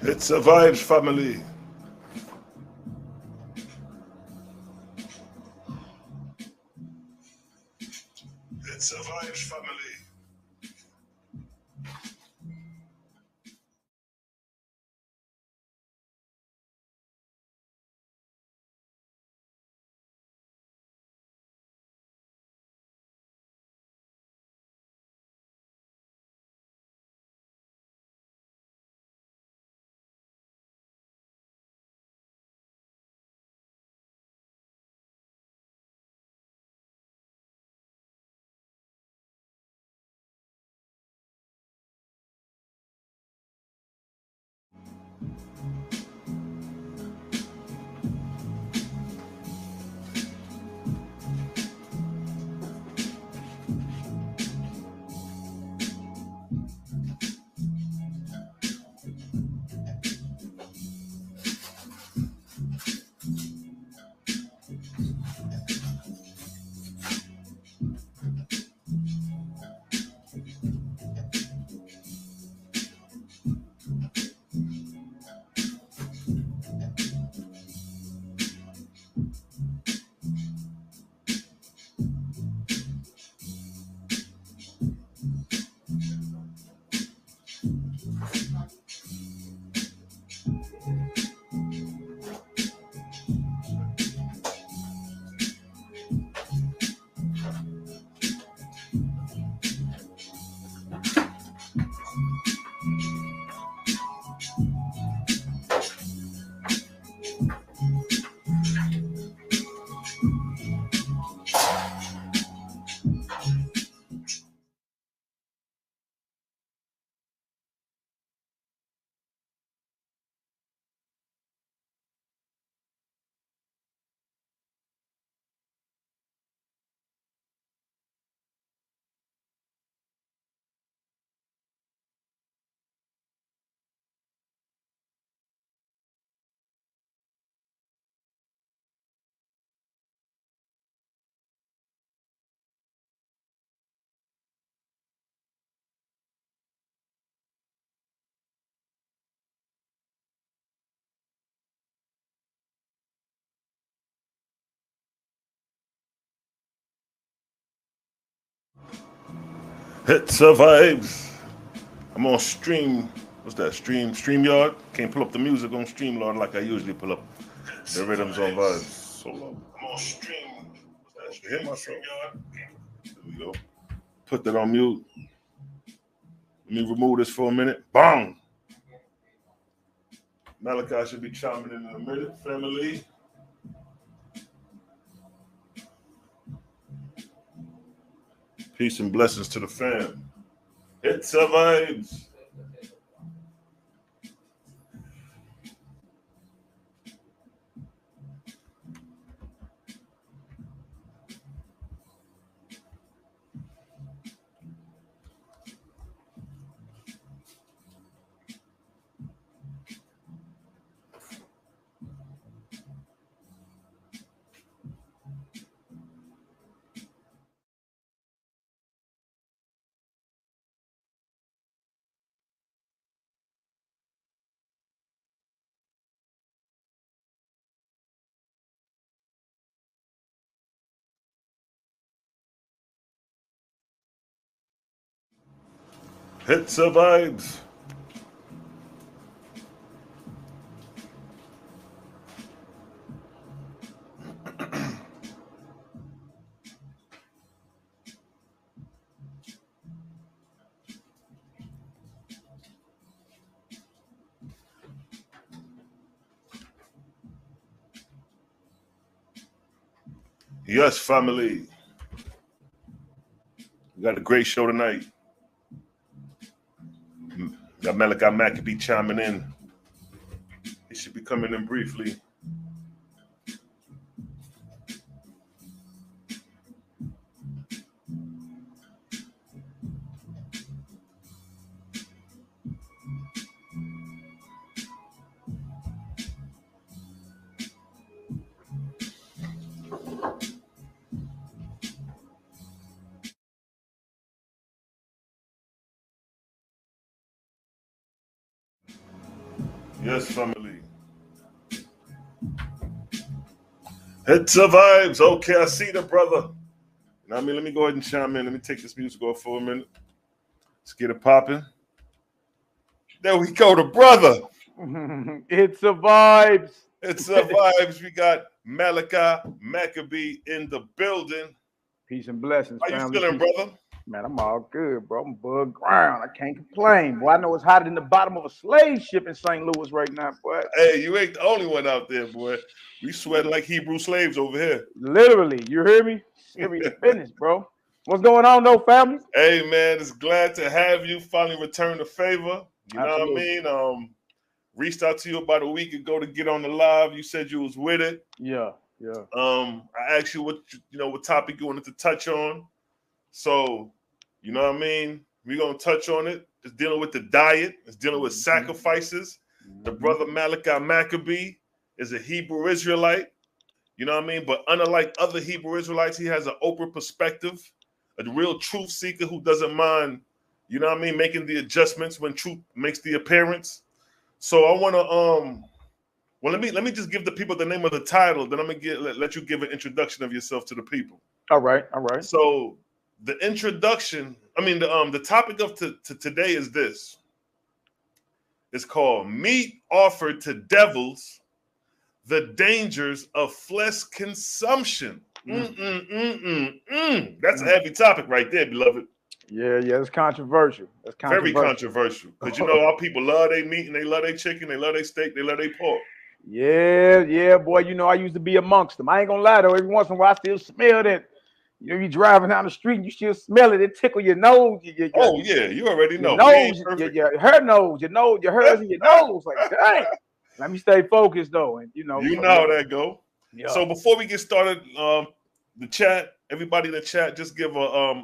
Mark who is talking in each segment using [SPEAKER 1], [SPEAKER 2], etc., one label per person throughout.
[SPEAKER 1] It's a vibes, family. It's a vibes, family. It's a vibes. I'm on stream. What's that? StreamYard. Can't pull up the music on StreamYard like I usually pull up the rhythms on vibes. So I'm on stream. What's that? Hit myself. There we go. Put that on mute. Let me remove this for a minute. Bang! Malaki should be chiming in a minute, family. Peace and blessings to the fam. It's a vibes. It's a vibes. Yes, family. We got a great show tonight. Got Malaki Maccabee chiming in. He should be coming in briefly. Yes, family. It's a vibes. Okay, I see the brother. You know what I mean? Let me go ahead and chime in. Let me take this music off for a minute. Let's get it popping. There we go, the brother.
[SPEAKER 2] It's a vibes.
[SPEAKER 1] It's a vibes. We got Malaki, Maccabee in the building.
[SPEAKER 2] Peace and blessings,
[SPEAKER 1] How
[SPEAKER 2] family.
[SPEAKER 1] you feeling, brother?
[SPEAKER 2] Man, I'm all good, bro. I'm above ground. I can't complain. Boy, I know it's hotter than the bottom of a slave ship in St. Louis right now, boy.
[SPEAKER 1] Hey, you ain't the only one out there, boy. We sweating like Hebrew slaves over here.
[SPEAKER 2] Literally, you hear me? Serious business, bro. What's going on, though, family?
[SPEAKER 1] Hey, man, it's glad to have you. Finally returned the favor. You know
[SPEAKER 2] Absolutely.
[SPEAKER 1] what I mean? Reached out to you about a week ago to get on the live. You said you was with it.
[SPEAKER 2] Yeah.
[SPEAKER 1] I asked you what topic you wanted to touch on. So, you know what I mean? We're gonna touch on it. It's dealing with the diet. It's dealing with sacrifices. The brother Malaki Maccabee is a Hebrew Israelite. You know what I mean? But unlike other Hebrew Israelites, he has an open perspective, a real truth seeker who doesn't mind, you know what I mean, making the adjustments when truth makes the appearance. So I want to well, let me just give the people the name of the title. Then I'm gonna let you give an introduction of yourself to the people.
[SPEAKER 2] All right.
[SPEAKER 1] So the introduction, the topic of today is this. It's called Meat Offered to Devils: The Dangers of Flesh Consumption. That's a heavy topic right there, beloved.
[SPEAKER 2] Yeah, it's controversial.
[SPEAKER 1] Very controversial. Because you know our people love their meat and they love their chicken, they love their steak, they love their pork.
[SPEAKER 2] Yeah, boy. You know, I used to be amongst them. I ain't gonna lie though. Every once in a while, I still smell that. You know, you driving down the street, and you still smell it. It tickle your nose. You
[SPEAKER 1] already know.
[SPEAKER 2] Your nose, her nose, your nose, your hers, and your nose. Like, dang. Let me stay focused though, and you know
[SPEAKER 1] how that go.
[SPEAKER 2] Yeah.
[SPEAKER 1] So before we get started, the chat, everybody in the chat, just give a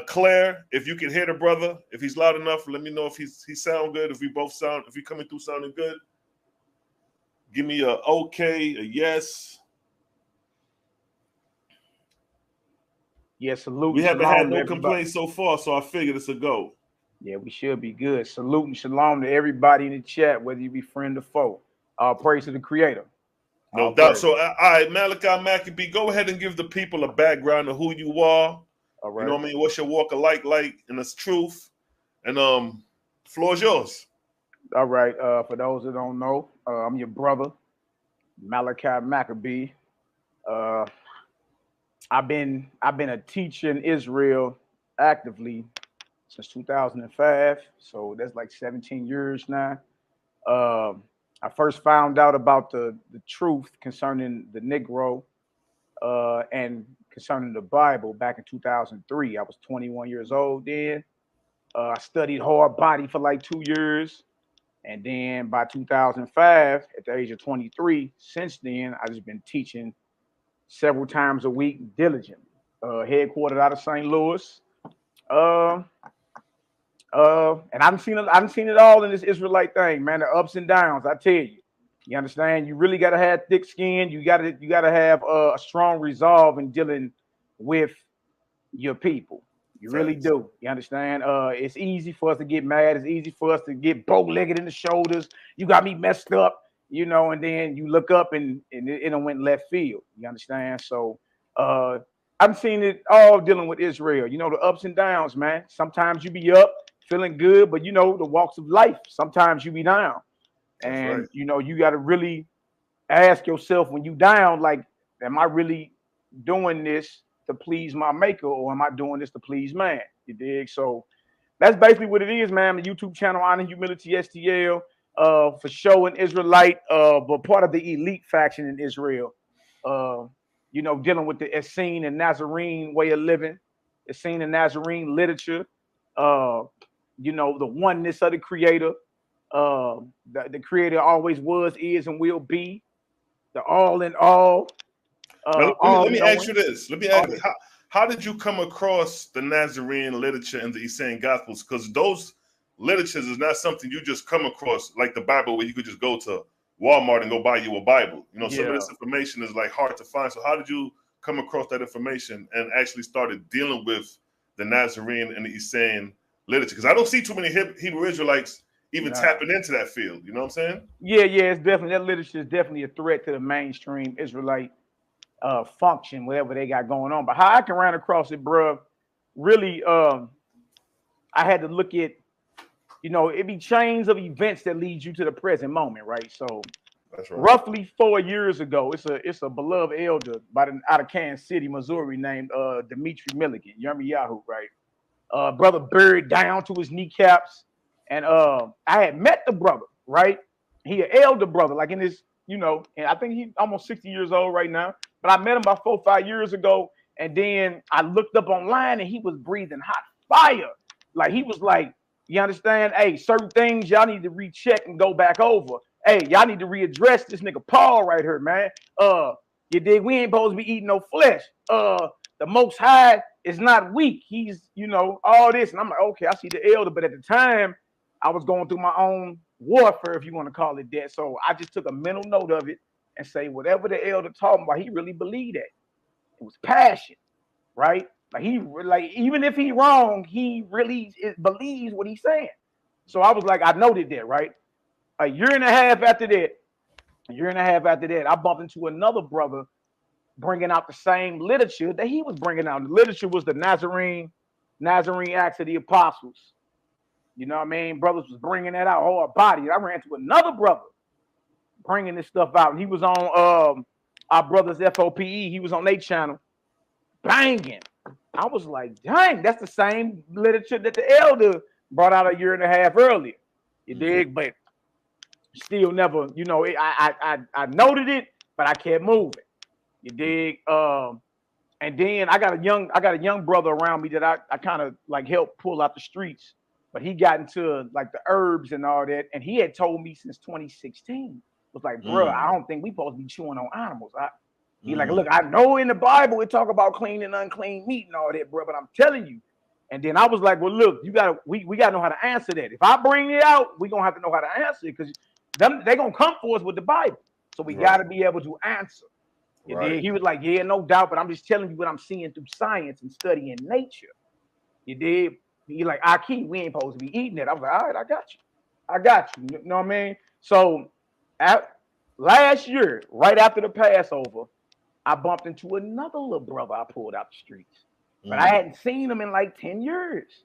[SPEAKER 1] Claire. If you can hear the brother, if he's loud enough, let me know if he sound good. If we coming through sounding good. Give me a okay, a yes.
[SPEAKER 2] Yeah, salute.
[SPEAKER 1] We haven't had no complaints so far, so I figured it's a go.
[SPEAKER 2] Yeah, we should be good. Salute and shalom to everybody in the chat, whether you be friend or foe. Praise to the Creator.
[SPEAKER 1] No doubt. So, all right, Malaki Maccabee, go ahead and give the people a background of who you are.
[SPEAKER 2] All right.
[SPEAKER 1] You know what I mean? What's your walk of like in this truth? And the floor is yours.
[SPEAKER 2] All right. For those that don't know, I'm your brother, Malaki Maccabee. I've been a teacher in Israel actively since 2005, so that's like 17 years now. I first found out about the truth concerning the Negro and concerning the Bible back in 2003. I was 21 years old then. I studied hard body for like 2 years. And then by 2005, at the age of 23, since then, I've just been teaching several times a week diligently. Headquartered out of St. Louis. And I've seen it all in this Israelite thing, man. The ups and downs, I tell you. You understand? You really gotta have thick skin. You gotta have a strong resolve in dealing with your people. You really do. You understand? It's easy for us to get mad. It's easy for us to get bow-legged in the shoulders. You got me messed up, you know, and then you look up and it went left field. You understand? So I've seen it all dealing with Israel. You know, the ups and downs, man. Sometimes you be up, feeling good, but you know, the walks of life, sometimes you be down. And you know, you got to really ask yourself when you down, like, am I really doing this to please my maker, or am I doing this to please man? You dig? So that's basically what it is, man. The YouTube channel, Honor Humility STL, for show an Israelite, but part of the elite faction in Israel. You know, dealing with the Essene and Nazarene way of living, Essene and Nazarene literature. You know, the oneness of the Creator. The Creator always was, is, and will be the all in all.
[SPEAKER 1] Let me ask you this. Let me ask you, how did you come across the Nazarene literature and the Essene Gospels? Because those literatures is not something you just come across like the Bible, where you could just go to Walmart and go buy you a Bible. You know, some of this information is like hard to find. So how did you come across that information and actually started dealing with the Nazarene and the Essene literature? Because I don't see too many Hebrew Israelites even tapping into that field. You know what I'm saying?
[SPEAKER 2] Yeah, it's definitely, that literature is definitely a threat to the mainstream Israelite function, whatever they got going on. But how I can run across it, bro, really, I had to look at, it be chains of events that lead you to the present moment, right? So
[SPEAKER 1] that's right.
[SPEAKER 2] Roughly 4 years ago, it's a beloved elder out of Kansas City, Missouri, named Dimitri Milligan, Yahoo, right? Brother buried down to his kneecaps. And I had met the brother, right? He an elder brother, like in his, and I think he's almost 60 years old right now. But I met him about 4 or 5 years ago. And then I looked up online and he was breathing hot fire. Like he was like, you understand? Hey, certain things y'all need to recheck and go back over. Hey, y'all need to readdress this nigga Paul right here, man. You dig? We ain't supposed to be eating no flesh. The Most High is not weak. He's, all this. And I'm like, okay, I see the elder. But at the time, I was going through my own warfare, if you want to call it that. So I just took a mental note of it and say, whatever the elder talking about, he really believed that. It was passion, right? Like even if he wrong, he really believes what he's saying. So I was like, I noted that, right? A year and a half after that, I bumped into another brother bringing out the same literature that he was bringing out. The literature was the Nazarene Acts of the Apostles. You know what I mean? Brothers was bringing that out, whole body. I ran to another brother bringing this stuff out. And he was on our brother's FOPE. He was on their channel banging. I was like, dang, that's the same literature that the elder brought out a year and a half earlier. You dig? But still never, I noted it, but I kept moving. You dig? And then I got a young brother around me that I kind of like helped pull out the streets, but he got into like the herbs and all that. And he had told me since 2016, was like, bro, I don't think we supposed to be chewing on animals. He like, look, I know in the Bible it talk about clean and unclean meat and all that, bro, but I'm telling you. And then I was like, well, look, we gotta know how to answer that. If I bring it out, we gonna have to know how to answer it, because they gonna come for us with the Bible. So we gotta be able to answer. He was like, yeah, no doubt, but I'm just telling you what I'm seeing through science and studying nature. You did. He like, YAH'KI, we ain't supposed to be eating it. I was like, all right, I got you. You know what I mean? So last year, right after the Passover, I bumped into another little brother I pulled out the streets. But I hadn't seen him in like 10 years.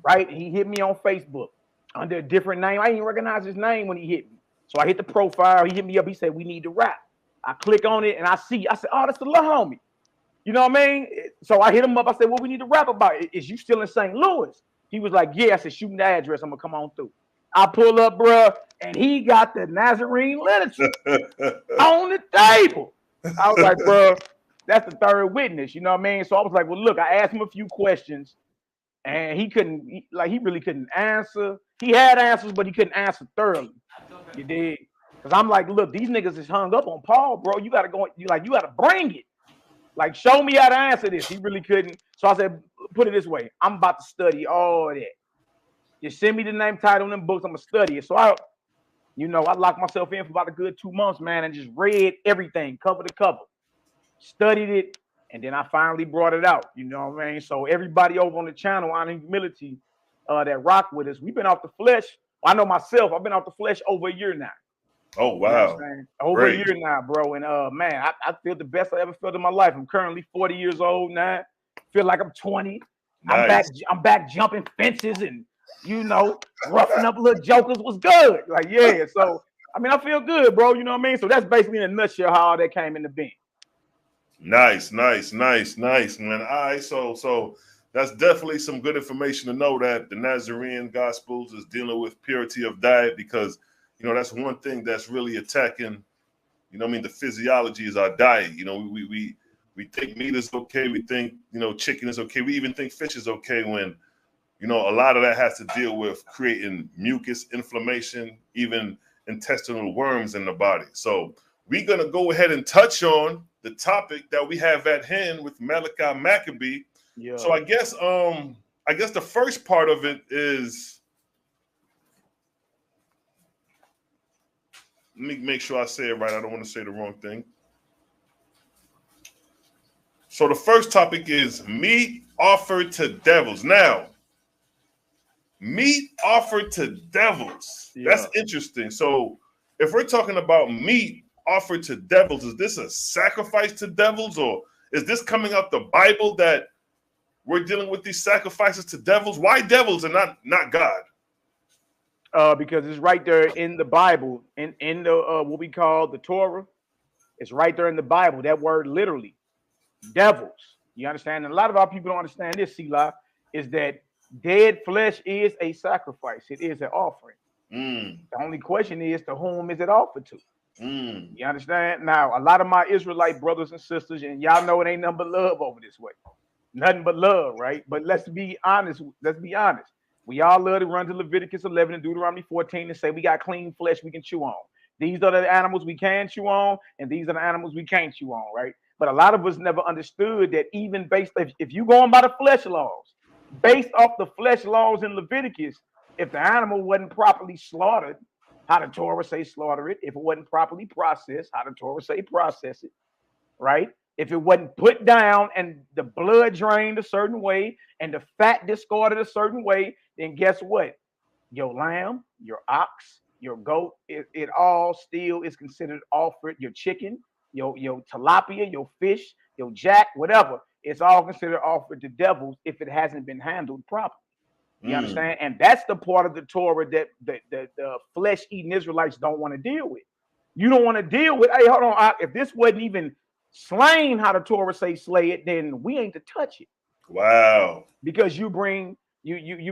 [SPEAKER 2] Right? He hit me on Facebook under a different name. I didn't recognize his name when he hit me. So I hit the profile. He hit me up. He said, we need to rap. I click on it and I said, oh, that's the little homie. You know what I mean? So I hit him up. I said, what we need to rap about? Is you still in St. Louis? He was like, yeah. I said, shoot the address. I'm going to come on through. I pull up, bro, and he got the Nazarene literature on the table. I was like, bro, that's the third witness. You know what I mean? So I was like, well, look, I asked him a few questions and he really couldn't answer. He had answers, but he couldn't answer thoroughly. You did? Because I'm like, look, these niggas is hung up on Paul, bro. You got to bring it. Like, show me how to answer this. He really couldn't. So I said, put it this way. I'm about to study all that. Just send me the name, title, and them books. I'm going to study it. So I locked myself in for about a good 2 months, man, and just read everything, cover to cover. Studied it, and then I finally brought it out. You know what I mean? So everybody over on the channel, Honor Humility, that rock with us, we've been off the flesh. Well, I know myself, I've been off the flesh over a year now.
[SPEAKER 1] Oh, wow.
[SPEAKER 2] Over a year now, bro. And man, I feel the best I ever felt in my life. I'm currently 40 years old now. Feel like I'm 20. Nice. I'm back jumping fences and, roughing up little jokers was good. Like, yeah. So, I mean, I feel good, bro. You know what I mean? So that's basically in a nutshell how all that came into being.
[SPEAKER 1] Nice, man. All right, so that's definitely some good information to know that the Nazarene Gospels is dealing with purity of diet, because that's one thing that's really attacking, the physiology is our diet. We think meat is okay. We think, chicken is okay. We even think fish is okay when, a lot of that has to deal with creating mucus, inflammation, even intestinal worms in the body. So we're going to go ahead and touch on the topic that we have at hand with Malaki Maccabee. Yeah. So I guess the first part of it is, let me make sure I say it right. I don't want to say the wrong thing. So the first topic is meat offered to devils. Now, Meat offered to devils.
[SPEAKER 2] Yeah.
[SPEAKER 1] That's interesting. So if we're talking about meat offered to devils, is this a sacrifice to devils, or is this coming out the Bible that we're dealing with these sacrifices to devils? Why devils and not God?
[SPEAKER 2] Because it's right there in the Bible, in the what we call the Torah. It's right there in the Bible. That word literally, devils. You understand? And a lot of our people don't understand this, Selah, is that dead flesh is a sacrifice. It is an offering. The only question is, to whom is it offered to? You understand? Now, a lot of my Israelite brothers and sisters, and y'all know it ain't nothing but love over this way. Nothing but love, right? But let's be honest. Let's be honest. We all love to run to Leviticus 11 and Deuteronomy 14 and say we got clean flesh we can chew on. These are the animals we can chew on, and these are the animals we can't chew on, right? But a lot of us never understood that even based, if you going by the flesh laws, based off the flesh laws in Leviticus, if the animal wasn't properly slaughtered, how the Torah say slaughter it? If it wasn't properly processed, how the Torah say process it, right? If it wasn't put down and the blood drained a certain way and the fat discarded a certain way, then guess what? Your lamb, your ox, your goat, it all still is considered offered. Your chicken, your tilapia, your fish, your jack, whatever, it's all considered offered to devils if it hasn't been handled properly. You understand? And that's the part of the Torah that the flesh-eating Israelites don't want to deal with. You don't want to deal with, hey, hold on, if this wasn't even slain how the Torah say slay it, then we ain't to touch it.
[SPEAKER 1] Wow.
[SPEAKER 2] Because you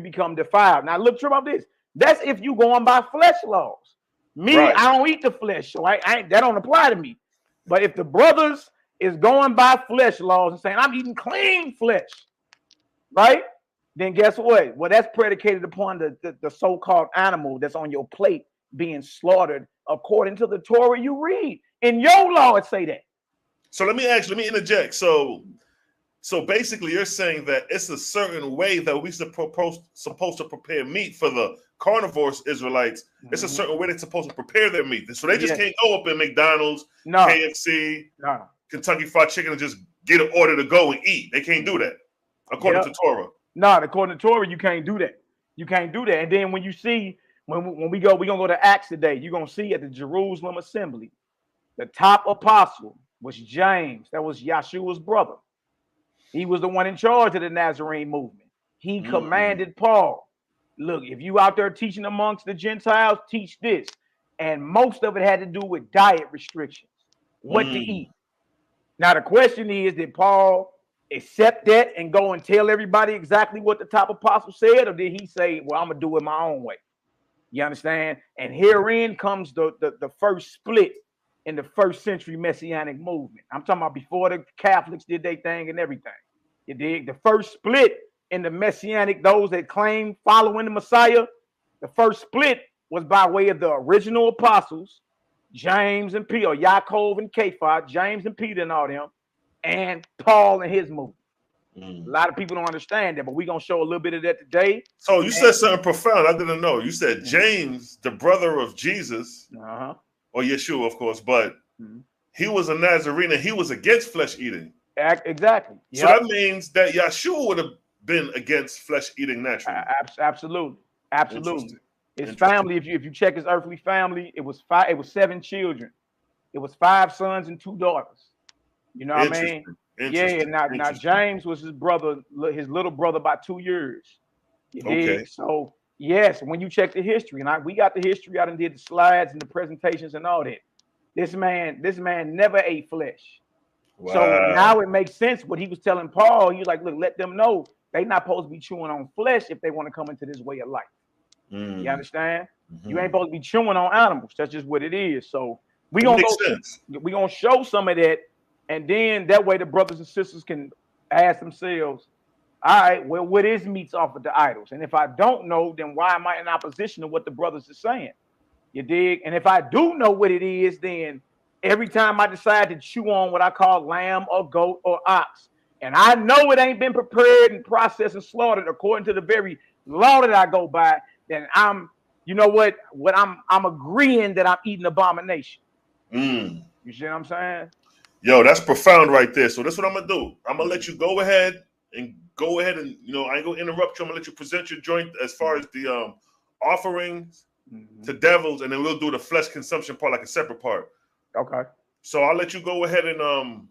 [SPEAKER 2] become defiled. Now look about this. That's if you going by flesh laws. Me, right. I don't eat the flesh, so that don't apply to me. But if the brothers is going by flesh laws and saying I'm eating clean flesh, right? Then guess what? Well, that's predicated upon the so-called animal that's on your plate being slaughtered according to the Torah you read. In your law, it say that.
[SPEAKER 1] So let me interject. So basically you're saying that it's a certain way that we're supposed to prepare meat for the carnivores Israelites. It's a certain way they're supposed to prepare their meat. So they just can't go up in McDonald's, KFC, Kentucky Fried Chicken and just get an order to go and eat. They can't do that according to Torah. No,
[SPEAKER 2] according to Torah, you can't do that. You can't do that. And then when you see, when we're going to go to Acts today, you're going to see at the Jerusalem assembly, the top apostle was James. That was Yahshua's brother. He was the one in charge of the Nazarene movement. He commanded Paul, look, if you out there teaching amongst the Gentiles, teach this. And most of it had to do with diet restrictions, what to eat. Now, the question is, did Paul accept that and go and tell everybody exactly what the top apostle said? Or did he say, well, I'm going to do it my own way? You understand? And herein comes the first split in the first century Messianic movement. I'm talking about before the Catholics did their thing and everything. You dig? The first split in the Messianic, those that claim following the Messiah, the first split was by way of the original apostles, James and Peter, Yaakov and Kepha, James and Peter and all them, and Paul and his movement. A lot of people don't understand that, but we're going to show a little bit of that today.
[SPEAKER 1] So you said something profound I didn't know. You said James, the brother of Jesus, or Yeshua, of course, but he was a Nazarene and he was against flesh eating.
[SPEAKER 2] Exactly.
[SPEAKER 1] So that means that Yeshua would have been against flesh eating naturally.
[SPEAKER 2] Absolutely. Absolutely. His family, if you check his earthly family, it was 7 children. It was 5 sons and 2 daughters. You know what I mean? Yeah. Now James was his brother, his little brother by 2 years. Okay. So yes, when you check the history, and we got the history, I done did the slides and the presentations and all that. This man never ate flesh. Wow. So now it makes sense what he was telling Paul. He was like, look, let them know they not supposed to be chewing on flesh if they want to come into this way of life. You understand? You ain't supposed to be chewing on animals. That's just what it is. So we gonna show some of that, and then that way the brothers and sisters can ask themselves, all right, well, what is meats offered to idols? And if I don't know, then why am I in opposition to what the brothers are saying? You dig? And if I do know what it is, then every time I decide to chew on what I call lamb or goat or ox, and I know it ain't been prepared and processed and slaughtered according to the very law that I go by, then I'm agreeing that I'm eating abomination. You see what I'm saying?
[SPEAKER 1] Yo, that's profound right there. So that's what I'm gonna do. I'm gonna let you go ahead and go ahead and, you know, I ain't gonna interrupt you. I'm gonna let you present your joint as far as the offerings to devils, and then we'll do the flesh consumption part like a separate part.
[SPEAKER 2] Okay.
[SPEAKER 1] So I'll let you go ahead and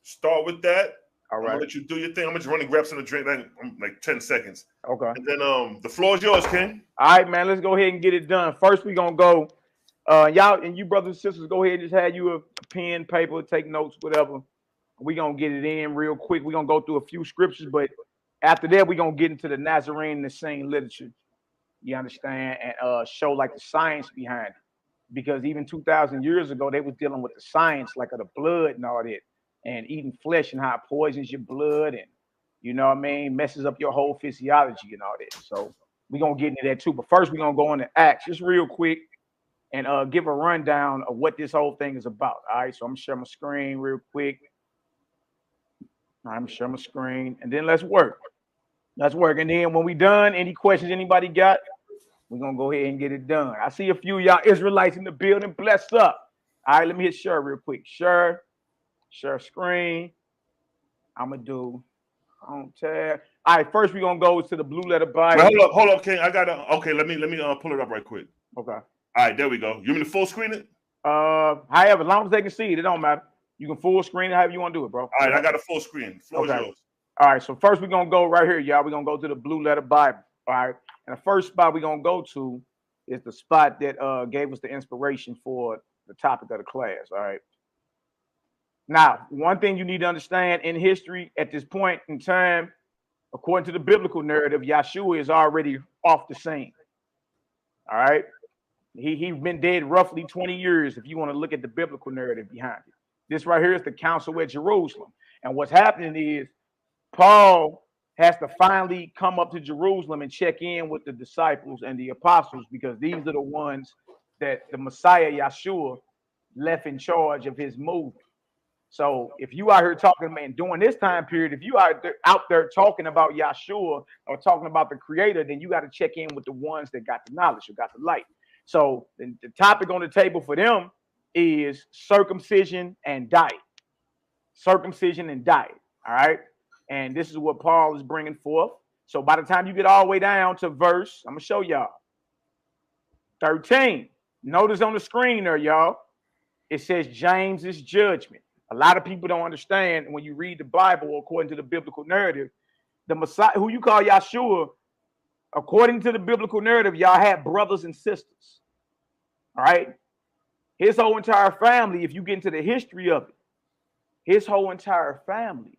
[SPEAKER 1] start with that.
[SPEAKER 2] All right.
[SPEAKER 1] I'm gonna let you do your thing. I'm just running, grab some to drink, like 10 seconds.
[SPEAKER 2] Okay.
[SPEAKER 1] And then the floor is yours, King.
[SPEAKER 2] All right, man. Let's go ahead and get it done. First, we're gonna go. Y'all and you brothers and sisters, go ahead and just have you a pen, paper, take notes, whatever. We're gonna get it in real quick. We're gonna go through a few scriptures, but after that, we're gonna get into the Nazarene and the Saint literature. You understand? And show like the science behind it. Because even 2,000 years ago, they was dealing with the science, like of the blood and all that, and eating flesh and how it poisons your blood, and you know what I mean, messes up your whole physiology and all that. So we're gonna get into that too. But first, we're gonna go into Acts just real quick and give a rundown of what this whole thing is about. All right, so I'm gonna share my screen real quick. I'm gonna share my screen, and then let's work. Let's work. And then when we done, any questions anybody got, we're gonna go ahead and get it done. I see a few of y'all Israelites in the building. Bless up. All right, let me hit share real quick. Share screen. I'm gonna do on tab. All right, first we're gonna go to the blue letter Bible.
[SPEAKER 1] Well, hold up, King. I gotta let me pull it up right quick.
[SPEAKER 2] Okay.
[SPEAKER 1] All right, there we go. You mean to full screen it?
[SPEAKER 2] However, as long as they can see it, it don't matter. You can full screen it however you want to do it, bro.
[SPEAKER 1] All right, I got a full screen. Floor is yours.
[SPEAKER 2] All right, so first we're gonna go right here, y'all. We're gonna go to the blue letter Bible. All right. And the first spot we're gonna go to is the spot that gave us the inspiration for the topic of the class. All right. Now, one thing you need to understand in history at this point in time, according to the biblical narrative, Yahshua is already off the scene. All right. He's been dead roughly 20 years if you want to look at the biblical narrative behind it. This right here is the council at Jerusalem. And what's happening is Paul has to finally come up to Jerusalem and check in with the disciples and the apostles, because these are the ones that the Messiah, Yahshua, left in charge of his movement. So if you out here talking, man, during this time period, if you out there talking about Yahshua or talking about the creator, then you got to check in with the ones that got the knowledge or got the light. So the topic on the table for them is circumcision and diet. Circumcision and diet. All right. And this is what Paul is bringing forth. So by the time you get all the way down to verse, I'm going to show y'all. 13. Notice on the screen there, y'all, it says James's judgment. A lot of people don't understand when you read the Bible, according to the biblical narrative, the Messiah, who you call Yahshua, according to the biblical narrative, y'all had brothers and sisters. All right. His whole entire family, if you get into the history of it, his whole entire family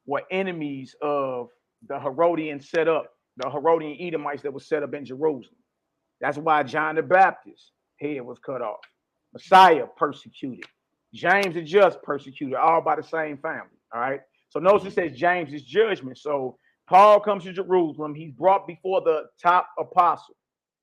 [SPEAKER 2] were enemies of the Herodian setup, the Herodian Edomites that was set up in Jerusalem. That's why John the Baptist's head was cut off. Messiah persecuted. James the Just persecuted, all by the same family. All right. So notice it says James's judgment. So Paul comes to Jerusalem. He's brought before the top apostle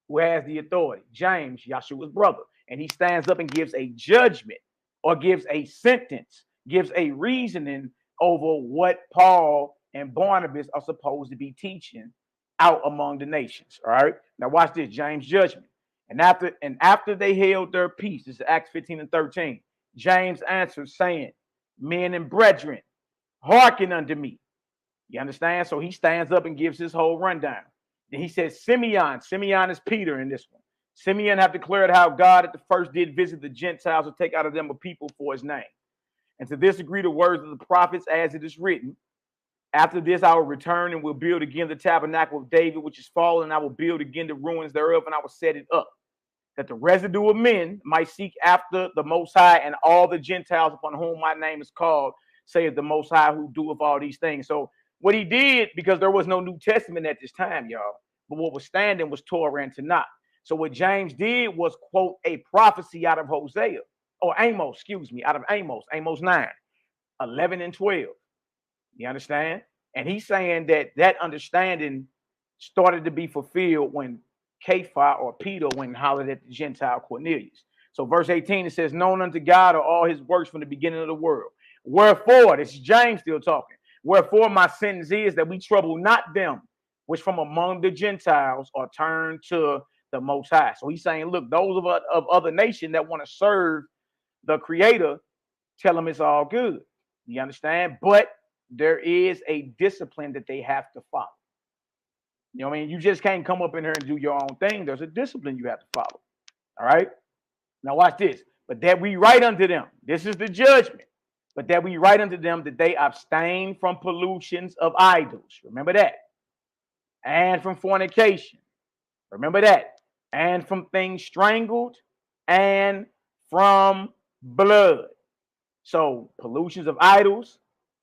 [SPEAKER 2] who has the authority, James, Yahshua's brother. And he stands up and gives a judgment or gives a sentence, gives a reasoning over what Paul and Barnabas are supposed to be teaching out among the nations. All right. Now watch this, James' judgment. And after they held their peace, this is Acts 15 and 13. James answered, saying, men and brethren, hearken unto me. You understand? So he stands up and gives his whole rundown. Then he says, Simeon is Peter in this one. Simeon have declared how God at the first did visit the Gentiles to take out of them a people for his name. And to this agree the words of the prophets as it is written. After this, I will return and will build again the tabernacle of David, which is fallen, and I will build again the ruins thereof, and I will set it up, that the residue of men might seek after the Most High, and all the Gentiles upon whom my name is called, saith the Most High, who doeth all these things. So what he did, because there was no New Testament at this time, y'all, but what was standing was Torah and Tanakh. So what James did was quote a prophecy out of Hosea, or Amos, out of Amos 9, 11 and 12. You understand? And he's saying that understanding started to be fulfilled when Kepha or Peter went and hollered at the Gentile Cornelius. So verse 18, it says, known unto God are all his works from the beginning of the world. Wherefore, this is James still talking. Wherefore my sentence is that we trouble not them which from among the Gentiles are turned to the Most High. So he's saying, look, those of other nations that want to serve the Creator, tell them it's all good. You understand? But there is a discipline that they have to follow. You know what I mean? You just can't come up in here and do your own thing. There's a discipline you have to follow. All right? Now watch this. But that we write unto them, this is the judgment, but that we write unto them that they abstain from pollutions of idols. Remember that. And from fornication. Remember that. And from things strangled and from blood. So pollutions of idols,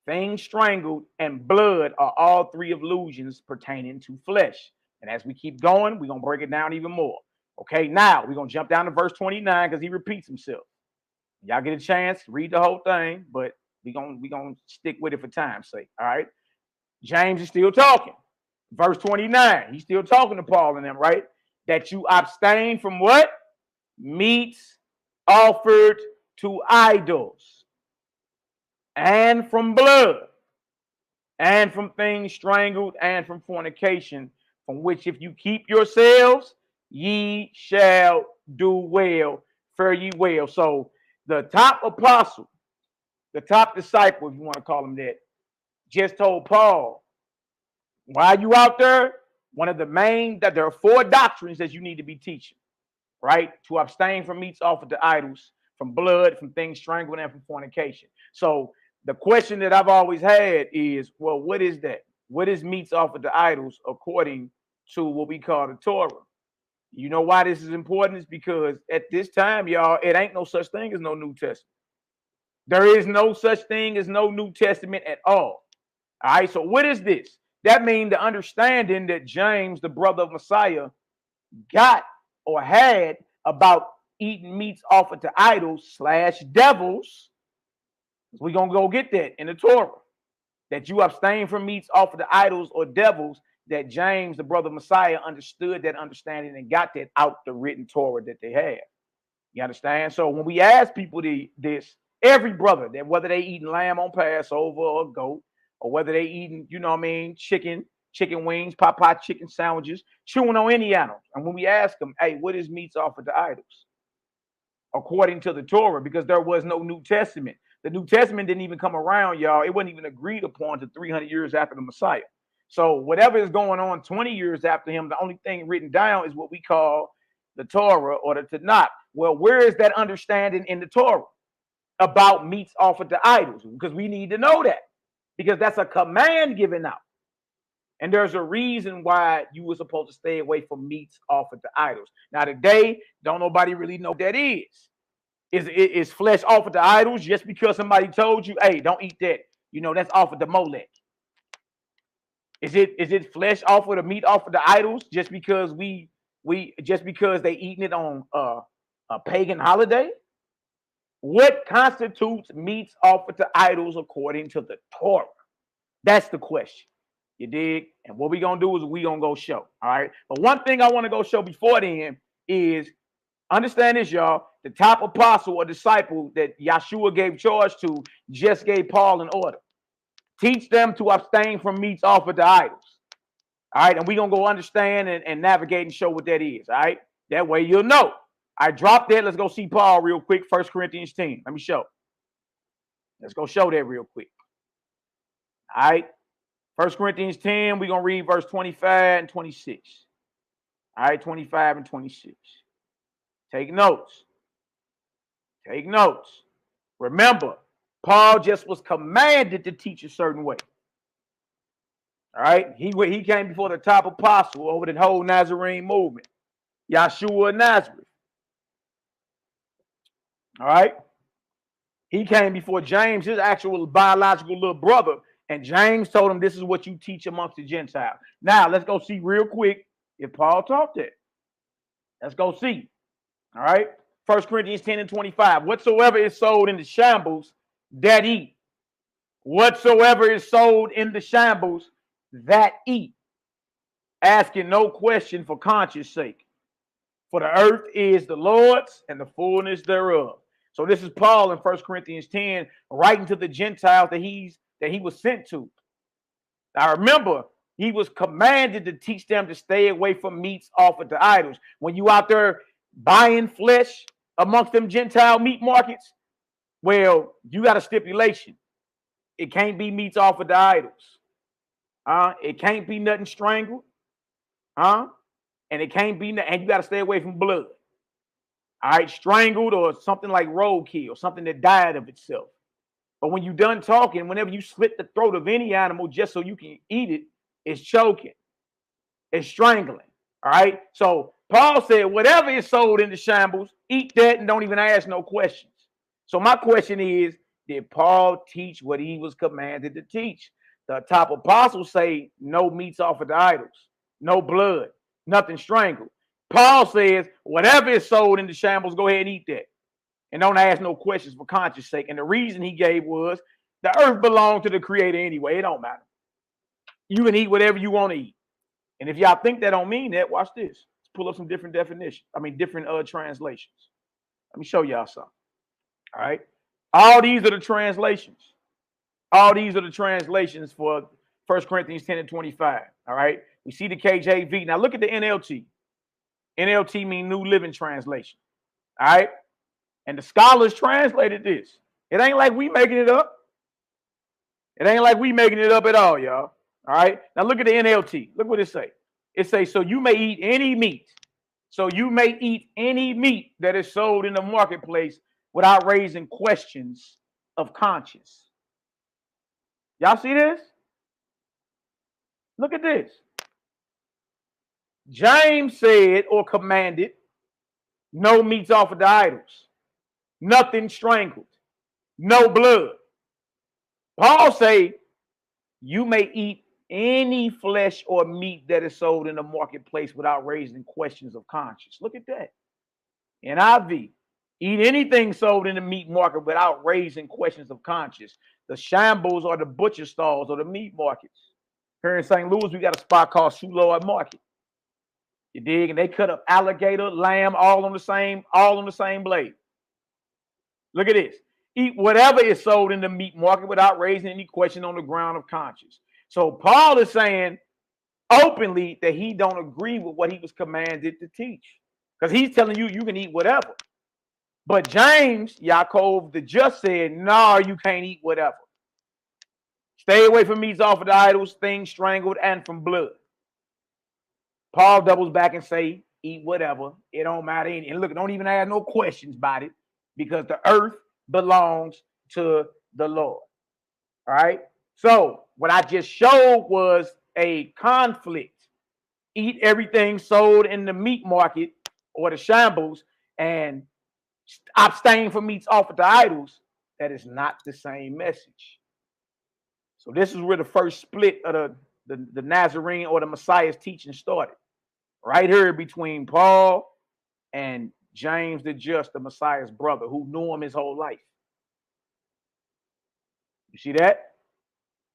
[SPEAKER 2] things strangled, and blood are all three illusions pertaining to flesh. And as we keep going, we're going to break it down even more. Okay, now we're going to jump down to verse 29 because he repeats himself. Y'all get a chance, read the whole thing, but we're gonna stick with it for time's sake. All right. James is still talking. Verse 29, he's still talking to Paul and them, right? That you abstain from what? Meats offered to idols, and from blood, and from things strangled, and from fornication, from which if you keep yourselves, ye shall do well, fare ye well. So the top apostle, the top disciple, if you want to call him that, just told Paul, while you out there, one of the main, that there are 4 doctrines that you need to be teaching, right? To abstain from meats offered to idols, from blood, from things strangled, and from fornication. So the question that I've always had is, well, what is that? What is meats offered to idols according to what we call the Torah? You know why this is important? Is because at this time, y'all, it ain't no such thing as no New Testament. There is no such thing as no New Testament at all. All right, so what is this? That means the understanding that James, the brother of Messiah, got or had about eating meats offered to idols / devils. We're going to go get that in the Torah. That you abstain from meats offered to idols or devils, that James, the brother of Messiah, understood that understanding and got that out the written Torah that they had. You understand? So when we ask people this, every brother, that whether they eating lamb on Passover or goat, or whether they eating, you know what I mean, chicken wings, pot chicken sandwiches, chewing on any animal. And when we ask them, hey, what is meats offered to idols? According to the Torah, because there was no New Testament. The New Testament didn't even come around, y'all. It wasn't even agreed upon until 300 years after the Messiah. So whatever is going on 20 years after him, the only thing written down is what we call the Torah or the Tanakh. Well, where is that understanding in the Torah about meats offered to idols? Because we need to know that, because that's a command given out. And there's a reason why you were supposed to stay away from meats offered to idols. Now today, don't nobody really know what that is. Is flesh offered to idols just because somebody told you, hey, don't eat that? You know, that's offered to Molech. Is it flesh offered or meat offered to idols just because just because they eating it on a pagan holiday? What constitutes meats offered to idols according to the Torah? That's the question. You dig? And what we're going to do is we're going to go show. All right. But one thing I want to go show before then is, understand this, y'all. The top apostle or disciple that Yahshua gave charge to just gave Paul an order. Teach them to abstain from meats offered to idols. All right. And we're going to go understand and navigate and show what that is. All right. That way you'll know. I dropped that. Let's go see Paul real quick. 1 Corinthians 10. Let me show. Let's go show that real quick. All right. 1 Corinthians 10, we're going to read verse 25 and 26. All right, 25 and 26. Take notes. Take notes. Remember, Paul just was commanded to teach a certain way. All right, he came before the top apostle over the whole Nazarene movement, Yahshua of Nazareth. All right, he came before James, his actual biological little brother, and James told him, this is what you teach amongst the Gentiles. Now, let's go see real quick if Paul taught that. Let's go see. All right. 1 Corinthians 10 and 25. Whatsoever is sold in the shambles, that eat. Whatsoever is sold in the shambles, that eat. Asking no question for conscience sake. For the earth is the Lord's and the fullness thereof. So this is Paul in 1 Corinthians 10, writing to the Gentiles that he was sent to. Now remember, he was commanded to teach them to stay away from meats offered to idols. When you out there buying flesh amongst them Gentile meat markets, well, you got a stipulation. It can't be meats offered to idols. It can't be nothing strangled. And it can't be, and you got to stay away from blood. All right, strangled or something like roadkill, something that died of itself. But when you're done talking, whenever you slit the throat of any animal just so you can eat it, it's choking. It's strangling. All right. So Paul said, whatever is sold in the shambles, eat that and don't even ask no questions. So my question is, did Paul teach what he was commanded to teach? The top apostles say no meats offered to idols, no blood, nothing strangled. Paul says, whatever is sold in the shambles, go ahead and eat that. And don't ask no questions for conscience sake. And the reason he gave was the earth belonged to the creator anyway. It don't matter. You can eat whatever you want to eat. And if y'all think that don't mean that, watch this. Let's pull up some different definitions. Different translations. Let me show y'all something. All right. All these are the translations. All these are the translations for 1 Corinthians 10 and 25. All right. We see the KJV. Now look at the NLT. NLT means New Living Translation. All right. And the scholars translated this. It ain't like we making it up. It ain't like we making it up at all, y'all. All right. Now look at the NLT. Look what it say. It says, so you may eat any meat. So you may eat any meat that is sold in the marketplace without raising questions of conscience. Y'all see this? Look at this. James said or commanded no meats offered to idols, nothing strangled, no blood. Paul say you may eat any flesh or meat that is sold in the marketplace without raising questions of conscience. Look at that. NIV. Eat anything sold in the meat market without raising questions of conscience. The shambles or the butcher stalls or the meat markets. Here in St. Louis, we got a spot called Shoe Lord Market. You dig? And they cut up alligator, lamb, all on the same blade. Look at this. Eat whatever is sold in the meat market without raising any question on the ground of conscience. So Paul is saying openly that he don't agree with what he was commanded to teach. Because he's telling you, you can eat whatever. But James, Yaakov, the just said, no, you can't eat whatever. Stay away from meats offered to idols, things strangled, and from blood. Paul doubles back and say, eat whatever. It don't matter. And look, don't even ask no questions about it because the earth belongs to the Lord. All right. So what I just showed was a conflict. Eat everything sold in the meat market or the shambles and abstain from meats offered to idols. That is not the same message. So this is where the first split of the Nazarene or the Messiah's teaching started. Right here between Paul and James the Just, the Messiah's brother, who knew him his whole life. You see that?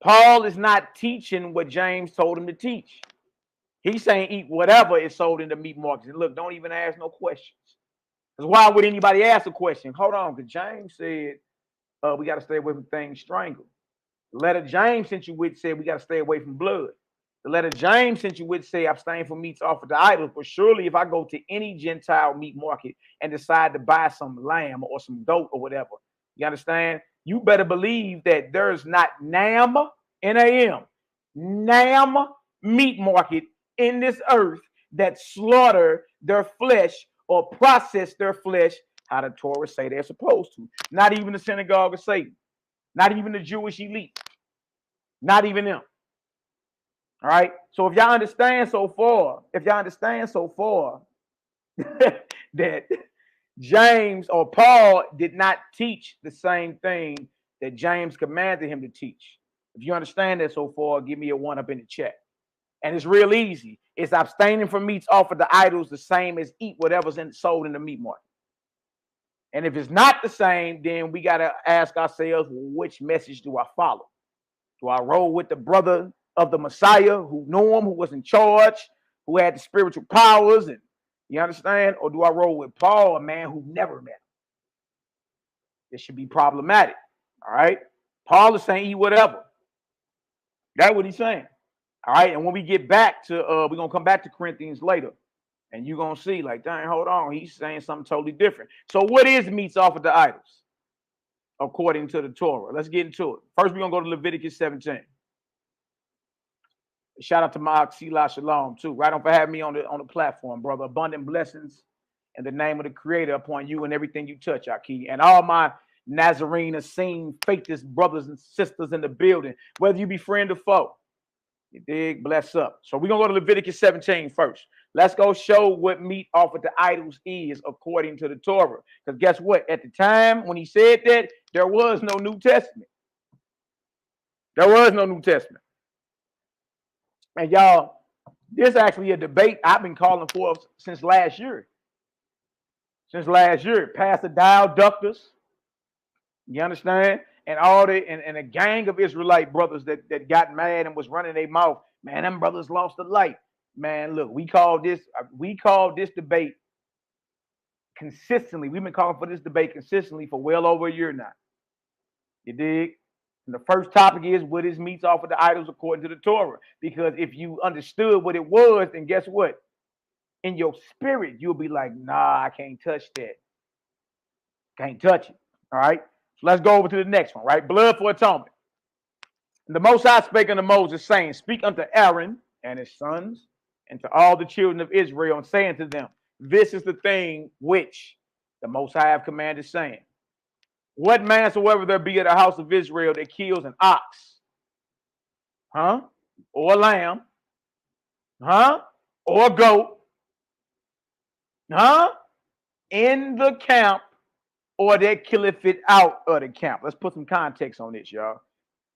[SPEAKER 2] Paul is not teaching what James told him to teach. He's saying eat whatever is sold in the meat markets. And look, don't even ask no questions. Because why would anybody ask a question? Hold on, because James said we got to stay away from things strangled. The letter James sent you with said we got to stay away from blood. The letter James sent you with say abstain from meats offered to idols. But surely if I go to any Gentile meat market and decide to buy some lamb or some goat or whatever, you understand? You better believe that there's not NAM, N-A-M, NAM meat market in this earth that slaughter their flesh or process their flesh how the Torah say they're supposed to. Not even the synagogue of Satan. Not even the Jewish elite. Not even them. All right. So if y'all understand so far, that James or Paul did not teach the same thing that James commanded him to teach. If you understand that so far, give me a 1 up in the chat. And it's real easy. It's abstaining from meats offered to idols the same as eat whatever's sold in the meat market. And if it's not the same, then we got to ask ourselves, which message do I follow? Do I roll with the brother of the Messiah who knew him, who was in charge, who had the spiritual powers, and you understand? Or do I roll with Paul, a man who never met him? This should be problematic. All right. Paul is saying eat whatever. That's what he's saying. All right. And when we get back to we're gonna come back to Corinthians later, and you're gonna see, like, dang, hold on, he's saying something totally different. So what is meats offered to idols? according to the Torah. Let's get into it. First, we're going to go to Leviticus 17. Shout out to my Selah Shalom, too. Right on for having me on the platform, brother. Abundant blessings in the name of the Creator upon you and everything you touch, YAH'KI. And all my Nazarene, Essene, faithless brothers and sisters in the building, whether you be friend or foe. You dig? Bless up. So we're going to go to Leviticus 17 first. Let's go show what meat offered to idols is according to the Torah. Because guess what? At the time when he said that, there was no New Testament. There was no New Testament. And y'all, this is actually a debate I've been calling for since last year. Since last year. Pastor Deuel Ductors. You understand? And all the and a gang of Israelite brothers that got mad and was running their mouth. Man, them brothers lost the light. Man, look, we called this debate consistently. We've been calling for this debate consistently for well over a year now. You dig? And the first topic is, what is meats offered to idols according to the Torah? Because if you understood what it was, then guess what? In your spirit, you'll be like, nah, I can't touch that. Can't touch it. All right? So let's go over to the next one, right? Blood for atonement. And the Most High spake unto Moses, saying, speak unto Aaron and his sons, and to all the children of Israel, and saying to them, this is the thing which the Most High have commanded, saying, what man soever there be at the house of Israel that kills an ox, or a lamb, or a goat, in the camp, or that killeth it out of the camp. Let's put some context on this, y'all.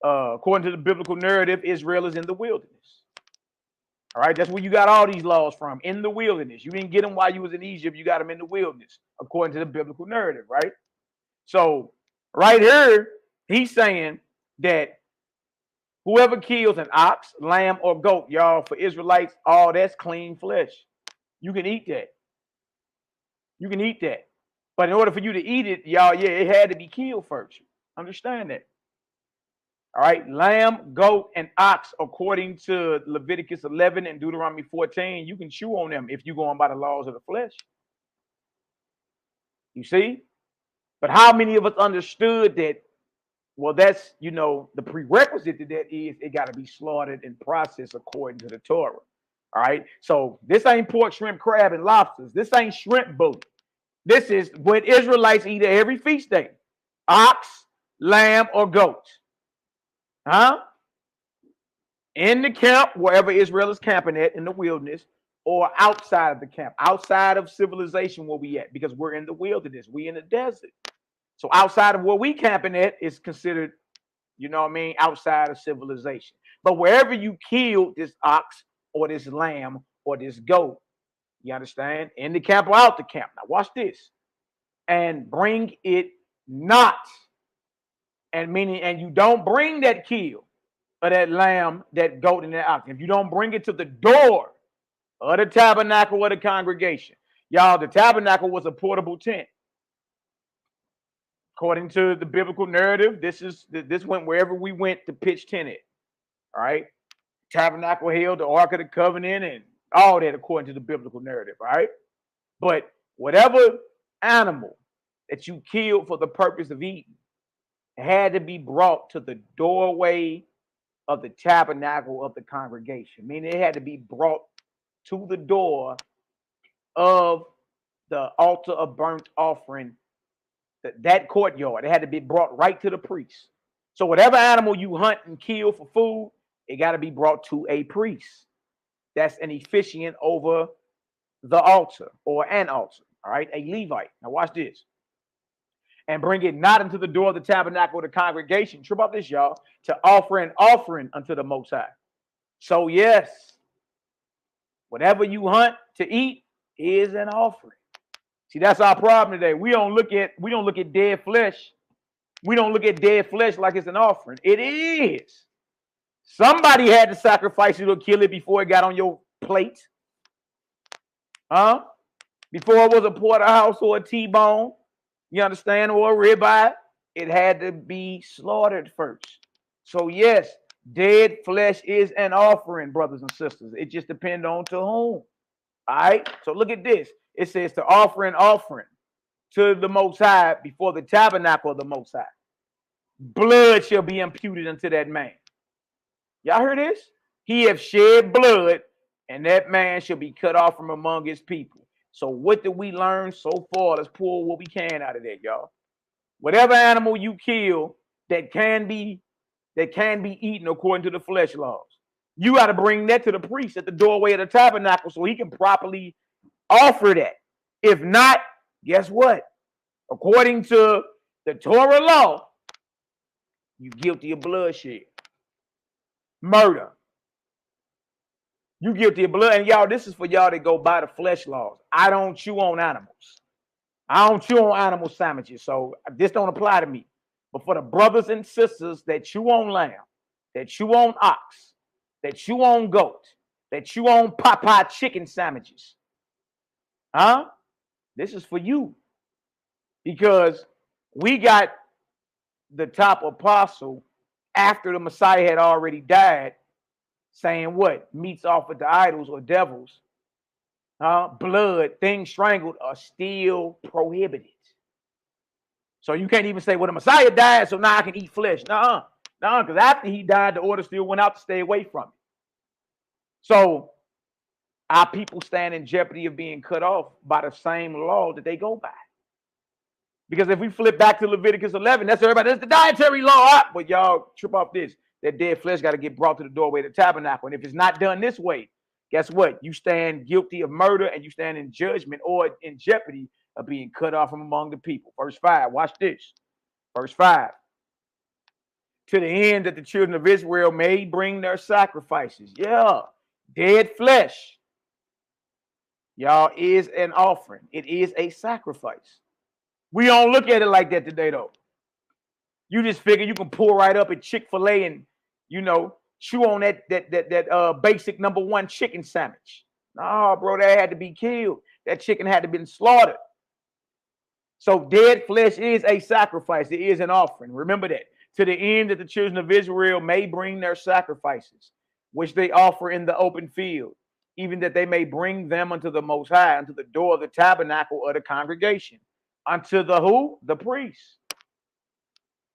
[SPEAKER 2] According to the biblical narrative, Israel is in the wilderness. All right, that's where you got all these laws from, in the wilderness. You didn't get them while you was in Egypt. You got them in the wilderness, according to the biblical narrative, right? So right here, he's saying that whoever kills an ox, lamb, or goat, y'all, for Israelites, all that's clean flesh. You can eat that. You can eat that. But in order for you to eat it, y'all, yeah, it had to be killed first. Understand that. All right, lamb, goat, and ox, according to Leviticus 11 and Deuteronomy 14, you can chew on them if you go on by the laws of the flesh. You see? But how many of us understood that, well, that's, you know, the prerequisite to that is it got to be slaughtered and processed according to the Torah. All right, so this ain't pork, shrimp, crab, and lobsters. This ain't shrimp bullet. This is what Israelites eat at every feast day. Ox, lamb, or goat. In the camp, wherever Israel is camping at, in the wilderness, or outside of the camp, outside of civilization where we at, because we're in the wilderness, we in the desert. So outside of where we camping at is considered, you know what I mean, outside of civilization. But wherever you killed this ox or this lamb or this goat, you understand? In the camp or out the camp. Now watch this. And bring it not. And meaning, and you don't bring that kill of that lamb, that goat, and that ox. If you don't bring it to the door of the tabernacle or the congregation. Y'all, the tabernacle was a portable tent. According to the biblical narrative, this went wherever we went to pitch tent it. All right. Tabernacle held the Ark of the Covenant and all that according to the biblical narrative, all right? But whatever animal that you killed for the purpose of eating had to be brought to the doorway of the tabernacle of the congregation, meaning it had to be brought to the door of the altar of burnt offering, that courtyard. It had to be brought right to the priest. So whatever animal you hunt and kill for food, it got to be brought to a priest. That's an officiant over the altar or an altar, all right? A Levite. Now watch this. And bring it not into the door of the tabernacle of the congregation. True about this, y'all. To offer an offering unto the Most High. So yes, whatever you hunt to eat is an offering. See, that's our problem today. We don't look at dead flesh. We don't look at dead flesh like it's an offering. It is. Somebody had to sacrifice it or kill it before it got on your plate. Before it was a porterhouse or a T-bone, you understand, or a ribeye, it had to be slaughtered first. So yes, dead flesh is an offering, brothers and sisters. It just depends on to whom. All right, so look at this. It says to offer an offering to the Most High before the tabernacle of the Most High. blood shall be imputed unto that man. Y'all hear this? He have shed blood, and that man shall be cut off from among his people. So what did we learn so far? Let's pull what we can out of that, y'all. Whatever animal you kill that can be eaten according to the flesh laws, you got to bring that to the priest at the doorway of the tabernacle so he can properly offer that. If not, guess what? According to the Torah law, you're guilty of bloodshed, murder. You guilty of blood. And y'all, this is for y'all that go by the flesh laws. I don't chew on animals. I don't chew on animal sandwiches, so this don't apply to me. But for the brothers and sisters that chew on lamb, that chew on ox, that chew on goat, that chew on Popeye chicken sandwiches, this is for you. Because we got the top apostle after the Messiah had already died saying what? Meats offered to idols or devils, blood, things strangled are still prohibited. So you can't even say, well, the Messiah died, so now I can eat flesh. Nuh-uh. Nuh-uh, because after he died, the order still went out to stay away from it. So our people stand in jeopardy of being cut off by the same law that they go by. Because if we flip back to Leviticus 11, that's everybody, that's the dietary law. But y'all trip off this. That dead flesh got to get brought to the doorway of the tabernacle. And if it's not done this way, guess what? You stand guilty of murder and you stand in judgment or in jeopardy of being cut off from among the people. Verse 5, watch this. Verse 5. To the end that the children of Israel may bring their sacrifices. Yeah, dead flesh, y'all, is an offering. It is a sacrifice. We don't look at it like that today, though. You just figure you can pull right up at Chick-fil-A and, you know, chew on that basic #1 chicken sandwich. No, bro, that had to be killed. That chicken had to be slaughtered. So dead flesh is a sacrifice. It is an offering. Remember that. To the end that the children of Israel may bring their sacrifices, which they offer in the open field, even that they may bring them unto the Most High, unto the door of the tabernacle of the congregation, unto the who? The priests.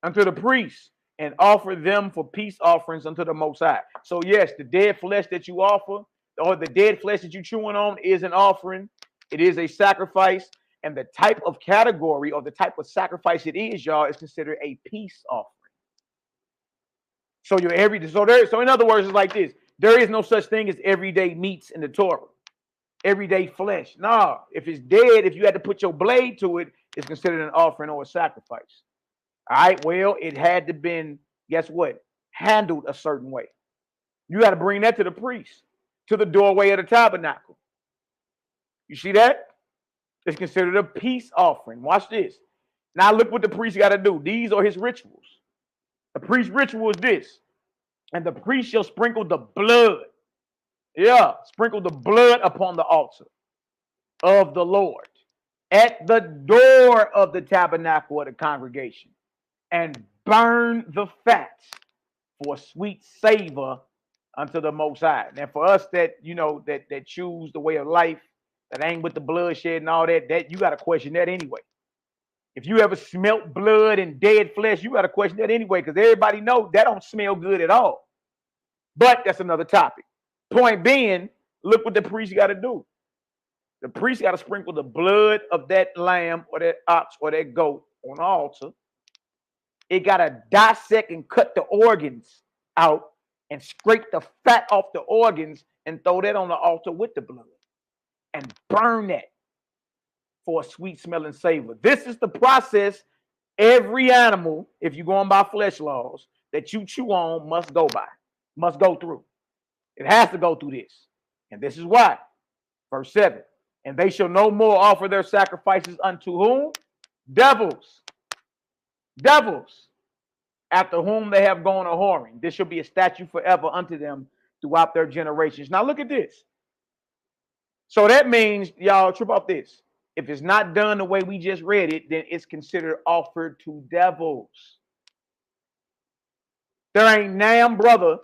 [SPEAKER 2] Unto the priests, and offer them for peace offerings unto the Most High. So yes, the dead flesh that you offer, or the dead flesh that you're chewing on, is an offering. It is a sacrifice. And the type of category or the type of sacrifice it is, y'all, is considered a peace offering. So so in other words, it's like this. There is no such thing as everyday meats in the Torah. Everyday flesh. No, if it's dead, if you had to put your blade to it, it's considered an offering or a sacrifice. All right, well, it had to been, guess what? Handled a certain way. You got to bring that to the priest, to the doorway of the tabernacle. You see that? It's considered a peace offering. Watch this. Now look what the priest got to do. These are his rituals. The priest's ritual is this. And the priest shall sprinkle the blood. Yeah, sprinkle the blood upon the altar of the Lord at the door of the tabernacle of the congregation, and burn the fat for sweet savor unto the Most High. Now for us that, you know, that choose the way of life, that ain't with the bloodshed and all that you got to question that anyway. If you ever smelt blood and dead flesh, you got to question that anyway, because everybody knows that don't smell good at all. But that's another topic. Point being, look what the priest got to do. The priest got to sprinkle the blood of that lamb or that ox or that goat on the altar. It got to dissect and cut the organs out and scrape the fat off the organs and throw that on the altar with the blood and burn that for a sweet smelling savor. This is the process every animal, if you're going by flesh laws, that you chew on must go through. It has to go through this. And this is why. Verse 7. And they shall no more offer their sacrifices unto whom? Devils. Devils. After whom they have gone a whoring. This shall be a statute forever unto them throughout their generations. Now look at this. So that means, y'all, trip off this. If it's not done the way we just read it, then it's considered offered to devils. There ain't Nam brother,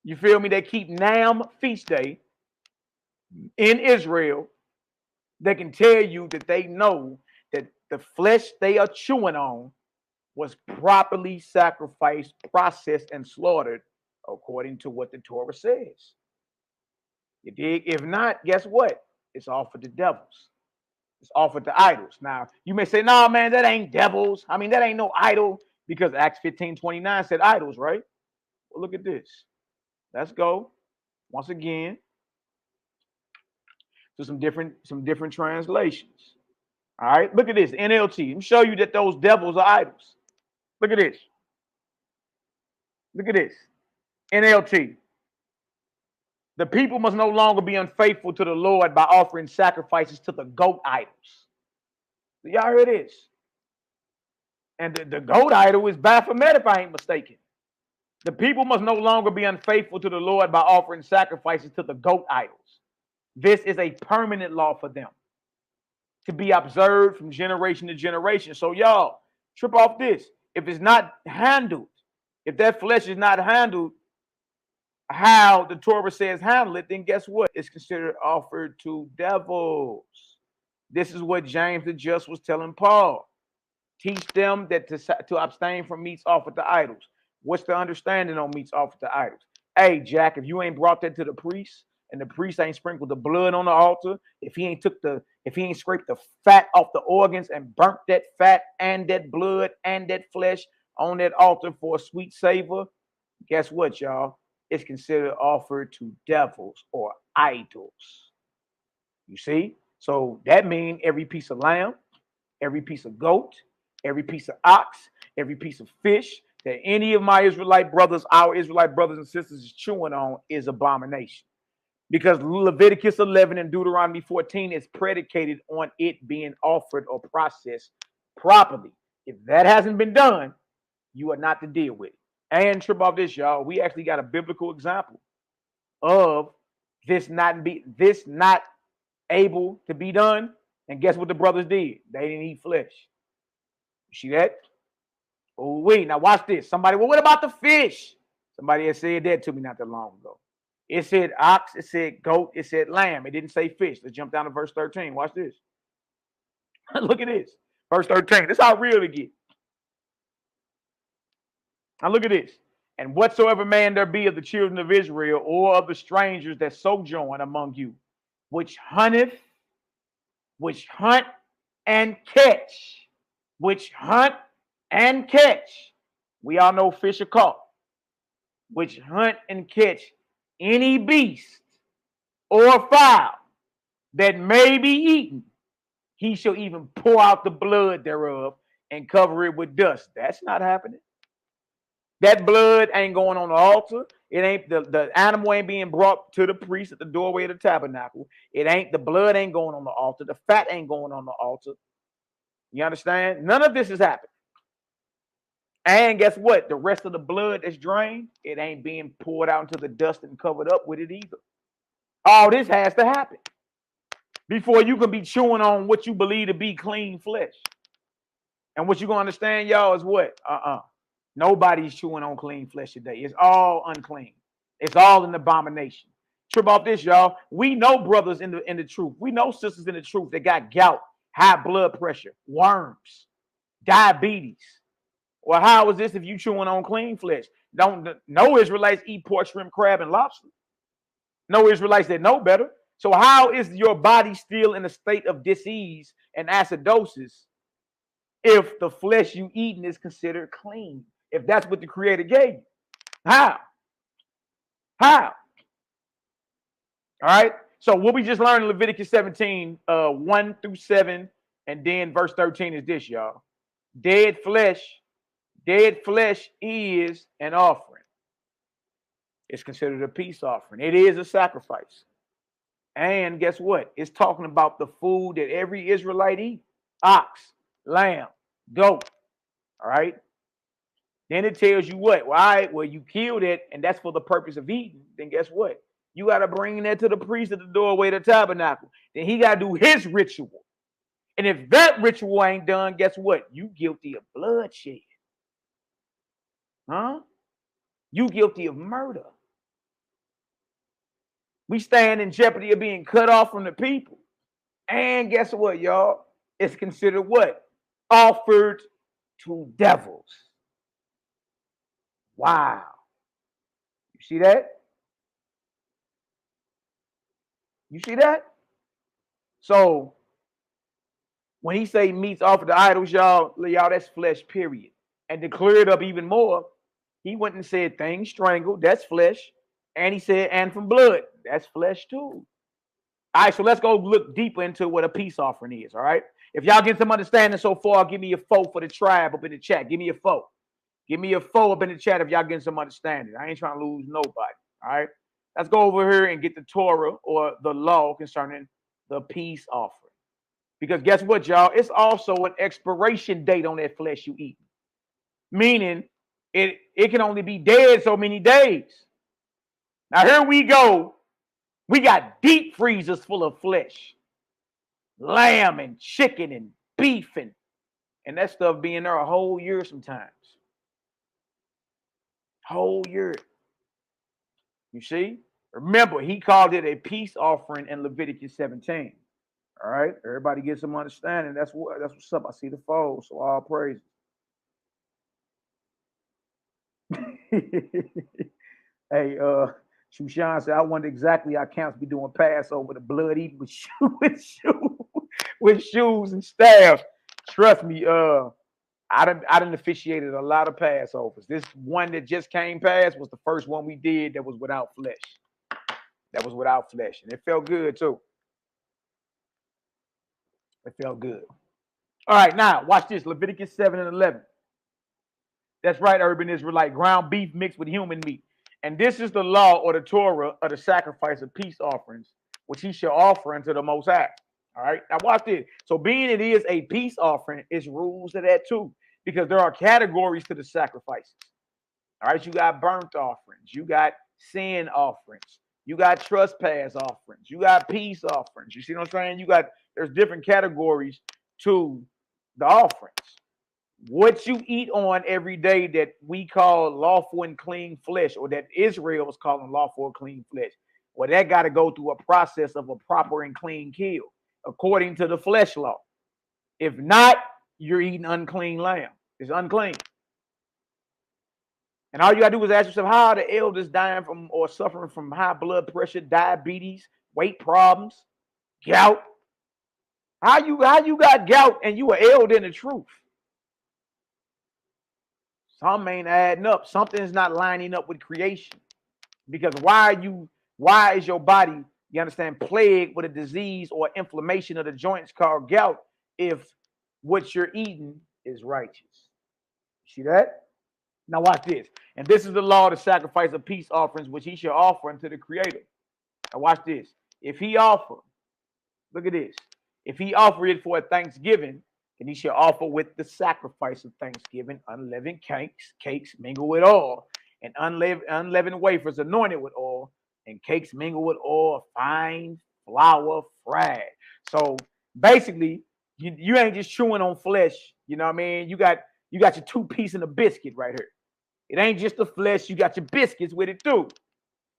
[SPEAKER 2] you feel me, they keep Nam feast day in Israel. They can tell you that they know that the flesh they are chewing on was properly sacrificed, processed, and slaughtered according to what the Torah says. You dig? If not, guess what? It's offered to devils. It's offered to idols. Now, you may say, no, man, that ain't devils. I mean, that ain't no idol, because Acts 15:29 said idols, right? Well, look at this. Let's go once again to some different translations. All right, look at this. NLT. Let me show you that those devils are idols. Look at this. Look at this. NLT. The people must no longer be unfaithful to the Lord by offering sacrifices to the goat idols. Y'all hear this? And the goat idol is Baphomet, if I ain't mistaken. The people must no longer be unfaithful to the Lord by offering sacrifices to the goat idols. This is a permanent law for them to be observed from generation to generation. So y'all, trip off this. If it's not handled, if that flesh is not handled how the Torah says handle it, then guess what? It's considered offered to devils. This is what James the Just was telling Paul. Teach them that to abstain from meats offered to idols. What's the understanding on meats offered to idols? Hey, Jack, if you ain't brought that to the priest and the priest ain't sprinkled the blood on the altar, if he ain't scraped the fat off the organs and burnt that fat and that blood and that flesh on that altar for a sweet savor, guess what, y'all? It's considered offered to devils or idols. You see? So that means every piece of lamb, every piece of goat, every piece of ox, every piece of fish that any of my Israelite brothers, our Israelite brothers and sisters is chewing on is abomination. Because Leviticus 11 and Deuteronomy 14 is predicated on it being offered or processed properly. If that hasn't been done, you are not to deal with it. And trip off this, y'all. We actually got a biblical example of this not able to be done. And guess what the brothers did? They didn't eat flesh. You see that? Oh, wait. Now watch this. Somebody, well, what about the fish? Somebody had said that to me not that long ago. It said ox, it said goat, it said lamb. It didn't say fish. Let's jump down to verse 13. Watch this. Look at this. Verse 13. This is how real it gets. Now look at this. And whatsoever man there be of the children of Israel or of the strangers that sojourn among you, which hunt and catch, we all know fish are caught, which hunt and catch any beast or fowl that may be eaten, he shall even pour out the blood thereof and cover it with dust. That's not happening. That blood ain't going on the altar. It ain't the animal ain't being brought to the priest at the doorway of the tabernacle. The blood ain't going on the altar. The fat ain't going on the altar. You understand? None of this is happening. And guess what? The rest of the blood that's drained, it ain't being poured out into the dust and covered up with it either. All this has to happen before you can be chewing on what you believe to be clean flesh. And what you're going to understand, y'all, is what? Nobody's chewing on clean flesh today. It's all unclean. It's all an abomination. Trip off this, y'all. We know brothers in the truth. We know sisters in the truth that got gout, high blood pressure, worms, diabetes. Well, how is this if you chewing on clean flesh? No Israelites eat pork, shrimp, crab, and lobster. No Israelites that know better. So how is your body still in a state of disease and acidosis if the flesh you eating is considered clean? If that's what the Creator gave you. How? All right. So what we just learned in Leviticus 17, 1 through 7, and then verse 13 is this, y'all. Dead flesh is an offering. It's considered a peace offering. It is a sacrifice. And guess what? It's talking about the food that every Israelite eats. Ox, lamb, goat. All right. Then it tells you what? Well, you killed it, and that's for the purpose of eating. Then guess what? You got to bring that to the priest at the doorway of the tabernacle. Then he got to do his ritual. And if that ritual ain't done, guess what? You guilty of bloodshed. Huh? You guilty of murder. We stand in jeopardy of being cut off from the people. And guess what, y'all? It's considered what? Offered to devils. Wow. You see that? You see that? So when he say meats offered to idols, y'all, that's flesh, period. And to clear it up even more, he went and said things strangled, that's flesh. And he said, and from blood, that's flesh too. All right, so let's go look deeper into what a peace offering is, all right? If y'all get some understanding so far, give me a 4 for the tribe up in the chat. Give me a 4. Give me a 4 up in the chat if y'all getting some understanding. I ain't trying to lose nobody, all right? Let's go over here and get the Torah or the law concerning the peace offering. Because guess what, y'all? It's also an expiration date on that flesh you eat. Meaning, it can only be dead so many days. Now, here we go. We got deep freezers full of flesh. Lamb and chicken and beef and that stuff being there a whole year sometimes. Whole year. You see? Remember, he called it a peace offering in Leviticus 17. All right? Everybody get some understanding. That's what's up. I see the fold, so all praise. Hey, Shushan said, I wonder exactly how camps be doing Passover, the blood eating with shoes and staffs. Trust me, I done officiated a lot of Passovers. This one that just came past was the first one we did that was without flesh. That was without flesh. And it felt good too. It felt good. All right, now watch this. Leviticus 7 and 11. That's right, urban Israelite. Ground beef mixed with human meat. And this is the law or the Torah of the sacrifice of peace offerings, which he shall offer unto the Most High. All right, now watch this. So being it is a peace offering, it's rules to that too, because there are categories to the sacrifices. All right, you got burnt offerings, you got sin offerings, you got trespass offerings, you got peace offerings. You see what I'm saying? There's different categories to the offerings. What you eat on every day that we call lawful and clean flesh, or that Israel was calling lawful and clean flesh, well, that got to go through a process of a proper and clean kill, according to the flesh law. If not, you're eating unclean lamb. It's unclean. And all you got to do is ask yourself, how are the elders dying from or suffering from high blood pressure, diabetes, weight problems, gout? How you got gout and you are elder in the truth? Some ain't adding up. Something's not lining up with creation. Because why is your body, you understand, plagued with a disease or inflammation of the joints called gout if what you're eating is righteous? See that? Now watch this. And this is the law of the sacrifice of peace offerings, which he shall offer unto the Creator. Now watch this. If he offer, look at this. If he offer it for a thanksgiving, then he shall offer with the sacrifice of thanksgiving unleavened cakes mingled with oil, and unleavened wafers anointed with oil, and cakes mingled with oil, fine flour fried. So basically, you ain't just chewing on flesh. You know what I mean? You got your 2 pieces in a biscuit right here. It ain't just the flesh. You got your biscuits with it too.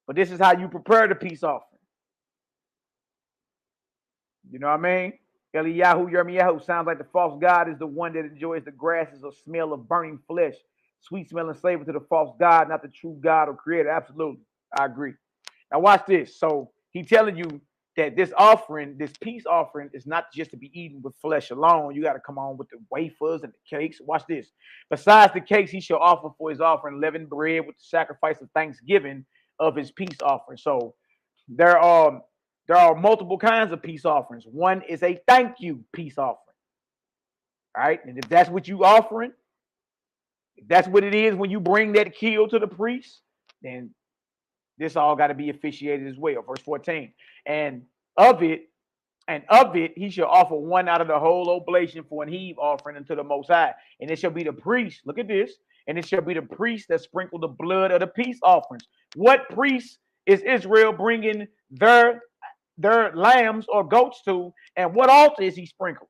[SPEAKER 2] But this is how you prepare the peace offering. You know what I mean? Eliyahu sounds like the false god is the one that enjoys the grasses or smell of burning flesh, sweet smelling savor to the false god, not the true God or creator. Absolutely. I agree. Now watch this. So he telling you that this offering, this peace offering, is not just to be eaten with flesh alone. You got to come on with the wafers and the cakes. Watch this. Besides the cakes, he shall offer for his offering leavened bread with the sacrifice of thanksgiving of his peace offering. So there are multiple kinds of peace offerings. One is a thank you peace offering. All right. And if that's what you offering, if that's what it is when you bring that kill to the priest, then this all got to be officiated as well. Verse 14. And of it, he shall offer one out of the whole oblation for an heave offering unto the Most High. And it shall be the priest. Look at this. And it shall be the priest that sprinkle the blood of the peace offerings. What priest is Israel bringing their lambs or goats to, and what altar is he sprinkling?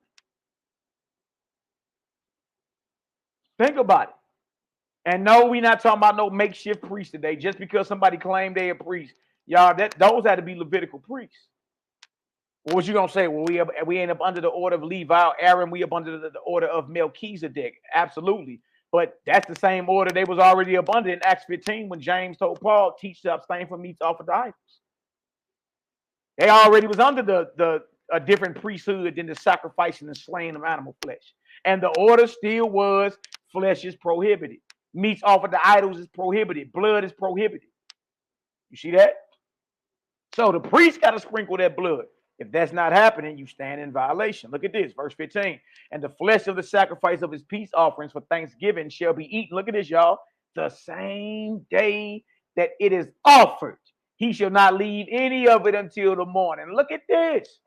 [SPEAKER 2] Think about it. And no, we're not talking about no makeshift priest today. Just because somebody claimed they a priest, y'all, those had to be Levitical priests. What was you gonna say? Well, we ain't up under the order of Levi, Aaron. We up under the order of Melchizedek. Absolutely. But that's the same order they was already up under in Acts 15 when James told Paul, teach to abstain from meats offered to idols. They already was under a different priesthood than the sacrificing and slaying of animal flesh. And the order still was flesh is prohibited. Meats offered to idols is prohibited. Blood is prohibited. You see that? So the priest got to sprinkle that blood. If that's not happening, you stand in violation. Look at this, verse 15. And the flesh of the sacrifice of his peace offerings for thanksgiving shall be eaten. Look at this, y'all. The same day that it is offered. He shall not leave any of it until the morning. Look at this.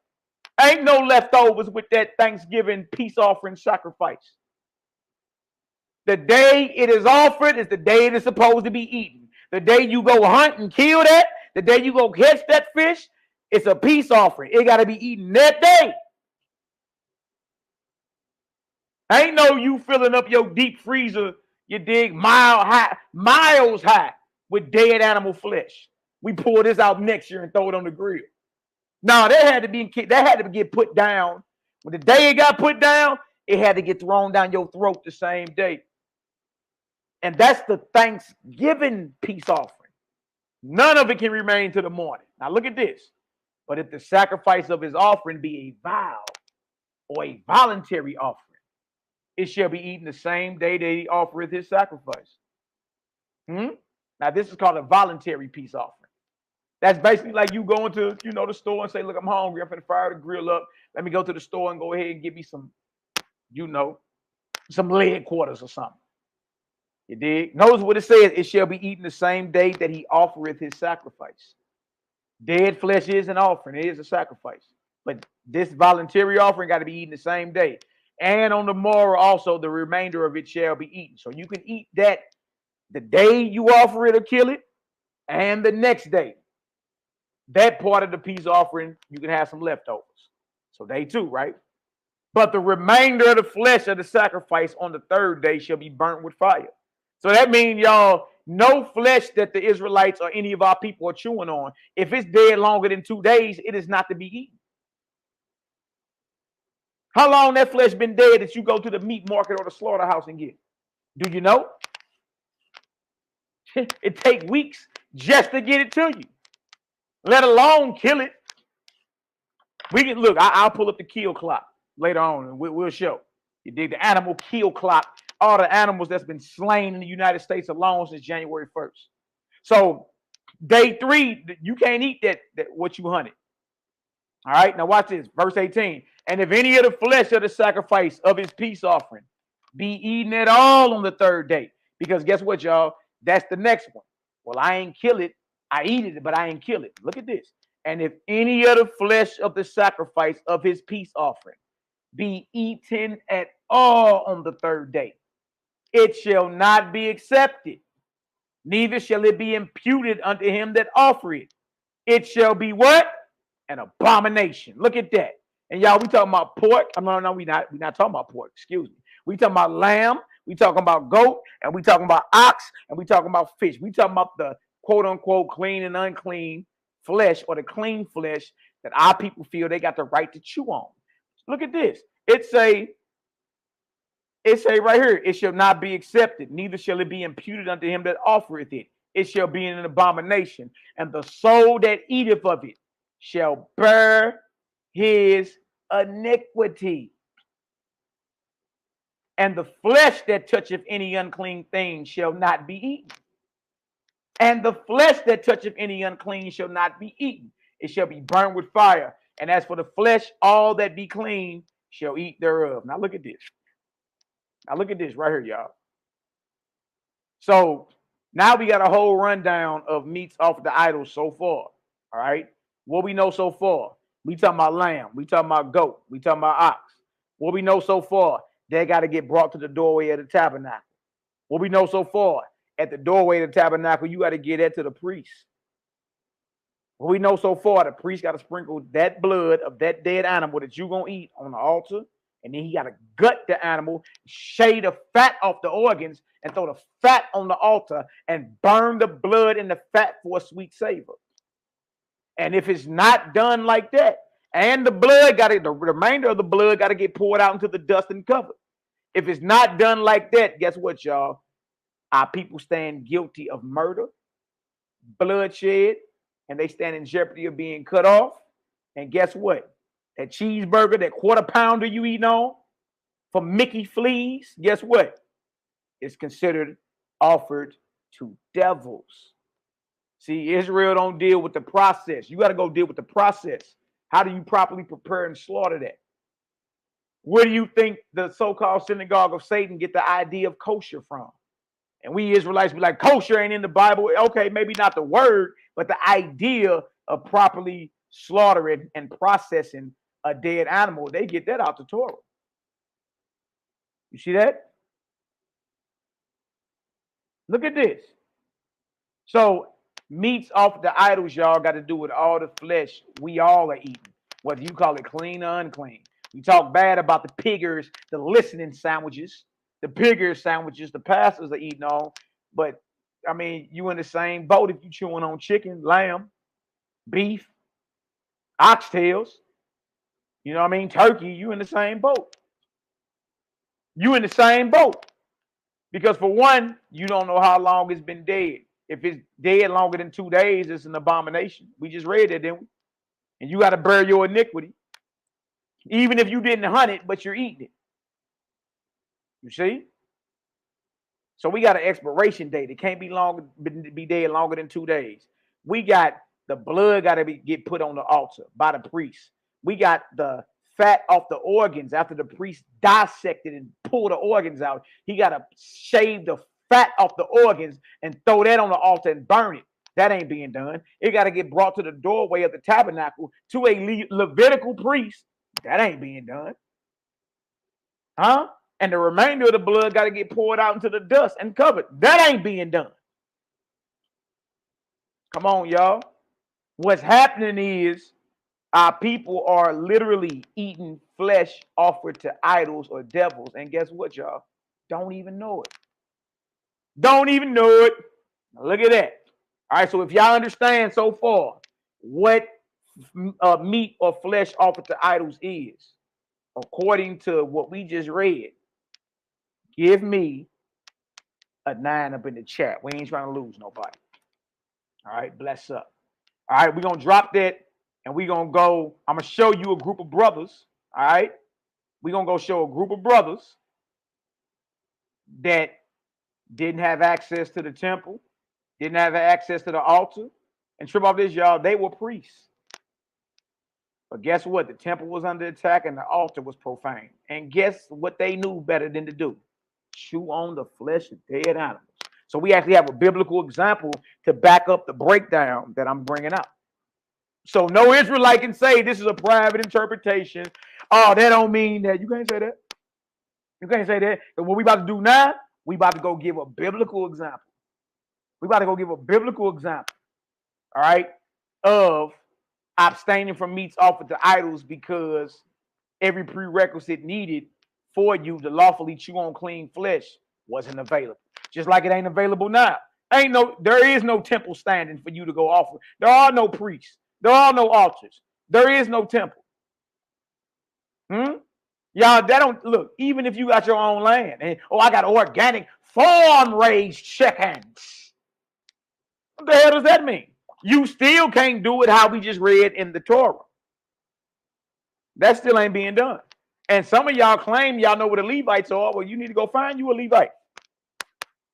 [SPEAKER 2] Ain't no leftovers with that Thanksgiving peace offering sacrifice. The day it is offered is the day it is supposed to be eaten. The day you go hunt and kill that, the day you go catch that fish, it's a peace offering. It got to be eaten that day. Ain't no you filling up your deep freezer, you dig, miles high with dead animal flesh. We pull this out next year and throw it on the grill. No, that had to get put down. When the day it got put down, it had to get thrown down your throat the same day. And that's the Thanksgiving peace offering. None of it can remain to the morning. Now look at this. But if the sacrifice of his offering be a vow or a voluntary offering, it shall be eaten the same day that he offereth his sacrifice. Now this is called a voluntary peace offering. That's basically like you going to, the store and say, look, I'm hungry. I'm finna fire the grill up. Let me go to the store and go ahead and get me some, some leg quarters or something. You dig? Notice what it says. It shall be eaten the same day that he offereth his sacrifice. Dead flesh is an offering. It is a sacrifice. But this voluntary offering got to be eaten the same day. And on the morrow also, the remainder of it shall be eaten. So you can eat that the day you offer it or kill it, and the next day. That part of the peace offering, you can have some leftovers. So day 2, right? But the remainder of the flesh of the sacrifice on the 3rd day shall be burnt with fire. So that means, y'all, no flesh that the Israelites or any of our people are chewing on, if it's dead longer than 2 days, it is not to be eaten. How long that flesh been dead that you go to the meat market or the slaughterhouse and get? Do you know? It takes weeks just to get it to you, let alone kill it. We can look. I'll pull up the kill clock later on, and we'll show. You dig the animal kill clock? All the animals that's been slain in the United States alone since January 1st. So day 3, you can't eat that what you hunted. All right, now watch this, verse 18. And if any of the flesh of the sacrifice of his peace offering be eaten at all on the 3rd day, because guess what, y'all? That's the next one. Well, I ain't kill it. I eat it, but I ain't kill it. Look at this. And if any of the flesh of the sacrifice of his peace offering be eaten at all on the 3rd day, it shall not be accepted, neither shall it be imputed unto him that offer it. It shall be what? An abomination. Look at that. And y'all, we talking about pork. No, we're not talking about pork. Excuse me. We talking about lamb. We talking about goat, and we talking about ox, and we talking about fish. We talking about the quote unquote clean and unclean flesh, or the clean flesh that our people feel they got the right to chew on. Look at this. It say right here, it shall not be accepted, neither shall it be imputed unto him that offereth it. It shall be an abomination, and the soul that eateth of it shall bear his iniquity. And the flesh that toucheth any unclean thing shall not be eaten. And the flesh that toucheth any unclean shall not be eaten. It shall be burned with fire. And as for the flesh, all that be clean shall eat thereof. Now look at this. Now look at this right here, y'all. So now we got a whole rundown of meats offered to idols so far. All right. What we know so far. We talking about lamb. We talking about goat. We talking about ox. What we know so far. They got to get brought to the doorway of the tabernacle. What we know so far, at the doorway of the tabernacle, you got to get that to the priest. What we know so far, the priest got to sprinkle that blood of that dead animal that you're going to eat on the altar, and then he got to gut the animal, shave the fat off the organs, and throw the fat on the altar, and burn the blood and the fat for a sweet savor. And if it's not done like that, And the blood the remainder of the blood got to get poured out into the dust and covered. If it's not done like that, guess what, y'all? Our people stand guilty of murder, bloodshed, and they stand in jeopardy of being cut off. And guess what? That cheeseburger, that quarter pounder you eating on for Mickey fleas, guess what? It's considered offered to devils. See, Israel don't deal with the process. You got to go deal with the process. How do you properly prepare and slaughter that? Where do you think the so-called synagogue of Satan get the idea of kosher from? And we Israelites be like, kosher ain't in the Bible. Okay, maybe not the word, but the idea of properly slaughtering and processing a dead animal, they get that out the Torah. You see that? Look at this. So meats off the idols, y'all, got to do with all the flesh we all are eating, whether you call it clean or unclean. We talk bad about the piggers, the listening sandwiches, the bigger sandwiches the pastors are eating on. But, I mean, you in the same boat if you chewing on chicken, lamb, beef, oxtails, you know what I mean, turkey, you in the same boat. You in the same boat. Because for one, you don't know how long it's been dead. If it's dead longer than 2 days, it's an abomination. We just read that, didn't we? And you got to bear your iniquity. Even if you didn't hunt it, but you're eating it. You see? So we got an expiration date. It can't be dead longer than 2 days. We got the blood got to get put on the altar by the priest. We got the fat off the organs after the priest dissected and pulled the organs out. He got to shave the fat off the organs and throw that on the altar and burn it. That ain't being done. It got to get brought to the doorway of the tabernacle to a Levitical priest. That ain't being done. Huh? And the remainder of the blood got to get poured out into the dust and covered. That ain't being done. Come on, y'all. What's happening is our people are literally eating flesh offered to idols or devils. And guess what, y'all? Don't even know it. Don't even know it. Now look at that. All right, so if y'all understand so far what meat or flesh offered to idols is, according to what we just read, give me a 9 up in the chat. We ain't trying to lose nobody. All right, bless up. All right, we're going to drop that, and we're going to go. I'm going to show you a group of brothers. All right, we're going to go show a group of brothers that didn't have access to the temple, didn't have access to the altar. And trip off this, y'all, they were priests. But guess what? The temple was under attack and the altar was profane. And guess what they knew better than to do? Chew on the flesh of dead animals. So we actually have a biblical example to back up the breakdown that I'm bringing out. So no Israelite can say this is a private interpretation. Oh, that don't mean that. You can't say that. You can't say that. And what we about to do now, we about to go give a biblical example. We about to go give a biblical example, all right, of abstaining from meats offered to idols because every prerequisite needed for you to lawfully chew on clean flesh wasn't available. Just like it ain't available now. There is no temple standing for you to go offer. There are no priests. There are no altars. There is no temple. Y'all, that don't look, even if you got your own land and I got organic farm-raised chickens. What the hell does that mean? You still can't do it how we just read in the Torah. That still ain't being done. And some of y'all claim y'all know what the Levites are. Well, you need to go find you a Levite.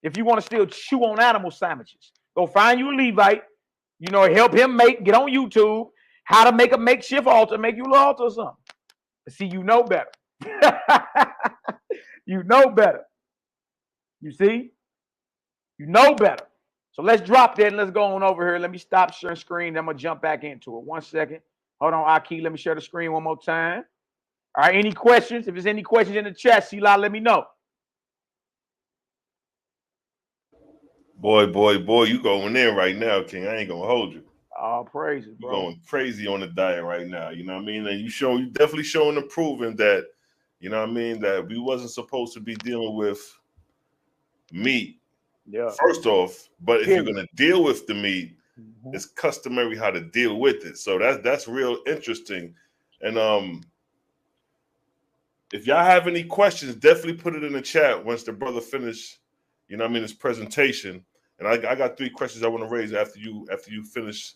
[SPEAKER 2] If you want to still chew on animal sandwiches, go find you a Levite. You know, help him get on YouTube how to make a makeshift altar, make you an altar or something. See, you know better. You know better. You see? You know better. So let's drop that and let's go on over here. Let me stop sharing screen. I'm going to jump back into it. 1 second. Hold on, YAHKI. Let me share the screen one more time. All right, any questions? If there's any questions in the chat, Selah, let me know.
[SPEAKER 1] Boy, you going in right now, King. I ain't going to hold you.
[SPEAKER 2] All praises, bro.
[SPEAKER 1] You're going crazy on the diet right now. You know what I mean? And you definitely showing and proving that, you know what I mean, that we wasn't supposed to be dealing with meat. Yeah. First off, but if you're going to deal with the meat, it's customary how to deal with it. So that's real interesting. And if y'all have any questions, definitely put it in the chat once the brother finish, you know what I mean, his presentation. And I got 3 questions I want to raise after you finish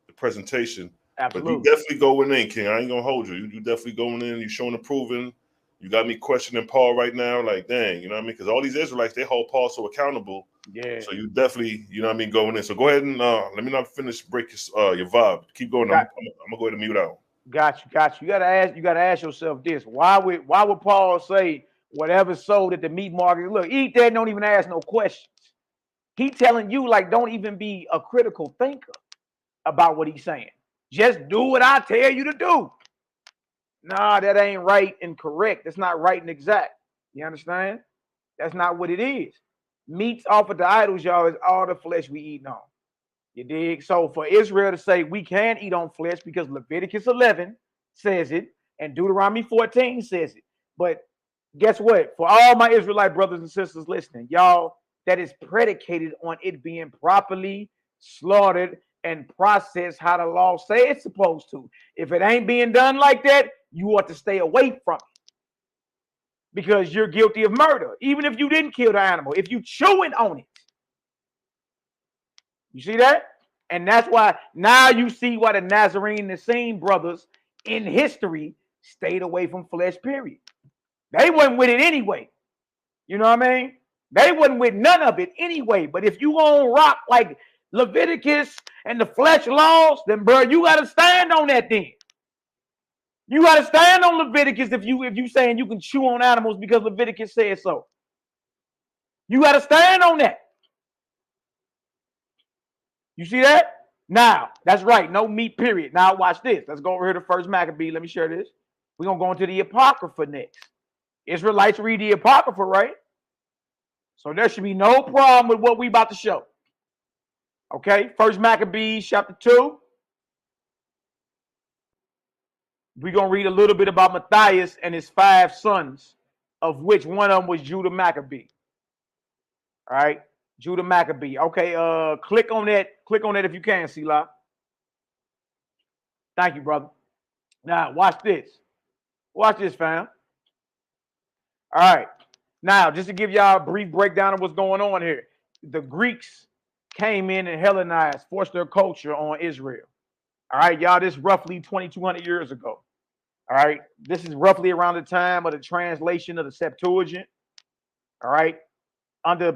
[SPEAKER 1] the presentation.
[SPEAKER 2] Absolutely.
[SPEAKER 1] But you definitely going in, King. I ain't gonna hold you. You definitely going in. You showing and proving. You got me questioning Paul right now. Like, dang, you know what I mean? Because all these Israelites, they hold Paul so accountable.
[SPEAKER 2] Yeah.
[SPEAKER 1] So you definitely, you know what I mean, going in. So go ahead and let me not finish break your vibe. Keep going. I'm gonna go ahead and mute out.
[SPEAKER 2] Got you. You gotta ask yourself this: why would Paul say whatever's sold at the meat market? Look, eat that. Don't even ask no questions. He telling you like, don't even be a critical thinker about what he's saying. Just do what I tell you to do. Nah, that ain't right and correct. That's not right and exact. You understand? That's not what it is. Meats offered to idols, y'all, is all the flesh we eat on. You dig? So for Israel to say we can eat on flesh because Leviticus 11 says it and Deuteronomy 14 says it. But guess what? For all my Israelite brothers and sisters listening, y'all, that is predicated on it being properly slaughtered and processed how the law say it's supposed to. If it ain't being done like that, you ought to stay away from it because you're guilty of murder. Even if you didn't kill the animal, if you chewing on it. You see that? And that's why now you see why the Nazarene and the Essene brothers in history stayed away from flesh, period. They wasn't with it anyway. You know what I mean? They wasn't with none of it anyway. But if you gonna rock like Leviticus and the flesh laws, then bro, you gotta stand on that then. You gotta stand on Leviticus if you saying you can chew on animals because Leviticus says so. You gotta stand on that. You see that? Now, that's right. No meat, period. Now, watch this. Let's go over here to First Maccabee. Let me share this. We're going to go into the Apocrypha next. Israelites read the Apocrypha, right? So there should be no problem with what we about to show. Okay? First Maccabee, chapter 2. We're going to read a little bit about Matthias and his 5 sons, of which one of them was Judah Maccabee. All right? Judah Maccabee. Okay, click on that. Click on that if you can, Selah. Thank you, brother. Now, watch this. Watch this, fam. All right. Now, just to give y'all a brief breakdown of what's going on here. The Greeks came in and Hellenized, forced their culture on Israel. All right, y'all, this is roughly 2,200 years ago. All right. This is roughly around the time of the translation of the Septuagint. All right. Under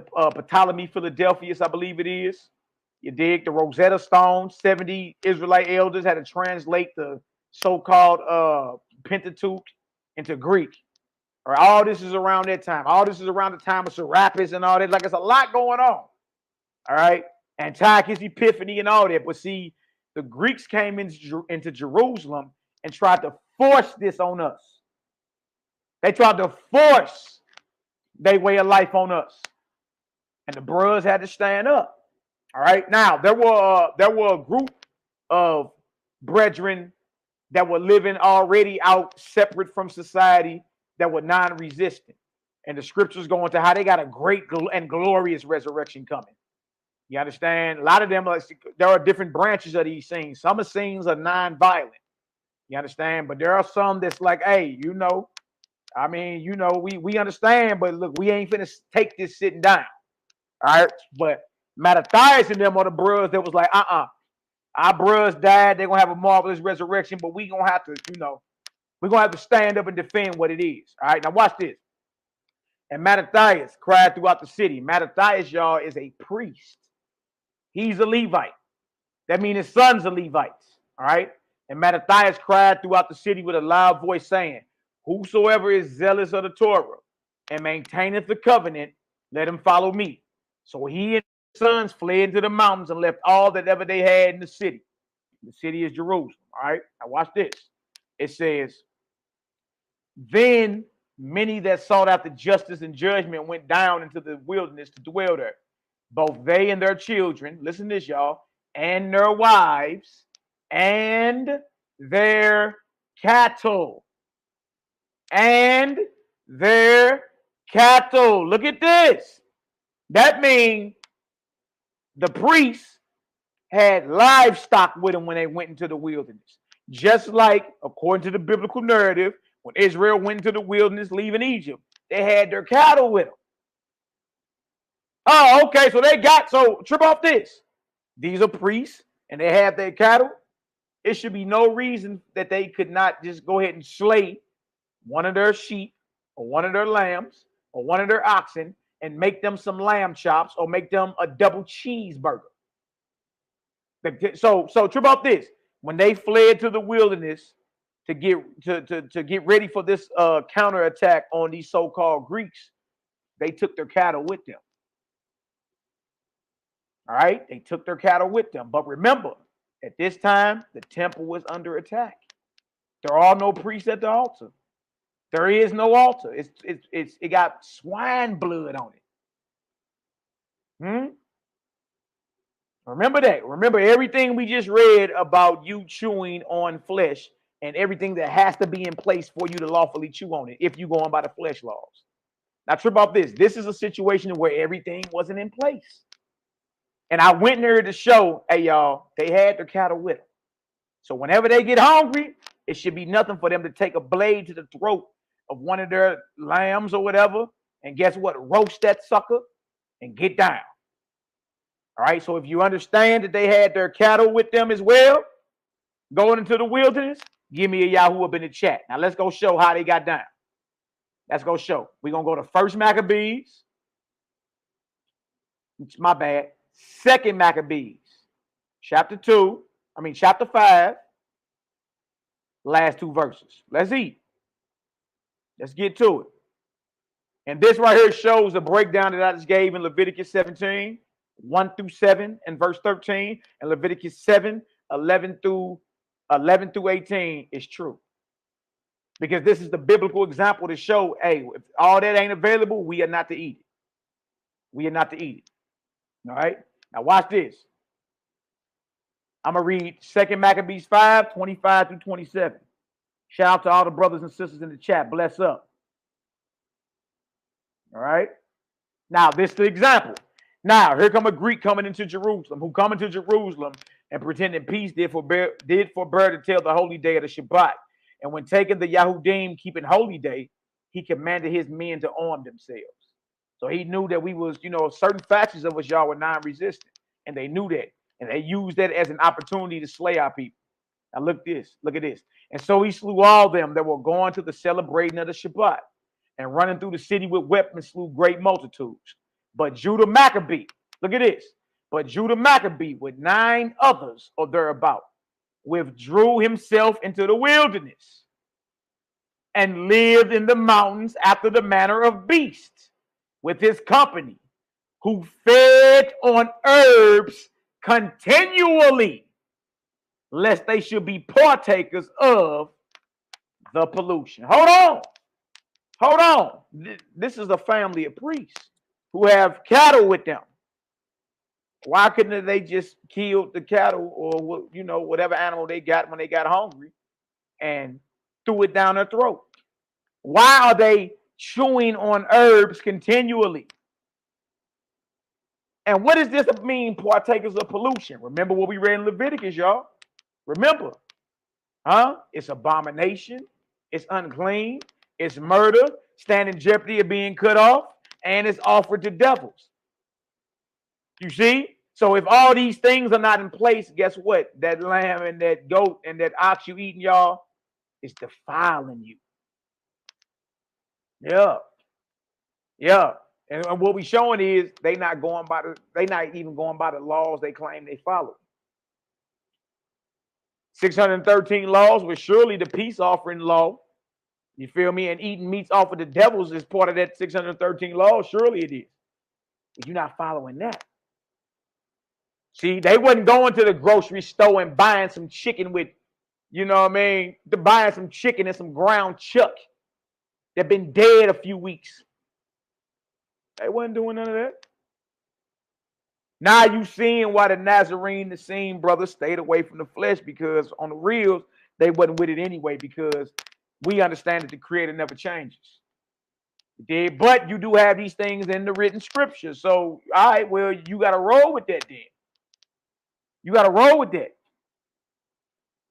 [SPEAKER 2] Ptolemy Philadelphus, I believe it is. You dig? The Rosetta Stone, 70 Israelite elders had to translate the so-called Pentateuch into Greek. All right, all this is around that time. All this is around the time of Serapis and all that. Like, it's a lot going on. All right? Antiochus Epiphany and all that. But see, the Greeks came into Jerusalem and tried to force this on us. They tried to force their way of life on us. And the bros had to stand up. All right. Now, there were a group of brethren that were living already out separate from society that were non-resistant. And the scriptures go into how they got a great and glorious resurrection coming. You understand? A lot of them, there are different branches of these things. Some of things are non-violent. You understand? But there are some that's like, hey, you know, I mean, you know, we understand, but look, we ain't finna take this sitting down. All right, but Matthias and them are the bros that was like, our bros died. They're gonna have a marvelous resurrection, but we gonna have to, you know, we're gonna have to stand up and defend what it is. All right, now watch this. And Matthias cried throughout the city. Matthias, y'all, is a priest. He's a Levite. That means his sons are Levites. All right, and Matthias cried throughout the city with a loud voice, saying, "Whosoever is zealous of the Torah and maintaineth the covenant, let him follow me." So he and his sons fled into the mountains and left all that ever they had in the city. The city is Jerusalem. All right. Now watch this. It says, then many that sought after justice and judgment went down into the wilderness to dwell there. Both they and their children, listen to this, y'all, and their wives and their cattle. And their cattle. Look at this. That means the priests had livestock with them when they went into the wilderness. Just like, according to the biblical narrative, when Israel went into the wilderness leaving Egypt, they had their cattle with them. Oh, okay, so trip off this. These are priests, and they have their cattle. It should be no reason that they could not just go ahead and slay one of their sheep or one of their lambs or one of their oxen and make them some lamb chops or make them a double cheeseburger. So trip off this. When they fled to the wilderness to get ready for this counterattack on these so-called Greeks, they took their cattle with them. All right, they took their cattle with them. But remember, at this time, the temple was under attack. There are no priests at the altar. There is no altar. It got swine blood on it. Remember that. Remember everything we just read about you chewing on flesh and everything that has to be in place for you to lawfully chew on it if you go on by the flesh laws. Now, trip off this. This is a situation where everything wasn't in place. And I went there to show, hey, y'all, they had their cattle with them. So whenever they get hungry, it should be nothing for them to take a blade to the throat of one of their lambs or whatever. And guess what? Roast that sucker and get down. All right. So if you understand that they had their cattle with them as well, going into the wilderness, give me a Yahoo up in the chat. Now let's go show how they got down. Let's go show. We're going to go to First Maccabees. It's my bad. Second Maccabees, chapter 5, last two verses. Let's eat. Let's get to it. And this right here shows the breakdown that I just gave in Leviticus 17, 1 through 7, and verse 13, and Leviticus 7, 11 through 18 is true. Because this is the biblical example to show, hey, if all that ain't available, we are not to eat it. We are not to eat it. All right. Now watch this. I'm going to read 2 Maccabees 5, 25 through 27. Shout out to all the brothers and sisters in the chat. Bless up. All right. Now this is the example. Now here come a Greek coming into Jerusalem, who come into Jerusalem and pretending peace did forbear to tell the holy day of the Shabbat. And when taking the Yahudim keeping holy day, he commanded his men to arm themselves. So he knew that we was, certain factions of us, y'all, were non-resistant. And they knew that. And they used that as an opportunity to slay our people. Now look at this. And so he slew all them that were going to the celebrating of the Shabbat. And running through the city with weapons slew great multitudes. But Judah Maccabee, look at this. But Judah Maccabee with 9 others or thereabout withdrew himself into the wilderness and lived in the mountains after the manner of beasts with his company, who fed on herbs continually, lest they should be partakers of the pollution. Hold on. This is a family of priests who have cattle with them. Why couldn't they just kill the cattle or, whatever animal they got when they got hungry and threw it down their throat? Why are they chewing on herbs continually? And what does this mean, partakers of pollution? Remember what we read in Leviticus, y'all. Remember, it's abomination, it's unclean, it's murder, stand in jeopardy of being cut off, and it's offered to devils. You see? So if all these things are not in place, guess what? That lamb and that goat and that ox you eating, y'all, is defiling you. Yeah. And what we showing is they not even going by the laws they claim they follow. 613 laws was surely the peace offering law. You feel me? And eating meats offered to devils is part of that 613 laws. Surely it is. But you're not following that. See, they wasn't going to the grocery store and buying some chicken with, they're buying some chicken and some ground chuck that been dead a few weeks. They wasn't doing none of that. Now you seeing why the Nazarene, the same brothers stayed away from the flesh, because on the reels, they wasn't with it anyway, because we understand that the Creator never changes. But you do have these things in the written scripture. So, all right, well, you got to roll with that then. You got to roll with that.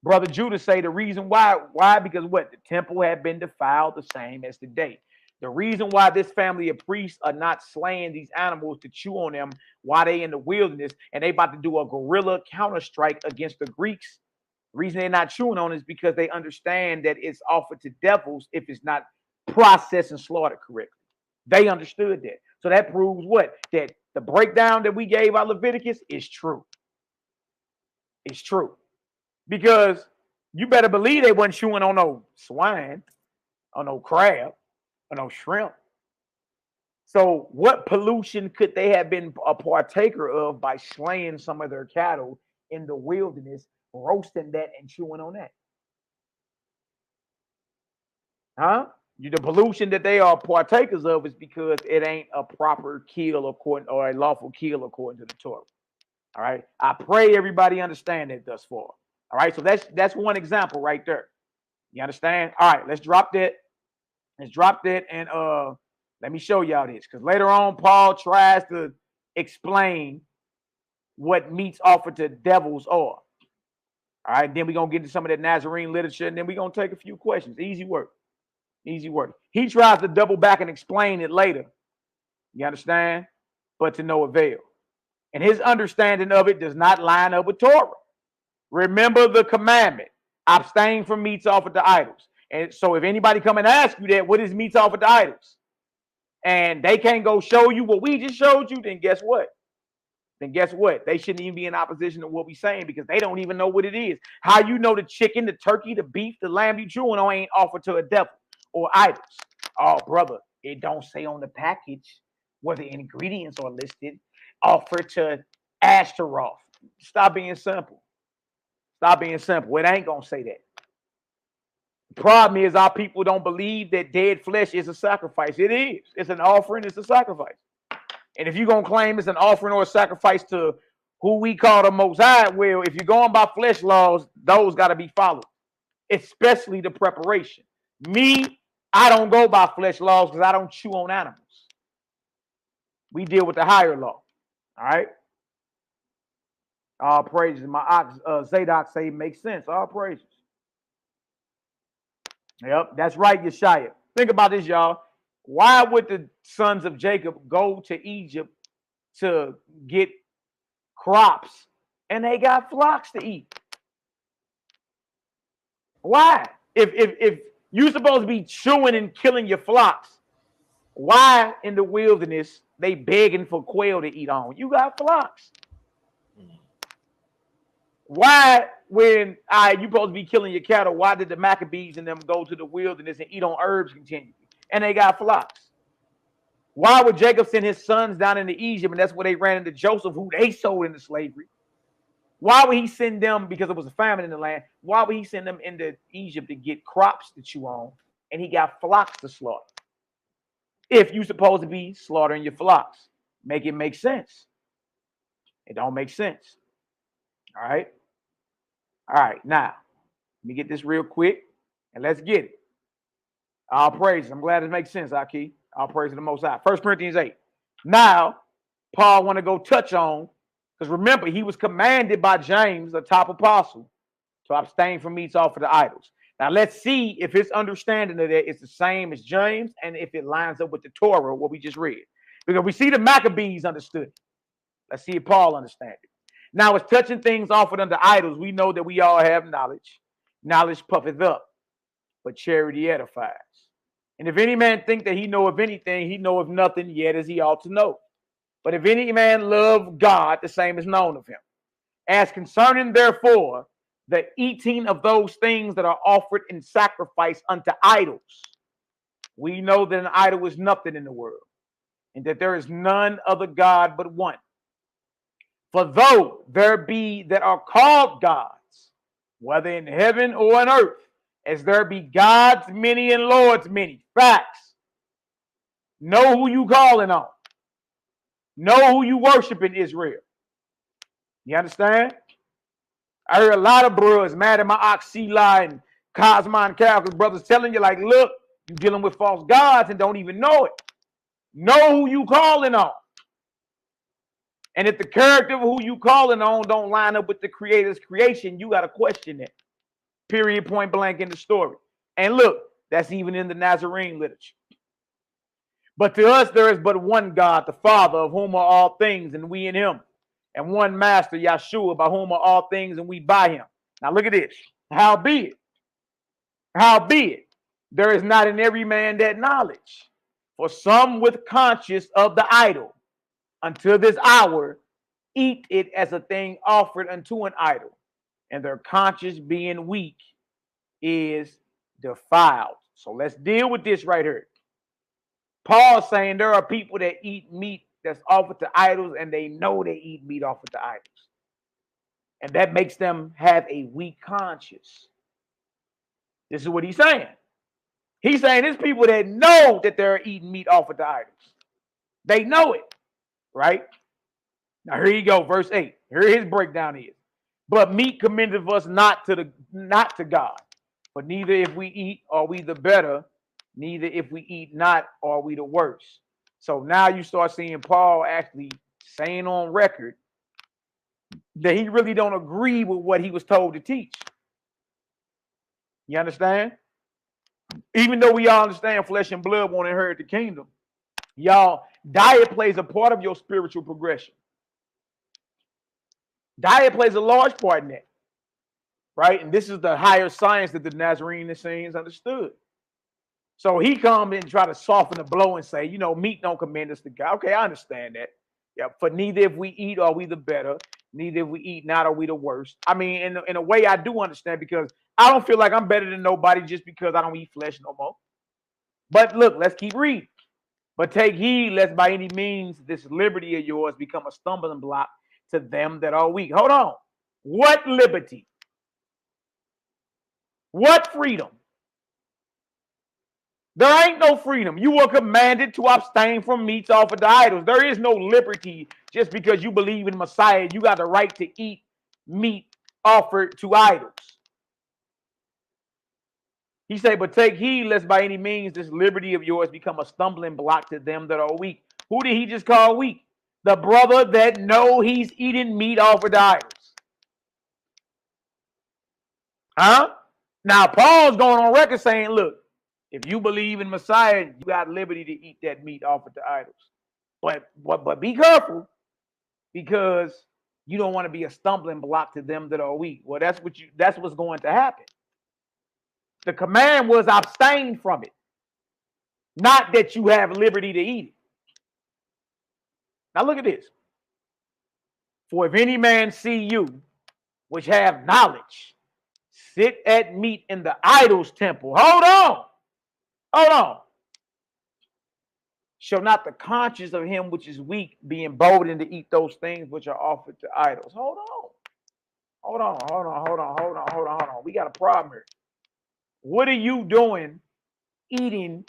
[SPEAKER 2] Brother Judah say the reason why, because what? The temple had been defiled the same as today. The reason why this family of priests are not slaying these animals to chew on them while they in the wilderness and they about to do a guerrilla counterstrike against the Greeks, the reason they're not chewing on it is because they understand that it's offered to devils if it's not processed and slaughtered correctly. They understood that. So that proves what? That the breakdown that we gave out Leviticus is true. It's true. Because you better believe they wasn't chewing on no swine, or no crab, or no shrimp. So what pollution could they have been a partaker of by slaying some of their cattle in the wilderness, roasting that and chewing on that? Huh? The pollution that they are partakers of is because it ain't a proper kill according, or a lawful kill according to the Torah. All right. I pray everybody understand that thus far. All right. So that's one example right there. You understand? All right. Let's drop that. Let's drop that. And let me show y'all this. Because later on, Paul tries to explain what meats offered to devils are. All right. Then we're going to get into some of that Nazarene literature. And then we're going to take a few questions. Easy work. Easy work. He tries to double back and explain it later. You understand? But to no avail. And his understanding of it does not line up with Torah. Remember the commandment. Abstain from meats offered to idols. And so if anybody come and ask you that, what is meats offered to idols? And they can't go show you what we just showed you, then guess what? They shouldn't even be in opposition to what we're saying because they don't even know what it is. How you know the chicken, the turkey, the beef, the lamb you chewing on ain't offered to a devil or idols? Oh, brother, it don't say on the package where the ingredients are listed, offered to Ashtaroth. Stop being simple. Stop being simple. It ain't going to say that. The problem is our people don't believe that dead flesh is a sacrifice. It is. It's an offering. It's a sacrifice. And if you're going to claim it's an offering or a sacrifice to who we call the Most High, well, if you're going by flesh laws, those got to be followed, especially the preparation. Me, I don't go by flesh laws because I don't chew on animals. We deal with the higher law. All right? All praises. My ox, Zadok say makes sense. All praises. Yep, that's right, Yeshaya. Think about this, y'all. Why would the sons of Jacob go to Egypt to get crops and they got flocks to eat? Why? If you're supposed to be chewing and killing your flocks, why in the wilderness they begging for quail to eat on? You got flocks. Why, when you supposed to be killing your cattle, why did the Maccabees and them go to the wilderness and eat on herbs continually? And they got flocks. Why would Jacob send his sons down into Egypt, and that's where they ran into Joseph, who they sold into slavery? Why would he send them, because it was a famine in the land, why would he send them into Egypt to get crops to chew on, and he got flocks to slaughter? If you're supposed to be slaughtering your flocks, make it make sense. It don't make sense. All right? All right, now, let me get this real quick, and let's get it. All praise. I'm glad it makes sense, YAHKI. All praise to the Most High. 1 Corinthians 8. Now, Paul want to go touch on, because remember, he was commanded by James, the top apostle, to abstain from meats offered to idols. Now, let's see if his understanding of that is the same as James and if it lines up with the Torah, what we just read. Because we see the Maccabees understood it. Let's see if Paul understands it. Now, as touching things offered unto idols, we know that we all have knowledge. Knowledge puffeth up, but charity edifies. And if any man think that he know of anything, he know of nothing yet as he ought to know. But if any man love God, the same is known of him. As concerning, therefore, the eating of those things that are offered in sacrifice unto idols, we know that an idol is nothing in the world, and that there is none other God but one. For though there be that are called gods, whether in heaven or on earth, as there be gods many and lords many. Facts. Know who you calling on. Know who you worship in Israel. You understand? I heard a lot of brothers mad at my ox Selah and Cosmo and Calcus brothers telling you, like, look, you're dealing with false gods and don't even know it. Know who you calling on. And if the character of who you calling on don't line up with the Creator's creation, you got to question it. Period, point blank in the story. And look, that's even in the Nazarene literature. But to us, there is but one God, the Father, of whom are all things, and we in him. And one Master, Yahshua, by whom are all things, and we by him. Now look at this. Howbeit, there is not in every man that knowledge. For some with conscience of the idol, until this hour, eat it as a thing offered unto an idol, and their conscience being weak is defiled. So let's deal with this right here. Paul's saying there are people that eat meat that's offered to idols, and they know they eat meat offered to idols. And that makes them have a weak conscience. This is what he's saying. He's saying there's people that know that they're eating meat offered to idols. They know it, right? Now here you go, verse 8. Here his breakdown is. But meat commendeth us not to God. But neither if we eat are we the better, neither if we eat not are we the worse. So now you start seeing Paul actually saying on record that he really don't agree with what he was told to teach. You understand? Even though we all understand flesh and blood won't inherit the kingdom, y'all, diet plays a part of your spiritual progression. Diet plays a large part in that, right? And this is the higher science that the Nazarene Essenes understood. So he come and try to soften the blow and say, you know, meat don't commend us to God. Okay, I understand that. Yeah, for neither if we eat are we the better, neither if we eat not are we the worst. I mean, in a way I do understand, because I don't feel like I'm better than nobody just because I don't eat flesh no more. But look, let's keep reading. But take heed lest by any means this liberty of yours become a stumbling block to them that are weak. Hold on. What liberty? What freedom? There ain't no freedom. You were commanded to abstain from meats offered to idols. There is no liberty just because you believe in Messiah. You got the right to eat meat offered to idols. He said, but take heed lest by any means this liberty of yours become a stumbling block to them that are weak. Who did he just call weak? The brother that know he's eating meat offered to idols. Huh? Now, Paul's going on record saying, look, if you believe in Messiah, you got liberty to eat that meat offered to idols. But be careful, because you don't want to be a stumbling block to them that are weak. Well, that's what's going to happen. The command was abstain from it, not that you have liberty to eat it. Now look at this. For if any man see you, which have knowledge, sit at meat in the idol's temple. Hold on. Shall not the conscience of him which is weak be emboldened to eat those things which are offered to idols? Hold on. We got a problem here. What are you doing eating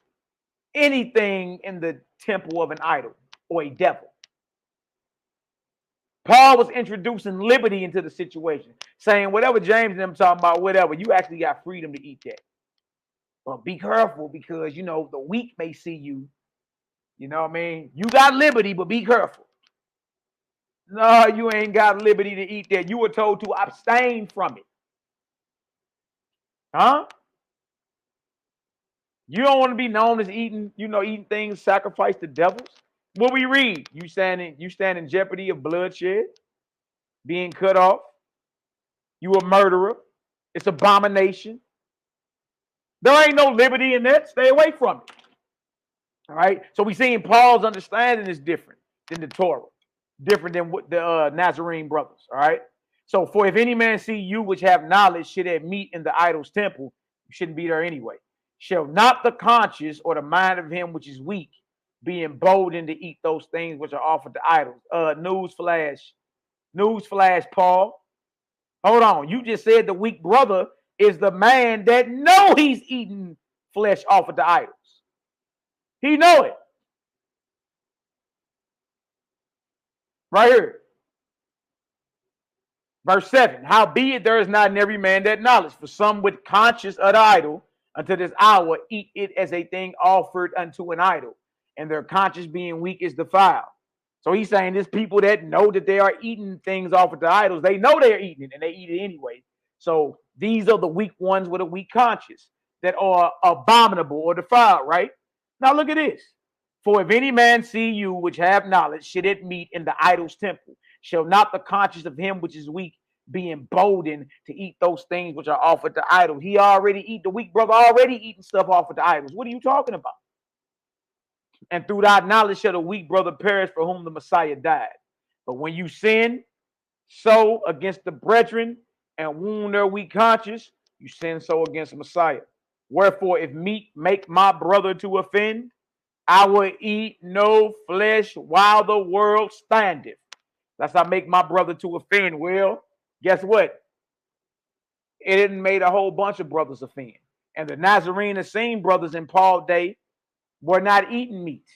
[SPEAKER 2] anything in the temple of an idol or a devil? Paul was introducing liberty into the situation, saying whatever James and them talking about, whatever, you actually got freedom to eat that. But be careful, because, you know, the weak may see you. You know what I mean? You got liberty, but be careful. No, you ain't got liberty to eat that. You were told to abstain from it. Huh? You don't want to be known as eating things sacrificed to devils. What we read, you stand in jeopardy of bloodshed, being cut off. You a murderer. It's abomination. There ain't no liberty in that. Stay away from it. All right. So we seeing Paul's understanding is different than the Torah, different than what the Nazarene brothers. All right. So for if any man see you which have knowledge should have meat in the idol's temple, you shouldn't be there anyway. Shall not the conscience or the mind of him which is weak be emboldened to eat those things which are offered to idols? Newsflash, Paul. Hold on. You just said the weak brother is the man that know he's eating flesh offered to idols. He know it. Right here. Verse 7. Howbeit there is not in every man that knowledge, for some with conscience of the idol unto this hour eat it as a thing offered unto an idol, and their conscience being weak is defiled. So he's saying there's people that know that they are eating things offered to idols. They know they're eating it, and they eat it anyway. So These are the weak ones with a weak conscience that are abominable or defiled, right? Now look at this. For if any man see you which have knowledge, should it meet in the idol's temple, shall not the conscience of him which is weak be emboldened to eat those things which are offered to idols? He already eat, the weak brother already eating stuff offered to idols. What are you talking about? And through thy knowledge shall the weak brother perish for whom the Messiah died. But when you sin so against the brethren and wound their weak conscience, you sin so against the Messiah. Wherefore, if meat make my brother to offend, I will eat no flesh while the world standeth. That's how I make my brother to offend. Well, guess what? It didn't made a whole bunch of brothers offend. And the Nazarene Essene brothers in Paul's day were not eating meat.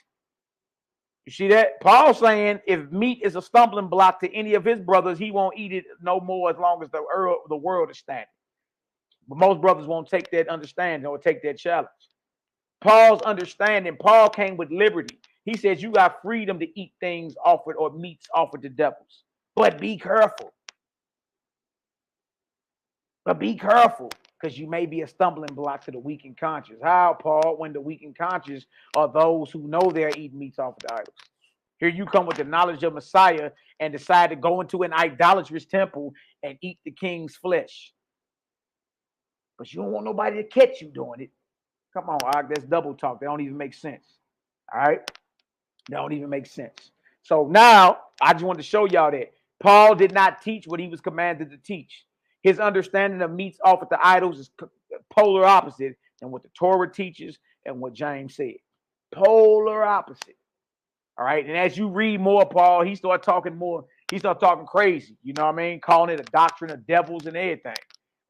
[SPEAKER 2] You see that? Paul saying if meat is a stumbling block to any of his brothers, he won't eat it no more as long as the world is standing. But most brothers won't take that understanding or take that challenge. Paul's understanding, Paul came with liberty. He says you got freedom to eat things offered or meats offered to devils. But be careful. But be careful, because you may be a stumbling block to the weak in conscience. How, Paul, when the weak in conscience are those who know they're eating meats offered to idols? Here you come with the knowledge of Messiah and decide to go into an idolatrous temple and eat the king's flesh. But you don't want nobody to catch you doing it. Come on, that's double talk. That don't even make sense. All right? That don't even make sense. So now, I just wanted to show y'all that Paul did not teach what he was commanded to teach. His understanding of meats offered to idols is polar opposite than what the Torah teaches and what James said. Polar opposite. All right. And as you read more, Paul, he started talking more. He started talking crazy. You know what I mean? Calling it a doctrine of devils and everything.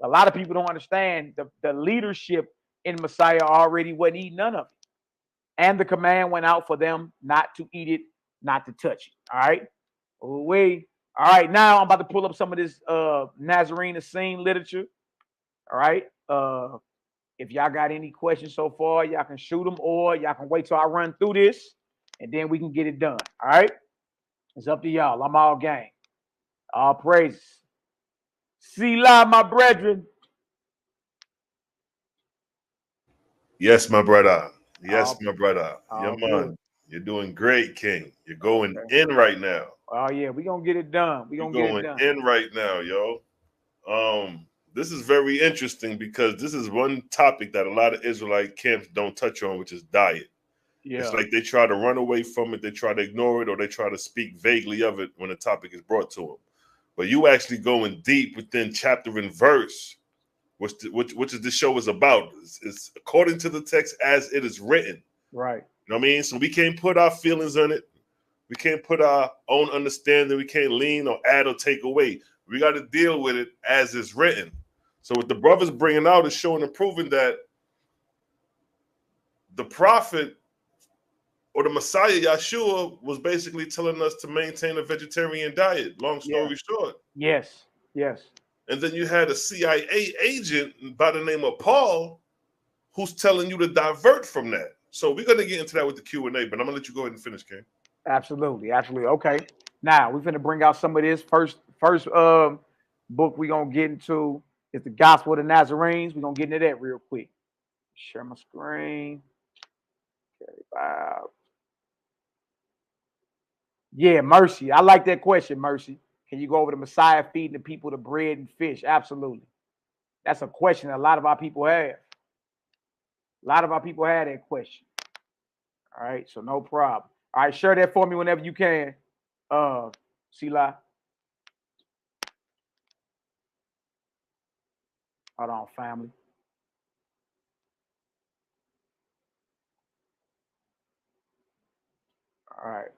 [SPEAKER 2] A lot of people don't understand the leadership in Messiah already wasn't eating none of it. And the command went out for them not to eat it, not to touch it. All right. All right, now I'm about to pull up some of this Nazarene Essene literature. All right. If y'all got any questions so far, y'all can shoot them, or y'all can wait till I run through this, and then we can get it done. All right. It's up to y'all. I'm all game. All praises. Selah, my brethren.
[SPEAKER 1] Yes, my brother. Yes, my brother.
[SPEAKER 2] Yeah,
[SPEAKER 1] man. You're doing great, King. You're going in right now.
[SPEAKER 2] Oh, yeah. We're going to get it done. We're going to get it done.
[SPEAKER 1] In right now, yo. This is very interesting because this is one topic that a lot of Israelite camps don't touch on, which is diet. Yeah. It's like they try to run away from it, they try to ignore it, or they try to speak vaguely of it when the topic is brought to them. But you actually going deep within chapter and verse, which is this show is about. It's according to the text as it is written.
[SPEAKER 2] Right.
[SPEAKER 1] You know what I mean? So we can't put our feelings on it. We can't put our own understanding. We can't lean or add or take away. We got to deal with it as it's written. So what the brothers bringing out is showing and proving that the prophet or the Messiah, Yahshua, was basically telling us to maintain a vegetarian diet. Long story short.
[SPEAKER 2] Yes. Yes.
[SPEAKER 1] And then you had a CIA agent by the name of Paul who's telling you to divert from that. So we're going to get into that with the Q&A, but I'm going to let you go ahead and finish, King.
[SPEAKER 2] Absolutely. Absolutely. Okay. Now, we're going to bring out some of this. First book we're going to get into is the Gospel of the Nazarenes. We're going to get into that real quick. Share my screen. Okay, wow. Yeah, Mercy. I like that question, Mercy. Can you go over the Messiah feeding the people the bread and fish? Absolutely. That's a question a lot of our people have. A lot of our people had that question. All right, so no problem. All right, share that for me whenever you can. Selah. Hold on, family. All right.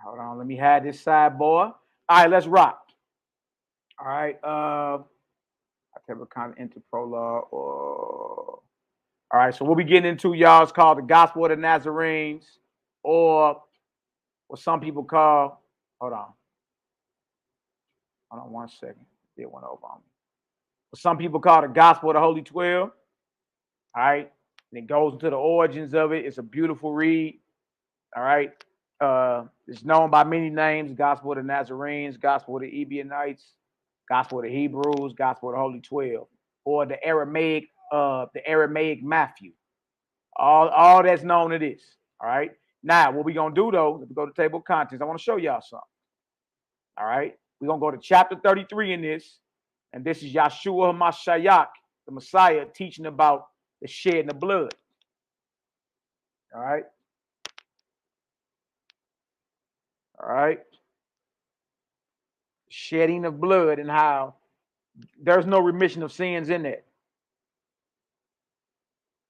[SPEAKER 2] Hold on, let me hide this sidebar. All right, let's rock. All right. I have a kind of into prologue. All right, so what we getting into, y'all, is called the Gospel of the Nazarenes, or what some people call, hold on 1 second. It went over on me. What some people call the Gospel of the Holy 12. All right. And it goes into the origins of it. It's a beautiful read. All right. It's known by many names: Gospel of the Nazarenes, Gospel of the Ebionites, Gospel of the Hebrews, Gospel of the Holy 12, or the Aramaic Matthew. All that's known it is. All right. Now, what we're gonna do though, if we go to table of contents, I want to show y'all something. All right. We're gonna go to chapter 33 in this, and this is Yahshua HaMashiach, the Messiah, teaching about the shedding of blood. All right. All right. Shedding of blood and how there's no remission of sins in that.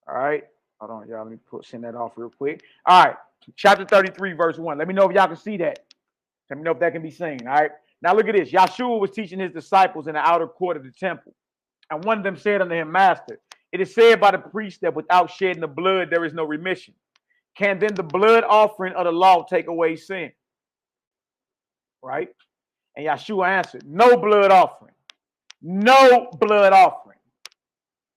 [SPEAKER 2] All right. Hold on, y'all. Let me send that off real quick. All right. Chapter 33, verse 1. Let me know if y'all can see that. Let me know if that can be seen. All right. Now look at this. Yahshua was teaching his disciples in the outer court of the temple. And one of them said unto him, Master, it is said by the priest that without shedding the blood, there is no remission. Can then the blood offering of the law take away sin? Right? And Yahshua answered, no blood offering, no blood offering,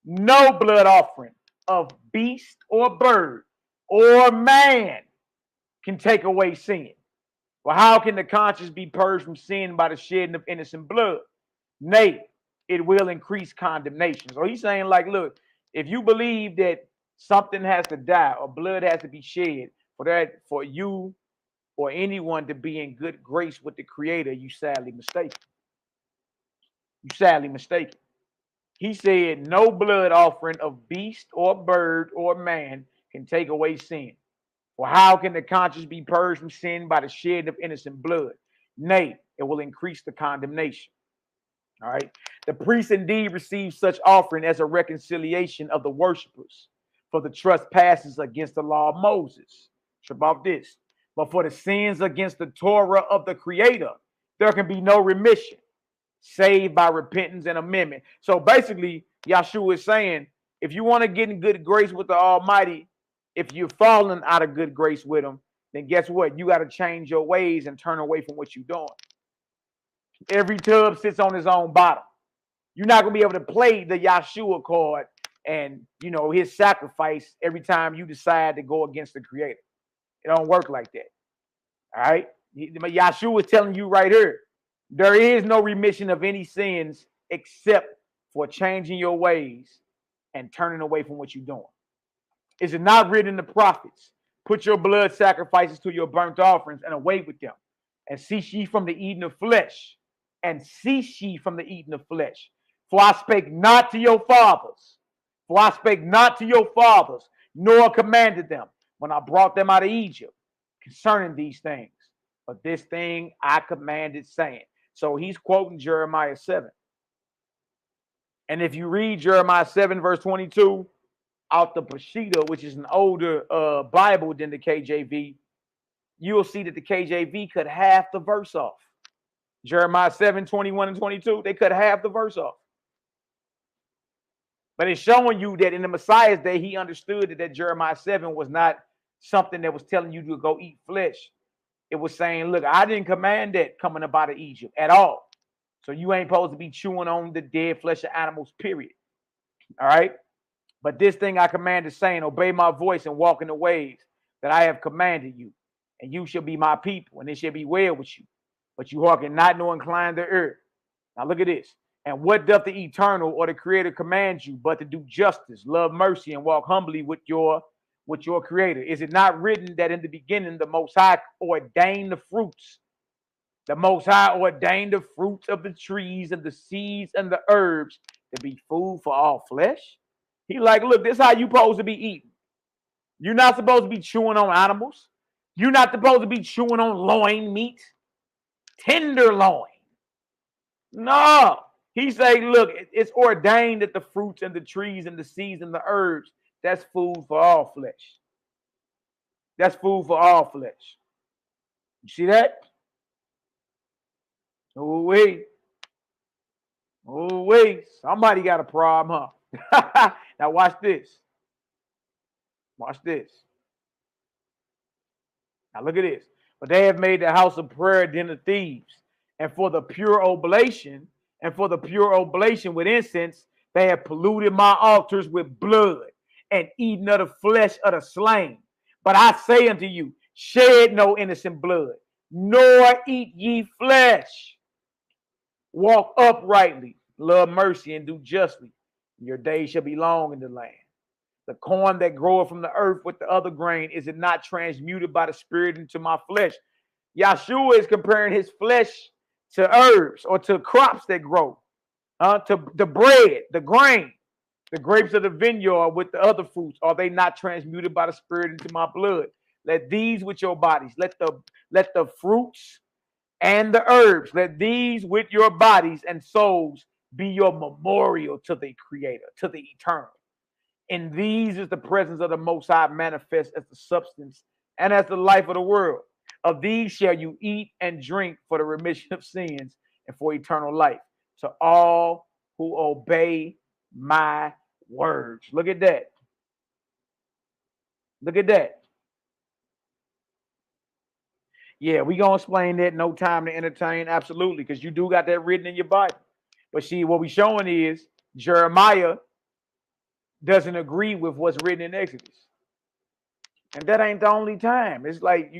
[SPEAKER 2] no blood offering of beast or bird or man can take away sin. Well, how can the conscience be purged from sin by the shedding of innocent blood? Nay, it will increase condemnation. So he's saying, like, look, if you believe that something has to die or blood has to be shed for you or anyone to be in good grace with the Creator, you sadly mistaken. You sadly mistaken. He said, no blood offering of beast or bird or man can take away sin. For how can the conscience be purged from sin by the shedding of innocent blood? Nay, it will increase the condemnation. All right. The priest indeed receives such offering as a reconciliation of the worshipers for the trespasses against the law of Moses. It's about this. But for the sins against the Torah of the Creator, there can be no remission, save by repentance and amendment. So basically, Yahshua is saying, if you want to get in good grace with the Almighty, if you're falling out of good grace with him, then guess what? You got to change your ways and turn away from what you're doing. Every tub sits on its own bottom. You're not going to be able to play the Yahshua card and, you know, his sacrifice every time you decide to go against the Creator. It don't work like that. All right? Yahshua is telling you right here, there is no remission of any sins except for changing your ways and turning away from what you're doing. Is it not written in the prophets? Put your blood sacrifices to your burnt offerings and away with them. And cease ye from the eating of flesh. And cease ye from the eating of flesh. For I spake not to your fathers. For I spake not to your fathers, nor commanded them when I brought them out of Egypt concerning these things. But this thing I commanded, saying. So he's quoting Jeremiah 7. And if you read Jeremiah 7, verse 22, out the Peshitta, which is an older Bible than the KJV, you'll see that the KJV cut half the verse off. Jeremiah 7, 21 and 22, they cut half the verse off. But it's showing you that in the Messiah's day, he understood that Jeremiah 7 was not something that was telling you to go eat flesh. It was saying, look, I didn't command that coming up out of Egypt at all. So you ain't supposed to be chewing on the dead flesh of animals, period. All right? But this thing I commanded, saying, obey my voice and walk in the ways that I have commanded you. And you shall be my people, and it shall be well with you. But you hearken not, nor incline the ear. Now look at this. And what doth the eternal or the Creator command you but to do justice, love mercy, and walk humbly with your Creator? Is it not written that in the beginning the Most High ordained the fruits? The Most High ordained the fruits of the trees and the seeds and the herbs to be food for all flesh? He like, look, this is how you supposed to be eating. You're not supposed to be chewing on animals. You're not supposed to be chewing on loin meat, tenderloin. No. He say, look, it's ordained that the fruits and the trees and the seeds and the herbs, that's food for all flesh. That's food for all flesh. You see that? Oh, wait. Oh, wait. Somebody got a problem, huh? Now watch this. Watch this. Now look at this. But they have made the house of prayer a den of thieves. And for the pure oblation, with incense, they have polluted my altars with blood and eaten of the flesh of the slain. But I say unto you, Shed no innocent blood, nor eat ye flesh. Walk uprightly, love mercy, and do justly. Your days shall be long in the land. The corn that groweth from the earth with the other grain, is it not transmuted by the Spirit into my flesh? Yahshua is comparing his flesh to herbs or to crops that grow, to the bread, the grain, the grapes of the vineyard with the other fruits. Are they not transmuted by the Spirit into my blood? Let these with your bodies, let the fruits and the herbs, let these with your bodies and souls be your memorial to the Creator, to the Eternal. In these is the presence of the Most High manifest as the substance and as the life of the world. Of these shall you eat and drink for the remission of sins and for eternal life, to all who obey my words. Look at that. Look at that. Yeah, we gonna explain that. No time to entertain. Absolutely, because you do got that written in your Bible. But see, what we showing is Jeremiah doesn't agree with what's written in Exodus, and that ain't the only time. It's like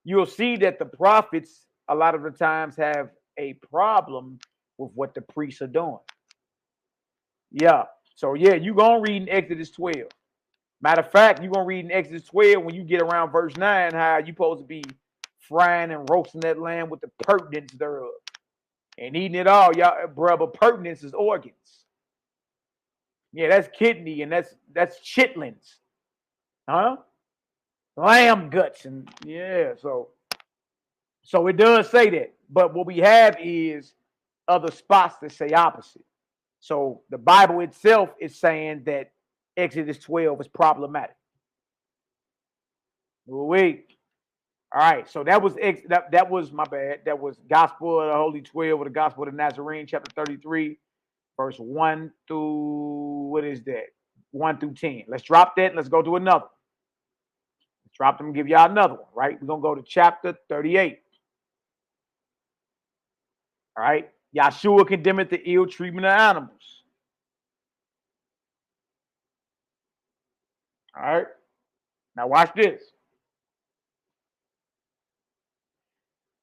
[SPEAKER 2] you'll see that the prophets a lot of the times have a problem with what the priests are doing. Yeah. So yeah, you gonna read in Exodus 12. Matter of fact, you're gonna read in Exodus 12 when you get around verse 9 how you supposed to be frying and roasting that lamb with the pertinence thereof and eating it all, y'all, brother. Pertinence is organs. Yeah, that's kidney and that's chitlins, huh? Lamb guts and yeah. So it does say that, but what we have is other spots that say opposite. So the Bible itself is saying that Exodus 12 is problematic. Wait. All right. So that was that was my bad. That was Gospel of the Holy 12 or the Gospel of the Nazarene, chapter 33, verse 1 through what is that? 1 through 10. Let's drop that and let's go to another. Let's drop them and give y'all another one, right? We're gonna go to chapter 38. All right. Yahshua condemneth the ill treatment of animals. All right. Now watch this.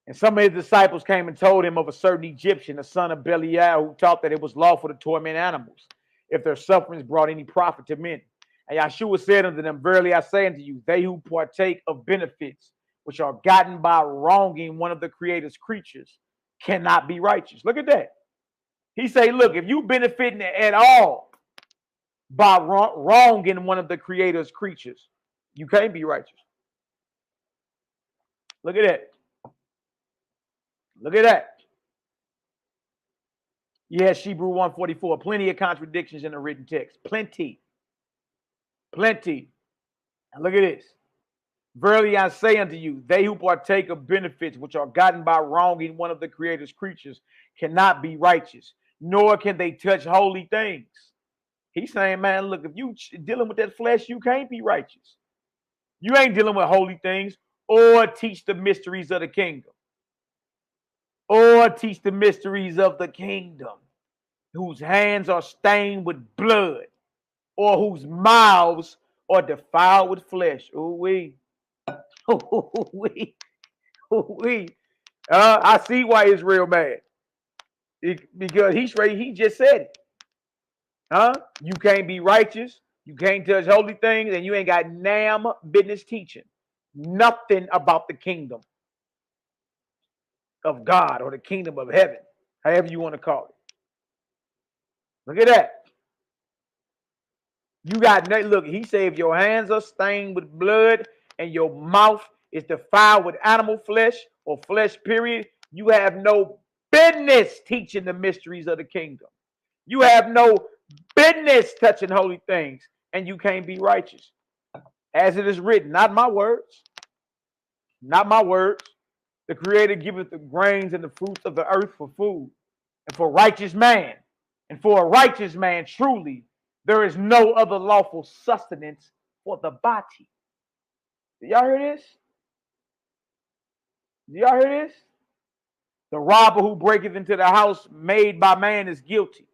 [SPEAKER 2] And some of his disciples came and told him of a certain Egyptian, the son of Belial, who taught that it was lawful to torment animals if their sufferings brought any profit to men. And Yahshua said unto them, verily I say unto you, they who partake of benefits which are gotten by wronging one of the Creator's creatures cannot be righteous. Look at that. He say, look, if you benefiting at all by wronging one of the Creator's creatures, you can't be righteous. Look at that. Look at that. Yes, Hebrew 144. Plenty of contradictions in the written text. Plenty. Plenty. And look at this. Verily I say unto you, they who partake of benefits which are gotten by wronging one of the Creator's creatures cannot be righteous, nor can they touch holy things. He's saying, man, look, if you dealing with that flesh, you can't be righteous. You ain't dealing with holy things or teach the mysteries of the kingdom. Or teach the mysteries of the kingdom, whose hands are stained with blood, or whose mouths are defiled with flesh. Ooh-wee. Ooh-wee. Ooh-wee. I see why Israel mad. Because he just said it. Huh? You can't be righteous. You can't touch holy things, and you ain't got damn business teaching nothing about the kingdom of God or the kingdom of heaven, however you want to call it. Look at that. You got, look, he said, if your hands are stained with blood and your mouth is defiled with animal flesh or flesh, period, you have no business teaching the mysteries of the kingdom. You have no business touching holy things, and you can't be righteous. As it is written, not my words. Not my words. The Creator giveth the grains and the fruits of the earth for food, and for righteous man. And for a righteous man, truly, there is no other lawful sustenance for the body. Do y'all hear this? Do y'all hear this? The robber who breaketh into the house made by man is guilty.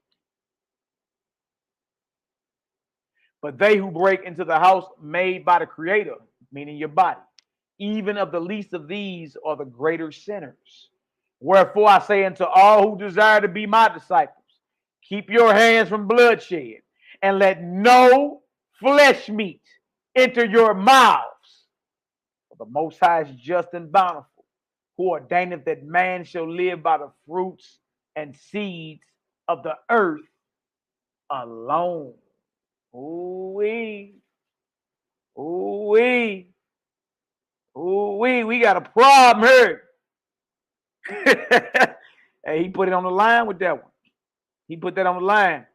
[SPEAKER 2] But they who break into the house made by the Creator, meaning your body, even of the least of these are the greater sinners. Wherefore I say unto all who desire to be my disciples, keep your hands from bloodshed, and let no flesh meat enter your mouths. For the Most High is just and bountiful, who ordaineth that man shall live by the fruits and seeds of the earth alone. Ooh-wee. Ooh-wee. Ooh-wee. We got a problem here. Hey, he put it on the line with that one. He put that on the line.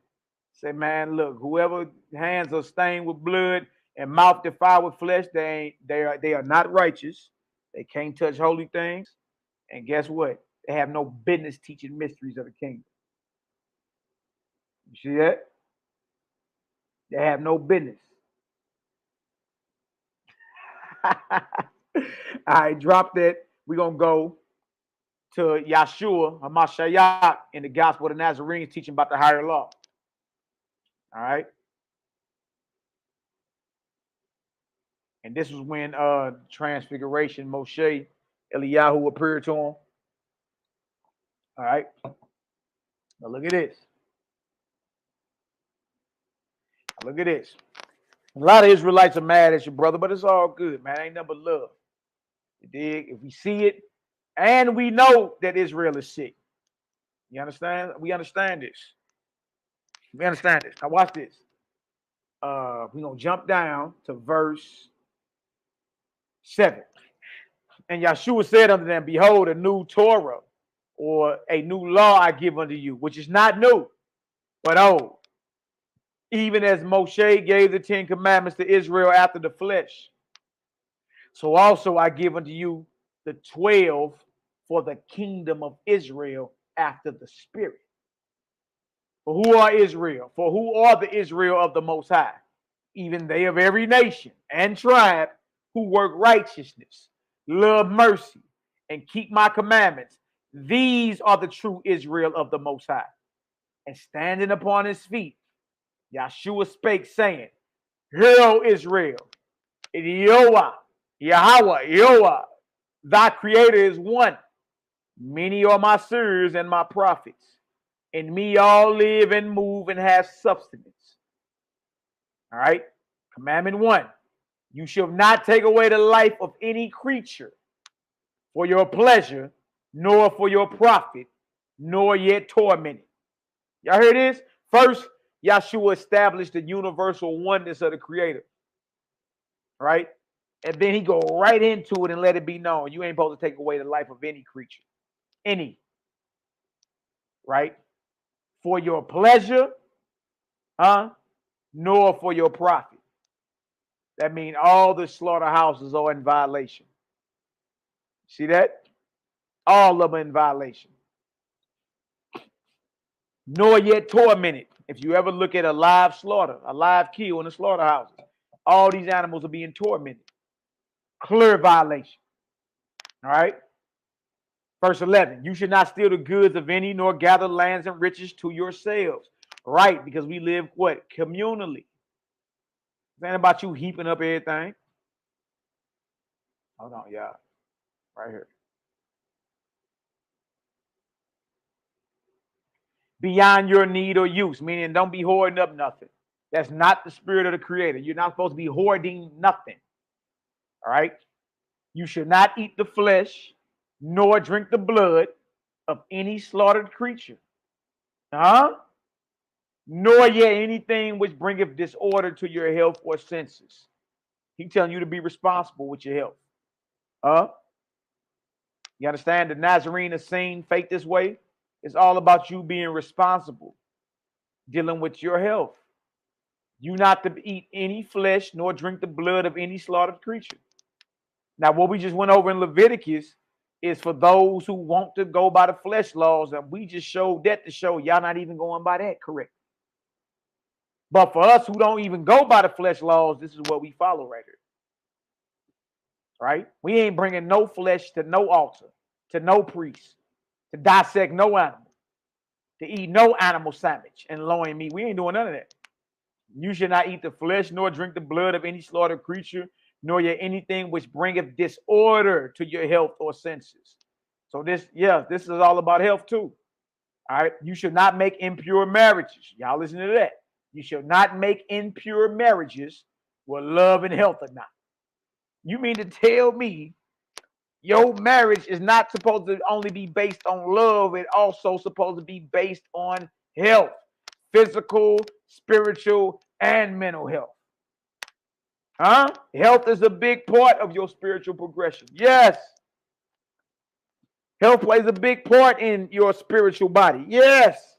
[SPEAKER 2] Say, man, look, whoever hands are stained with blood and mouth defiled with flesh, they are not righteous. They can't touch holy things. And guess what? They have no business teaching mysteries of the kingdom. You see that? They have no business. All right, drop that. We're going to go to Yahshua, Hamashiach, in the Gospel of the Nazarenes, teaching about the higher law. All right. And this was when Transfiguration, Moshe, Eliyahu appeared to him. All right. Now look at this. Look at this. A lot of Israelites are mad at your brother, but it's all good, man. Ain't nothing but love. You dig? If we see it, and we know that Israel is sick. You understand? We understand this. We understand this. Now watch this. We're going to jump down to verse 7. And Yahshua said unto them, behold, a new Torah, or a new law I give unto you, which is not new, but old. Even as Moshe gave the 10 commandments to Israel after the flesh, so also I give unto you the 12 for the kingdom of Israel after the Spirit. For who are Israel? For who are the Israel of the Most High? Even they of every nation and tribe who work righteousness, love mercy, and keep my commandments. These are the true Israel of the Most High. And standing upon his feet, Yahshua spake, saying, Hear, O Israel, Yahweh, thy creator is one. Many are my sirs and my prophets. In me all live and move and have substance. All right. Commandment 1. You shall not take away the life of any creature for your pleasure, nor for your profit, nor yet torment it. Y'all hear this? First, Yahshua established the universal oneness of the Creator. Right? And then he go right into it and let it be known. You ain't supposed to take away the life of any creature. Any. Right? For your pleasure, nor for your profit. That means all the slaughterhouses are in violation. See that? All of them in violation. Nor yet tormented. If you ever look at a live slaughter, a live kill in the slaughterhouses, all these animals are being tormented. Clear violation. All right? Verse 11, you should not steal the goods of any, nor gather lands and riches to yourselves. Right, because we live what? Communally. It ain't about you heaping up everything. Hold on, y'all. Right here. Beyond your need or use, meaning don't be hoarding up nothing. That's not the spirit of the Creator. You're not supposed to be hoarding nothing. All right? You should not eat the flesh, nor drink the blood of any slaughtered creature. Nor yet anything which bringeth disorder to your health or senses. He's telling you to be responsible with your health. You understand? The Nazarene is seen faith this way. It's all about you being responsible, dealing with your health. You not to eat any flesh, nor drink the blood of any slaughtered creature. Now, what we just went over in Leviticus is for those who want to go by the flesh laws, and we just showed that to show y'all not even going by that correct. But for us who don't even go by the flesh laws, this is what we follow right here. Right? We ain't bringing no flesh to no altar, to no priest, to dissect no animal, to eat no animal sandwich and loin meat. We ain't doing none of that. You should not eat the flesh, nor drink the blood of any slaughtered creature, nor yet anything which bringeth disorder to your health or senses. So this is all about health too. All right. You should not make impure marriages. Y'all listen to that. You should not make impure marriages where love and health are not. You mean to tell me your marriage is not supposed to only be based on love, it's also supposed to be based on health, physical, spiritual, and mental health. Huh? Health is a big part of your spiritual progression. Yes. Health plays a big part in your spiritual body. Yes.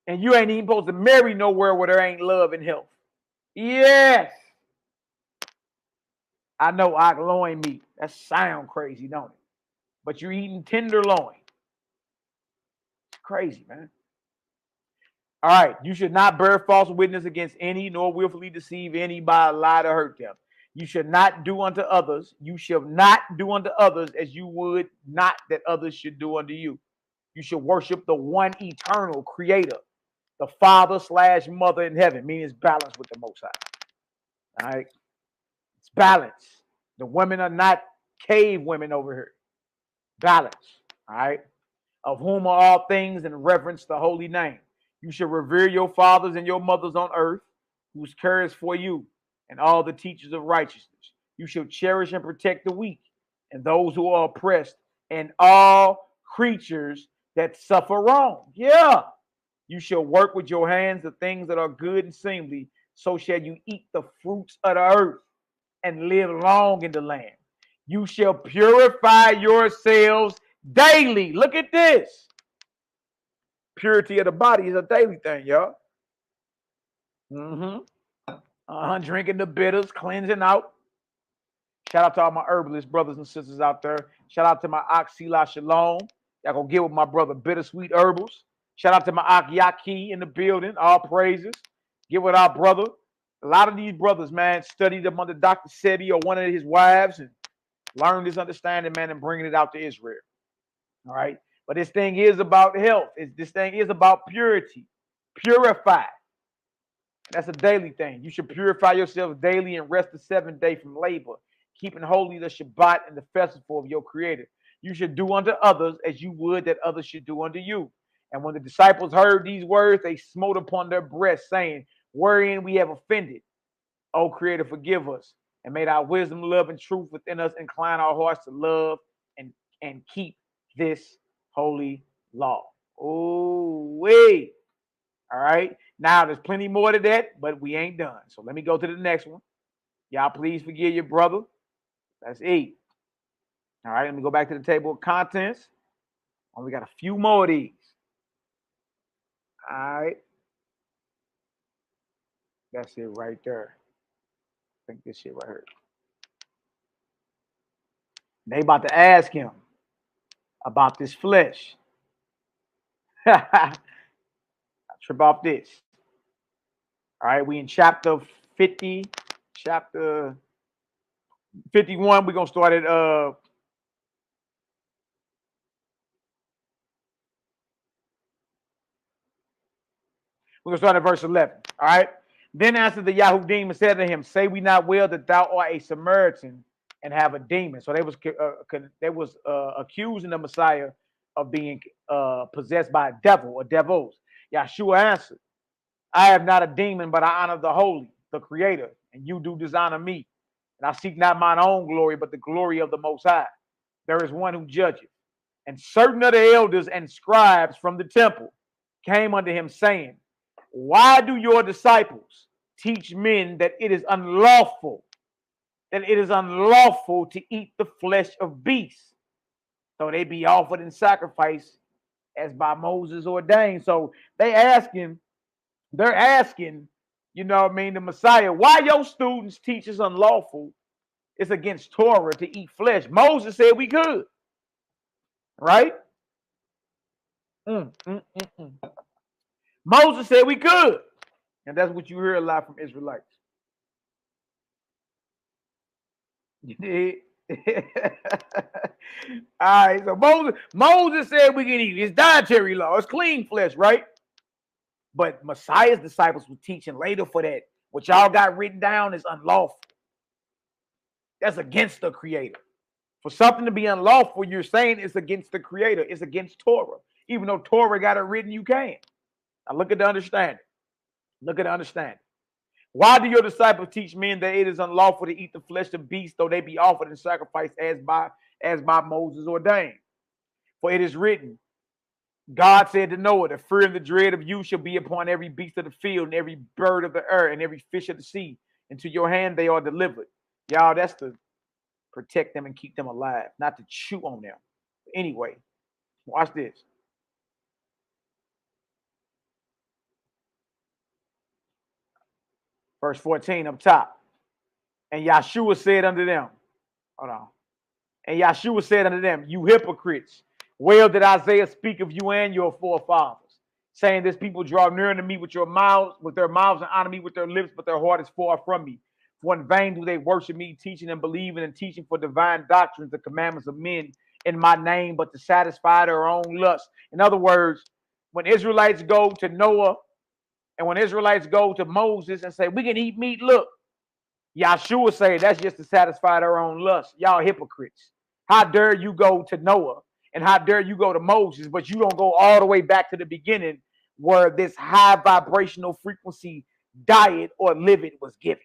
[SPEAKER 2] And you ain't even supposed to marry nowhere where there ain't love and health. Yes. I know loin meat. That sound crazy, don't it? But you're eating tenderloin. It's crazy, man. All right. You should not bear false witness against any, nor willfully deceive any by a lie to hurt them. You should not do unto others. You shall not do unto others as you would not that others should do unto you. You should worship the one eternal creator, the Father/Mother in heaven, meaning it's balanced with the Most High. All right. It's balance. The women are not cave women over here. Balance. All right. Of whom are all things and reverence the holy name. You should revere your fathers and your mothers on earth, whose care is for you, and all the teachers of righteousness. You shall cherish and protect the weak and those who are oppressed and all creatures that suffer wrong. Yeah. You shall work with your hands the things that are good and seemly. So shall you eat the fruits of the earth and live long in the land. You shall purify yourselves daily. Look at this. Purity of the body is a daily thing, y'all. Drinking the bitters, cleansing out. Shout out to all my herbalist brothers and sisters out there. Shout out to my Selah Shalom. Y'all gonna get with my brother Bittersweet Herbals. Shout out to my YAH'KI in the building. All praises. Get with our brother. A lot of these brothers, man, studied them under Dr. Sebi or one of his wives and learned this understanding, man, and bringing it out to Israel. All right. But this thing is about health. This thing is about purity. Purify. That's a daily thing. You should purify yourself daily and rest the seventh day from labor, keeping holy the Shabbat and the festival of your Creator. You should do unto others as you would that others should do unto you. And when the disciples heard these words, they smote upon their breasts, saying, wherein we have offended. O Creator, forgive us, and may our wisdom, love, and truth within us incline our hearts to love and keep this holy law. Oh, wait. All right. Now, there's plenty more to that, but we ain't done. So let me go to the next one. Y'all, please forgive your brother. That's 8. All right. Let me go back to the table of contents. Only got a few more of these. All right. That's it right there. I think this shit right here. They about to ask him about this flesh. I trip off this. All right, we in chapter 50, chapter 51. We're gonna start at we're gonna start at verse 11. All right. Then answered the Yahudim and said to him, say we not well that thou art a Samaritan and have a demon. So they was accusing the Messiah of being possessed by a devil or devils. Yahshua answered, I have not a demon, but I honor the holy, the creator, and you do dishonor me. And I seek not mine own glory, but the glory of the Most High. There is one who judges. And certain of the elders and scribes from the temple came unto him, saying, why do your disciples teach men that it is unlawful, to eat the flesh of beasts, though they be offered in sacrifice as by Moses ordained? So they're asking, you know what I mean, the Messiah, why your students teach it's unlawful, it's against Torah to eat flesh. Moses said we could, right? Moses said we could. And that's what you hear a lot from Israelites. You did? All right, so Moses said we can eat. It's dietary law. It's clean flesh, right? But Messiah's disciples were teaching later for that. What y'all got written down is unlawful. That's against the Creator. For something to be unlawful, you're saying it's against the Creator. It's against Torah. Even though Torah got it written, you can. Now look at the understanding. Look at the understanding. Why do your disciples teach men that it is unlawful to eat the flesh of beasts, though they be offered in sacrifice as by Moses ordained? For it is written, God said to Noah, the fear and the dread of you shall be upon every beast of the field and every bird of the air and every fish of the sea. Into your hand they are delivered. Y'all, that's to protect them and keep them alive, not to chew on them. Anyway, watch this. Verse 14 up top. And Yahshua said unto them, hold on. And Yahshua said unto them, you hypocrites, well did Isaiah speak of you and your forefathers, saying this people draw near unto me with their mouths and honor me with their lips, but their heart is far from me. For in vain do they worship me, teaching and believing and teaching for divine doctrines, the commandments of men in my name, but to satisfy their own lust. In other words, when Israelites go to Noah and when Israelites go to Moses and say, we can eat meat, look, Yahshua say that's just to satisfy their own lust. Y'all hypocrites. How dare you go to Noah and how dare you go to Moses, but you don't go all the way back to the beginning where this high vibrational frequency diet or living was given.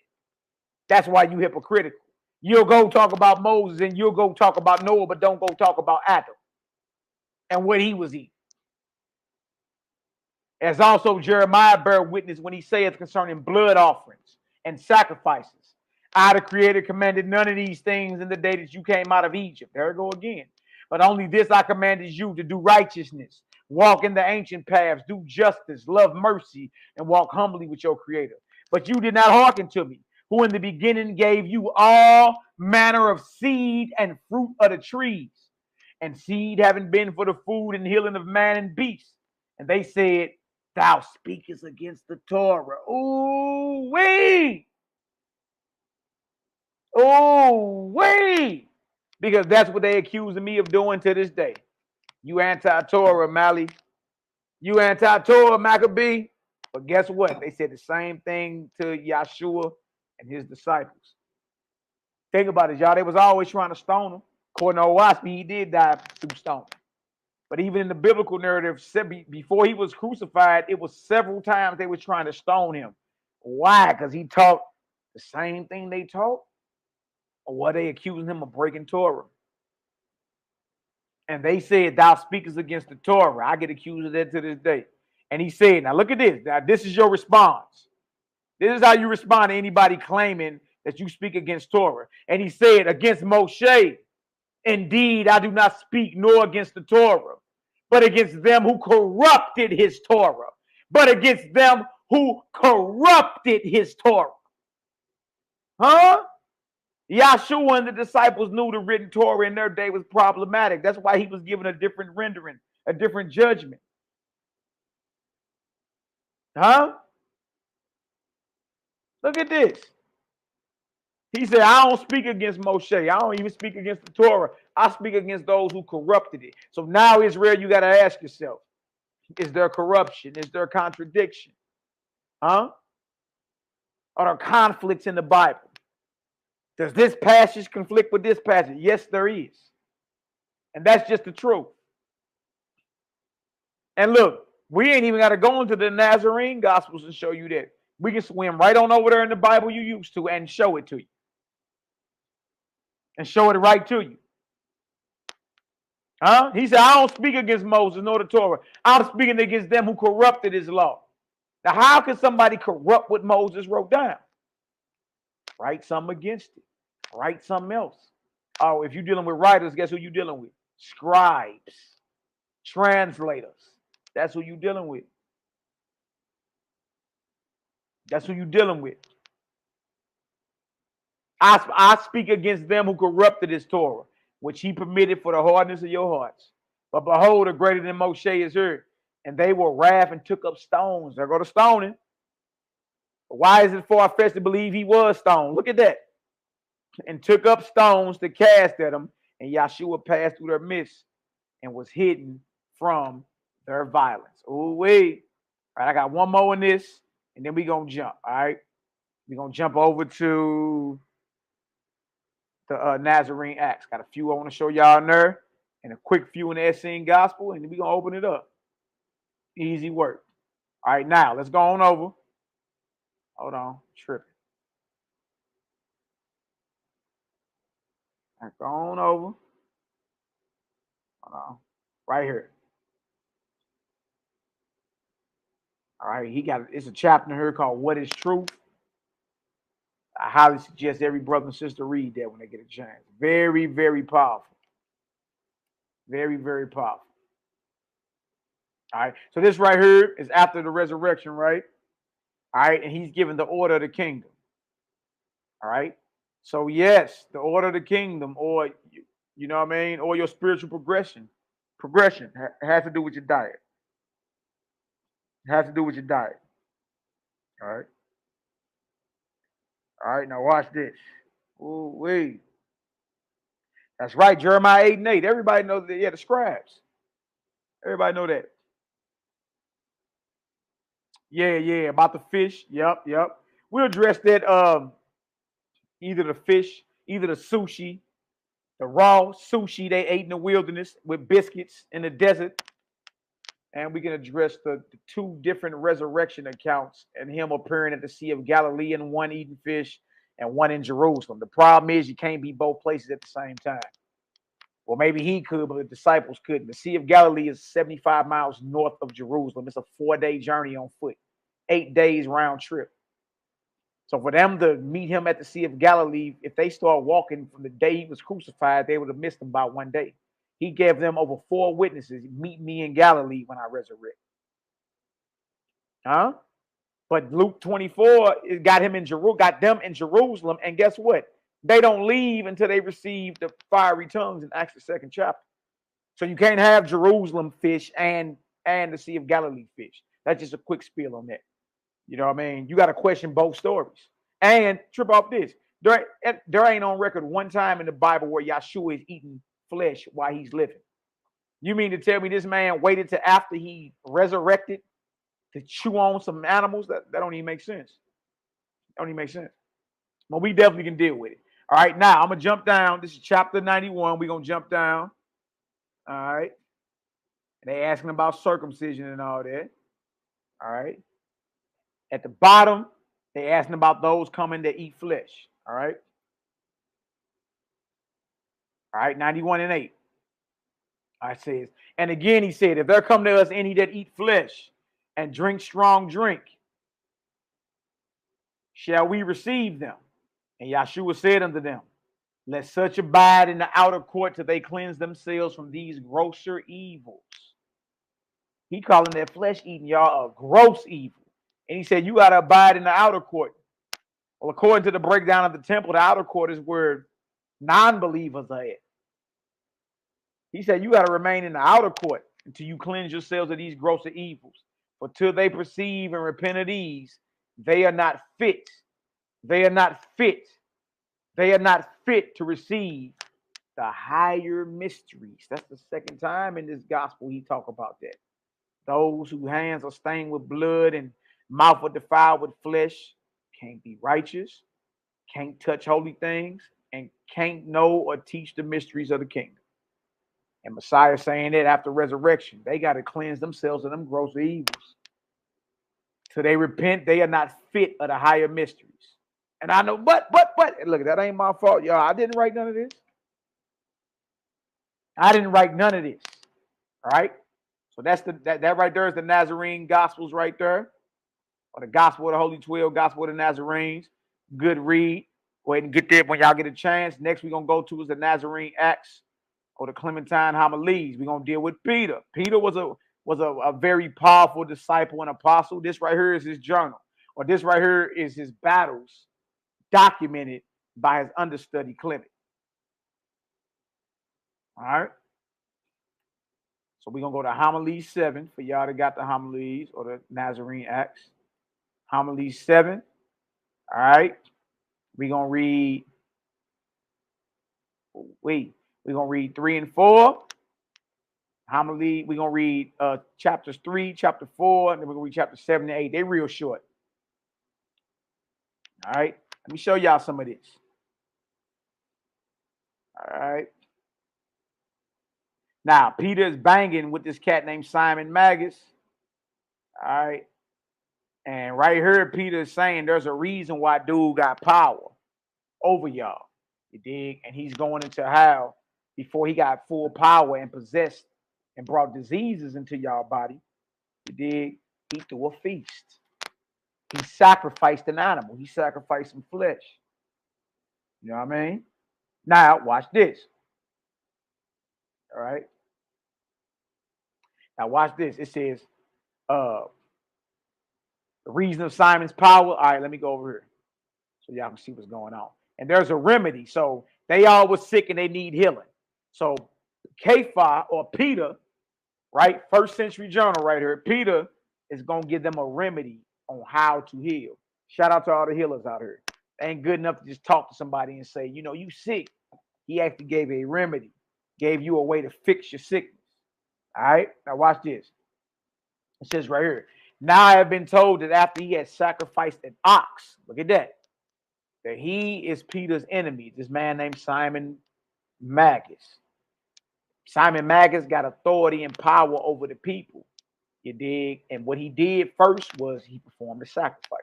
[SPEAKER 2] That's why you hypocritical. You'll go talk about Moses and you'll go talk about Noah, but don't go talk about Adam and what he was eating. As also Jeremiah bear witness when he saith concerning blood offerings and sacrifices. I, the Creator, commanded none of these things in the day that you came out of Egypt. There we go again. But only this I commanded you, to do righteousness, walk in the ancient paths, do justice, love mercy, and walk humbly with your Creator. But you did not hearken to me, who in the beginning gave you all manner of seed and fruit of the trees, and seed having been for the food and healing of man and beast. And they said, thou speakest against the Torah. Ooh, wee! Oh, wait, because that's what they accusing me of doing to this day. You anti-Torah, Mali. You anti-Torah, Maccabee. But guess what? They said the same thing to Yahshua and his disciples. Think about it, y'all. They was always trying to stone him. According to YHWH's, he did die through stoning. But even in the biblical narrative, before he was crucified, it was several times they were trying to stone him. Why? Because he taught the same thing they taught. Or were they accusing him of breaking Torah? And they said, thou speakest against the Torah. I get accused of that to this day. And he said, now look at this. Now this is your response. This is how you respond to anybody claiming that you speak against Torah. And he said, against Moshe, indeed, I do not speak nor against the Torah, but against them who corrupted his Torah. But against them who corrupted his Torah. Huh? Yahshua and the disciples knew the written Torah in their day was problematic. That's why he was given a different rendering, a different judgment. Huh? Look at this. He said, I don't speak against Moshe. I don't even speak against the Torah. I speak against those who corrupted it. So now, Israel, you got to ask yourself, is there corruption? Is there contradiction? Huh? Are there conflicts in the Bible? Does this passage conflict with this passage? Yes, there is. And that's just the truth. And look, we ain't even got to go into the Nazarene Gospels and show you that. We can swim right on over there in the Bible you used to and show it to you. And show it right to you. Huh? He said, I don't speak against Moses nor the Torah. I'm speaking against them who corrupted his law. Now, how can somebody corrupt what Moses wrote down? Write something against it. Write something else. Oh, if you're dealing with writers, guess who you're dealing with? Scribes, translators. That's who you're dealing with. That's who you're dealing with. I speak against them who corrupted his Torah, which he permitted for the hardness of your hearts. But behold, a greater than Moshe is here. And they were wrath and took up stones. There go to stoning. Why is it far-fetched to believe he was stoned? Look at that. And took up stones to cast at him. And Yahshua passed through their midst and was hidden from their violence. Oh, wait. All right, I got one more in this, and then we're going to jump. All right. We're going to jump over to the Nazarene Acts. Got a few I want to show y'all in there, and a quick few in the Essene Gospel, and then we're going to open it up. Easy work. All right, now let's go on over. Hold on, tripping. All right, go on over. Hold on, right here. All right, it's a chapter here called "What is Truth." I highly suggest every brother and sister read that when they get a chance. Very, very powerful. Very, very powerful. All right, so this right here is after the resurrection, right? All right, and he's given the order of the kingdom. All right, so yes, the order of the kingdom, or you know what I mean, or your spiritual progression has to do with your diet. It has to do with your diet. All right. All right, now watch this. Ooh, wait. That's right, Jeremiah 8 and 8. Everybody knows that. Yeah, the scribes. Everybody know that. Yeah, about the fish. Yep. We'll address that. Either the fish, either the sushi, the raw sushi they ate in the wilderness with biscuits in the desert. And we can address the two different resurrection accounts and him appearing at the Sea of Galilee and one eating fish and one in Jerusalem. The problem is you can't be both places at the same time. Well, maybe he could, but the disciples couldn't. The Sea of Galilee is 75 miles north of Jerusalem. It's a 4-day journey on foot, 8 days round trip. So for them to meet him at the Sea of Galilee, if they start walking from the day he was crucified, they would have missed him by 1 day. He gave them over 4 witnesses, meet me in Galilee when I resurrect. Huh? But Luke 24 got them in Jerusalem. And guess what? They don't leave until they receive the fiery tongues in Acts the 2nd chapter. So you can't have Jerusalem fish and the Sea of Galilee fish. That's just a quick spiel on that. You know what I mean? You got to question both stories. And trip off this. There ain't on record one time in the Bible where Yahshua is eating flesh while he's living. You mean to tell me this man waited till after he resurrected to chew on some animals? That don't even make sense. Don't even make sense. But we definitely can deal with it. All right, now I'm going to jump down. This is chapter 91. We're going to jump down. All right. And they asking about circumcision and all that. All right. At the bottom, they asking about those coming to eat flesh. All right. All right, 91 and 8. I says, and again he said, if there come to us any that eat flesh and drink strong drink, shall we receive them? And Yahshua said unto them, let such abide in the outer court till they cleanse themselves from these grosser evils. He calling that flesh eating, y'all, a gross evil. And he said, you got to abide in the outer court. Well, according to the breakdown of the temple, the outer court is where non-believers are at. He said, you got to remain in the outer court until you cleanse yourselves of these grosser evils. For till they perceive and repent of these, they are not fit. They are not fit. They are not fit to receive the higher mysteries. That's the second time in this gospel he talk about that. Those whose hands are stained with blood and mouth are defiled with flesh can't be righteous, can't touch holy things, and can't know or teach the mysteries of the kingdom. And Messiah saying that after resurrection, they got to cleanse themselves of them gross evils. Till they repent, they are not fit of the higher mysteries. And I know, but, look, that ain't my fault, y'all. I didn't write none of this. I didn't write none of this. All right. So that's that right there is the Nazarene Gospels right there. Or the Gospel of the Holy 12, Gospel of the Nazarenes. Good read. Go ahead and get there when y'all get a chance. Next we're going to go to is the Nazarene Acts or the Clementine Homilies. We're going to deal with Peter. Peter was a very powerful disciple and apostle. This right here is his journal. Or this right here is his battles documented by his understudy Clement. All right. So we're going to go to Homilies 7 for y'all that got the Homilies or the Nazarene Acts. Homilies 7. All right. We're going to read. We're going to read 3 and 4. Homily. We're going to read chapters 3, chapter 4, and then we're going to read chapter 7 and 8. They're real short. All right. Let me show y'all some of this. All right. Now, Peter is banging with this cat named Simon Magus. All right. And right here, Peter is saying there's a reason why dude got power over y'all. You dig? And he's going into how before he got full power and possessed and brought diseases into y'all body, you dig? He threw a feast. He sacrificed an animal. He sacrificed some flesh. You know what I mean? Now, watch this. All right. Now, watch this. It says, the reason of Simon's power. All right, let me go over here so y'all can see what's going on. And there's a remedy. So they all were sick and they need healing. So Kepha or Peter, right? First century journal right here. Peter is going to give them a remedy on how to heal. Shout out to all the healers out here. Ain't good enough to just talk to somebody and say, you know, you sick. He actually gave a remedy, gave you a way to fix your sickness. All right, now watch this. It says right here, now I have been told that after he had sacrificed an ox, look at that he is Peter's enemy, this man named Simon Magus. Simon Magus got authority and power over the people, you dig? And what he did first was he performed a sacrifice.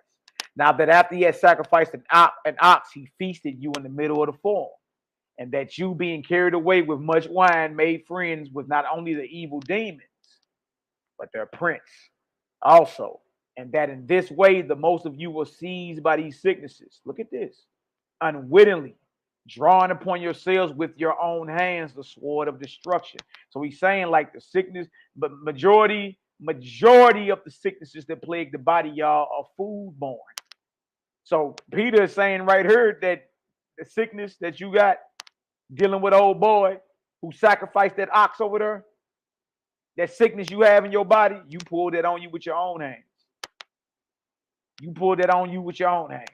[SPEAKER 2] Now that after he had sacrificed an ox, he feasted you in the middle of the forum. And that you being carried away with much wine made friends with not only the evil demons, but their prince also. And that in this way, the most of you were seized by these sicknesses. Look at this. Unwittingly, drawing upon yourselves with your own hands the sword of destruction. So he's saying like the sickness, but majority of the sicknesses that plague the body, y'all, are foodborne. So Peter is saying right here that the sickness that you got dealing with old boy who sacrificed that ox over there, that sickness you have in your body, you pulled that on you with your own hands. You pulled that on you with your own hands.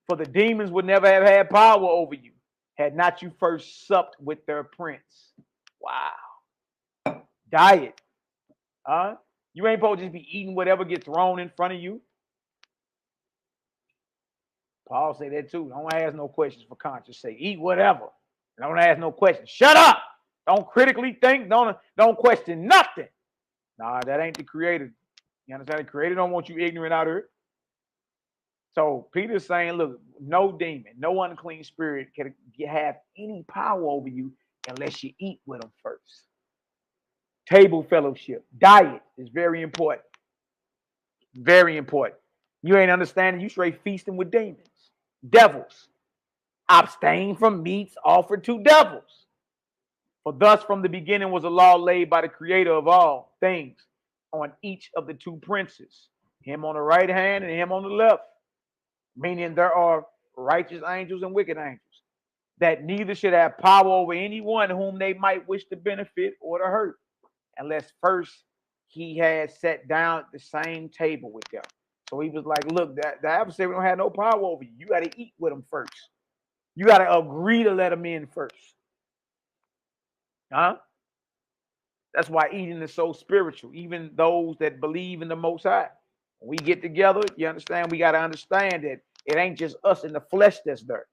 [SPEAKER 2] For the demons would never have had power over you had not you first supped with their prince. Wow. Diet. You ain't supposed to just be eating whatever gets thrown in front of you. Paul say that too. Don't ask no questions for conscience sake. Eat whatever. Don't ask no questions. Shut up. Don't critically think. Don't question nothing. Nah, that ain't the creator. You understand? The creator don't want you ignorant out here. So Peter's saying, look, no demon, no unclean spirit can have any power over you unless you eat with them first. Table fellowship. Diet is very important. Very important. You ain't understanding. You straight feasting with demons. Devils. Abstain from meats offered to devils. For thus from the beginning was a law laid by the creator of all things on each of the two princes, him on the right hand and him on the left, meaning there are righteous angels and wicked angels, that neither should have power over anyone whom they might wish to benefit or to hurt, unless first he had sat down at the same table with them. So he was like, look, the adversary don't have no power over you. You got to eat with them first. You got to agree to let them in first. That's why eating is so spiritual. Even those that believe in the Most High, when we get together, you understand, we got to understand that it ain't just us in the flesh that's there.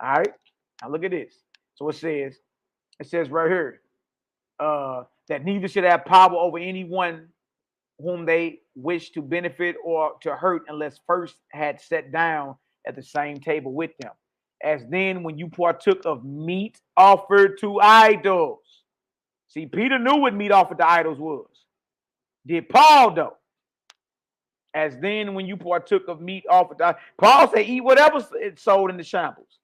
[SPEAKER 2] All right? Now look at this. So it says right here, that neither should have power over anyone whom they wish to benefit or to hurt unless first had sat down at the same table with them. As then when you partook of meat offered to idols. See, Peter knew what meat offered to idols was. Did Paul though? As then when you partook of meat offered to idols. Paul said, eat whatever it's sold in the shambles.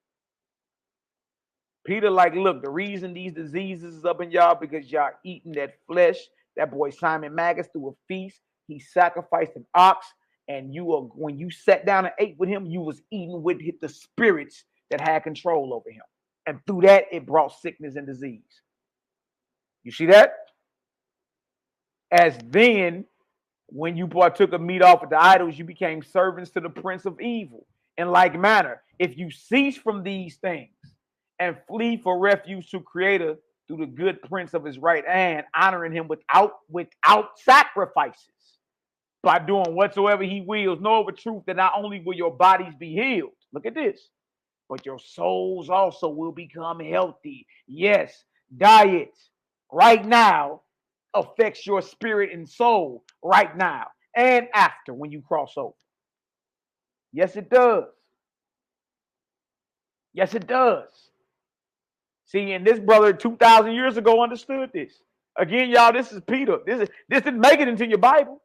[SPEAKER 2] Peter like, look, the reason these diseases is up in y'all because y'all eating that flesh. That boy Simon Magus threw a feast. He sacrificed an ox. And when you sat down and ate with him, you was eating with the spirits that had control over him. And through that, it brought sickness and disease. You see that? As then, when you partook of meat offered to idols, you became servants to the prince of evil. In like manner, if you cease from these things and flee for refuge to Creator through the good prince of his right hand, honoring him without sacrifices, by doing whatsoever he wills, know of a truth that not only will your bodies be healed, look at this, but your souls also will become healthy. Yes, diet right now affects your spirit and soul right now and after when you cross over. Yes, it does. Yes, it does. See, and this brother 2,000 years ago understood this. Again, y'all, this is Peter. This didn't make it into your Bible,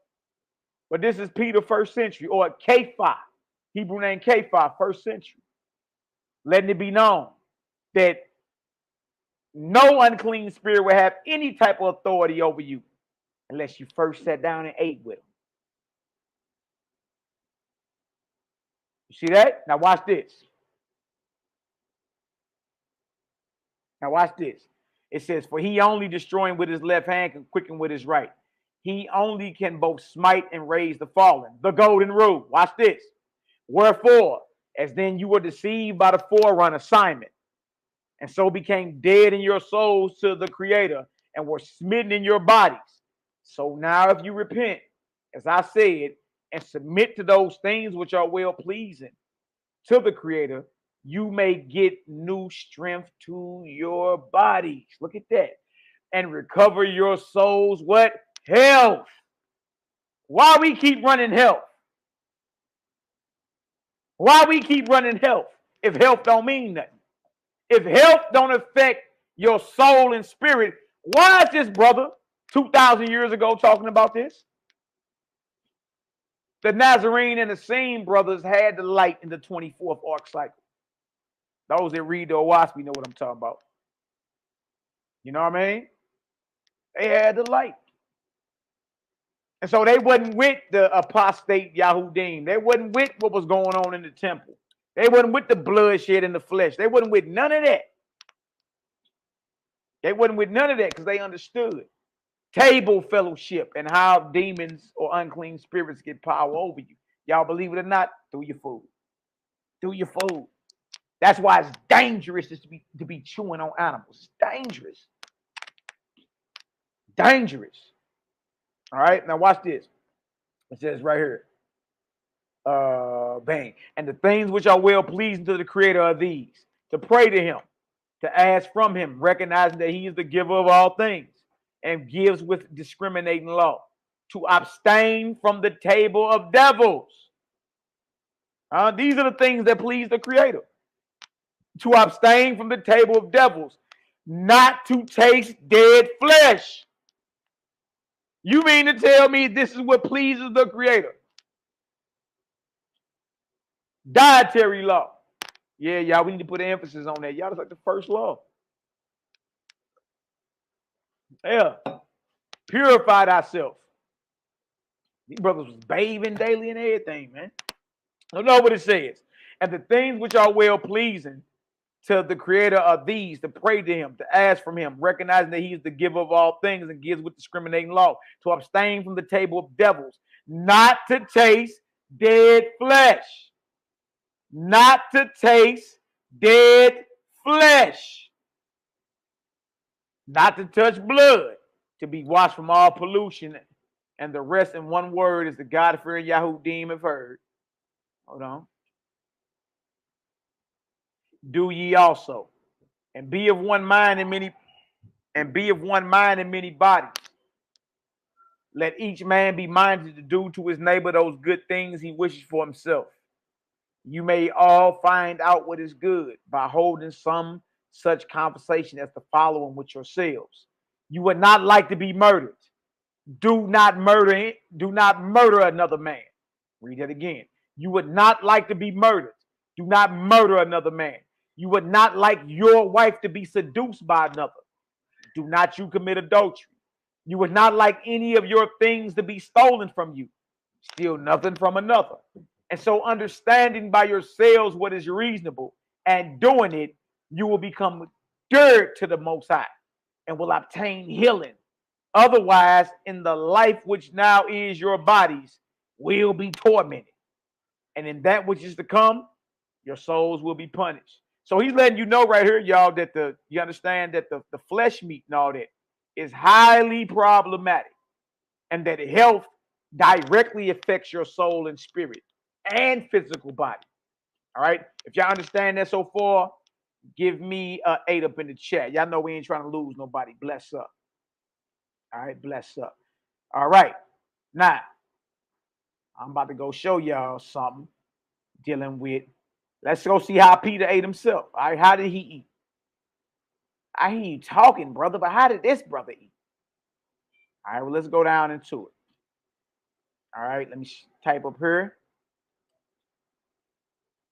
[SPEAKER 2] but this is Peter, 1st century, or Kephi, Hebrew name Kephi, 1st century. Letting it be known that no unclean spirit will have any type of authority over you unless you first sat down and ate with him. You see that? Now watch this. Now watch this. It says, for he only destroying with his left hand can quicken with his right. He only can both smite and raise the fallen. The golden rule. Watch this. Wherefore, as then you were deceived by the forerunner Simon, and so became dead in your souls to the Creator, and were smitten in your bodies. So now if you repent, as I said, and submit to those things which are well pleasing to the Creator, you may get new strength to your bodies. Look at that. And recover your souls. What? Health. Why we keep running health? Why we keep running health if health don't mean nothing? If health don't affect your soul and spirit, why is this brother 2,000 years ago talking about this? The Nazarene and the Essene brothers had the light in the 24th arc cycle. Those that read the YHWH's know what I'm talking about. You know what I mean? They had the light. And so they wasn't with the apostate Yahudim. They wasn't with what was going on in the temple. They wasn't with the bloodshed in the flesh. They wasn't with none of that. They wasn't with none of that because they understood table fellowship and how demons or unclean spirits get power over you. Y'all believe it or not, through your food. Through your food. That's why it's dangerous to be chewing on animals. It's dangerous. Dangerous. All right, now watch this. It says right here. Bang. And the things which are well pleasing to the Creator are these: to pray to him, to ask from him, recognizing that he is the giver of all things and gives with discriminating law, to abstain from the table of devils. These are the things that please the Creator. To abstain from the table of devils, not to taste dead flesh. You mean to tell me this is what pleases the Creator? Dietary law. Yeah, y'all, we need to put an emphasis on that. Y'all, that's like the first law. Yeah. Purify thyself. These brothers was bathing daily and everything, man. I know what it says. And the things which are well pleasing to the Creator are these: to pray to him, to ask from him, recognizing that he is the giver of all things and gives with discriminating law, to abstain from the table of devils, not to taste dead flesh. Not to taste dead flesh. Not to touch blood, to be washed from all pollution. And the rest in one word is the God-fearing Yahudim have heard. Hold on. Do ye also, and be of one mind in many bodies. Let each man be minded to do to his neighbor those good things he wishes for himself. You may all find out what is good by holding some such conversation as the following with yourselves. You would not like to be murdered. Do not murder. Do not murder another man. Read that again. You would not like to be murdered. Do not murder another man. You would not like your wife to be seduced by another. Do not you commit adultery. You would not like any of your things to be stolen from you. Steal nothing from another. And so understanding by yourselves what is reasonable and doing it, you will become dear to the Most High and will obtain healing. Otherwise, in the life which now is your bodies, will be tormented. And in that which is to come, your souls will be punished. So he's letting you know right here, y'all, that you understand that the flesh meat and all that is highly problematic, and that health directly affects your soul and spirit and physical body. All right. If y'all understand that so far, give me a 8 up in the chat. Y'all know we ain't trying to lose nobody. Bless up. All right. Bless up. All right. Now, I'm about to go show y'all something dealing with. Let's go see how Peter ate himself. All right. How did he eat? I hear you talking, brother, but how did this brother eat? All right. Well, let's go down into it. All right. Let me type up here.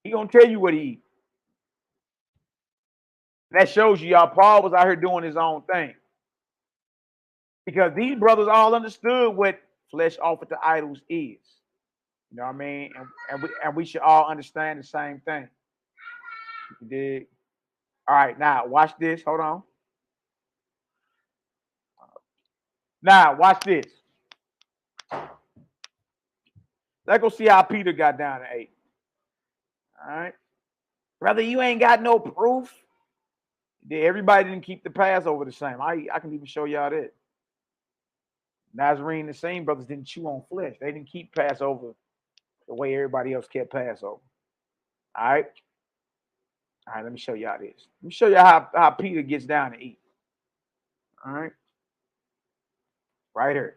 [SPEAKER 2] He gonna tell you what he eat. That shows you, y'all, Paul was out here doing his own thing. Because these brothers all understood what flesh offered to idols is. You know what I mean? And we should all understand the same thing. You dig? All right, now watch this. Hold on. Now watch this. Let's go see how Peter got down to 8. All right. Brother, you ain't got no proof. Everybody didn't keep the Passover the same. I can even show y'all that. Nazarene, the same brothers didn't chew on flesh. They didn't keep Passover the way everybody else kept Passover. All right. All right, let me show y'all this. Let me show y'all how Peter gets down to eat. All right. Right here.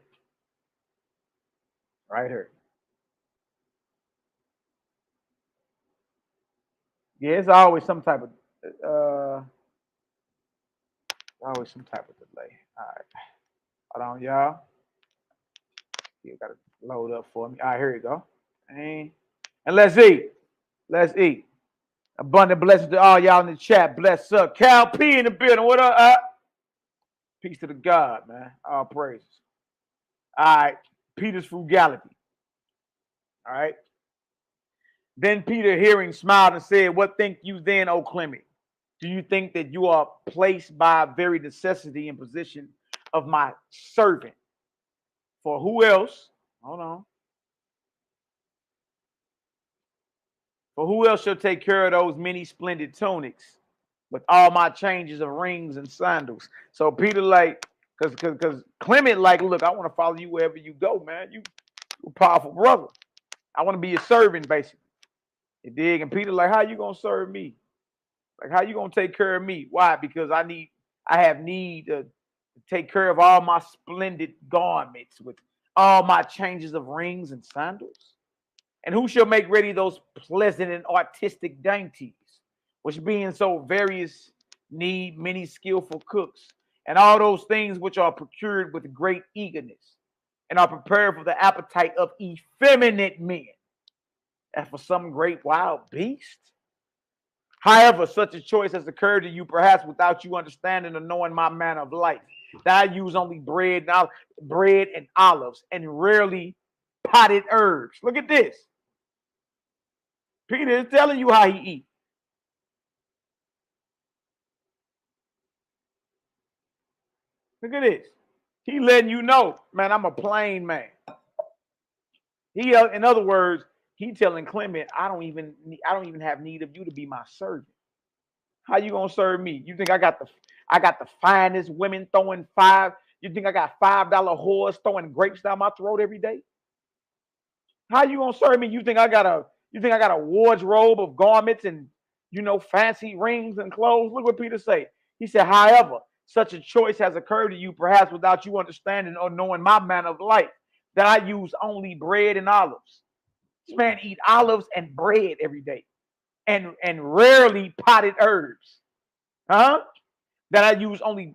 [SPEAKER 2] Right here. Yeah, it's always some type of delay. All right. Hold on, y'all. You gotta load up for me. All right, here you go. And let's eat. Let's eat. Abundant blessings to all y'all in the chat. Bless up. Cal P in the building. What up? Peace to the God, man. All praises. All right. Peter's frugality. All right. Then Peter, hearing, smiled and said, what think you then, O Clement? Do you think that you are placed by very necessity in position of my servant? For who else? Hold on. For who else shall take care of those many splendid tunics with all my changes of rings and sandals? So Peter, like, because Clement, like, look, I want to follow you wherever you go, man. You a powerful brother. I want to be your servant, basically. You dig? And Peter, like, how you gonna serve me? Like, how you gonna take care of me? Why? Because I have need to take care of all my splendid garments with all my changes of rings and sandals. And who shall make ready those pleasant and artistic dainties, which being so various need many skillful cooks, and all those things which are procured with great eagerness, and are prepared for the appetite of effeminate men, as for some great wild beast? However, such a choice has occurred to you, perhaps without you understanding or knowing my manner of life, that I use only bread and olives, and rarely potted herbs. Look at this. Peter is telling you how he eats. Look at this. He letting you know, man, I'm a plain man. He, in other words, he telling Clement, I don't even have need of you to be my servant. How you gonna serve me? You think I got the finest women throwing you think I got $5 whores throwing grapes down my throat every day? How you gonna serve me? You think I got a wardrobe of garments and fancy rings and clothes? Look what Peter say. He said, however, such a choice has occurred to you, perhaps without you understanding or knowing my manner of life, that I use only bread and olives. This man eat olives and bread every day, and rarely potted herbs. Huh? That I use only,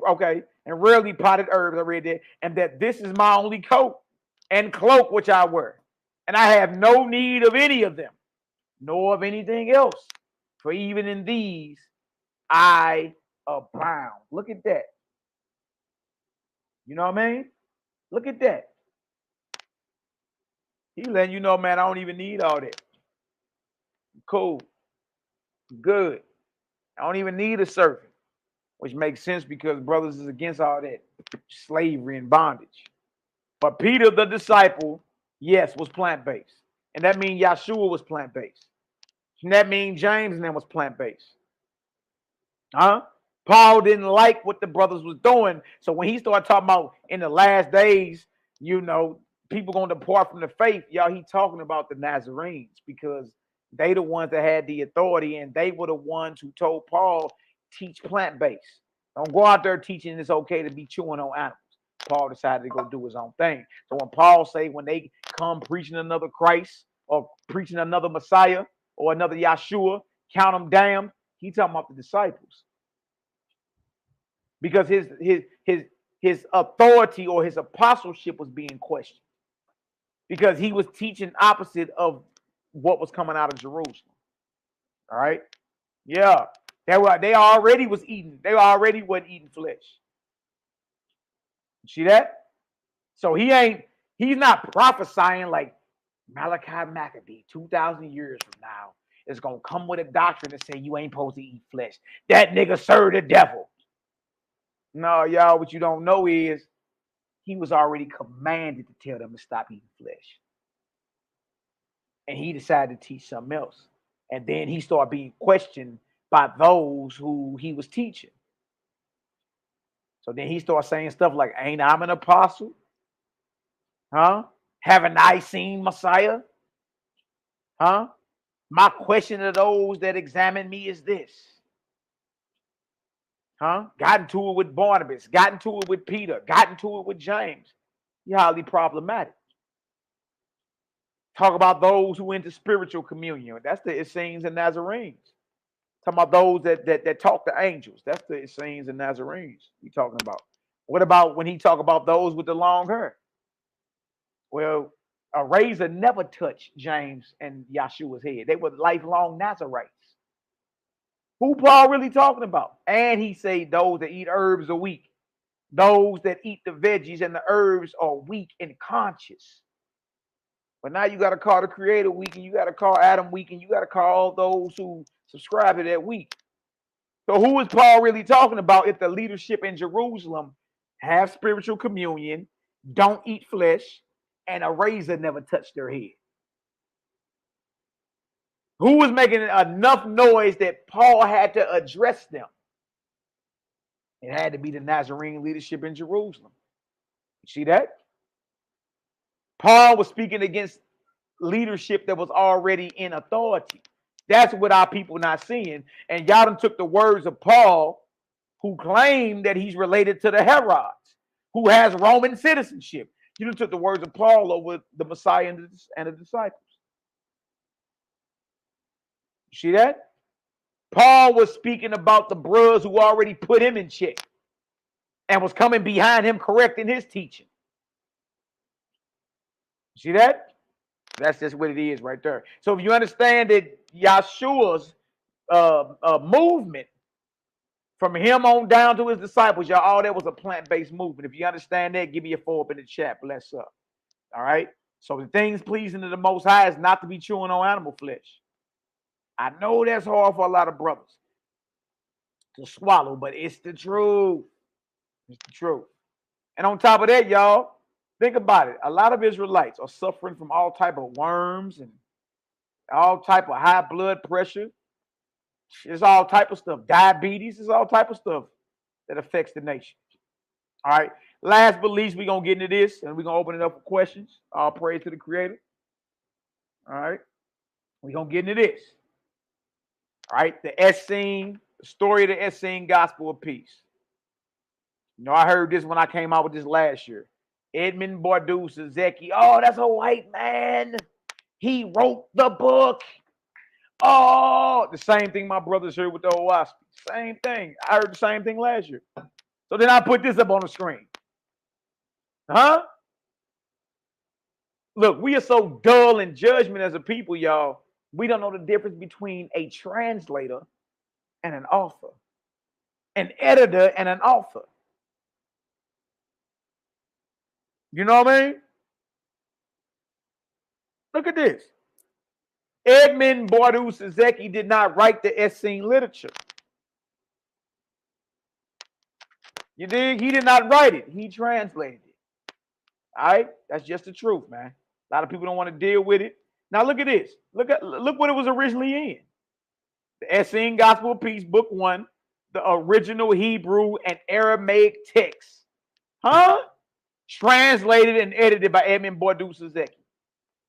[SPEAKER 2] and rarely potted herbs, I read that, and that this is my only coat and cloak which I wear. And I have no need of any of them, nor of anything else. For even in these, I abound. Look at that. You know what I mean? Look at that. He letting you know, man, I don't even need all that. Cool. Good. I don't even need a servant, which makes sense because brothers is against all that slavery and bondage. But Peter, the disciple, yes, was plant-based. And that means Yahshua was plant-based. And that means James and them was plant-based. Huh? Paul didn't like what the brothers was doing. So when he started talking about in the last days, people going to depart from the faith, y'all, he talking about the Nazarenes because They the ones that had the authority, and they were the ones who told Paul, teach plant-based. Don't go out there teaching it's okay to be chewing on animals. Paul decided to go do his own thing. So when Paul say when they come preaching another Christ or preaching another Messiah or another Yahshua, count them damned, he talking about the disciples. Because his authority or his apostleship was being questioned. Because he was teaching opposite of what was coming out of Jerusalem. All right? Yeah. They already was eating. They already wasn't eating flesh. See that? So he's not prophesying like Malachi Maccabee 2,000 years from now is going to come with a doctrine and say you ain't supposed to eat flesh. That nigga served the devil. No, y'all, what you don't know is he was already commanded to tell them to stop eating flesh. And he decided to teach something else. And then he started being questioned by those who he was teaching. So then he started saying stuff like, ain't I an apostle? Huh? Haven't I seen Messiah? Huh? My question to those that examine me is this. Huh? Got into it with Barnabas, got into it with Peter, got into it with James. You're highly problematic. Talk about those who into spiritual communion. That's the Essenes and Nazarenes. Talking about those that talk to angels. That's the Essenes and Nazarenes he talking about. What about when he talk about those with the long hair? Well, a razor never touched James and Yahshua's head. They were lifelong Nazarites. Who Paul really talking about? And he say those that eat herbs are weak. Those that eat the veggies and the herbs are weak and conscious. But now you got to call the Creator weak, and you got to call Adam weak, and you got to call all those who subscribe to that weak. So who is Paul really talking about if the leadership in Jerusalem have spiritual communion, don't eat flesh, and a razor never touched their head? Who was making enough noise that Paul had to address them? It had to be the Nazarene leadership in Jerusalem. You see that? Paul was speaking against leadership that was already in authority. That's what our people not seeing. And y'all done took the words of Paul, who claimed that he's related to the Herods, who has Roman citizenship. You done took the words of Paul over the Messiah and the disciples. You see that? Paul was speaking about the bros who already put him in check and was coming behind him correcting his teaching. See that? That's just what it is right there. So if you understand that Yahshua's movement from him on down to his disciples, y'all, all that was a plant-based movement. If you understand that, give me a 4 up in the chat. Bless up. All right? So the things pleasing to the Most High is not to be chewing on animal flesh. I know that's hard for a lot of brothers to swallow, but it's the truth. It's the truth. And on top of that, y'all, think about it. A lot of Israelites are suffering from all type of worms and all type of high blood pressure. There's all type of stuff. Diabetes. There's all type of stuff that affects the nation. All right. Last but least, we're going to get into this, and we're going to open it up for questions. All praise to the Creator. All right. We're going to get into this. All right. The Essene, the story of the Essene Gospel of Peace. You know, I heard this when I came out with this last year. Edmund Bordeu-Sezeki. Oh, that's a white man. He wrote the book. Oh, the same thing my brothers heard with the OWASP. Same thing. I heard the same thing last year. So then I put this up on the screen. Huh? Look, we are so dull in judgment as a people, y'all. We don't know the difference between a translator and an author, an editor and an author. You know what I mean? Look at this. Edmund Bordeu-Sezeki did not write the Essene literature. You dig? He did not write it. He translated it. All right? That's just the truth, man. A lot of people don't want to deal with it. Now look at this. Look what it was originally in. The Essene Gospel of Peace, Book 1, the original Hebrew and Aramaic text. Huh? Translated and edited by Edmund Bordeu-Sezeki.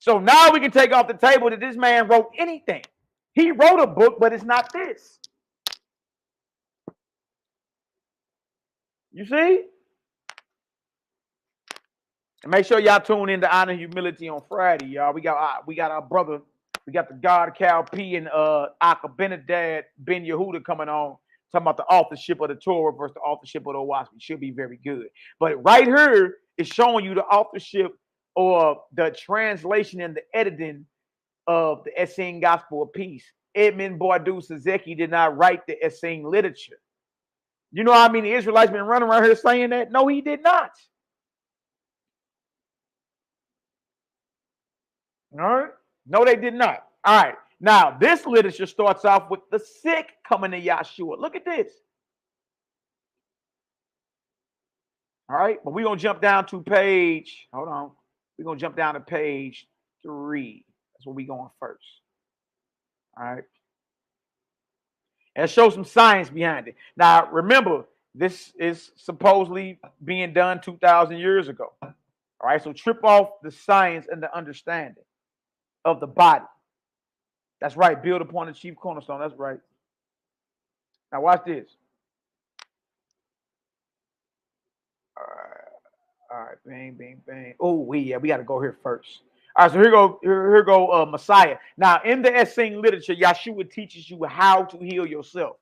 [SPEAKER 2] So now we can take off the table that this man wrote anything. He wrote a book, but it's not this. You see? And make sure y'all tune in to Honor Humility on Friday, y'all. We got our brother, we got the God Cal P and Benedad Ben Yehuda coming on, talking about the authorship of the Torah versus the authorship of the YHWH'S. Should be very good. But right here is showing you the authorship or the translation and the editing of the Essene Gospel of Peace. Edmund Boadu Sazeki did not write the Essene literature. You know how many Israelites been running around here saying that? No, he did not. All right. No, they did not. All right. Now, this literature starts off with the sick coming to Yahshua. Look at this. All right. But we're going to jump down to page. Hold on. We're going to jump down to page 3. That's where we're going first. All right. And show some science behind it. Now, remember, this is supposedly being done 2,000 years ago. All right. So trip off the science and the understanding of the body. That's right. Build upon the chief cornerstone. That's right. Now watch this. All right. Bang, bang, bang. Oh, we got to go here first. All right. So here go Messiah. Now in the Essene literature, Yahshua teaches you how to heal yourself.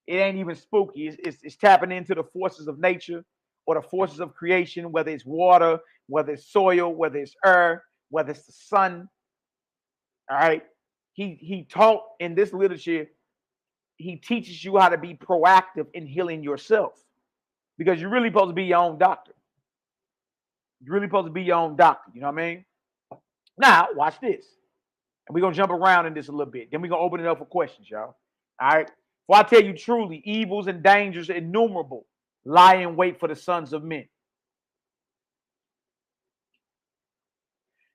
[SPEAKER 2] It ain't even spooky. It's tapping into the forces of nature or the forces of creation, whether it's water, whether it's soil, whether it's air, whether it's the sun. All right. He taught in this literature, he teaches you how to be proactive in healing yourself because you're really supposed to be your own doctor. You're really supposed to be your own doctor. You know what I mean? Now, watch this. And we're going to jump around in this a little bit. Then we're going to open it up for questions, y'all. All right. For I tell you truly, evils and dangers innumerable lie in wait for the sons of men.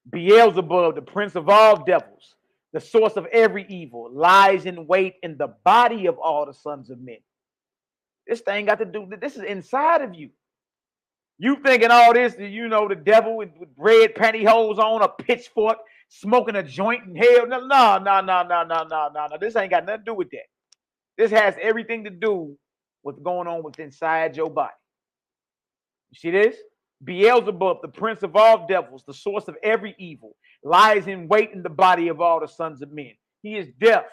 [SPEAKER 2] Beelzebub, the prince of all devils, the source of every evil, lies in wait in the body of all the sons of men. This thing got to do, this is inside of you. You thinking all this, you know, the devil with red pantyhose on, a pitchfork, smoking a joint in hell. No. This ain't got nothing to do with that. This has everything to do with what's going on with inside your body. You see this? Beelzebub, the prince of all devils, the source of every evil, lies in wait in the body of all the sons of men. He is deaf,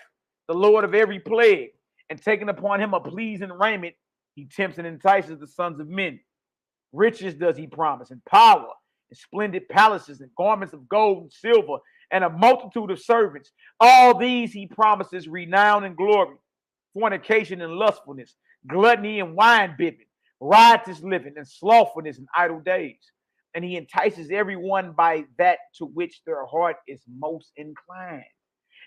[SPEAKER 2] the lord of every plague, and taking upon him a pleasing raiment, he tempts and entices the sons of men. Riches does he promise, and power, and splendid palaces, and garments of gold and silver, and a multitude of servants. All these he promises renown and glory, fornication and lustfulness, gluttony and wine bibbing, riotous living and slothfulness and idle days. And he entices everyone by that to which their heart is most inclined.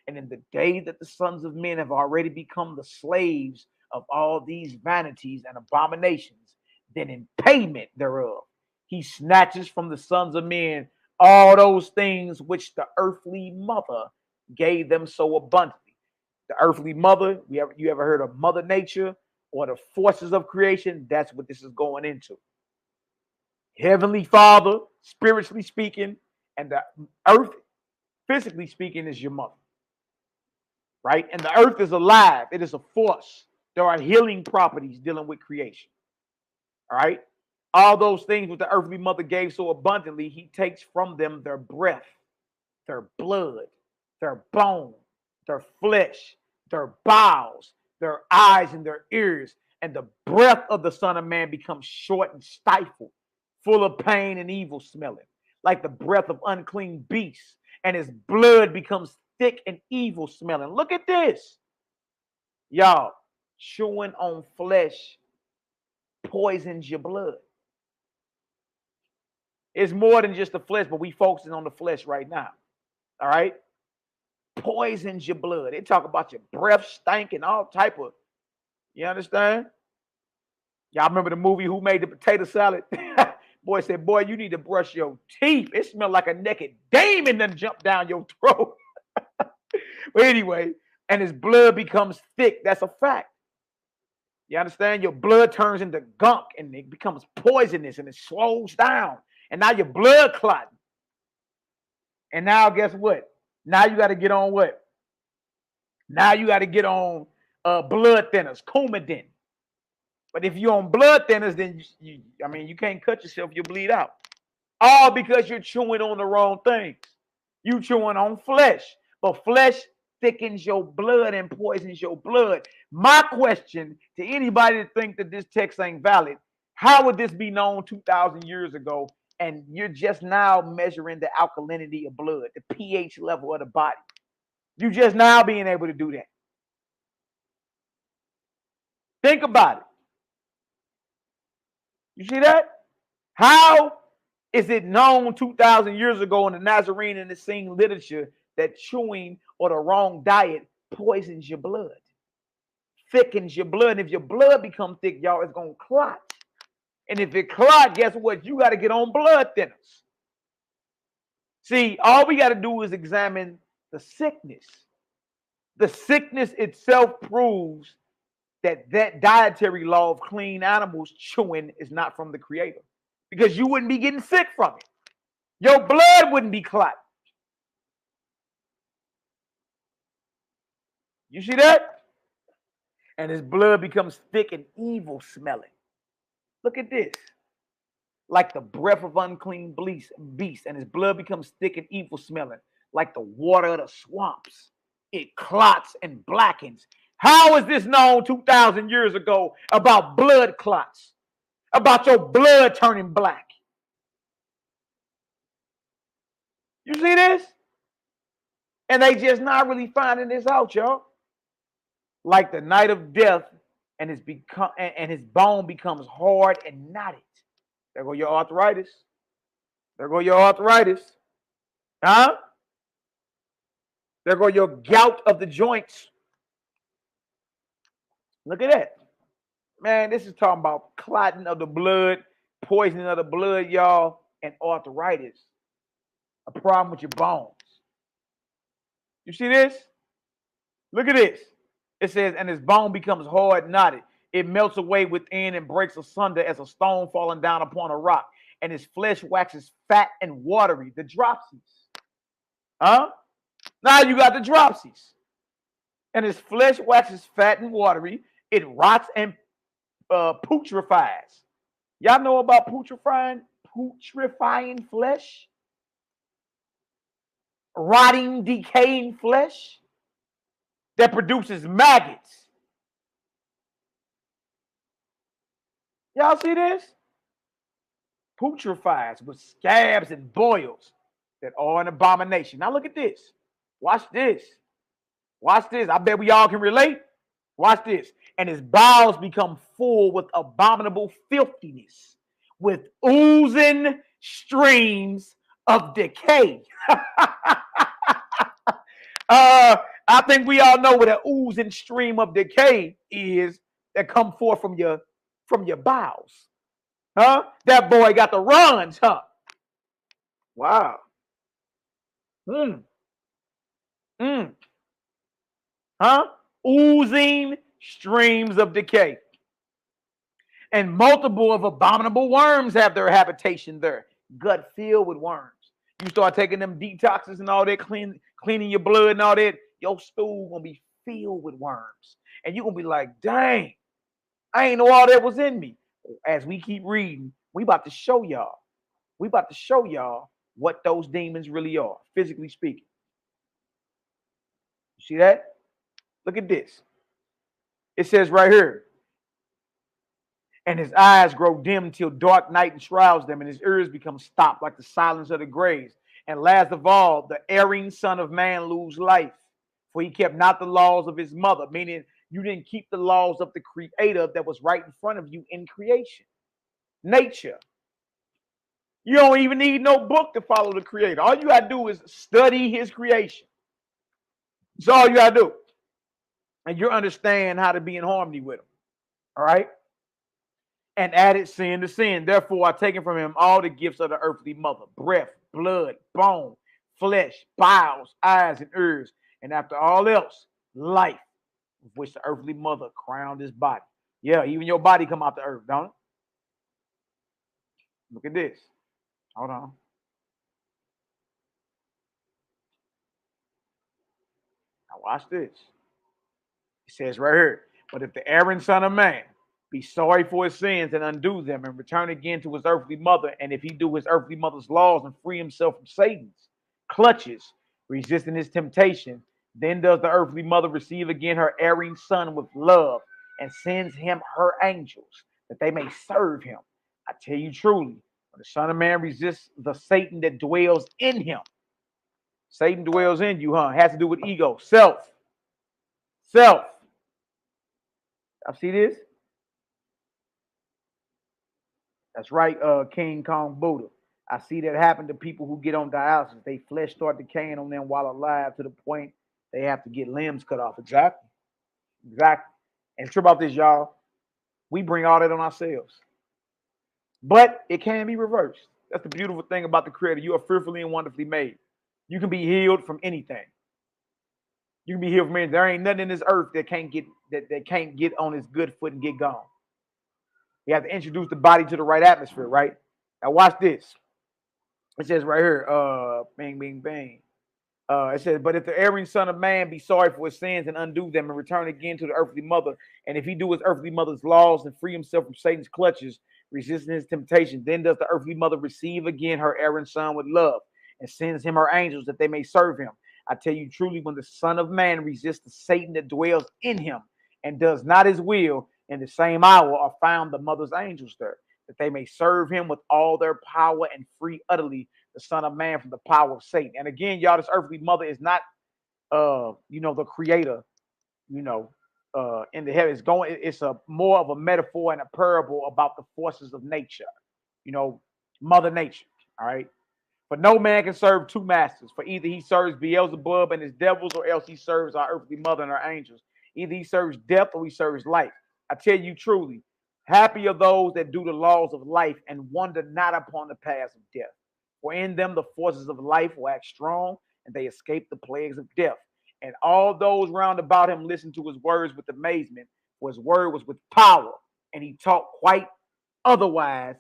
[SPEAKER 2] And in the day that the sons of men have already become the slaves of all these vanities and abominations, then in payment thereof, he snatches from the sons of men all those things which the earthly mother gave them so abundantly. The earthly mother, you ever heard of Mother Nature or the forces of creation? That's what this is going into. Heavenly Father, spiritually speaking, and the earth, physically speaking, is your mother. Right? And the earth is alive. It is a force. There are healing properties dealing with creation. All right? All those things which the earthly mother gave so abundantly, he takes from them their breath, their blood, their bone, their flesh, their bowels, their eyes and their ears. And the breath of the Son of Man becomes short and stifled, full of pain and evil smelling, like the breath of unclean beasts. And his blood becomes thick and evil smelling. Look at this. Y'all, chewing on flesh poisons your blood. It's more than just the flesh, but we focusing on the flesh right now. All right? Poisons your blood. They talk about your breath stinking, all type of, you understand? Y'all remember the movie Who Made the Potato Salad? Boy said, boy, you need to brush your teeth. It smelled like a naked demon done jumped down your throat. But anyway, and his blood becomes thick. That's a fact. You understand? Your blood turns into gunk and it becomes poisonous and it slows down. And now your blood clotting. And now guess what? Now you got to get on what? Now you got to get on blood thinners, Coumadin. But if you're on blood thinners, then you can't cut yourself, you'll bleed out. All because you're chewing on the wrong things. You chewing on flesh, but flesh thickens your blood and poisons your blood. My question to anybody that think that this text ain't valid, how would this be known 2,000 years ago? And you're just now measuring the alkalinity of blood, the pH level of the body. You just now being able to do that. Think about it. You see that? How is it known 2,000 years ago in the Nazarene and the Essene literature that chewing or the wrong diet poisons your blood, thickens your blood? And if your blood becomes thick, y'all, it's going to clot. And if it clot, guess what? You got to get on blood thinners. See, all we got to do is examine the sickness. The sickness itself proves that dietary law of clean animals chewing is not from the Creator, because you wouldn't be getting sick from it. Your blood wouldn't be clotting. You see that? And his blood becomes thick and evil smelling. Look at this. Like the breath of unclean beast, and his blood becomes thick and evil smelling, like the water of the swamps. It clots and blackens. How is this known 2,000 years ago about blood clots? About your blood turning black? You see this? And they just not really finding this out, y'all. Like the night of death, and his bone becomes hard and knotted. There go your arthritis. There go your arthritis. Huh? There go your gout of the joints. Look at that. Man, this is talking about clotting of the blood, poisoning of the blood, y'all, and arthritis. A problem with your bones. You see this? Look at this. It says, and his bone becomes hard, knotted. It melts away within and breaks asunder as a stone falling down upon a rock. And his flesh waxes fat and watery. The dropsies. Huh? Now you got the dropsies. And his flesh waxes fat and watery. It rots and putrefies. Y'all know about putrefying flesh? Rotting, decaying flesh that produces maggots. Y'all see this? Putrefies with scabs and boils that are an abomination. Now look at this. Watch this. Watch this. I bet we all can relate. Watch this. And his bowels become full with abominable filthiness, with oozing streams of decay. I think we all know what an oozing stream of decay is that come forth from your bowels. Huh? That boy got the runs, huh? Wow. Huh? Oozing streams of decay. And multiple of abominable worms have their habitation there. Gut filled with worms. You start taking them detoxes and all that, cleaning your blood and all that, your stool gonna be filled with worms. And you're gonna be like, dang, I ain't know all that was in me. As we keep reading, we about to show y'all. We about to show y'all what those demons really are, physically speaking. You see that? Look at this. It says right here, and his eyes grow dim till dark night enshrouds them, and his ears become stopped like the silence of the graves. And last of all, the erring son of man lose life, for he kept not the laws of his mother, meaning you didn't keep the laws of the Creator that was right in front of you in creation. Nature. You don't even need no book to follow the Creator. All you got to do is study his creation. That's all you got to do. And you understand how to be in harmony with him. All right? And added sin to sin. Therefore, I taken from him all the gifts of the earthly mother: breath, blood, bone, flesh, bowels, eyes, and ears. And after all else, life, with which the earthly mother crowned his body. Yeah, even your body come out the earth, don't it? Look at this. Hold on. watch this. It says right here, but if the erring son of man be sorry for his sins and undo them and return again to his earthly mother, and if he do his earthly mother's laws and free himself from Satan's clutches, resisting his temptation, then does the earthly mother receive again her erring son with love and sends him her angels that they may serve him. I tell you truly, when the Son of Man resists the Satan that dwells in him, Satan dwells in you, huh? It has to do with ego, self. Self. I see this. That's right, King Kong Buddha. I see that happen to people who get on dialysis. They flesh start decaying on them while alive to the point they have to get limbs cut off. Exactly. Exactly. And true about this, y'all. We bring all that on ourselves. But it can be reversed. That's the beautiful thing about the Creator. You are fearfully and wonderfully made. You can be healed from anything. You can be healed from anything. There ain't nothing in this earth that can't get on its good foot and get gone. You have to introduce the body to the right atmosphere, right? Now watch this. It says right here, bing, bing, bing. It says, but if the erring son of man be sorry for his sins and undo them and return again to the earthly mother, and if he do his earthly mother's laws and free himself from Satan's clutches, resisting his temptation, then does the earthly mother receive again her erring son with love and sends him her angels that they may serve him. I tell you truly, when the Son of Man resists the Satan that dwells in him and does not his will, in the same hour are found the mother's angels there, that they may serve him with all their power and free utterly the Son of Man from the power of Satan. And again, y'all, this earthly mother is not, the creator, in the heavens. It's a more of a metaphor and a parable about the forces of nature, Mother Nature. All right. But no man can serve two masters, for either he serves Beelzebub and his devils, or else he serves our earthly mother and her angels. Either he serves death or he serves life. I tell you truly, happy are those that do the laws of life and wander not upon the paths of death. For in them the forces of life will act strong, and they escape the plagues of death. And all those round about him listened to his words with amazement, for his word was with power, and he taught quite otherwise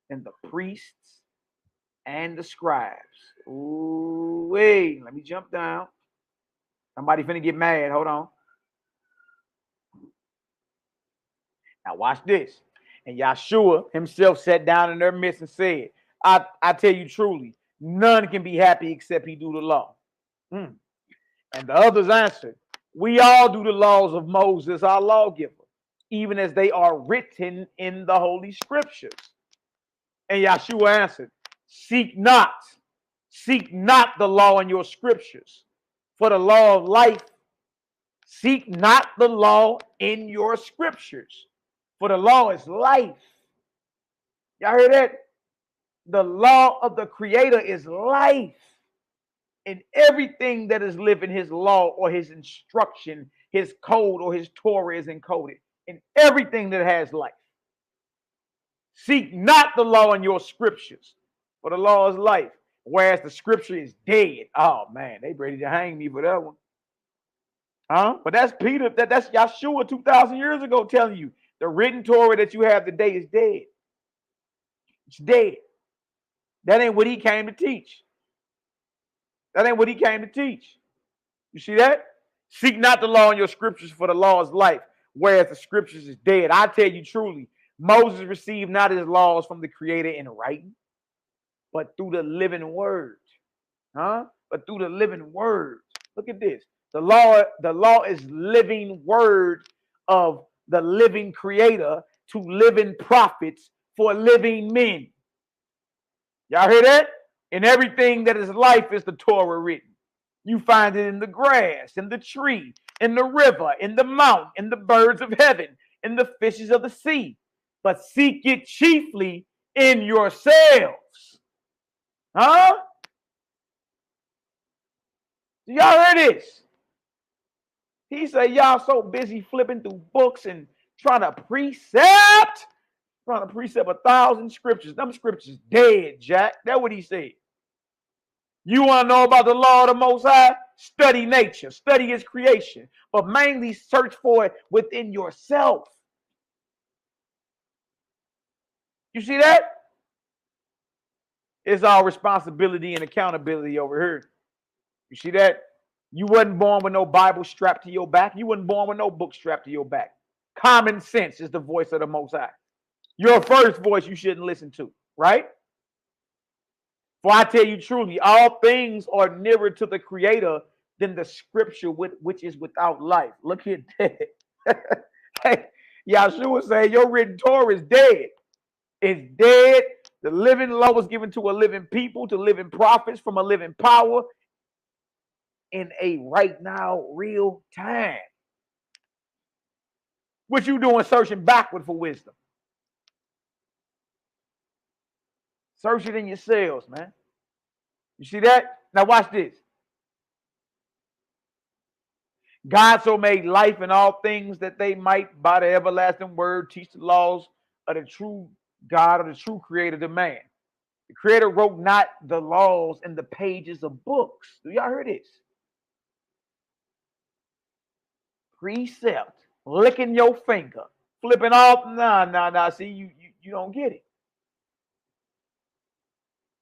[SPEAKER 2] than the priests and the scribes. Ooh, wait, let me jump down. Somebody finna get mad. Hold on. Now watch this. And Yahshua himself sat down in their midst and said, I tell you truly, none can be happy except he do the law. And the others answered, we all do the laws of Moses, our lawgiver, even as they are written in the Holy Scriptures. And Yahshua answered, seek not the law in your scriptures, for the law of life. Seek not the law in your scriptures, for the law is life. Y'all hear that? The law of the Creator is life. And everything that is living, his law or his instruction, his code or his Torah is encoded in everything that has life. Seek not the law in your scriptures, for the law is life, whereas the scripture is dead. Oh man, they ready to hang me for that one. Huh? But that's Peter, that's Yahshua 2,000 years ago telling you the written Torah that you have today is dead. It's dead. That ain't what he came to teach. That ain't what he came to teach. You see that? Seek not the law in your scriptures, for the law is life, whereas the scriptures is dead. I tell you truly, Moses received not his laws from the Creator in writing, but through the living word. But through the living word. Look at this. The law is living word of the living Creator to living prophets for living men. Y'all hear that? And everything that is life is the Torah written. You find it in the grass, in the tree, in the river, in the mountain, in the birds of heaven, in the fishes of the sea. But seek it chiefly in yourselves. Huh? Y'all hear this? He said, y'all so busy flipping through books and trying to precept 1,000 scriptures. Them scriptures dead, Jack. That's what he said. You want to know about the law of the Most High? Study nature, study his creation, but mainly search for it within yourself. You see that? It's our responsibility and accountability over here. You see that? You wasn't born with no Bible strapped to your back. You wasn't born with no book strapped to your back. Common sense is the voice of the Most High. Your first voice you shouldn't listen to, right? For I tell you truly, all things are nearer to the Creator than the scripture which is without life. Look at that. Hey, Yahshua said your written Torah is dead. It's dead. The living law was given to a living people, to living prophets from a living power in a right now, real time. What you doing searching backward for wisdom? Search it in yourselves, man. You see that? Now watch this. God so made life and all things that they might, by the everlasting word, teach the laws of the true God, or the true creator, the man. The creator wrote not the laws in the pages of books. Do y'all hear this? Precept, licking your finger, flipping off. Nah. See, you don't get it.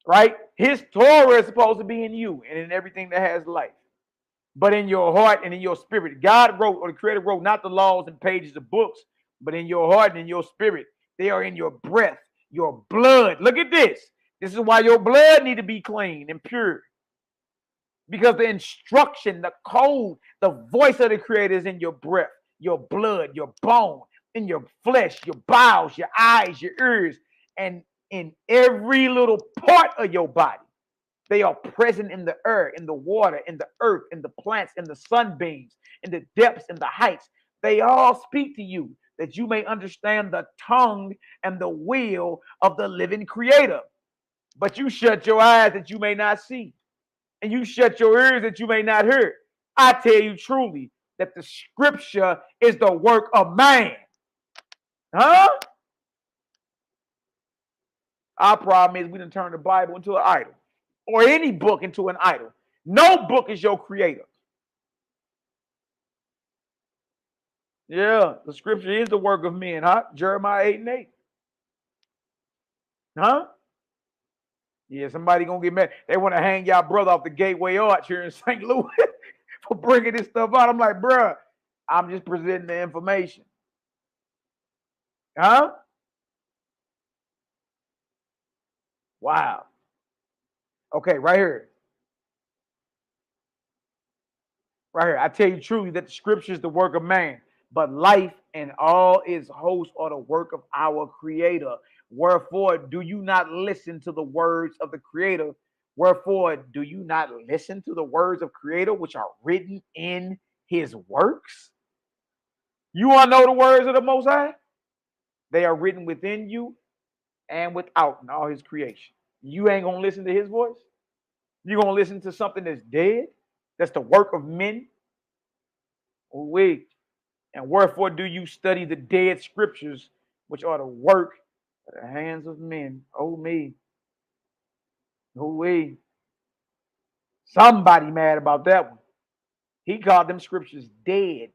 [SPEAKER 2] Right? His Torah is supposed to be in you and in everything that has life. But in your heart and in your spirit, God wrote, or the Creator wrote, not the laws and pages of books, but in your heart and in your spirit. They are in your breath, your blood. Look at this. This is why your blood need to be clean and pure. Because the instruction, the code, the voice of the Creator is in your breath, your blood, your bone, in your flesh, your bowels, your eyes, your ears, and in every little part of your body. They are present in the air, in the water, in the earth, in the plants, in the sunbeams, in the depths, in the heights. They all speak to you that you may understand the tongue and the will of the living Creator. But you shut your eyes that you may not see, and you shut your ears that you may not hear. I tell you truly that the scripture is the work of man. Huh? Our problem is we done turned the Bible into an idol, or any book into an idol. No book is your creator. Yeah, the scripture is the work of men, huh? Jeremiah 8:8. Huh? Yeah, somebody gonna get mad. They want to hang y'all brother off the Gateway Arch here in St. Louis for bringing this stuff out. I'm like, bruh, I'm just presenting the information. Huh? Wow. Okay, right here. Right here. I tell you truly that the scripture is the work of man, but life and all its hosts are the work of our Creator. Wherefore, do you not listen to the words of the Creator? Wherefore, do you not listen to the words of Creator, which are written in his works? You want to know the words of the Most High? They are written within you and without in all his creation. You ain't going to listen to his voice? You're going to listen to something that's dead? That's the work of men? Oh, wait. And wherefore do you study the dead scriptures, which are the work of the hands of men? Oh, me. Oh, wait. Somebody mad about that one. He called them scriptures dead.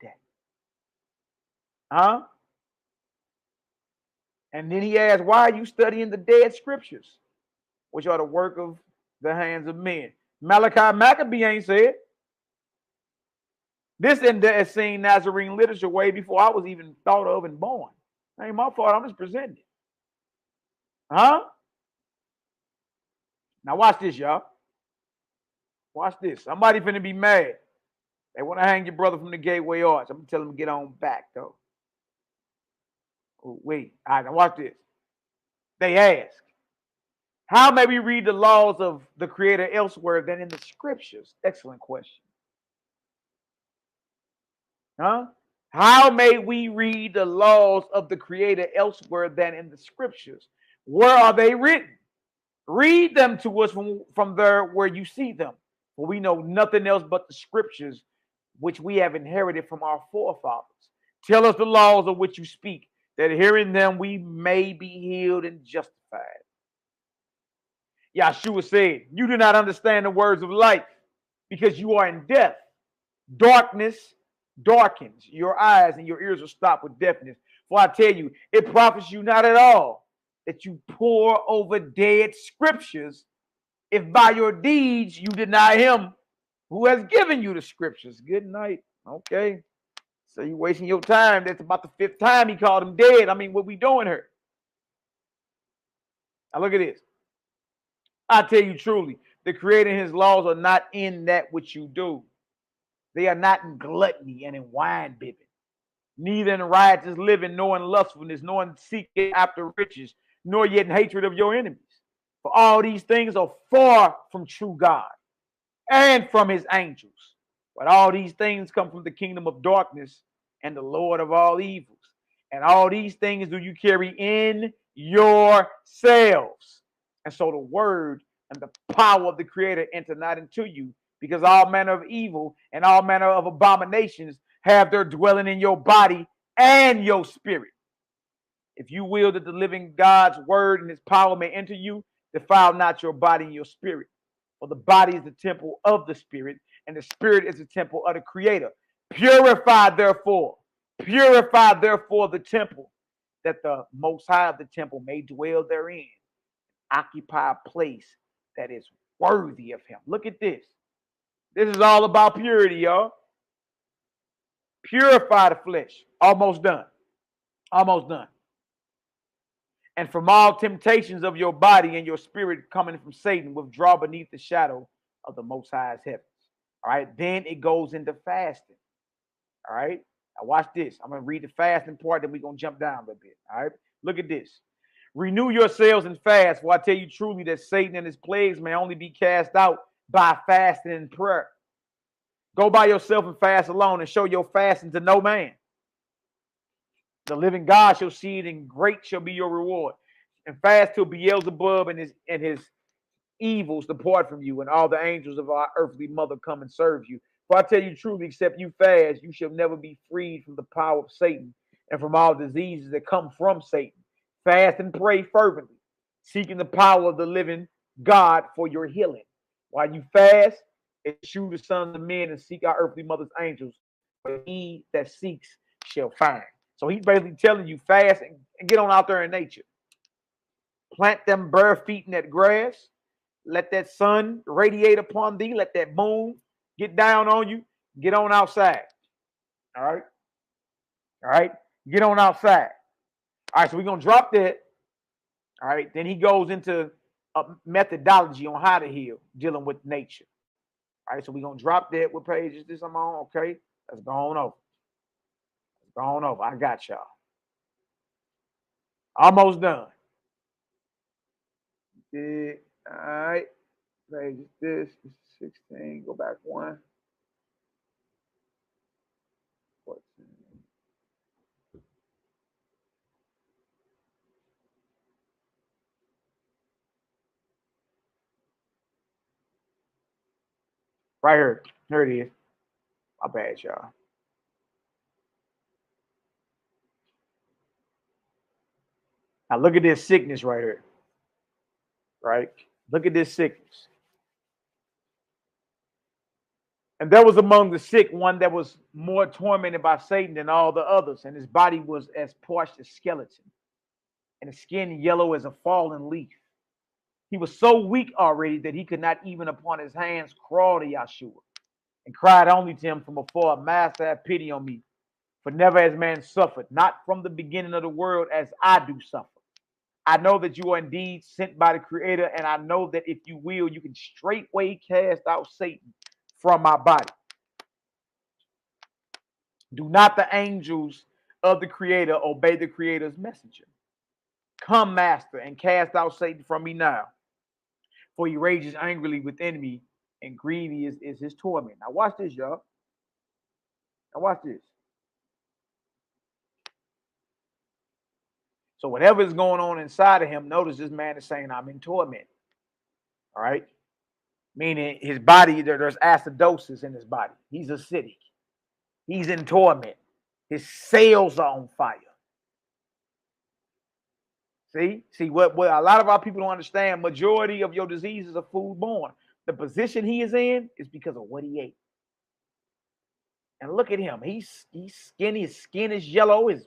[SPEAKER 2] Huh? And then he asked, why are you studying the dead scriptures, which are the work of the hands of men? Malachi Maccabee ain't said. This in the seen Nazarene literature way before I was even thought of and born. That ain't my fault. I'm just presenting it. Huh? Now watch this, y'all. Watch this. Somebody finna be mad. They want to hang your brother from the Gateway Arch. I'm gonna tell them to get on back, though. Oh, wait. All right, now watch this. They ask, how may we read the laws of the Creator elsewhere than in the scriptures? Excellent question. Huh? How may we read the laws of the Creator elsewhere than in the scriptures? Where are they written? Read them to us from there where you see them. For we know nothing else but the scriptures which we have inherited from our forefathers. Tell us the laws of which you speak, that hearing them we may be healed and justified. Yahshua said, you do not understand the words of life because you are in death. Darkness darkens your eyes and your ears are stopped with deafness. For I tell you, it profits you not at all that you pore over dead scriptures if by your deeds you deny him who has given you the scriptures. Good night. Okay. So you wasting your time. That's about the 5th time he called him dead. I mean, what we doing here? Now look at this. I tell you truly, the Creator and his laws are not in that which you do. They are not in gluttony and in wine bibbing, neither in riotous living, nor in lustfulness, nor in seeking after riches, nor yet in hatred of your enemies. For all these things are far from true God and from his angels. But all these things come from the kingdom of darkness and the Lord of all evils. And all these things do you carry in yourselves. And so the word and the power of the Creator enter not into you, because all manner of evil and all manner of abominations have their dwelling in your body and your spirit. If you will that the living God's word and his power may enter you, defile not your body and your spirit. For the body is the temple of the spirit, and the spirit is the temple of the Creator. Purify therefore the temple, that the Most High of the temple may dwell therein. Occupy a place that is worthy of him. Look at this. This is all about purity, y'all. Purify the flesh. Almost done. Almost done. And from all temptations of your body and your spirit coming from Satan, withdraw beneath the shadow of the Most High's heavens. All right. Then it goes into fasting. All right. Now watch this. I'm going to read the fasting part, then we're going to jump down a little bit. All right. Look at this. Renew yourselves and fast, for I tell you truly that Satan and his plagues may only be cast out by fasting and prayer. Go by yourself and fast alone, and show your fasting to no man. The living God shall see it, and great shall be your reward. And fast till Beelzebub and his evils depart from you, and all the angels of our earthly mother come and serve you. For I tell you truly, except you fast, you shall never be freed from the power of Satan and from all diseases that come from Satan. Fast and pray fervently, seeking the power of the living God for your healing. While you fast, eschew the sons of men and seek our earthly mother's angels, for he that seeks shall find. So he's basically telling you, fast and get on out there in nature. Plant them bare feet in that grass. Let that sun radiate upon thee. Let that moon get down on you. Get on outside. All right? All right? Get on outside. All right, so we're going to drop that. All right, then he goes into a methodology on how to heal, dealing with nature. All right, so we're going to drop that. What page is this I'm on? Okay, let's go on over. Let's go on over. I got y'all. Almost done. All right, page is this. This is 16. Go back one. 14. Right here. Here it is. My bad, y'all. Now look at this sickness right here. Right? Look at this sickness. And there was among the sick one that was more tormented by Satan than all the others, and his body was as parched as skeleton, and his skin yellow as a fallen leaf. He was so weak already that he could not even upon his hands crawl to Yahshua, and cried only to him from afar, Master, have pity on me, for never has man suffered, not from the beginning of the world as I do suffer. I know that you are indeed sent by the Creator, and I know that if you will, you can straightway cast out Satan from my body. Do not the angels of the Creator obey the Creator's messenger? Come, Master, and cast out Satan from me now, for he rages angrily within me, and grievous is his torment. Now watch this, y'all. Now watch this. So whatever is going on inside of him, notice this man is saying, I'm in torment. All right? Meaning his body, there's acidosis in his body. He's acidic. He's in torment. His cells are on fire. See what a lot of our people don't understand. Majority of your diseases are food-borne. The position he is in is because of what he ate. And look at him. He's skinny. His skin is yellow. His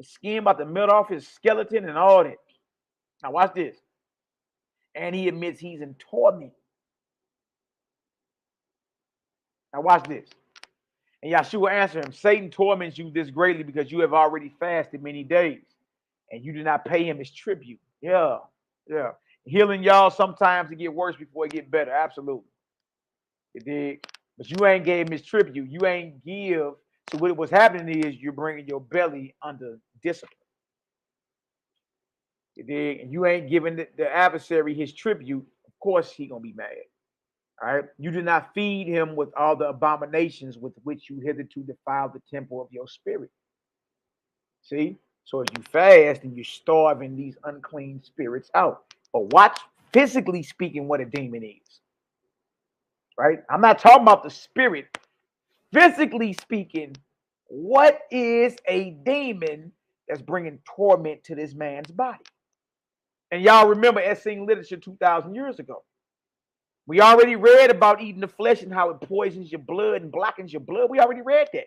[SPEAKER 2] skin about to melt off his skeleton and all that. Now watch this. And he admits he's in torment. Now watch this. And Yahshua answered him, Satan torments you this greatly because you have already fasted many days, and you do not pay him his tribute. Yeah. Healing y'all sometimes it get worse before it get better. Absolutely. You dig? But you ain't gave him his tribute. You ain't give. So what's happening is you're bringing your belly under discipline. You dig? And you ain't giving the adversary his tribute. Of course he gonna be mad. All right. You do not feed him with all the abominations with which you hitherto defile the temple of your spirit. See? So as you fast and you're starving these unclean spirits out. But watch, physically speaking, what a demon is. Right? I'm not talking about the spirit. Physically speaking, what is a demon that's bringing torment to this man's body? And y'all remember Essene literature 2,000 years ago. We already read about eating the flesh and how it poisons your blood and blackens your blood. We already read that.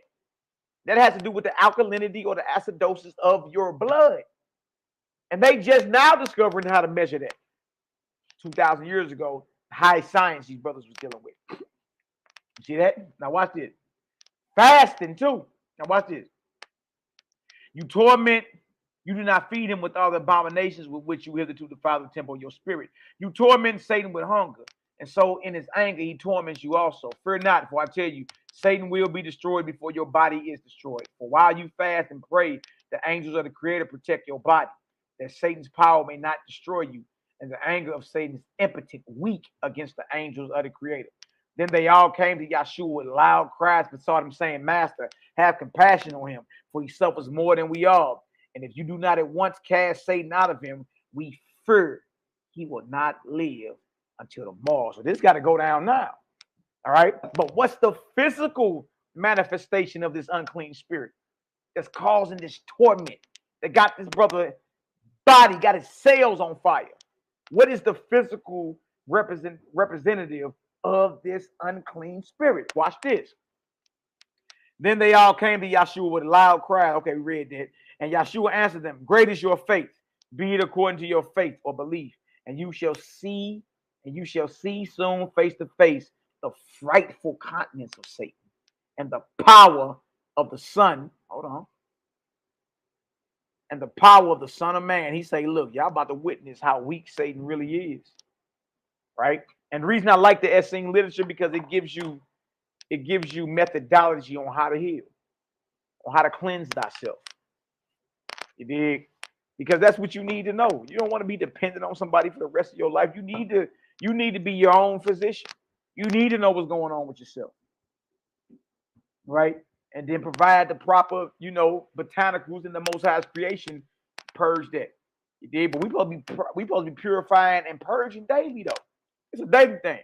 [SPEAKER 2] That has to do with the alkalinity or the acidosis of your blood. And they just now discovering how to measure that. 2,000 years ago, high science these brothers was dealing with. You see that? Now watch this. Fasting too. Now watch this. You torment, you do not feed him with all the abominations with which you hitherto defile the temple of your spirit. You torment Satan with hunger. And so in his anger, he torments you also. Fear not, for I tell you, Satan will be destroyed before your body is destroyed. For while you fast and pray, the angels of the Creator protect your body, that Satan's power may not destroy you, and the anger of Satan is impotent, weak against the angels of the Creator. Then they all came to Yahshua with loud cries, besought him, saying, Master, have compassion on him, for he suffers more than we all. And if you do not at once cast Satan out of him, we fear he will not live until tomorrow. So this got to go down now. All right. But what's the physical manifestation of this unclean spirit that's causing this torment that got this brother body, got his cells on fire? What is the physical representative of this unclean spirit? Watch this. Then they all came to Yahshua with a loud cry. Okay, we read that. And Yahshua answered them, great is your faith. Be it according to your faith or belief. And you shall see soon face to face the frightful countenance of Satan and the power of the Son. Hold on. And the power of the Son of Man. He say, look, y'all about to witness how weak Satan really is. Right? And the reason I like the Essene literature because it gives you methodology on how to heal, on how to cleanse thyself. You dig? Because that's what you need to know. You don't want to be dependent on somebody for the rest of your life. You need to be your own physician. You need to know what's going on with yourself. Right? And then provide the proper, botanicals in the Most High's creation, purge that. You dig? But we supposed to be purifying and purging daily, though. It's a daily thing.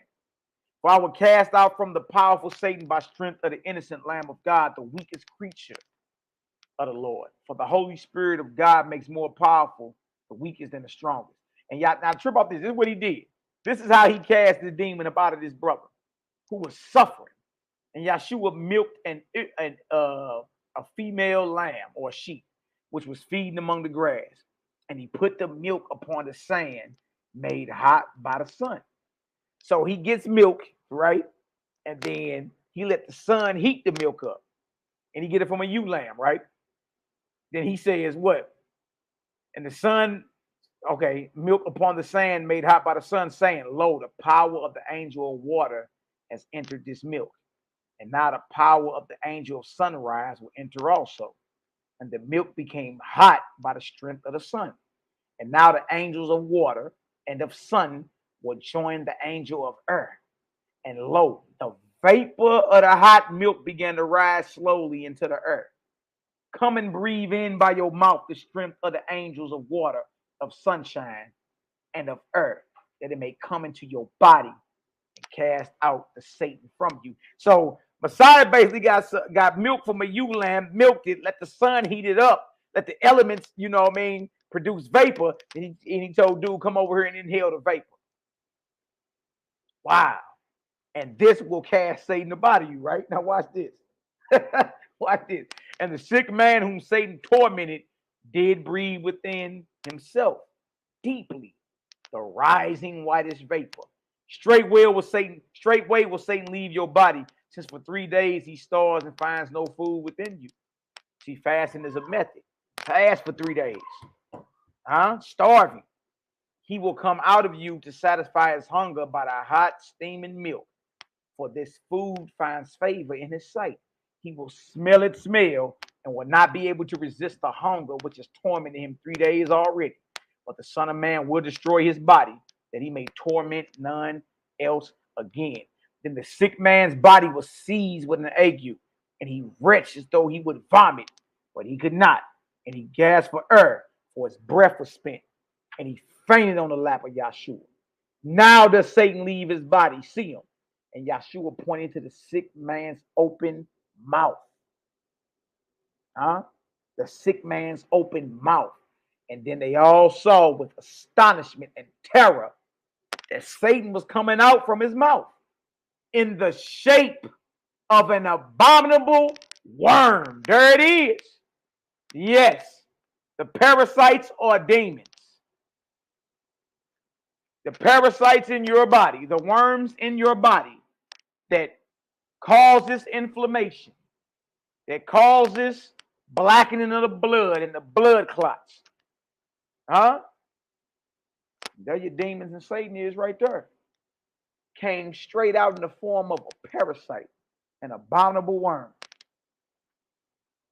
[SPEAKER 2] For I will cast out from the powerful Satan by strength of the innocent Lamb of God, the weakest creature of the Lord. For the Holy Spirit of God makes more powerful the weakest than the strongest. And y'all, now trip off this. This is what he did. This is how he cast the demon up out of this brother who was suffering. And Yahshua milked a female lamb or sheep, which was feeding among the grass. And he put the milk upon the sand made hot by the sun. So he gets milk, right? And then he let the sun heat the milk up. And he get it from a ewe lamb, right? Then he says what? And the sun, okay, milk upon the sand made hot by the sun, saying, lo, the power of the angel of water has entered this milk. And now the power of the angel of sunrise will enter also. And the milk became hot by the strength of the sun. And now the angels of water and of sun will join the angel of earth. And lo, the vapor of the hot milk began to rise slowly into the earth. Come and breathe in by your mouth the strength of the angels of water, of sunshine, and of earth, that it may come into your body and cast out the Satan from you. So Messiah basically got milk from a ewe lamb, milked it, let the sun heat it up, let the elements, produce vapor. And he told dude, come over here and inhale the vapor. Wow. And this will cast Satan out of you, right? Now watch this. Watch this. And the sick man whom Satan tormented did breathe within himself deeply the rising whitish vapor. Straightway will Satan leave your body, since for 3 days he starves and finds no food within you. See, fasting is a method. Fast for 3 days. Starving. He will come out of you to satisfy his hunger by the hot steaming milk. For this food finds favor in his sight. He will smell its smell and will not be able to resist the hunger which has tormented him 3 days already. But the Son of Man will destroy his body, that he may torment none else again. Then the sick man's body was seized with an ague, and he retched as though he would vomit, but he could not. And he gasped for air, for his breath was spent, and he fainted on the lap of Yahshua. Now does Satan leave his body? See him. And Yahshua pointed to the sick man's open mouth. The sick man's open mouth. And then they all saw with astonishment and terror that Satan was coming out from his mouth in the shape of an abominable worm. There it is. Yes, the parasites are demons. The parasites in your body, the worms in your body that causes inflammation, that causes blackening of the blood and the blood clots. There your demons and Satan is right there. Came straight out in the form of a parasite, an abominable worm.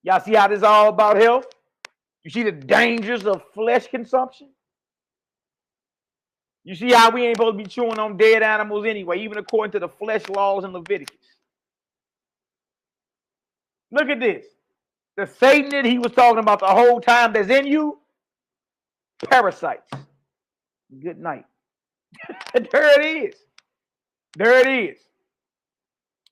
[SPEAKER 2] Y'all see how this is all about health? You see the dangers of flesh consumption? You see how we ain't supposed to be chewing on dead animals anyway, even according to the flesh laws in Leviticus. Look at this. The Satan that he was talking about the whole time that's in you, parasites. Good night. There it is. There it is.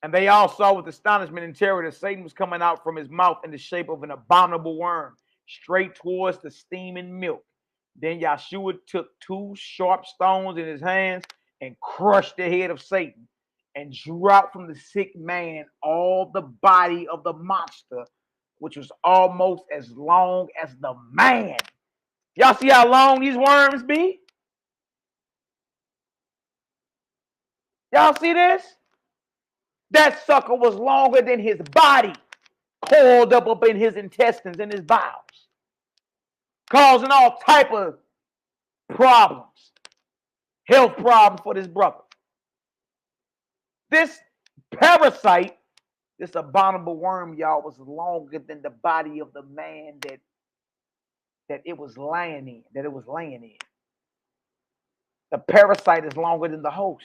[SPEAKER 2] And they all saw with astonishment and terror that Satan was coming out from his mouth in the shape of an abominable worm, straight towards the steaming milk. Then Yahshua took 2 sharp stones in his hands and crushed the head of Satan and drew out from the sick man all the body of the monster, which was almost as long as the man. Y'all see how long these worms be? Y'all see this? That sucker was longer than his body, coiled up in his intestines and his bowels, causing all type of problems, health problems for this brother. This parasite, this abominable worm, y'all, was longer than the body of the man that it was laying in, The parasite is longer than the host.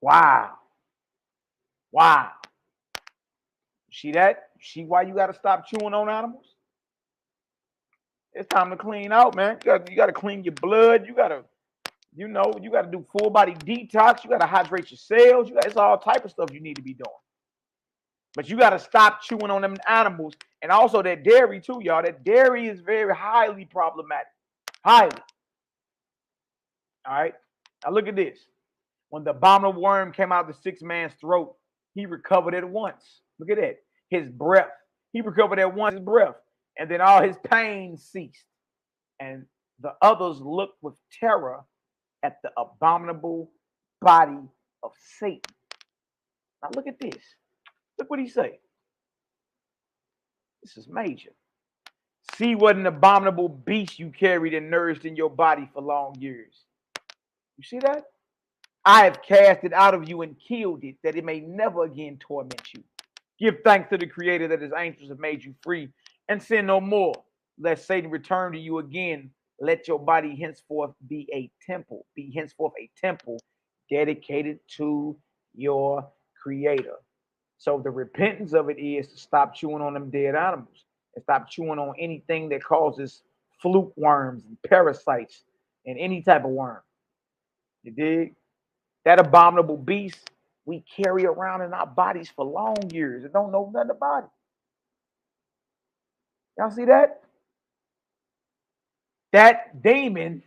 [SPEAKER 2] Wow. Wow. See that? See why you got to stop chewing on animals? It's time to clean out, man. You got to clean your blood. You got to do full body detox. You got to hydrate your cells. It's all type of stuff you need to be doing. But you got to stop chewing on them animals. And also that dairy too, y'all. That dairy is very highly problematic. Highly. All right. Now look at this. When the abominable worm came out of the sick man's throat, he recovered at once. Look at that. His breath. He recovered at once his breath. And then all his pain ceased. And the others looked with terror at the abominable body of Satan. Now look at this. Look what he say. This is major. See what an abominable beast you carried and nourished in your body for long years. You see that? I have cast it out of you and killed it, that it may never again torment you. Give thanks to the Creator that his angels have made you free, and sin no more, lest Satan return to you again. Let your body henceforth be a temple, dedicated to your Creator. So the repentance of it is to stop chewing on them dead animals and stop chewing on anything that causes fluke worms and parasites and any type of worm. You dig? That abominable beast we carry around in our bodies for long years and don't know nothing about it. Y'all see that? That demon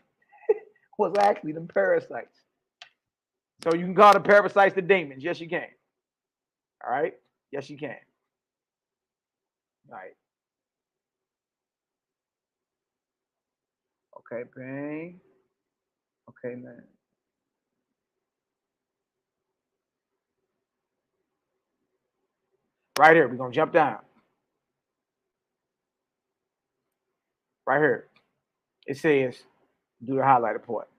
[SPEAKER 2] was actually them parasites. So you can call the parasites the demons. Yes, you can. All right? Yes, you can. All right. Okay, bang. Okay, man. Right here. We're going to jump down. Right here. It says, do the highlighted part.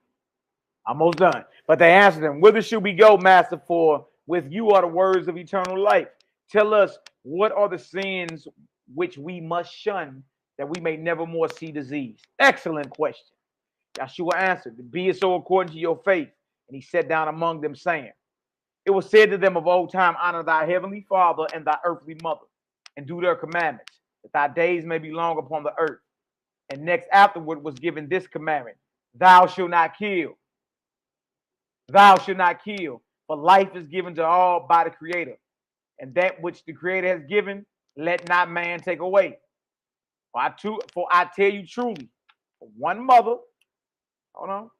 [SPEAKER 2] Almost done. But they answered him, whither should we go, master? For with you are the words of eternal life. Tell us, what are the sins which we must shun, that we may never more see disease? Excellent question. Yahshua answered, be it so according to your faith. And he sat down among them, saying, it was said to them of old time, honor thy heavenly father and thy earthly mother, and do their commandments, that thy days may be long upon the earth. And next afterward was given this commandment, thou shalt not kill. Thou shalt not kill, for life is given to all by the Creator. And that which the Creator has given, let not man take away. For I tell you truly, one mother, hold on.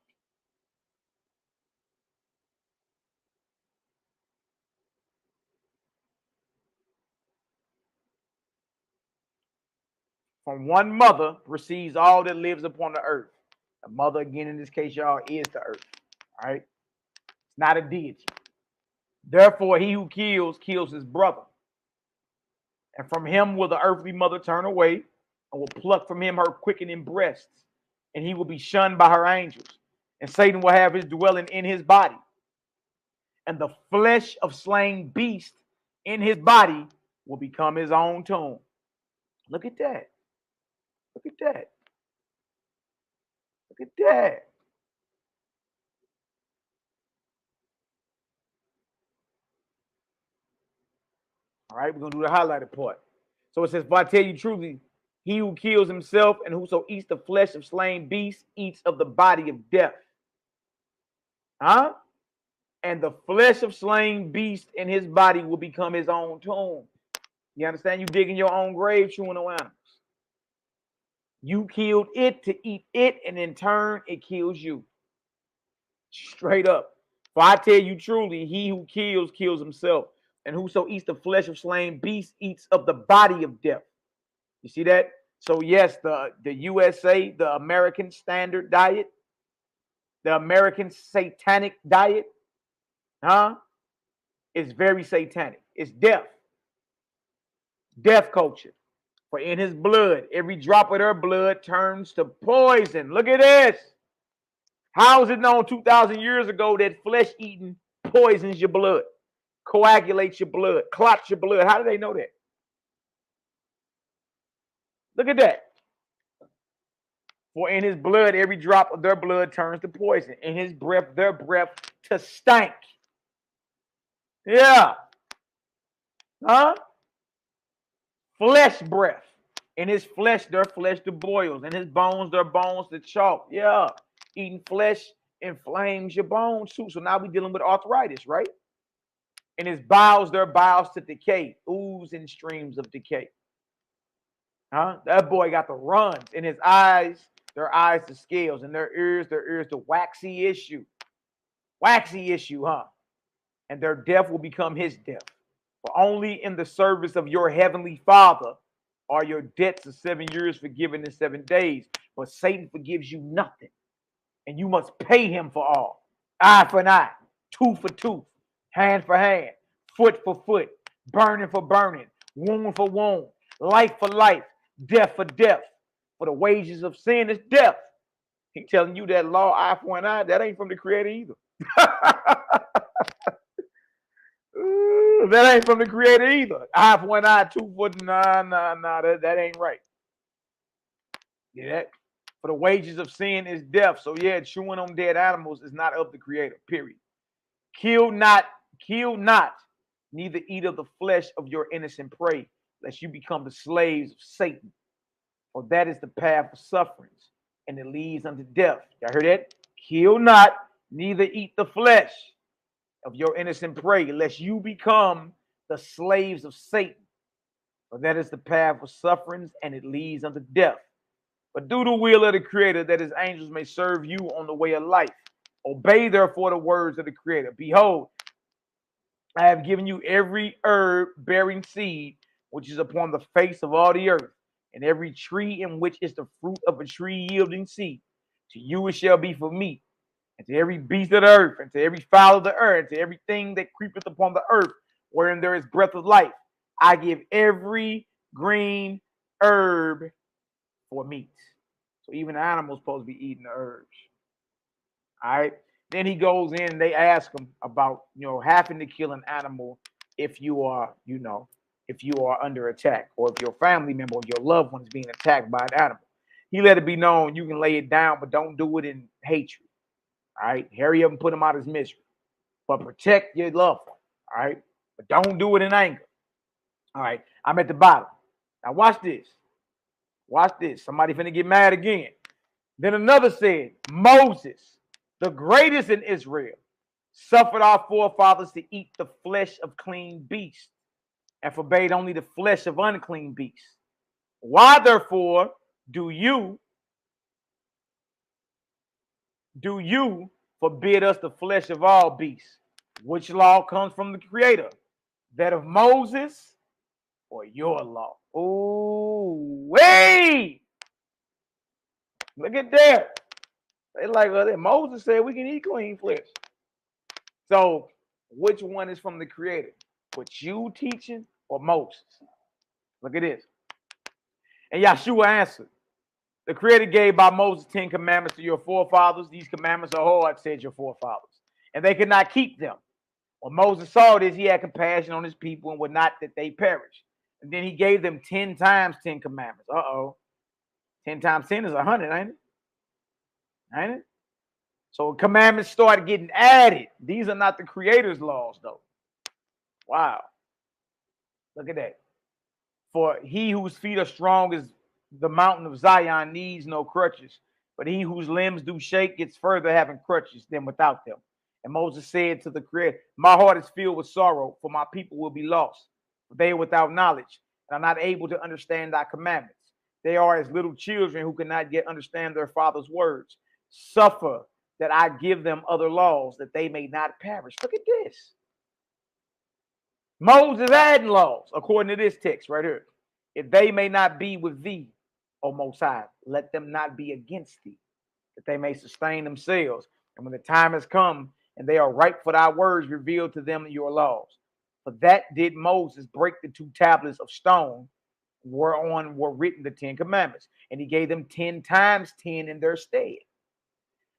[SPEAKER 2] From one mother receives all that lives upon the earth. The mother, again, in this case, y'all, is the earth. All right? It's not a deity. Therefore, he who kills, kills his brother. And from him will the earthly mother turn away, and will pluck from him her quickening breasts, and he will be shunned by her angels. And Satan will have his dwelling in his body. And the flesh of slain beast in his body will become his own tomb. Look at that. Look at that. Look at that. All right, we're going to do the highlighted part. So it says, but I tell you truly, he who kills himself and whoso eats the flesh of slain beasts eats of the body of death. Huh? And the flesh of slain beast in his body will become his own tomb. You understand? You digging your own grave, chewing on animals. You killed it to eat it, and in turn, it kills you. Straight up. For I tell you truly, he who kills, kills himself. And whoso eats the flesh of slain beasts eats of the body of death. You see that? So yes, the USA, the American Standard Diet, the American Satanic Diet, is very satanic. It's death. Death culture. For in his blood, every drop of their blood turns to poison. Look at this. How is it known 2,000 years ago that flesh eating poisons your blood, coagulates your blood, clots your blood? How do they know that? Look at that. For in his blood, every drop of their blood turns to poison. In his breath, their breath to stank. Yeah. Huh? Flesh breath. In his flesh, their flesh to boils. In his bones, their bones to chalk. Yeah. Eating flesh inflames your bones too. So now we're dealing with arthritis, right? In his bowels, their bowels to decay. Ooze and streams of decay. Huh? That boy got the runs. In his eyes, their eyes to scales. In their ears to waxy issue. Waxy issue, huh? And their death will become his death. For only in the service of your heavenly Father are your debts of 7 years forgiven in 7 days. But Satan forgives you nothing. And you must pay him for all. Eye for an eye, tooth for tooth, hand for hand, foot for foot, burning for burning, wound for wound, life for life, death for death. For the wages of sin is death. He's telling you that law, eye for an eye, that ain't from the Creator either. That ain't from the Creator either. Eye for an eye, tooth for nah, that ain't right. Yeah. For the wages of sin is death. So yeah, chewing on dead animals is not of the Creator, period. Kill not, neither eat of the flesh of your innocent prey, lest you become the slaves of Satan. For that is the path of sufferings, and it leads unto death. Y'all heard that? Kill not, neither eat the flesh of your innocent prey, lest you become the slaves of Satan. For that is the path of sufferings, and it leads unto death. But do the will of the Creator, that his angels may serve you on the way of life. Obey therefore the words of the Creator. Behold, I have given you every herb bearing seed, which is upon the face of all the earth, and every tree in which is the fruit of a tree yielding seed. To you it shall be for meat, and to every beast of the earth, and to every fowl of the earth, and to everything that creepeth upon the earth, wherein there is breath of life, I give every green herb for meat. So even the animals supposed to be eating the herbs. All right. Then he goes in and they ask him about, having to kill an animal if you are, if you are under attack, or if your family member or your loved one is being attacked by an animal. He let it be known you can lay it down, but don't do it in hatred. All right. Hurry up and put him out of his misery. But protect your loved one. All right. But don't do it in anger. All right. I'm at the bottom. Now watch this. Watch this. Somebody finna get mad again. Then another said, Moses, the greatest in Israel, suffered our forefathers to eat the flesh of clean beasts and forbade only the flesh of unclean beasts. Why therefore do you forbid us the flesh of all beasts? Which law comes from the Creator? That of Moses or your law? Oh, wait! Look at that. They like, well, Moses said we can eat clean flesh. So, which one is from the Creator? What you teaching or Moses? Look at this. And Yahshua answered, the Creator gave by Moses 10 commandments to your forefathers. These commandments are hard, said your forefathers, and they could not keep them. When Moses saw this, he had compassion on his people and would not that they perish. And then he gave them 10 times 10 commandments. 10 times 10 is 100, ain't it? Ain't it? So commandments started getting added. These are not the Creator's laws, though. Wow. Look at that. For he whose feet are strong as the mountain of Zion needs no crutches, but he whose limbs do shake gets further having crutches than without them. And Moses said to the Creator, my heart is filled with sorrow, for my people will be lost. For they are without knowledge and are not able to understand thy commandments. They are as little children who cannot yet understand their father's words. Suffer that I give them other laws, that they may not perish. Look at this. Moses adding laws, according to this text right here. If they may not be with thee, O Most High, let them not be against thee, that they may sustain themselves. And when the time has come, and they are ripe for thy words, revealed to them your laws. For that did Moses break the 2 tablets of stone whereon were written the 10 commandments. And he gave them 10 times 10 in their stead.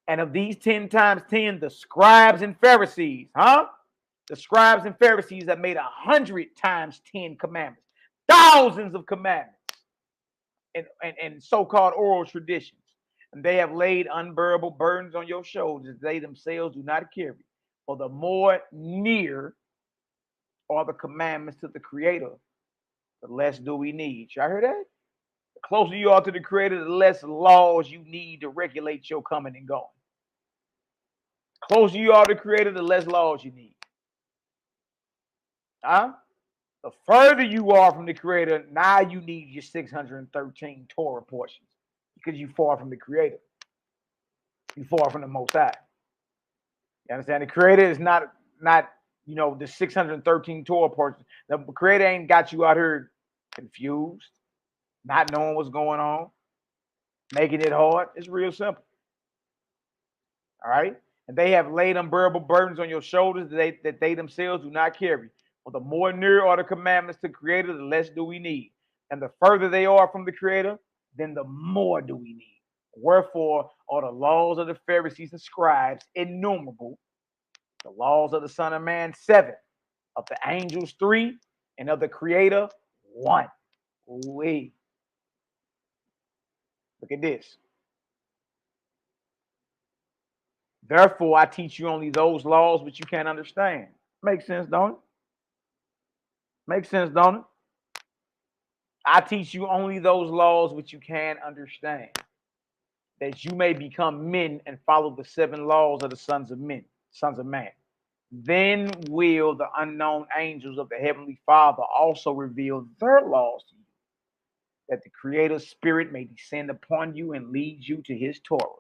[SPEAKER 2] And of these 10 times 10, the scribes and Pharisees, the scribes and Pharisees have made 100 times 10 commandments, thousands of commandments, and so-called oral traditions. And they have laid unbearable burdens on your shoulders they themselves do not carry. For the more near are the commandments to the Creator, the less do we need. Y'all hear that? The closer you are to the Creator, the less laws you need to regulate your coming and going. The closer you are to the Creator, the less laws you need. The further you are from the Creator, now you need your 613 Torah portions, because you far from the Creator. You far from the Most High. You understand? The Creator is not the 613 Torah portions. The Creator ain't got you out here confused, not knowing what's going on, making it hard. It's real simple. All right? And they have laid unbearable burdens on your shoulders that they themselves do not carry. For the more near are the commandments to the Creator, the less do we need. And the further they are from the Creator, then the more do we need. Wherefore are the laws of the Pharisees and scribes innumerable, the laws of the Son of Man 7, of the angels 3, and of the Creator 1. Wait. Look at this. Therefore, I teach you only those laws which you can't understand. Makes sense, don't it? Makes sense, don't it? I teach you only those laws which you can understand, that you may become men and follow the 7 laws of the sons of man. Then will the unknown angels of the Heavenly Father also reveal their laws to you, that the Creator's Spirit may descend upon you and lead you to his Torah.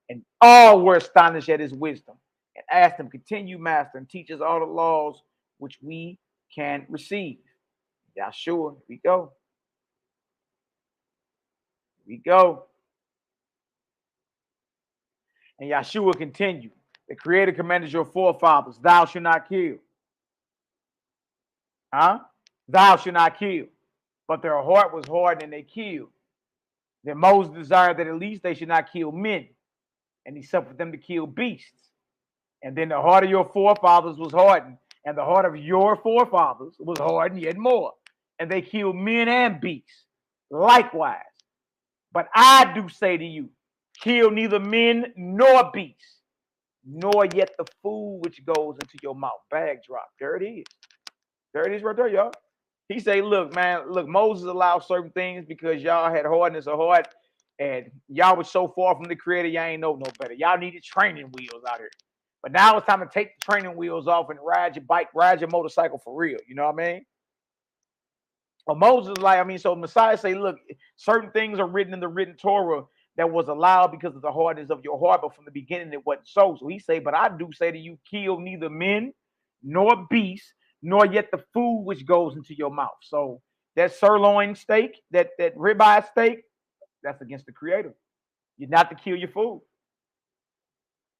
[SPEAKER 2] And all were astonished at his wisdom and asked him, continue, Master, and teach us all the laws which we can receive. Yahshua, here we go. Here we go. And Yahshua continued, the Creator commanded your forefathers, thou shalt not kill. Thou shalt not kill. But their heart was hardened and they killed. Then Moses desired that at least they should not kill men, and he suffered them to kill beasts. And then the heart of your forefathers was hardened, and the heart of your forefathers was hardened yet more. And they killed men and beasts likewise. But I do say to you, kill neither men nor beasts, nor yet the food which goes into your mouth. Bag drop. There it is. There it is right there, y'all. He say, look, man, look, Moses allowed certain things because y'all had hardness of heart, and y'all was so far from the creator, y'all ain't know no better. Y'all needed training wheels out here. But now it's time to take the training wheels off and ride your bike, ride your motorcycle for real. You know what I mean? Well, Moses, so Messiah say, look, certain things are written in the written Torah that was allowed because of the hardness of your heart, but from the beginning it wasn't so. So he say, but I do say to you, kill neither men nor beasts, nor yet the food which goes into your mouth. So that sirloin steak, that ribeye steak, that's against the creator. You're not to kill your food.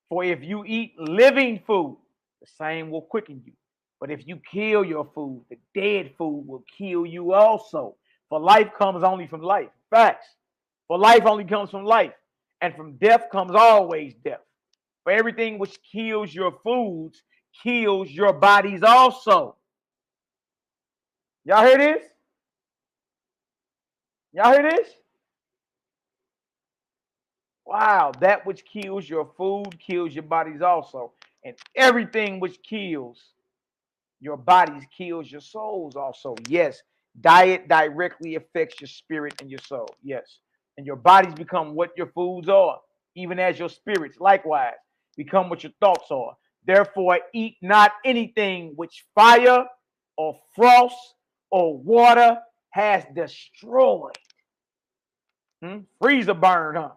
[SPEAKER 2] For if you eat living food, the same will quicken you. But if you kill your food, the dead food will kill you also. For life comes only from life. Facts. For life only comes from life. And from death comes always death. For everything which kills your foods kills your bodies also. Y'all hear this? Y'all hear this? Wow, that which kills your food kills your bodies also. And everything which kills your bodies kills your souls also. Yes, diet directly affects your spirit and your soul. Yes. And your bodies become what your foods are, even as your spirits likewise become what your thoughts are. Therefore, eat not anything which fire or frost or water has destroyed. Freezer burn, huh?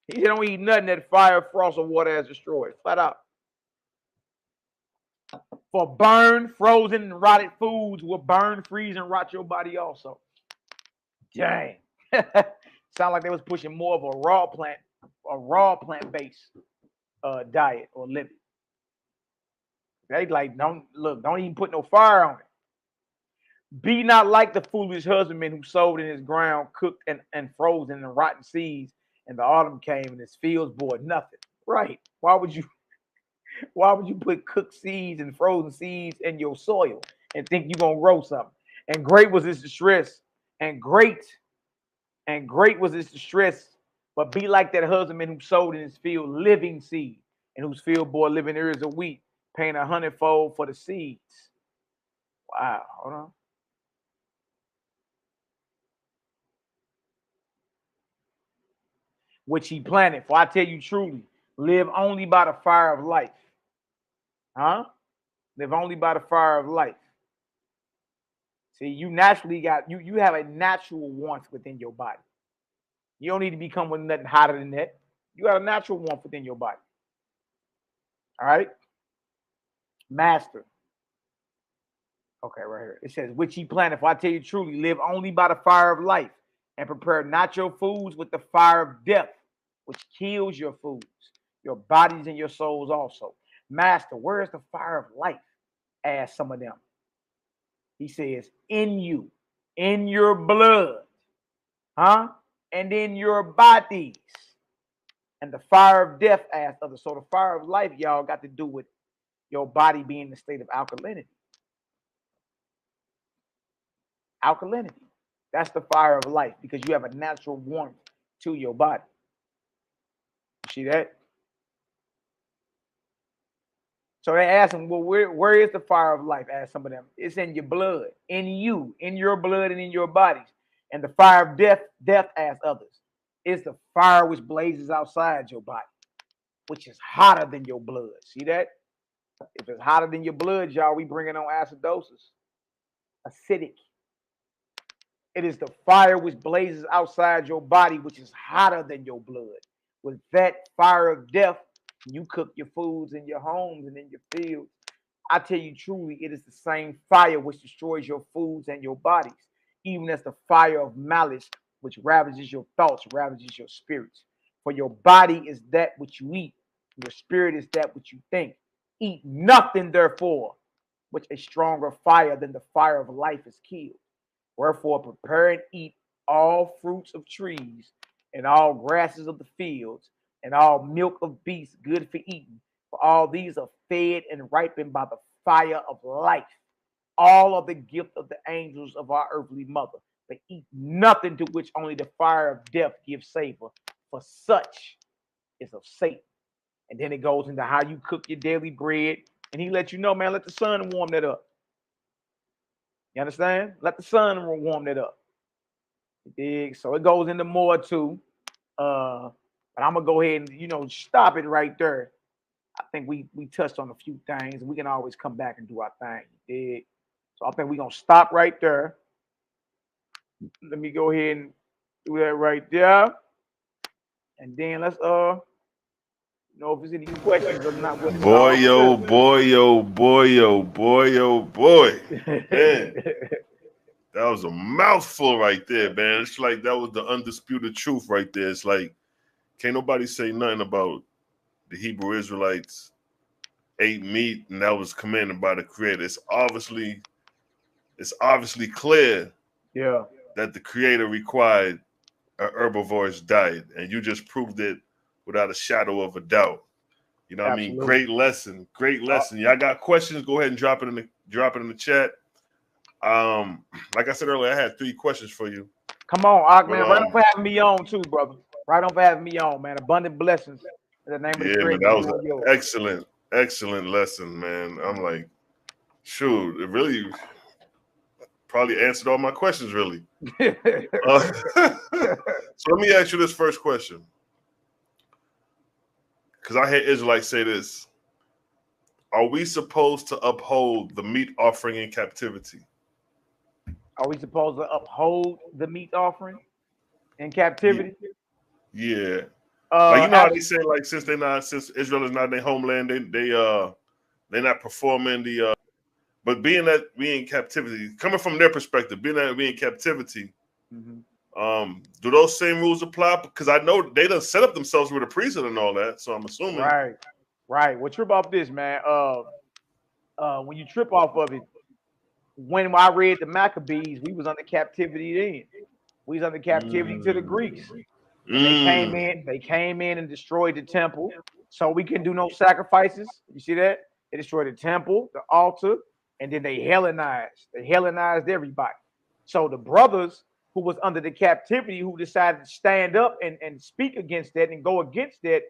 [SPEAKER 2] He don't eat nothing that fire, frost, or water has destroyed. Flat out. For burned, frozen, and rotted foods will burn, freeze, and rot your body also. Dang. Sound like they was pushing more of a raw plant-based diet or living. They like, don't even put no fire on it. Be not like the foolish husbandman who sowed in his ground, cooked and frozen and rotten seeds, and the autumn came and his fields bore nothing. Right. Why would you put cooked seeds and frozen seeds in your soil and think you're gonna grow something? And great was his distress, and great was his distress. But be like that husbandman who sowed in his field living seed, and whose field bore living ears of wheat, paying 100-fold for the seeds. Wow, hold on. Which he planted. For I tell you truly, live only by the fire of life. Huh? Live only by the fire of life. See, you naturally you have a natural warmth within your body. You don't need to become with nothing hotter than that. You got a natural warmth within your body. All right? Master. Okay, right here. It says, which he planted. For I tell you truly, live only by the fire of life, and prepare not your foods with the fire of death, which kills your foods, your bodies and your souls also. Master, where is the fire of life? Asked some of them. He says, in you, in your blood, huh? And in your bodies. And the fire of death asked others. So the fire of life, y'all, got to do with your body being in a state of alkalinity. Alkalinity. That's the fire of life, because you have a natural warmth to your body. You see that? So they asked him, well, where is the fire of life? Asked some of them. It's in your blood, in you, in your blood and in your bodies. And the fire of death, asked others, is the fire which blazes outside your body, which is hotter than your blood. See that? If it's hotter than your blood, y'all, we bringing on acidosis, acidic. It is the fire which blazes outside your body, which is hotter than your blood. With that fire of death, you cook your foods in your homes and in your fields. I tell you truly, it is the same fire which destroys your foods and your bodies, even as the fire of malice which ravages your thoughts, ravages your spirits. For your body is that which you eat, your spirit is that which you think. Eat nothing, therefore, which a stronger fire than the fire of life is killed. Wherefore prepare and eat all fruits of trees, and all grasses of the fields, and all milk of beasts good for eating. For all these are fed and ripened by the fire of life. All of the gift of the angels of our earthly mother. But eat nothing to which only the fire of death gives savor, for such is of Satan. And then it goes into how you cook your daily bread. And he let you know, man, let the sun warm that up. You understand? Let the sun warm that up. So it goes into more too. But I'm gonna go ahead and stop it right there. I think we touched on a few things, and we can always come back and do our thing. So I think we're gonna stop right there. Let me go ahead and do that right there. And then let's know if there's any questions or not.
[SPEAKER 1] Boy, yo, boy, yo, boy, yo, boy, yo, boy. Man, that was a mouthful right there, man. It's like that was the undisputed truth right there. It's like, can't nobody say nothing about the Hebrew Israelites ate meat and that was commanded by the Creator. It's obviously clear that the Creator required an herbivorous diet, and you just proved it without a shadow of a doubt. You know what I mean? Great lesson. Y'all got questions? Go ahead and drop it in the chat. Like I said earlier, I had 3 questions for you.
[SPEAKER 2] Come on, HICKMAN. Right on for having me on too, brother. Right on for having me on, man. Abundant blessings in the name of the Creator.
[SPEAKER 1] Man, that was an excellent lesson, man. I'm like, shoot, it really probably answered all my questions, really. So let me ask you this first question, because I hear Israelites say this: are we supposed to uphold the meat offering in captivity?
[SPEAKER 2] Are we supposed to uphold the meat offering in captivity?
[SPEAKER 1] Yeah. Like, you know how they say, like, since Israel is not in their homeland, they're not performing the but being that we in captivity, coming from their perspective, being that we in captivity, do those same rules apply? Because I know they done set up themselves with a priesthood and all that, so I'm assuming.
[SPEAKER 2] Right. Well, trip off this, man. When you trip off of it, when I read the Maccabees, we was under captivity then. We was under captivity to the Greeks. They came in and destroyed the temple, so we can do no sacrifices. You see that? They destroyed the temple, the altar, and then they Hellenized everybody. So the brothers who was under the captivity, who decided to stand up and speak against that and go against that,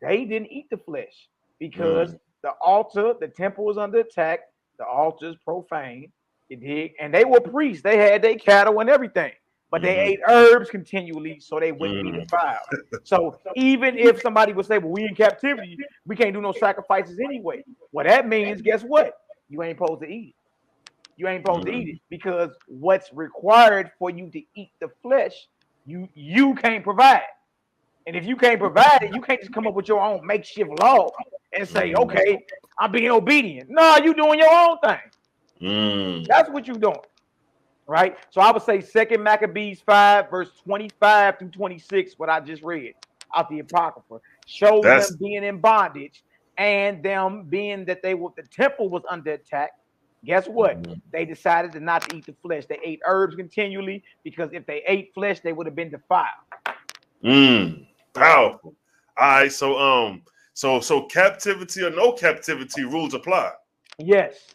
[SPEAKER 2] they didn't eat the flesh because the altar, the temple was under attack. The altar is profane. And they were priests. They had their cattle and everything. But they ate herbs continually, so they wouldn't be defiled. So even if somebody would say, well, we in captivity, we can't do no sacrifices anyway. Well, that means, guess what? You ain't supposed to eat it. You ain't supposed to eat it, because what's required for you to eat the flesh, you can't provide. And if you can't provide it, you can't just come up with your own makeshift law and say, okay, I'm being obedient. No, you doing your own thing. That's what you're doing. Right? So I would say 2 Maccabees 5, verse 25 through 26, what I just read out the Apocrypha, shows them being in bondage and them being that the temple was under attack. Guess what? They decided to not eat the flesh. They ate herbs continually, because if they ate flesh, they would have been defiled.
[SPEAKER 1] Powerful. All right, so captivity or no captivity rules apply.
[SPEAKER 2] Yes.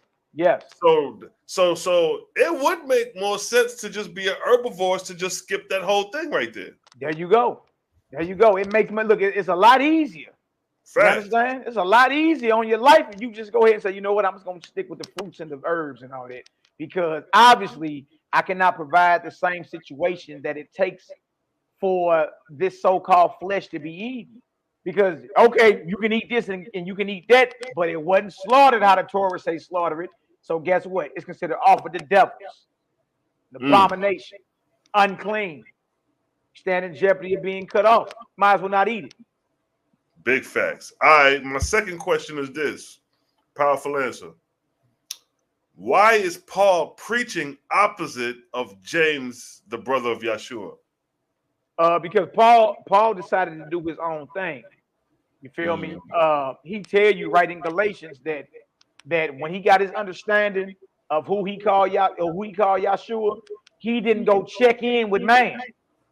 [SPEAKER 1] So it would make more sense to just be an herbivorous, to just skip that whole thing right there.
[SPEAKER 2] There you go. It makes me look. It's a lot easier. You understand? It's a lot easier on your life if you just go ahead and say, you know what, I'm just going to stick with the fruits and the herbs and all that, because obviously I cannot provide the same situation that it takes for this so-called flesh to be eaten. Because, okay, you can eat this and you can eat that, but it wasn't slaughtered how the Torah say slaughter it. So guess what? It's considered offered to devils, an abomination, unclean, stand in jeopardy of being cut off. Might as well not eat it.
[SPEAKER 1] Big facts. All right, my second question is this. Powerful answer. Why is Paul preaching opposite of James, the brother of Yeshua?
[SPEAKER 2] Because Paul decided to do his own thing. You feel me? He tell you right in Galatians that that when he got his understanding of who he called Yahshua, he didn't go check in with man.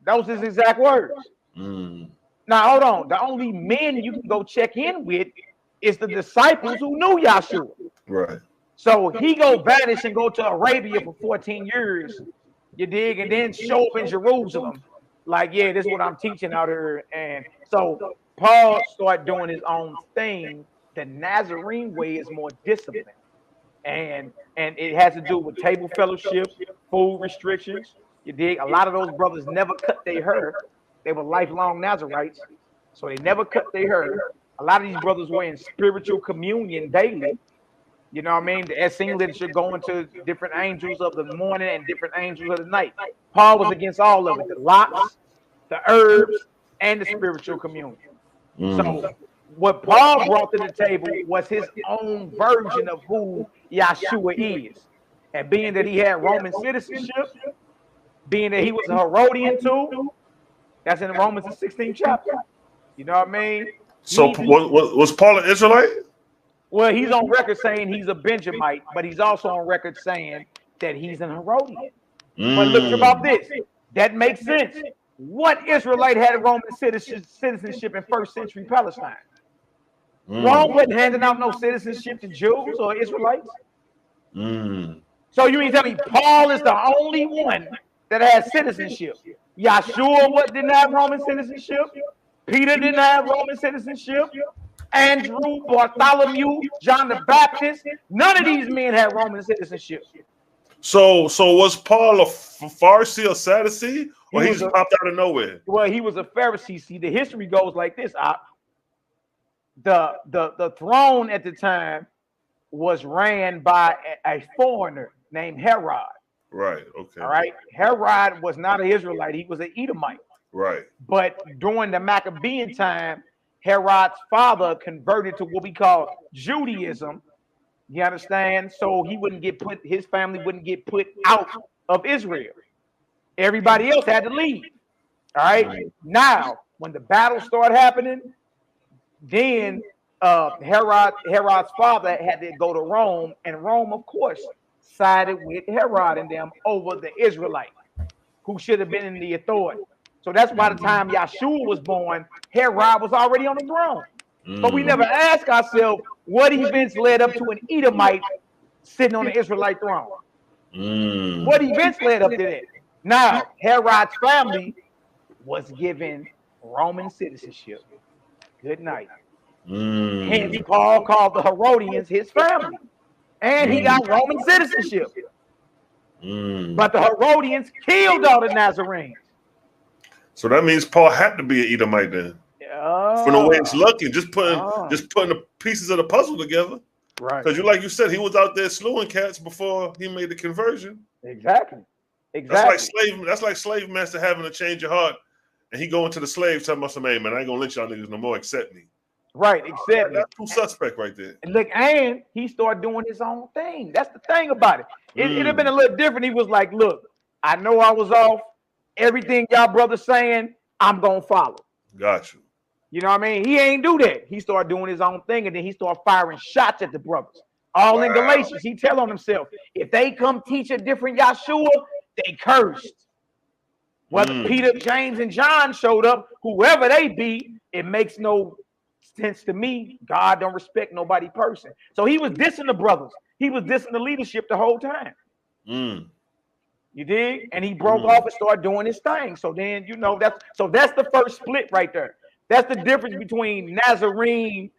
[SPEAKER 2] Those his exact words. Now hold on. The only men you can go check in with is the disciples who knew Yahshua.
[SPEAKER 1] Right.
[SPEAKER 2] So he go vanish and go to Arabia for 14 years. You dig? And then show up in Jerusalem. Like, yeah, this is what I'm teaching out here. And so Paul started doing his own thing. The Nazarene way is more disciplined. And it has to do with table fellowship, food restrictions. You dig? A lot of those brothers never cut their hair. They were lifelong Nazarites, so they never cut their hair. A lot of these brothers were in spiritual communion daily. You know what I mean? The Essene literature going to different angels of the morning and different angels of the night. Paul was against all of it: the lots, the herbs, and the spiritual communion. So what Paul brought to the table was his own version of who Yahshua is. And being that he had Roman citizenship, being that he was a Herodian too, that's in Romans the 16th chapter. You know what I mean?
[SPEAKER 1] So was Paul an Israelite?
[SPEAKER 2] Well, he's on record saying he's a Benjamite, but he's also on record saying that he's an Herodian. But look about this. That makes sense. What Israelite had a Roman citizenship in first century Palestine? Rome wasn't handing out no citizenship to Jews or Israelites. So you mean to tell me Paul is the only one that has citizenship? Yahshua didn't have Roman citizenship. Peter didn't have Roman citizenship. Andrew, Bartholomew, John the Baptist, none of these men had Roman citizenship.
[SPEAKER 1] So was Paul a Pharisee or Sadducee, or he just popped out of nowhere?
[SPEAKER 2] Well, he was a Pharisee. See, the history goes like this. The throne at the time was ran by a foreigner named Herod.
[SPEAKER 1] Right. Okay.
[SPEAKER 2] All right. Herod was not an Israelite. He was an Edomite.
[SPEAKER 1] Right.
[SPEAKER 2] But during the Maccabean time, Herod's father converted to what we call Judaism. You understand? So he wouldn't get his family wouldn't get put out of Israel. Everybody else had to leave. All right. Now, when the battle started happening, then Herod's father had to go to Rome, and Rome, of course, sided with Herod and them over the Israelite, who should have been in the authority. So that's by the time Yahshua was born, Herod was already on the throne. But we never ask ourselves what events led up to an Edomite sitting on the Israelite throne. What events led up to that? Now, Herod's family was given Roman citizenship. Good night. Hence, Paul called the Herodians his family. And he got Roman citizenship. But the Herodians killed all the Nazarenes. So
[SPEAKER 1] that means Paul had to be an Edomite then. From the way it's looking, just putting the pieces of the puzzle together.
[SPEAKER 2] Right.
[SPEAKER 1] Because like you said, he was out there slewing cats before he made the conversion.
[SPEAKER 2] Exactly.
[SPEAKER 1] That's like slave master having a change of heart, and he going to the slave telling us, "Hey man, I ain't gonna lynch y'all niggas no more. Accept me."
[SPEAKER 2] Right, exactly.
[SPEAKER 1] That's too suspect right there.
[SPEAKER 2] And look, and he started doing his own thing. That's the thing about it. It'd have been a little different. He was like, look, I know I was off. Everything y'all brothers saying, I'm gonna follow.
[SPEAKER 1] Got you.
[SPEAKER 2] You know what I mean? He ain't do that. He started doing his own thing, and then he started firing shots at the brothers. All in Galatians, he tell on himself, if they come teach a different Yahshua, they cursed. Whether Peter, James, and John showed up, whoever they be, it makes no sense to me. God don't respect nobody person. So he was dissing the brothers. He was dissing the leadership the whole time. You dig? And he broke off and started doing his thing. So then, you know, that's the first split right there. That's the difference between Nazarene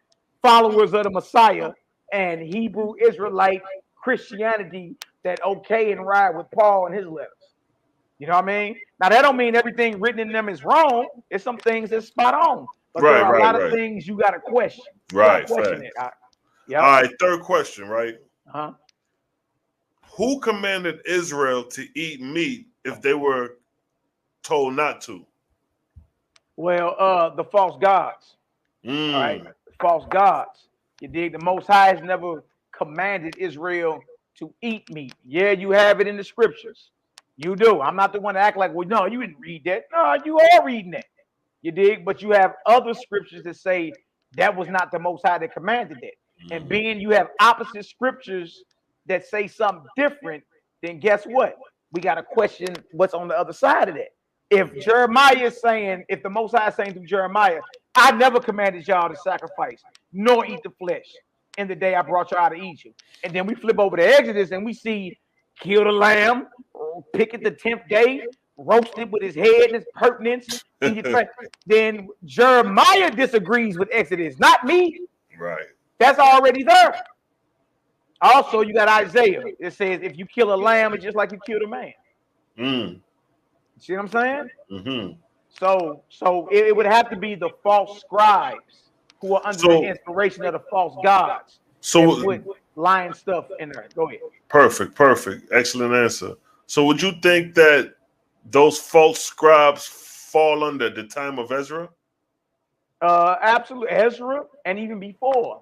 [SPEAKER 2] followers of the Messiah and Hebrew Israelite Christianity that okay and ride with Paul and his letters. You know what I mean? Now, that don't mean everything written in them is wrong. There's some things that's spot on. But there are a lot of things you got to question. Question it.
[SPEAKER 1] All right, third question, right? Who commanded Israel to eat meat if they were told not to?
[SPEAKER 2] Well, the false gods. All right, false gods. You dig? The Most High has never commanded Israel to eat meat. Yeah, you have it in the scriptures. You do. I'm not the one to act like, well, no, you didn't read that. No, you are reading that. You dig? But you have other scriptures that say that was not the Most High that commanded that. And being you have opposite scriptures that say something different, then guess what? We got to question what's on the other side of that. If Jeremiah is saying, if the Most High is saying through Jeremiah, I never commanded y'all to sacrifice nor eat the flesh in the day I brought you out of Egypt. And then we flip over to Exodus and we see kill the lamb, pick it the 10th day, roast it with his head and his pertinence. Then Jeremiah disagrees with Exodus, not me.
[SPEAKER 1] Right.
[SPEAKER 2] That's already there. Also, you got Isaiah. It says if you kill a lamb, it's just like you killed a man. See what I'm saying? So it would have to be the false scribes who are under the inspiration of the false gods. So put lying stuff in there. Go ahead.
[SPEAKER 1] Perfect. Excellent answer. So would you think that those false scribes fall under the time of Ezra?
[SPEAKER 2] Absolutely. Ezra and even before.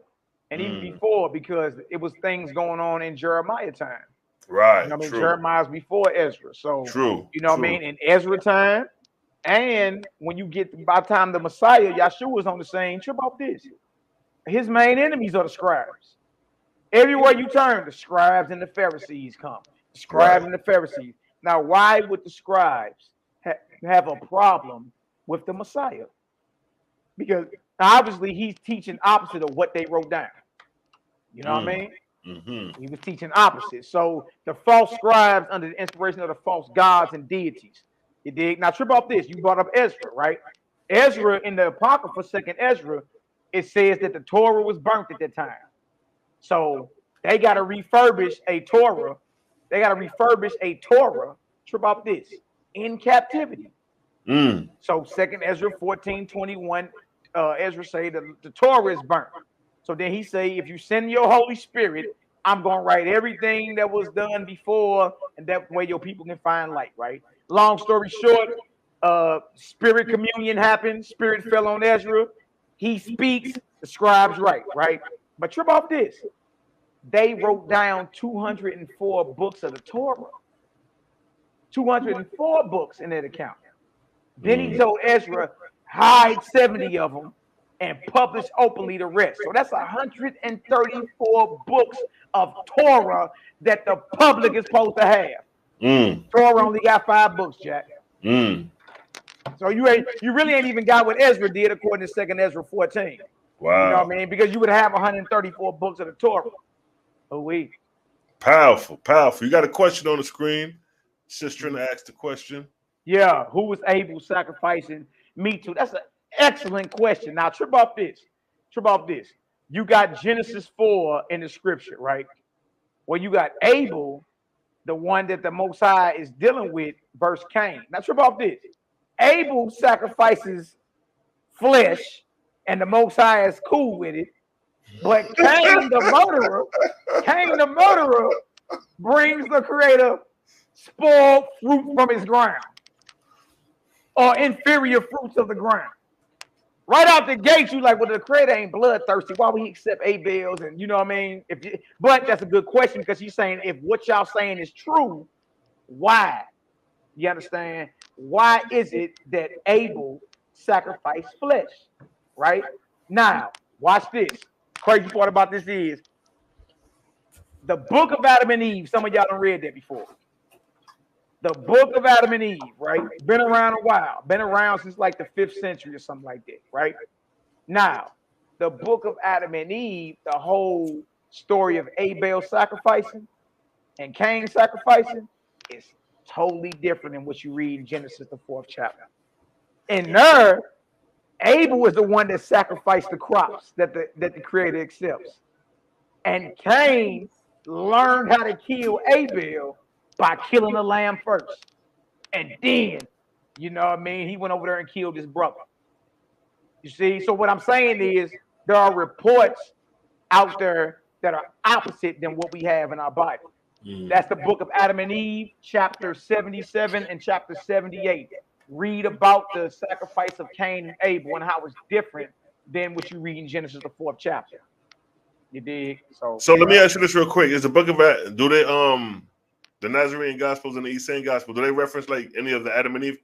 [SPEAKER 2] Because it was things going on in Jeremiah time.
[SPEAKER 1] Right.
[SPEAKER 2] You know what I mean? Jeremiah's before Ezra. So
[SPEAKER 1] true.
[SPEAKER 2] You know what I mean? In Ezra time, and when you get by the time the Messiah, Yahshua is on the scene, trip off this. His main enemies are the scribes. Everywhere you turn, the scribes and the Pharisees come. The scribes and the Pharisees. Now, why would the scribes have a problem with the Messiah? Because obviously he's teaching opposite of what they wrote down. You know what I mean? He was teaching opposite. So the false scribes under the inspiration of the false gods and deities. You dig? Now trip off this. You brought up Ezra, right? Ezra in the Apocrypha, second Ezra, it says that the Torah was burnt at that time. So they got to refurbish a Torah. Trip off this. In captivity. So second Ezra 14:21, Ezra say that the Torah is burnt. So then he say, if you send your Holy Spirit, I'm going to write everything that was done before, and that way your people can find light, right? Long story short, spirit communion happened. Spirit fell on Ezra. He speaks, the scribes write, right? But trip off this. They wrote down 204 books of the Torah. 204 books in that account. Then he told Ezra, hide 70 of them and publish openly the rest. So that's 134 books of Torah that the public is supposed to have. Torah only got 5 books, Jack. So you really ain't even got what Ezra did according to 2nd Ezra 14.
[SPEAKER 1] Wow.
[SPEAKER 2] You know what I mean? Because you would have 134 books of the Torah.
[SPEAKER 1] Powerful. You got a question on the screen. Sister trying to ask the question.
[SPEAKER 2] Yeah, who was able sacrificing meat to? That's an excellent question. Now trip off this. You got Genesis 4 in the scripture, right? Well, you got Abel, the one that the Most High is dealing with, versus Cain. Now trip off this. Abel sacrifices flesh, and the Most High is cool with it. But Cain the murderer, brings the Creator spoiled fruit from his ground, or inferior fruits of the ground. Right out the gate, you like, well, the Creator ain't bloodthirsty. Why would he accept Abel's? And you know what I mean? But that's a good question, because he's saying if what y'all saying is true, why? You understand? Why is it that Abel sacrificed flesh? Right? Now, watch this. Crazy part about this is the book of Adam and Eve. Some of y'all done read that before. The book of Adam and Eve, right? Been around a while. Been around since like the 5th century or something like that, right? Now, the book of Adam and Eve, the whole story of Abel sacrificing and Cain sacrificing is totally different than what you read in Genesis, the 4th chapter. And there, Abel was the one that sacrificed the crops that the Creator accepts. And Cain learned how to kill Abel by killing the lamb first. And then, you know what I mean, he went over there and killed his brother. You see? So what I'm saying is there are reports out there that are opposite than what we have in our Bible. That's the book of Adam and Eve, chapter 77 and chapter 78. Read about the sacrifice of Cain and Abel and how it's different than what you read in Genesis, the 4th chapter. You dig? So
[SPEAKER 1] let me ask you this real quick. Is the book of do they the Nazarene Gospels and the Essene Gospel, do they reference like any of the Adam and Eve?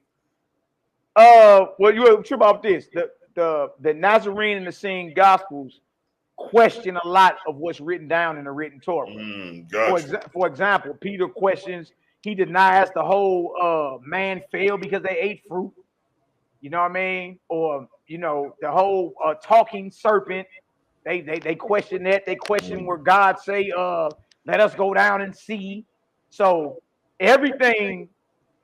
[SPEAKER 2] Well, you trip off this. The Nazarene and the Essene Gospels question a lot of what's written down in the written Torah.
[SPEAKER 1] Gotcha.
[SPEAKER 2] For example, Peter questions, he denies the whole man failed because they ate fruit. You know what I mean? Or, you know, the whole talking serpent. They question that. They question where God say, let us go down and see. So everything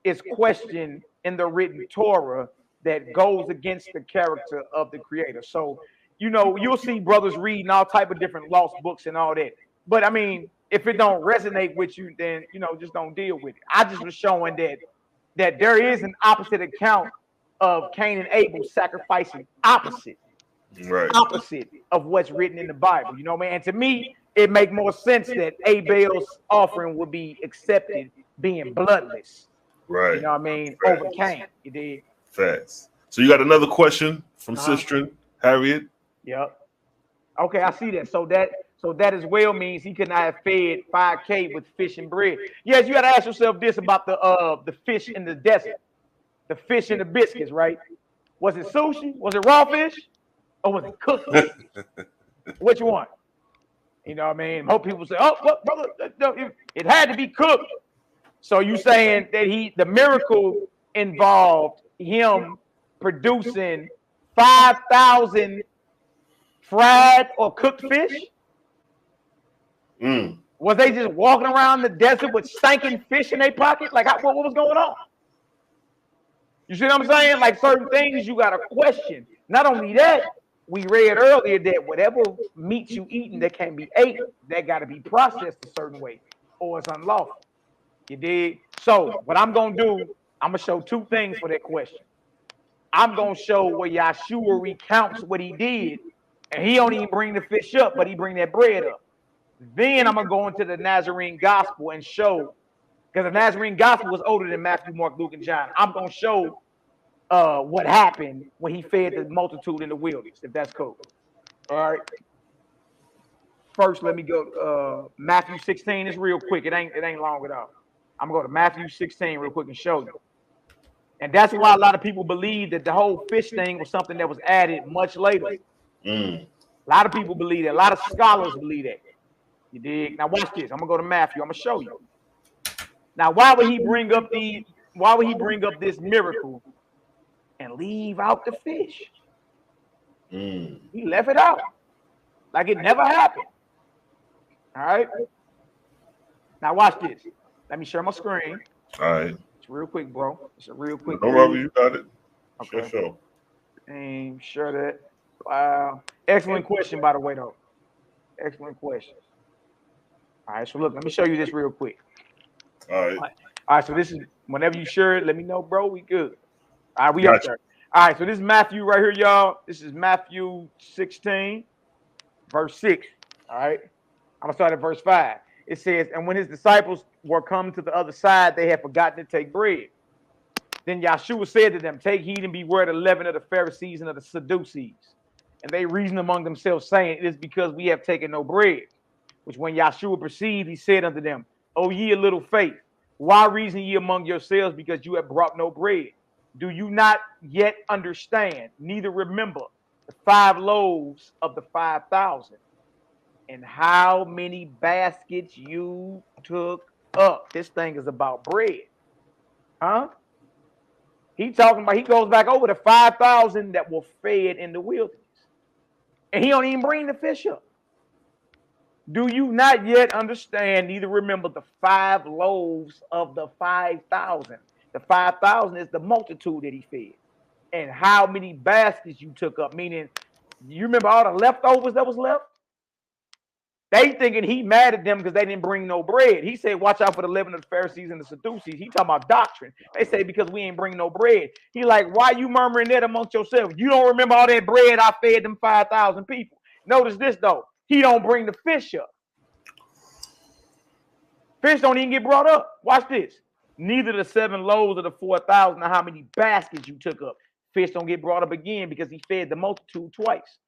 [SPEAKER 2] is questioned in the written Torah that goes against the character of the Creator. So, you know, you'll see brothers reading all type of different lost books and all that. But I mean, if it don't resonate with you, then, you know, just don't deal with it. I just was showing that there is an opposite account of Cain and Abel sacrificing opposite of what's written in the Bible. You know what I mean? And to me, it makes more sense that Abel's offering would be accepted being bloodless.
[SPEAKER 1] Right.
[SPEAKER 2] You know what I mean?
[SPEAKER 1] Facts.
[SPEAKER 2] Over Cain. You did.
[SPEAKER 1] Facts. So you got another question from Sistren, Harriet.
[SPEAKER 2] Yep. Okay, I see that. So that as well means he could not have fed 5K with fish and bread. Yes, you got to ask yourself this about the fish in the desert, the fish and the biscuits, right? Was it sushi? Was it raw fish? Or was it cooked fish? Which one? You know what I mean? Most people say, "Oh, well, brother, it had to be cooked." So you saying that the miracle involved him producing 5,000 fried or cooked fish? Was they just walking around the desert with stinking fish in their pocket? Like, what was going on? You see what I'm saying? Like, certain things you got to question. Not only that, we read earlier that whatever meat you eating that can be ate, that got to be processed a certain way, or it's unlawful. You dig? So what I'm going to do, I'm going to show two things for that question. I'm going to show where Yahshua recounts what he did, and he don't even bring the fish up, but he bring that bread up. Then I'm going to go into the Nazarene gospel and show, because the Nazarene gospel was older than Matthew, Mark, Luke, and John. I'm going to show what happened when he fed the multitude in the wilderness, if that's cool. All right. First, let me go Matthew 16. It's real quick. It ain't long at all. I'm going to go to Matthew 16 real quick and show you. And that's why a lot of people believe that the whole fish thing was something that was added much later. A lot of people believe that. A lot of scholars believe that. You dig? Now watch this. I'm gonna go to Matthew. I'm gonna show you. Now, why would he bring up this miracle and leave out the fish? He left it out like it never happened. All right. Now watch this. Let me share my screen.
[SPEAKER 1] All right.
[SPEAKER 2] It's real quick, bro. It's a real quick.
[SPEAKER 1] No problem. You got it.
[SPEAKER 2] Okay.
[SPEAKER 1] Sure.
[SPEAKER 2] And share that. Wow. Excellent question, by the way, though. Excellent question. All right. So look, let me show you this real quick.
[SPEAKER 1] All right.
[SPEAKER 2] All right. So this is whenever you share it, let me know, bro. We good. All right. We up there. All right. So this is Matthew right here, y'all. This is Matthew 16, verse 6. All right. I'm gonna start at verse 5. It says, and when his disciples were come to the other side, they had forgotten to take bread. Then Yahshua said to them, take heed and beware of the leaven of the Pharisees and of the Sadducees. And they reasoned among themselves, saying, it is because we have taken no bread. Which when Yahshua perceived, he said unto them, O ye of little faith, why reason ye among yourselves, because you have brought no bread? Do you not yet understand, neither remember the 5 loaves of the 5,000? And how many baskets you took up? This thing is about bread. Huh? He goes back over the 5,000 that were fed in the wilderness. And he don't even bring the fish up. Do you not yet understand, neither remember the 5 loaves of the 5,000? The 5,000 is the multitude that he fed. And how many baskets you took up? Meaning, you remember all the leftovers that was left? They thinking he mad at them because they didn't bring no bread. He said, watch out for the leaven of the Pharisees and the Sadducees. He talking about doctrine. They say, because we ain't bring no bread. He like, why you murmuring that amongst yourselves? You don't remember all that bread I fed them 5,000 people. Notice this, though. He don't bring the fish up. Fish don't even get brought up. Watch this. Neither the 7 loaves of the 4,000 or how many baskets you took up. Fish don't get brought up again because he fed the multitude twice.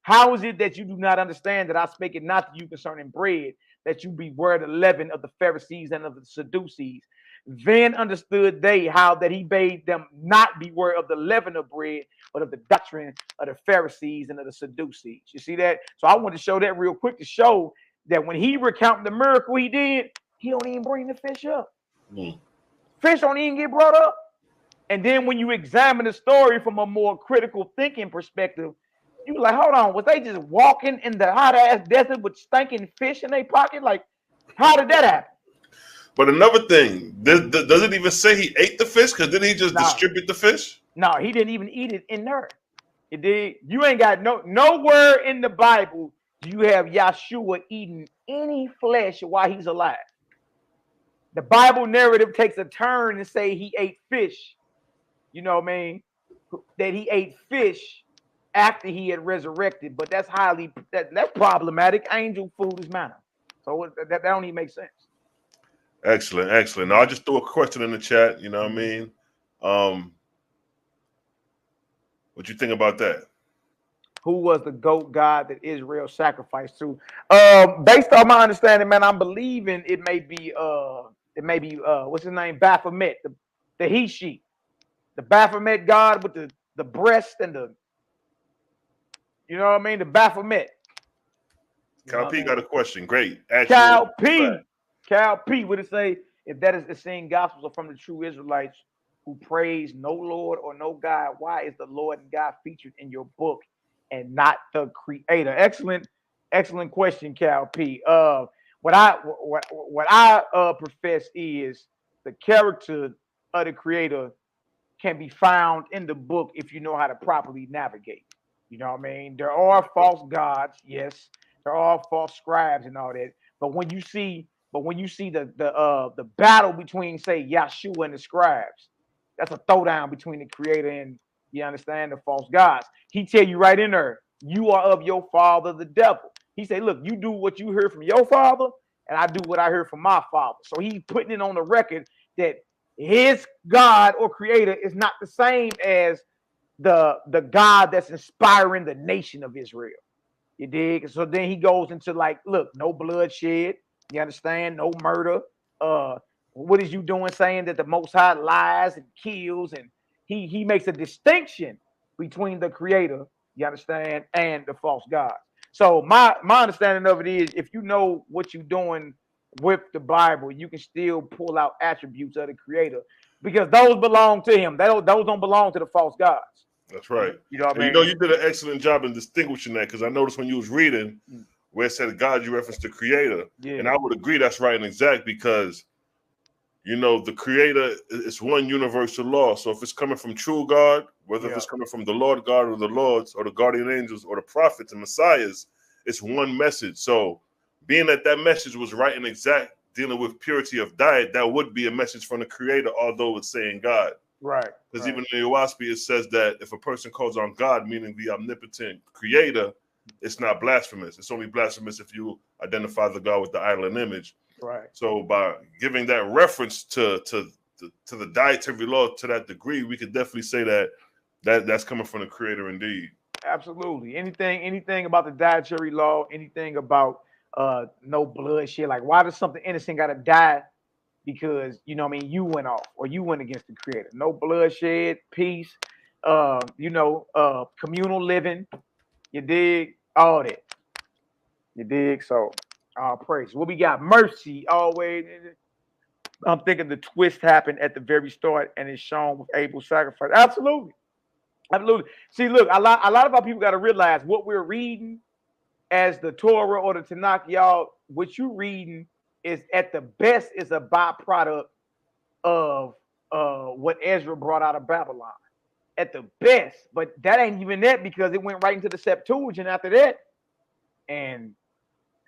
[SPEAKER 2] How is it that you do not understand that I spake it not to you concerning bread, that you beware the leaven of the Pharisees and of the Sadducees? Then understood they how that he bade them not beware of the leaven of bread, but of the doctrine of the Pharisees and of the Sadducees. You see that? So I want to show that real quick to show that when he recounted the miracle he did, he don't even bring the fish up. Fish don't even get brought up. And then when you examine the story from a more critical thinking perspective, you like, hold on, was they just walking in the hot ass desert with stinking fish in their pocket? Like, how did that happen?
[SPEAKER 1] But another thing, does it even say he ate the fish? Because didn't he just distribute the fish?
[SPEAKER 2] No, he didn't even eat it in there. It did. You ain't got nowhere in the Bible do you have Yahshua eating any flesh while he's alive. The Bible narrative takes a turn and say he ate fish. You know what I mean? That he ate fish after he had resurrected, but that's that's problematic. Angel food is manna, so that don't even make sense.
[SPEAKER 1] Excellent, excellent. Now I just threw a question in the chat. You know what I mean? What you think about that?
[SPEAKER 2] Who was the goat god that Israel sacrificed to? Based on my understanding, man, I'm believing it may be what's his name? Baphomet, the he-she, the Baphomet god with the breast and the, you know what I mean? The Baphomet.
[SPEAKER 1] Cal P got a question. Great.
[SPEAKER 2] Cal P, would it say, if that is the same gospels are from the true Israelites who praise no Lord or no God, why is the Lord and God featured in your book and not the creator? Excellent question, Cal P. What I profess is the character of the creator can be found in the book if you know how to properly navigate. You know what I mean? There are false gods, yes. There are false scribes and all that. But when you see the battle between, say, Yahshua and the scribes, that's a throwdown between the creator and, you understand, the false gods. He tell you right in there, you are of your father, the devil. He say, look, you do what you heard from your father, and I do what I heard from my father. So he's putting it on the record that his God or creator is not the same as the God that's inspiring the nation of Israel. You dig? So then he goes into like, look, no bloodshed. You understand? No murder. What is you doing saying that the Most High lies and kills? And he makes a distinction between the creator, you understand, and the false gods. So my understanding of it is, if you know what you're doing with the Bible, you can still pull out attributes of the creator because those belong to him. Those don't belong to the false gods.
[SPEAKER 1] That's right.
[SPEAKER 2] You know what I mean?
[SPEAKER 1] You know, you did an excellent job in distinguishing that, because I noticed when you was reading where it said God, you referenced the creator. Yeah. And I would agree that's right and exact, because, you know, the creator is one universal law. So if it's coming from true God, whether if it's coming from the Lord God or the Lords or the guardian angels or the prophets and messiahs, it's one message. So being that message was right and exact, dealing with purity of diet, that would be a message from the creator, although it's saying God.
[SPEAKER 3] Right.
[SPEAKER 1] Because even in the YHWH's, it says that if a person calls on God, meaning the omnipotent creator, it's not blasphemous. It's only blasphemous if you identify the God with the idol and image.
[SPEAKER 3] Right.
[SPEAKER 1] So by giving that reference to the dietary law to that degree, we could definitely say that's coming from the creator indeed.
[SPEAKER 2] Absolutely. Anything about the dietary law, anything about no bloodshed. Like, why does something innocent gotta die? Because, you know what I mean, you went off or you went against the creator. No bloodshed, peace, communal living. You dig? All that. You dig? So, all praise. What we got? Mercy always. I'm thinking the twist happened at the very start and it's shown with Abel's sacrifice. Absolutely. Absolutely. See, look, a lot of our people got to realize what we're reading as the Torah or the Tanakh, y'all, what you reading is at the best is a byproduct of what Ezra brought out of Babylon. At the best, but that ain't even that, because it went right into the Septuagint after that. And,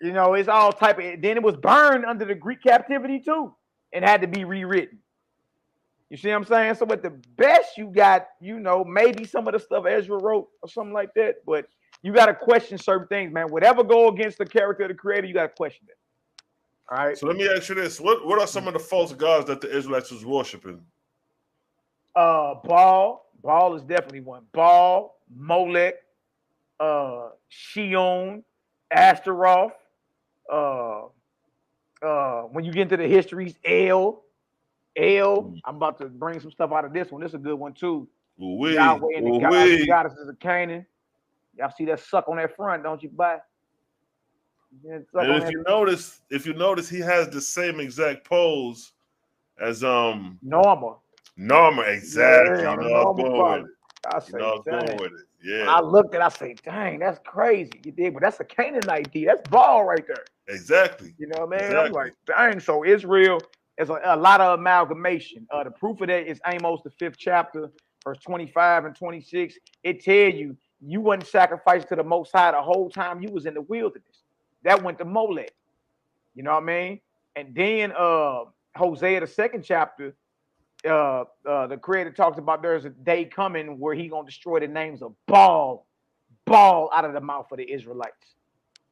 [SPEAKER 2] you know, it's all type of, then it was burned under the Greek captivity too and had to be rewritten. You see what I'm saying? So at the best you got, you know, maybe some of the stuff Ezra wrote or something like that, but you got to question certain things, man. Whatever go against the character of the creator, you got to question it. All right.
[SPEAKER 1] So let me ask you this: what are some of the false gods that the Israelites was worshiping?
[SPEAKER 2] Baal is definitely one. Baal, Molech, Shion, Ashtaroth. When you get into the histories, El, I'm about to bring some stuff out of this one. This is a good one too.
[SPEAKER 1] Ooh-wee.
[SPEAKER 2] Yahweh and the gods and
[SPEAKER 1] Ooh-wee.
[SPEAKER 2] goddesses of Canaan. Y'all see that suck on that front, don't you, bye?
[SPEAKER 1] And if you notice, he has the same exact pose as
[SPEAKER 2] Norma.
[SPEAKER 1] Exactly.
[SPEAKER 2] Yeah,
[SPEAKER 1] You know, I'm going with it.
[SPEAKER 2] I say,
[SPEAKER 1] going with it. Yeah.
[SPEAKER 2] When I looked at it, I say, dang, that's crazy. You did, but that's a Canaanite D. That's ball right there.
[SPEAKER 1] Exactly.
[SPEAKER 2] You know what I mean?
[SPEAKER 1] Exactly.
[SPEAKER 2] I'm like, dang. So Israel is a lot of amalgamation. The proof of that is Amos, the 5th chapter, verse 25 and 26. It tells you wasn't sacrificed to the Most High the whole time you was in the wilderness. That went to Molech. You know what I mean? And then Hosea, the 2nd chapter, the creator talks about there's a day coming where he gonna destroy the names of Baal out of the mouth of the Israelites.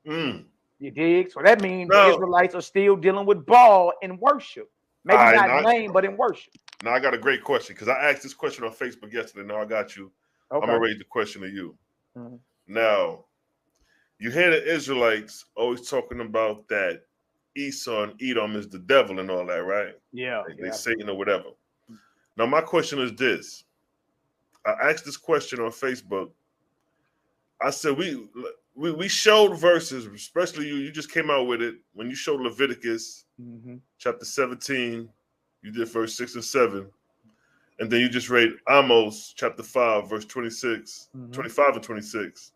[SPEAKER 2] You dig? So that means the Israelites are still dealing with Baal in worship. Maybe not name, but in worship.
[SPEAKER 1] Now I got a great question because I asked this question on Facebook yesterday. Now I got you. Okay. I'm gonna raise the question to you. Now, you hear the Israelites always talking about that Esau and Edom is the devil and all that, right?
[SPEAKER 2] Yeah.
[SPEAKER 1] They Satan or whatever. Now, my question is this. I asked this question on Facebook. I said, we showed verses, especially you just came out with it when you showed Leviticus chapter 17, you did verse 6 and 7. And then you just read Amos chapter 5, verse 26, 25 and 26.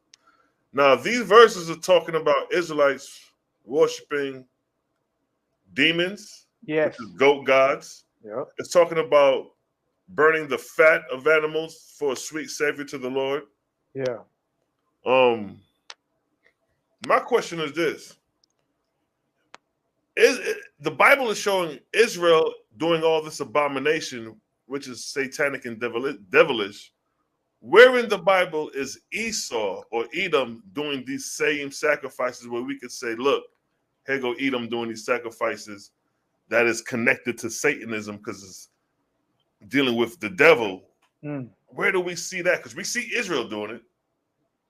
[SPEAKER 1] Now, these verses are talking about Israelites worshiping demons, which is goat gods.
[SPEAKER 2] Yep.
[SPEAKER 1] It's talking about burning the fat of animals for a sweet savior to the Lord.
[SPEAKER 2] Yeah.
[SPEAKER 1] My question is this. The Bible is showing Israel doing all this abomination, which is satanic and devilish. Where in the Bible is Esau or Edom doing these same sacrifices where we could say, look, here go Edom doing these sacrifices that is connected to Satanism because it's dealing with the devil. Where do we see that? Because we see Israel doing it,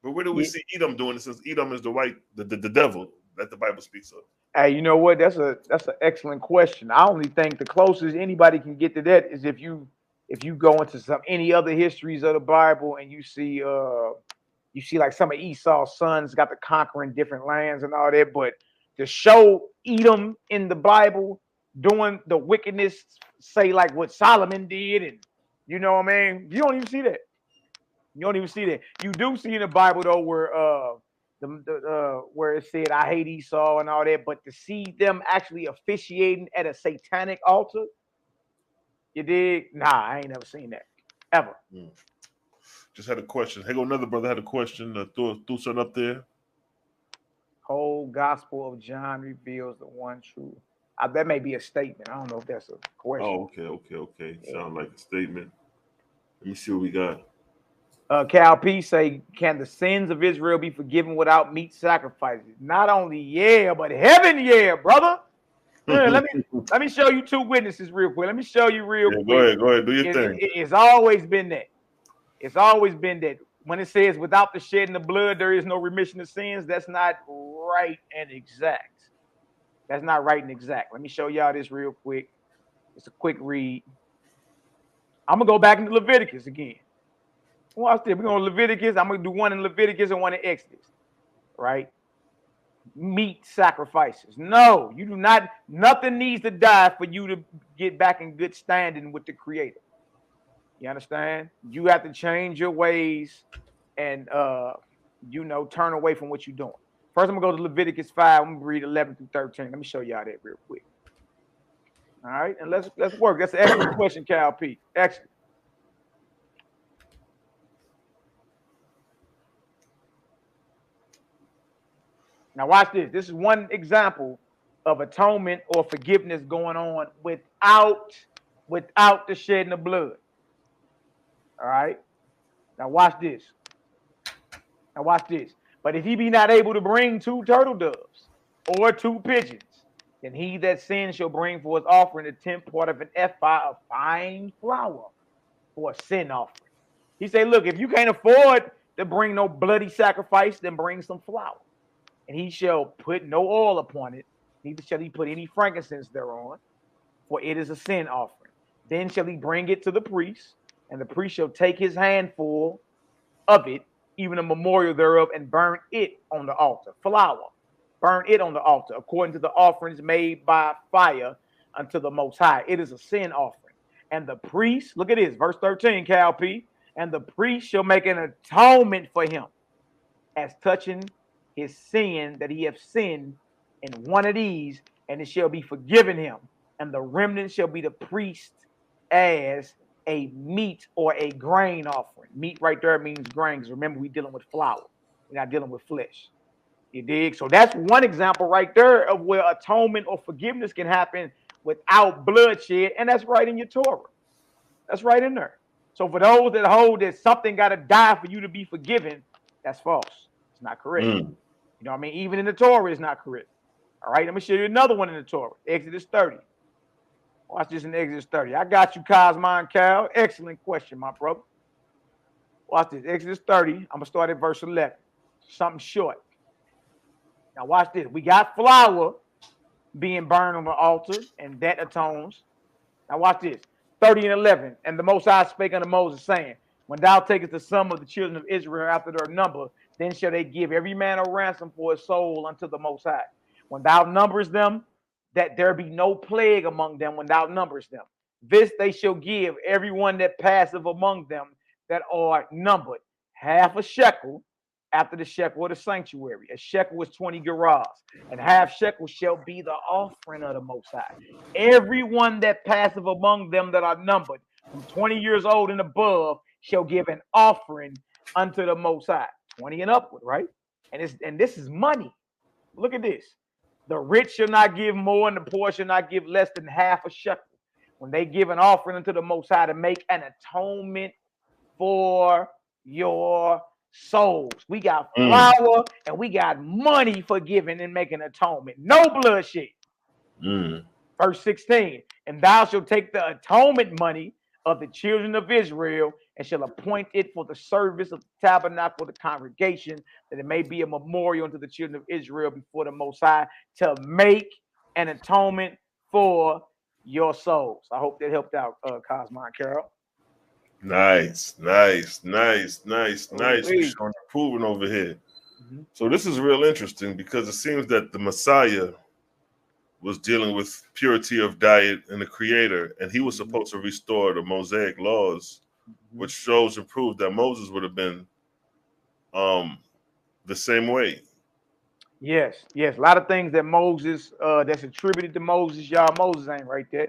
[SPEAKER 1] but where do we see Edom doing it since Edom is the devil that the Bible speaks of?
[SPEAKER 2] Hey, you know what? That's an excellent question. I only think the closest anybody can get to that is if you go into any other histories of the Bible and you see like some of Esau's sons got to conquer in different lands and all that, but to show Edom in the Bible doing the wickedness, say like what Solomon did, and you know what I mean, you don't even see that. You don't even see that. You do see in the Bible though where it said I hate Esau and all that, but to see them actually officiating at a satanic altar, you dig? Nah, I ain't never seen that ever.
[SPEAKER 1] Just had a question. Hey, go another brother had a question. Threw something up there.
[SPEAKER 2] Whole Gospel of John reveals the one true. That may be a statement. I don't know if that's a question.
[SPEAKER 1] Oh, okay. Yeah. Sound like a statement. Let me see what we got.
[SPEAKER 2] Cal P say, can the sins of Israel be forgiven without meat sacrifices? Not only but heaven, brother. Yeah, let me show you two witnesses real quick. Let me show you real quick.
[SPEAKER 1] Go ahead, do your thing.
[SPEAKER 2] It's always been that. It's always been that. When it says without the shedding of blood, there is no remission of sins, that's not right and exact. That's not right and exact. Let me show y'all this real quick. It's a quick read. I'm going to go back into Leviticus again. Watch this. We're going to Leviticus. I'm going to do one in Leviticus and one in Exodus. Right? Meat sacrifices. No, you do not. Nothing needs to die for you to get back in good standing with the Creator. You understand? You have to change your ways and, turn away from what you're doing. First, I'm going to go to Leviticus 5. I'm going to read 11 through 13. Let me show y'all that real quick. All right, and let's work. That's an excellent question, Cal P. Excellent. Now watch this. This is one example of atonement or forgiveness going on without the shedding of blood. All right. Now watch this. But if he be not able to bring 2 turtle doves or 2 pigeons, then he that sins shall bring for his offering a 10th part of an ephah of fine flour for a sin offering. He said, look, if you can't afford to bring no bloody sacrifice, then bring some flour. And he shall put no oil upon it, neither shall he put any frankincense thereon, for it is a sin offering. Then shall he bring it to the priest, and the priest shall take his handful of it, even a memorial thereof, and burn it on the altar. Flour, burn it on the altar, according to the offerings made by fire unto the Most High. It is a sin offering. And the priest, look at this, verse 13, Cal P. And the priest shall make an atonement for him, as touching his sin that he hath sinned in one of these, and it shall be forgiven him. And the remnant shall be the priest as a meat or a grain offering. Meat right there means grains. Remember, we're dealing with flour. We're not dealing with flesh. You dig? So that's one example right there of where atonement or forgiveness can happen without bloodshed, and that's right in your Torah. That's right in there. So for those that hold that something got to die for you to be forgiven, that's false. It's not correct. You know what I mean? Even in the Torah, it's not correct. All right, let me show you another one in the Torah. Exodus 30. Watch this in Exodus 30. I got you, Cosmon Cal. Excellent question, my brother. Watch this. Exodus 30. I'm going to start at verse 11. Something short. Now watch this. We got flour being burned on the altar, and that atones. Now watch this. 30 and 11. And the Most High spake unto Moses, saying, when thou takest the sum of the children of Israel after their number, then shall they give every man a ransom for his soul unto the Most High. When thou numberest them, that there be no plague among them when thou numberest them. This they shall give everyone that passeth among them that are numbered, half a shekel after the shekel of the sanctuary. A shekel was 20 gerahs, and half shekel shall be the offering of the Most High. Everyone that passeth among them that are numbered, from 20 years old and above, shall give an offering unto the Most High. 20 and upward, right? And this is money. Look at this. The rich shall not give more, and the poor shall not give less than half a shekel when they give an offering unto the Most High to make an atonement for your souls. We got flour and we got money for giving and making atonement. No bloodshed. Verse 16. And thou shalt take the atonement money of the children of Israel and shall appoint it for the service of the tabernacle of the congregation, that it may be a memorial unto the children of Israel before the Most High, to make an atonement for your souls. I hope that helped out, Cosmon Carol.
[SPEAKER 1] Nice. We're showing improving over here. So this is real interesting because it seems that the Messiah was dealing with purity of diet and the Creator, and he was supposed to restore the Mosaic laws, which shows and proves that Moses would have been the same way.
[SPEAKER 2] Yes. A lot of things that Moses, that's attributed to Moses, y'all, Moses ain't right there.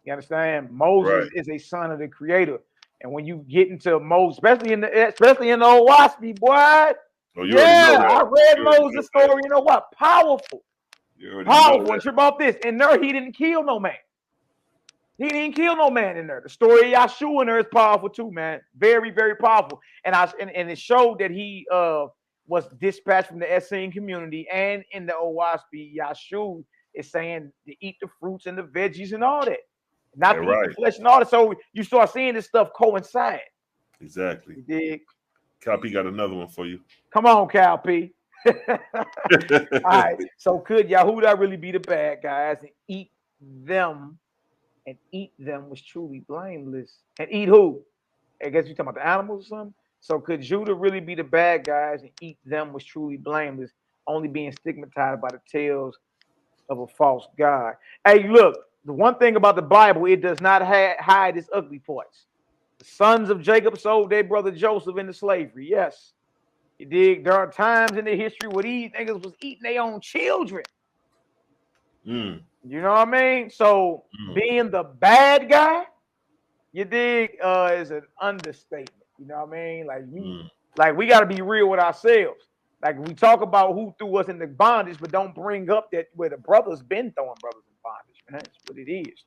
[SPEAKER 2] You understand? Moses is a son of the Creator. And when you get into Moses, especially in the old WASPy, boy. I read Moses' story. You know what? Powerful. Powerful. And trip off this. In there, he didn't kill no man. He didn't kill no man in there. The story of Yahshua in there is powerful too, man. Very, very powerful. And it showed that he was dispatched from the Essene community, and in the old WASPy, Yahshua is saying to eat the fruits and the veggies and all that. Not to eat the flesh and all that. So you start seeing this stuff coincide.
[SPEAKER 1] Exactly.
[SPEAKER 2] You dig?
[SPEAKER 1] Cal P got another one for you.
[SPEAKER 2] Come on, Cal P. All right. So could Yahudah really be the bad guys and eat them? And eat them was truly blameless. And eat who? I guess you're talking about the animals or something. So could Judah really be the bad guys and eat them was truly blameless, only being stigmatized by the tales of a false god? Hey, look, the one thing about the Bible, it does not hide its ugly parts. The sons of Jacob sold their brother Joseph into slavery. Yes. You dig? There are times in the history where these niggas was eating their own children. You know what I mean? So being the bad guy, you dig, is an understatement. You know what I mean? Like we got to be real with ourselves. Like we talk about who threw us into bondage, but don't bring up that where the brothers been throwing brothers in bondage. Man, that's what it is.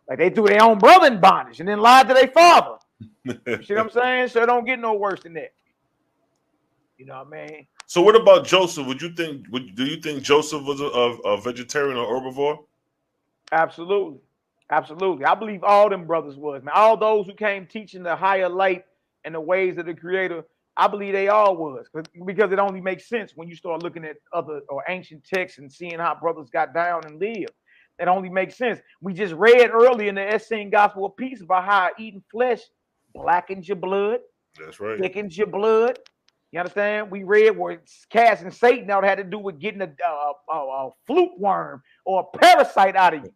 [SPEAKER 2] Like they threw their own brother in bondage and then lied to their father. You see what I'm saying? So it don't get no worse than that. You know what I mean?
[SPEAKER 1] So what about Joseph? Do you think Joseph was a vegetarian or herbivore?
[SPEAKER 2] Absolutely. I believe all them brothers was, man. All those who came teaching the higher light and the ways of the Creator, I believe they all was, because it only makes sense when you start looking at other or ancient texts and seeing how brothers got down and lived. It only makes sense. We just read earlier in the Essene Gospel of Peace about how eating flesh blackens your blood.
[SPEAKER 1] That's right.
[SPEAKER 2] Thickens your blood. You understand? We read where casting Satan out had to do with getting a fluke worm or a parasite out of you.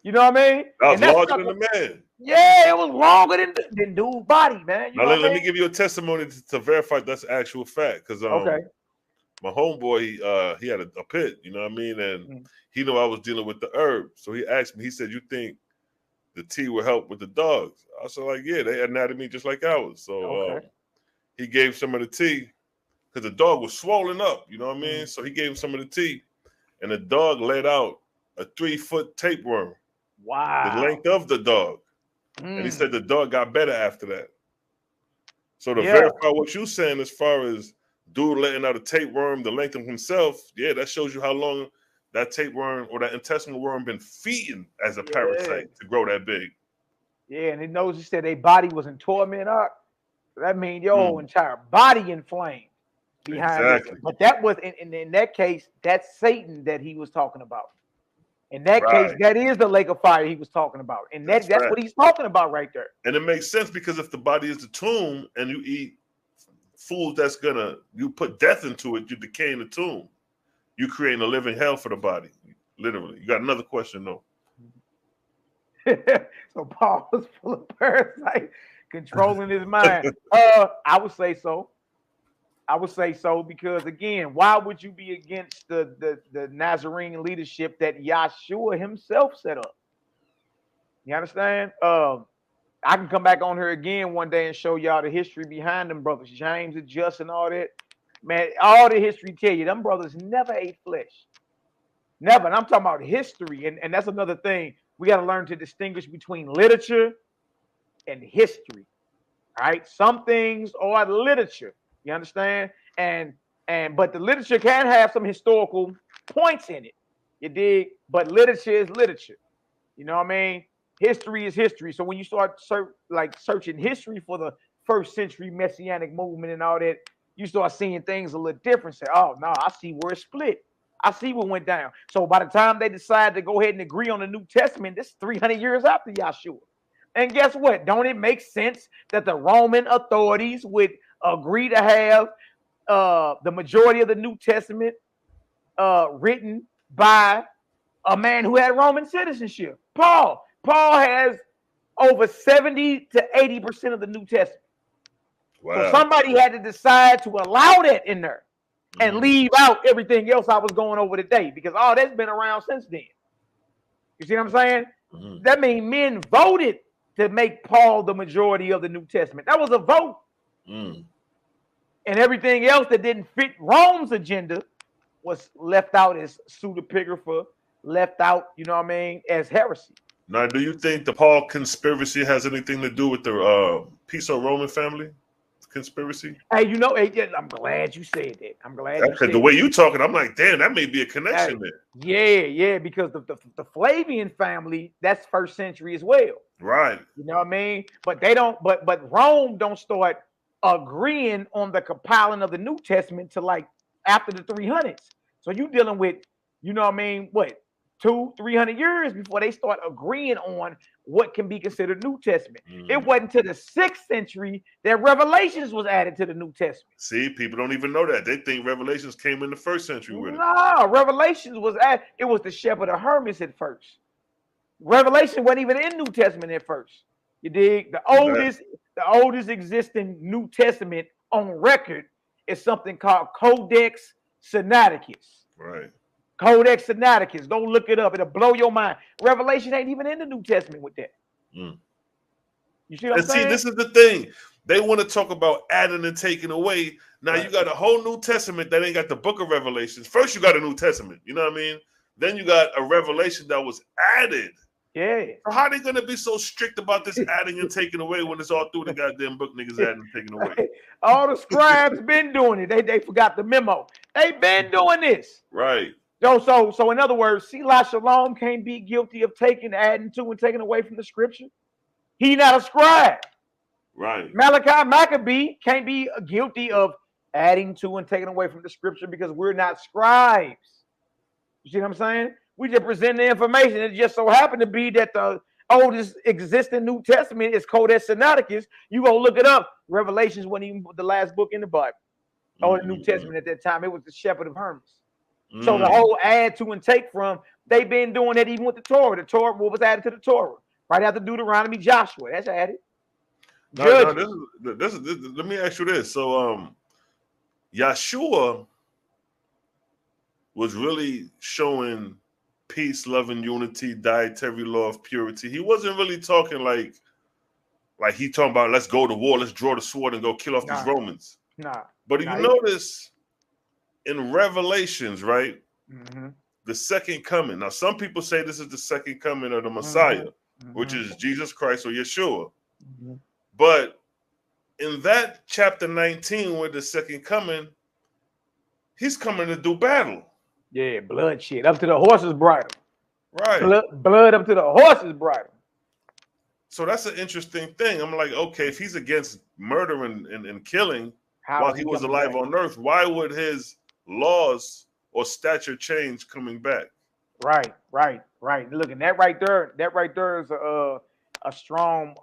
[SPEAKER 2] You know what I mean?
[SPEAKER 1] That was larger than the man.
[SPEAKER 2] Yeah, it was longer than dude's body, man. You
[SPEAKER 1] now
[SPEAKER 2] know
[SPEAKER 1] let me give you a testimony to verify that's actual fact. Because
[SPEAKER 2] okay.
[SPEAKER 1] My homeboy, he had a pit, you know what I mean? And he knew I was dealing with the herb. So he asked me, he said, you think the tea will help with the dogs? I said, like, yeah, they anatomy just like ours. So he gave some of the tea because the dog was swollen up, you know what I mean? So he gave him some of the tea, and the dog let out a 3-foot tapeworm.
[SPEAKER 2] Wow.
[SPEAKER 1] The length of the dog. And he said the dog got better after that. So to verify what you're saying as far as dude letting out a tapeworm, the length of himself, yeah, that shows you how long that tapeworm or that intestinal worm been feeding as a parasite to grow that big. Yeah,
[SPEAKER 2] and it knows he said their body was in torment up. That means your entire body inflamed behind it. But that was in that case, that's Satan that he was talking about. In that case, that is the lake of fire he was talking about. And that's what he's talking about right there.
[SPEAKER 1] And it makes sense because if the body is the tomb and you eat food that's you put death into it, you're decaying the tomb. You're creating a living hell for the body, literally. You got another question, though.
[SPEAKER 2] So Paul was full of parasites controlling his mind. I would say so. I would say so because, again, why would you be against the Nazarene leadership that Yahshua himself set up? You understand? I can come back on here again one day and show y'all the history behind them brothers, James and Just and all that. Man, all the history tell you, them brothers never ate flesh. Never. And I'm talking about history. And that's another thing. We got to learn to distinguish between literature and history. All right? Some things are literature. You understand? But the literature can have some historical points in it. You dig? But literature is literature. You know what I mean? History is history. So when you start searching history for the first century messianic movement and all that, you start seeing things a little different. Say, oh no, I see where it split. I see what went down. So by the time they decide to go ahead and agree on the New Testament, this is 300 years after Yahshua. And guess what? Don't it make sense that the Roman authorities would agree to have the majority of the New Testament written by a man who had Roman citizenship? Paul. Paul has over 70 to 80% of the New Testament. Wow. So somebody had to decide to allow that in there and leave out everything else I was going over today, because all that's been around since then. You see what I'm saying? That means men voted to make Paul the majority of the New Testament. That was a vote. And everything else that didn't fit Rome's agenda was left out as pseudepigrapha, left out, you know what I mean, as heresy.
[SPEAKER 1] Now, do you think the Paul conspiracy has anything to do with the Piso-Roman family conspiracy?
[SPEAKER 2] Hey, you know, I'm glad you said that. I'm glad you said
[SPEAKER 1] the way you talking, I'm like, damn, that may be a connection
[SPEAKER 2] there. Yeah, because the Flavian family, that's first century as well.
[SPEAKER 1] Right.
[SPEAKER 2] You know what I mean? But they don't, but Rome don't start agreeing on the compiling of the New Testament to like after the 300s. So you dealing with, you know what I mean, what, 200-300 years before they start agreeing on what can be considered New Testament. It wasn't until the 6th century that Revelations was added to the New Testament.
[SPEAKER 1] See, people don't even know that. They think Revelations came in the 1st century with it.
[SPEAKER 2] No, Revelations was it was the Shepherd of Hermas at first. Revelation wasn't even in New Testament at first. You dig? The oldest existing New Testament on record is something called Codex Sinaiticus.
[SPEAKER 1] Right.
[SPEAKER 2] Codex Sinaiticus. Go look it up. It'll blow your mind. Revelation ain't even in the New Testament with that. You see what I'm saying?
[SPEAKER 1] See, this is the thing. They want to talk about adding and taking away. Now you got a whole New Testament that ain't got the book of Revelations. First, you got a New Testament. You know what I mean? Then you got a Revelation that was added.
[SPEAKER 2] Yeah.
[SPEAKER 1] So how are they going to be so strict about this adding and taking away when it's all through the goddamn book niggas adding and taking away?
[SPEAKER 2] All the scribes been doing it. They forgot the memo. They been doing this.
[SPEAKER 1] Right.
[SPEAKER 2] So in other words, Selah Shalom can't be guilty of adding to and taking away from the scripture. He not a scribe.
[SPEAKER 1] Right.
[SPEAKER 2] Maccabee can't be guilty of adding to and taking away from the scripture because we're not scribes. You see what I'm saying? We just present the information. It just so happened to be that the oldest existing New Testament is Codex Sinaiticus. You go look it up. Revelations wasn't even the last book in the Bible or the New Testament at that time. It was the Shepherd of Hermas. So the whole add to and take from, they've been doing that even with the Torah. The Torah, what was added to the Torah? Right after Deuteronomy, Joshua. That's added.
[SPEAKER 1] No, this is let me ask you this. So Yahshua was really showing peace, love, and unity, dietary law of purity. He wasn't really talking like he talking about let's go to war, let's draw the sword and go kill off these Romans. But you notice in Revelations, right? The second coming. Now, some people say this is the second coming of the Messiah, which is Jesus Christ or Yeshua. But in that chapter 19, with the second coming, he's coming to do battle.
[SPEAKER 2] Yeah, bloodshed up to the horse's bridle.
[SPEAKER 1] Right.
[SPEAKER 2] Blood up to the horse's bridle.
[SPEAKER 1] So that's an interesting thing. I'm like, okay, if he's against murder and killing while he was alive on earth, why would his laws or stature change coming back? Right.
[SPEAKER 2] Look, and that right there is a strong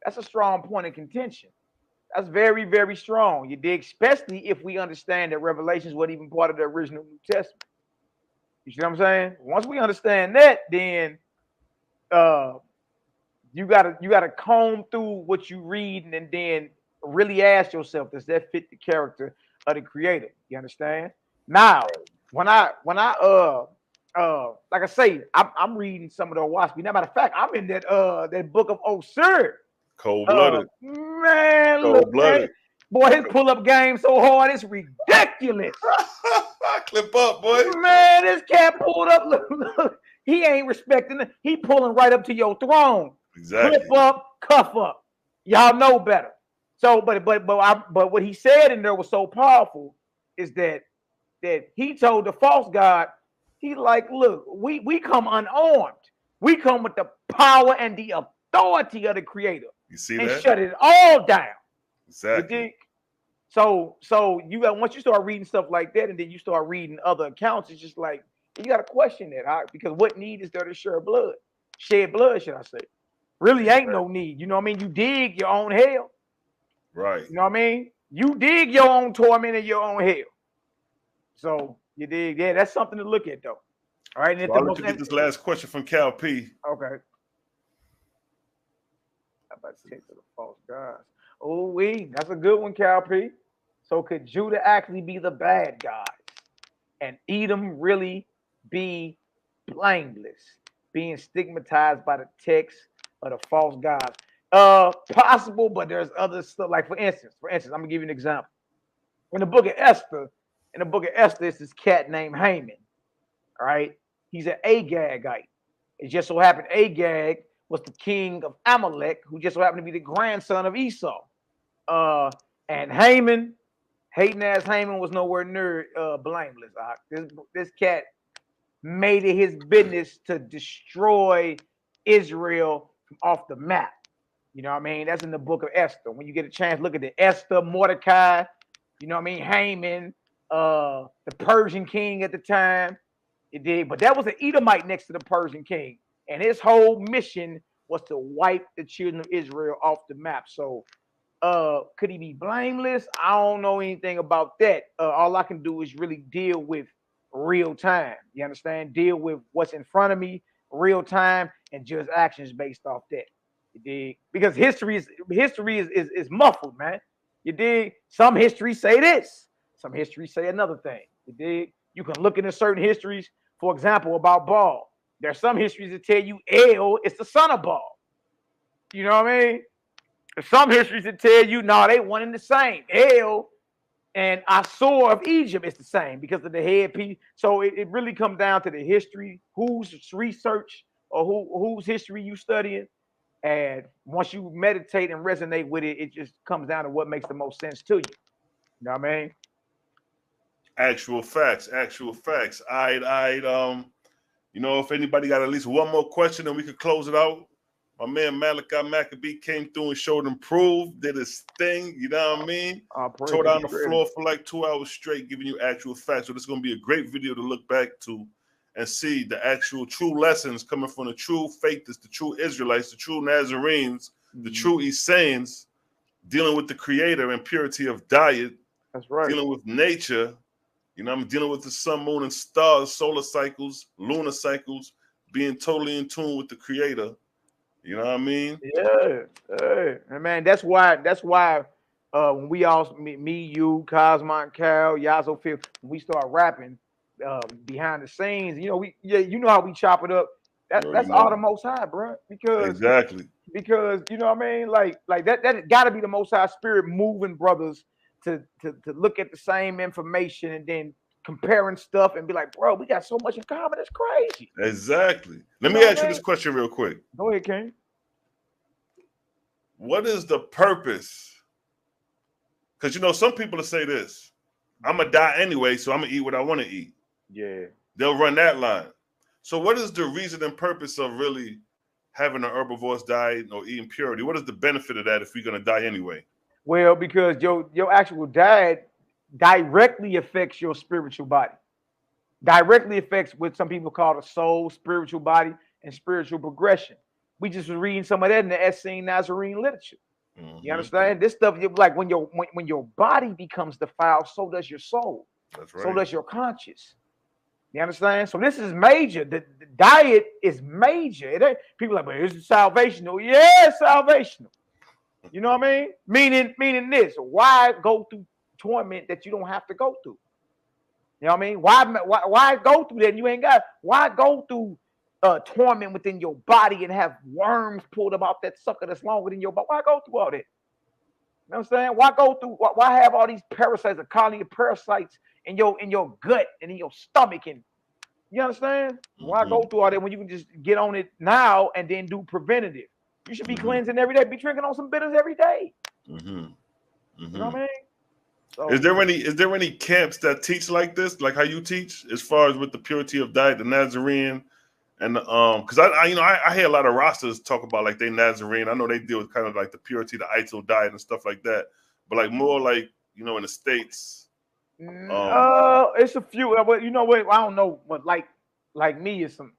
[SPEAKER 2] that's a strong point of contention. That's very, very strong. You dig? Especially if we understand that Revelations wasn't even part of the original New Testament. You see what I'm saying? Once we understand that, then you gotta comb through what you read and then really ask yourself, does that fit the character of the Creator? You understand? Now, when I like I say, I'm reading some of the WASP. Now, matter of fact, I'm in that book of Osir.
[SPEAKER 1] Cold-blooded.
[SPEAKER 2] Man, cold-blooded. Boy, his pull-up game so hard, it's ridiculous.
[SPEAKER 1] Clip up, boy.
[SPEAKER 2] Man, this cat pulled up. Look, he ain't respecting it. He pulling right up to your throne.
[SPEAKER 1] Exactly.
[SPEAKER 2] Clip up, cuff up. Y'all know better. So, but what he said in there was so powerful is that he told the false god, he like, look, we come unarmed. We come with the power and the authority of the Creator.
[SPEAKER 1] You see
[SPEAKER 2] and
[SPEAKER 1] that?
[SPEAKER 2] Shut it all down.
[SPEAKER 1] Exactly.
[SPEAKER 2] So you got, once you start reading stuff like that, and then you start reading other accounts, it's just like you got to question that, because what need is there to shed blood? Shed blood, should I say? Really ain't no need. You know what I mean? You dig your own hell.
[SPEAKER 1] Right.
[SPEAKER 2] You know what I mean? You dig your own torment and your own hell. So you dig? Yeah, that's something to look at, though. All right. And
[SPEAKER 1] so I'll let you get this last question from Cal P.
[SPEAKER 2] Okay. I'm about to take to the false gods. Oh, that's a good one, Cal P. So could Judah actually be the bad guys and Edom really be blameless, being stigmatized by the text of the false gods? Possible, but there's other stuff. Like for instance, I'm gonna give you an example. In the book of Esther, it's this cat named Haman. All right, he's an Agagite. It just so happened Agag was the king of Amalek, who just so happened to be the grandson of Esau. And Haman, hating ass Haman, was nowhere near blameless. This cat made it his business to destroy Israel off the map. You know what I mean? That's in the book of Esther. When you get a chance, look at the Esther, Mordecai, you know what I mean? Haman, the Persian king at the time. It did, but that was an Edomite next to the Persian king. And his whole mission was to wipe the children of Israel off the map. So could he be blameless? I don't know anything about that. All I can do is really deal with real time. You understand? Deal with what's in front of me, real time, and judge actions based off that. You dig? Because history is muffled, man. You dig? Some histories say this, some histories say another thing. You dig? You can look into certain histories, for example, about Baal. There's some histories that tell you El is the son of Baal. You know what I mean? There's some histories that tell you, no, they one and the same. El and Assur of Egypt is the same because of the headpiece. So it really comes down to the history, whose research or whose history you studying. And once you meditate and resonate with it, it just comes down to what makes the most sense to you. You know what I mean?
[SPEAKER 1] Actual facts. You know, if anybody got at least one more question, then we could close it out. My man Malaki Maccabee came through and showed and proved, did his thing. You know what I mean? Tore down the floor for like 2 hours straight, giving you actual facts. So this is going to be a great video to look back to and see the actual true lessons coming from the true faiths, the true Israelites, the true Nazarenes, the true Essenes, dealing with the Creator and purity of diet.
[SPEAKER 2] That's right.
[SPEAKER 1] Dealing with nature. You know, I'm dealing with the sun, moon, and stars, solar cycles, lunar cycles, being totally in tune with the Creator. You know what I mean?
[SPEAKER 2] Yeah. And man, that's why when we all me, you, Cosmo, and Cal, Yazoo, when we start rapping behind the scenes, you know, you know how we chop it up. That's all the Most High, bro. Because you know what I mean? Like that got to be the Most High Spirit moving brothers to look at the same information and then comparing stuff and be like, bro, we got so much in common. It's crazy.
[SPEAKER 1] Exactly. Let me ask you this question real quick.
[SPEAKER 2] Go ahead, King.
[SPEAKER 1] What is the purpose? Because, you know, some people will say this, I'm going to die anyway, so I'm going to eat what I want to eat.
[SPEAKER 2] Yeah.
[SPEAKER 1] They'll run that line. So what is the reason and purpose of really having an herbivorous diet or eating purity? What is the benefit of that if we're going to die anyway?
[SPEAKER 2] Well, because your actual diet directly affects your spiritual body. Directly affects what some people call the soul, spiritual body, and spiritual progression. We just were reading some of that in the Essene Nazarene literature. You understand? This stuff, like when your body becomes defiled, so does your soul.
[SPEAKER 1] That's right.
[SPEAKER 2] So does your conscience. You understand? So this is major. The diet is major. It ain't, people are like, but is it salvational? Yeah, it's salvational. You know what I mean? Meaning this. Why go through torment that you don't have to go through? You know what I mean? Why go through that and you ain't got? Why go through torment within your body and have worms pulled up out that sucker that's longer than your body? Why go through all that? You know what I'm saying? Why go through? Why have all these parasites, a colony of parasites in your gut and in your stomach? And you understand? Why go through all that when you can just get on it now and then do preventative? You should be cleansing every day. Be drinking on some bitters every day. You know what I mean? So,
[SPEAKER 1] is there any camps that teach like this, like how you teach, as far as with the purity of diet, the Nazarene, and because I hear a lot of rosters talk about like they Nazarene. I know they deal with kind of like the purity, the ISO diet and stuff like that, but like more like, you know, in the States.
[SPEAKER 2] It's a few. But you know what? I don't know, but like me is some.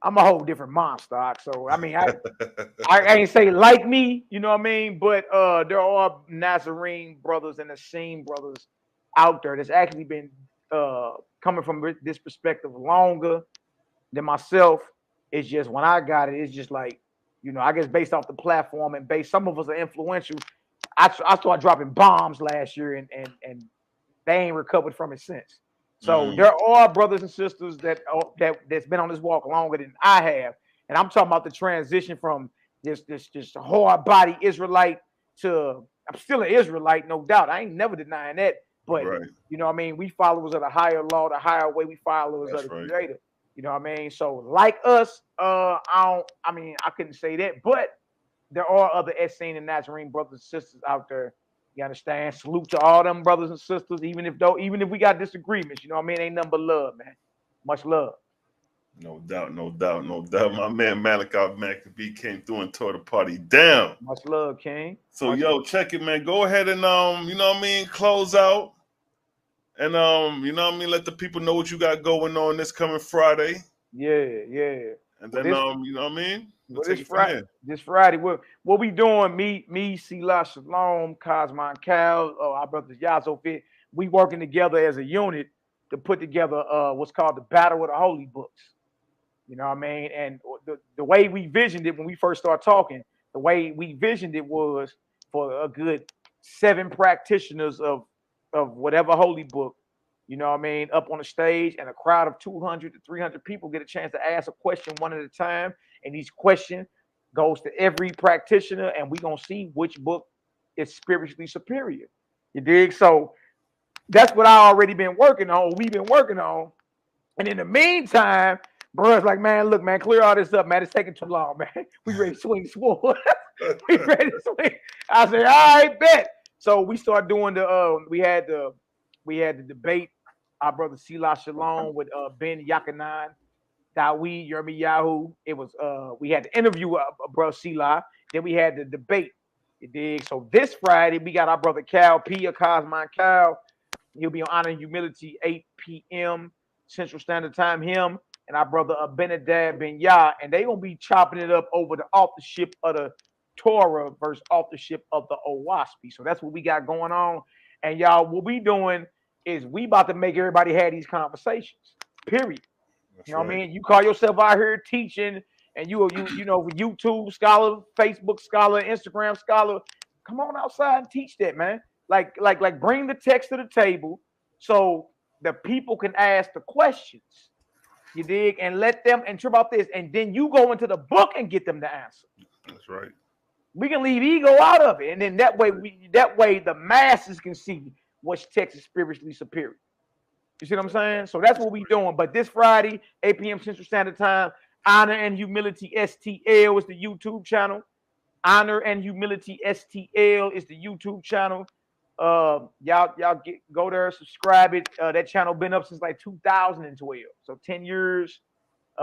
[SPEAKER 2] I'm a whole different monster. So I mean, I ain't say like me, you know what I mean? But there are Nazarene brothers and Essene brothers out there that's actually been coming from this perspective longer than myself. It's just when I got it, it's just like, you know, I guess based off the platform and some of us are influential. I started dropping bombs last year and they ain't recovered from it since. So there are brothers and sisters that's been on this walk longer than I have, and I'm talking about the transition from this hard body Israelite to I'm still an Israelite, no doubt. I ain't never denying that, but you know what I mean. We followers of the higher law, the higher way. We followers of the Creator. You know what I mean. So like us, I couldn't say that, but there are other Essene and Nazarene brothers and sisters out there. You understand? Salute to all them brothers and sisters, even if we got disagreements, you know what I mean? Ain't nothing but love, man. Much love.
[SPEAKER 1] No doubt. My man Malachi Maccabee came through and tore the party down.
[SPEAKER 2] Much love, King.
[SPEAKER 1] So check it, man. Go ahead and you know what I mean, close out. And you know what I mean, let the people know what you got going on this coming Friday.
[SPEAKER 2] Yeah.
[SPEAKER 1] And then you know what I mean?
[SPEAKER 2] This Friday, what we doing? Me, Selah Shalom, Cosmo, and Cal, our brothers Yazoo, we working together as a unit to put together what's called the Battle of the Holy Books. You know what I mean? And the way we visioned it when we first started talking, the way we visioned it was for a good 7 practitioners of whatever holy book, you know what I mean, up on the stage, and a crowd of 200 to 300 people get a chance to ask a question one at a time. And each question goes to every practitioner, and we're going to see which book is spiritually superior. You dig? So that's what I already been working on. We've been working on. And in the meantime, bro's like, man, look, man, clear all this up, man. It's taking too long, man. We ready to swing sword. We ready to swing. I said, all right, bet. So we started doing we had the debate, our brother Selah Shalom with Ben Yakanan, Deuel, Yahweh. It was we had the interview brother Selah, then we had the debate. You dig? So this Friday we got our brother Cal P, Cosmo Cal. He'll be on Honor and Humility 8 p.m. Central Standard Time. Him, and our brother Benadad Ben Yah, and they gonna be chopping it up over the authorship of the Torah versus authorship of the OWASP. So that's what we got going on. And y'all, what we doing is we about to make everybody have these conversations. Period.
[SPEAKER 1] That's
[SPEAKER 2] you know
[SPEAKER 1] right.
[SPEAKER 2] what I mean? You call yourself out here teaching, and you know, YouTube scholar, Facebook scholar, Instagram scholar. Come on outside and teach that, man. Like bring the text to the table so the people can ask the questions. You dig? And let them and trip out this, and then you go into the book and get them the answer.
[SPEAKER 1] That's right.
[SPEAKER 2] We can leave ego out of it, and then that way the masses can see which text is spiritually superior. You see what I'm saying? So that's what we doing. But this Friday, 8 p.m. Central Standard Time, Honor and Humility STL is the YouTube channel. Honor and Humility STL is the YouTube channel. Y'all go there, subscribe it. That channel been up since like 2012, so 10 years.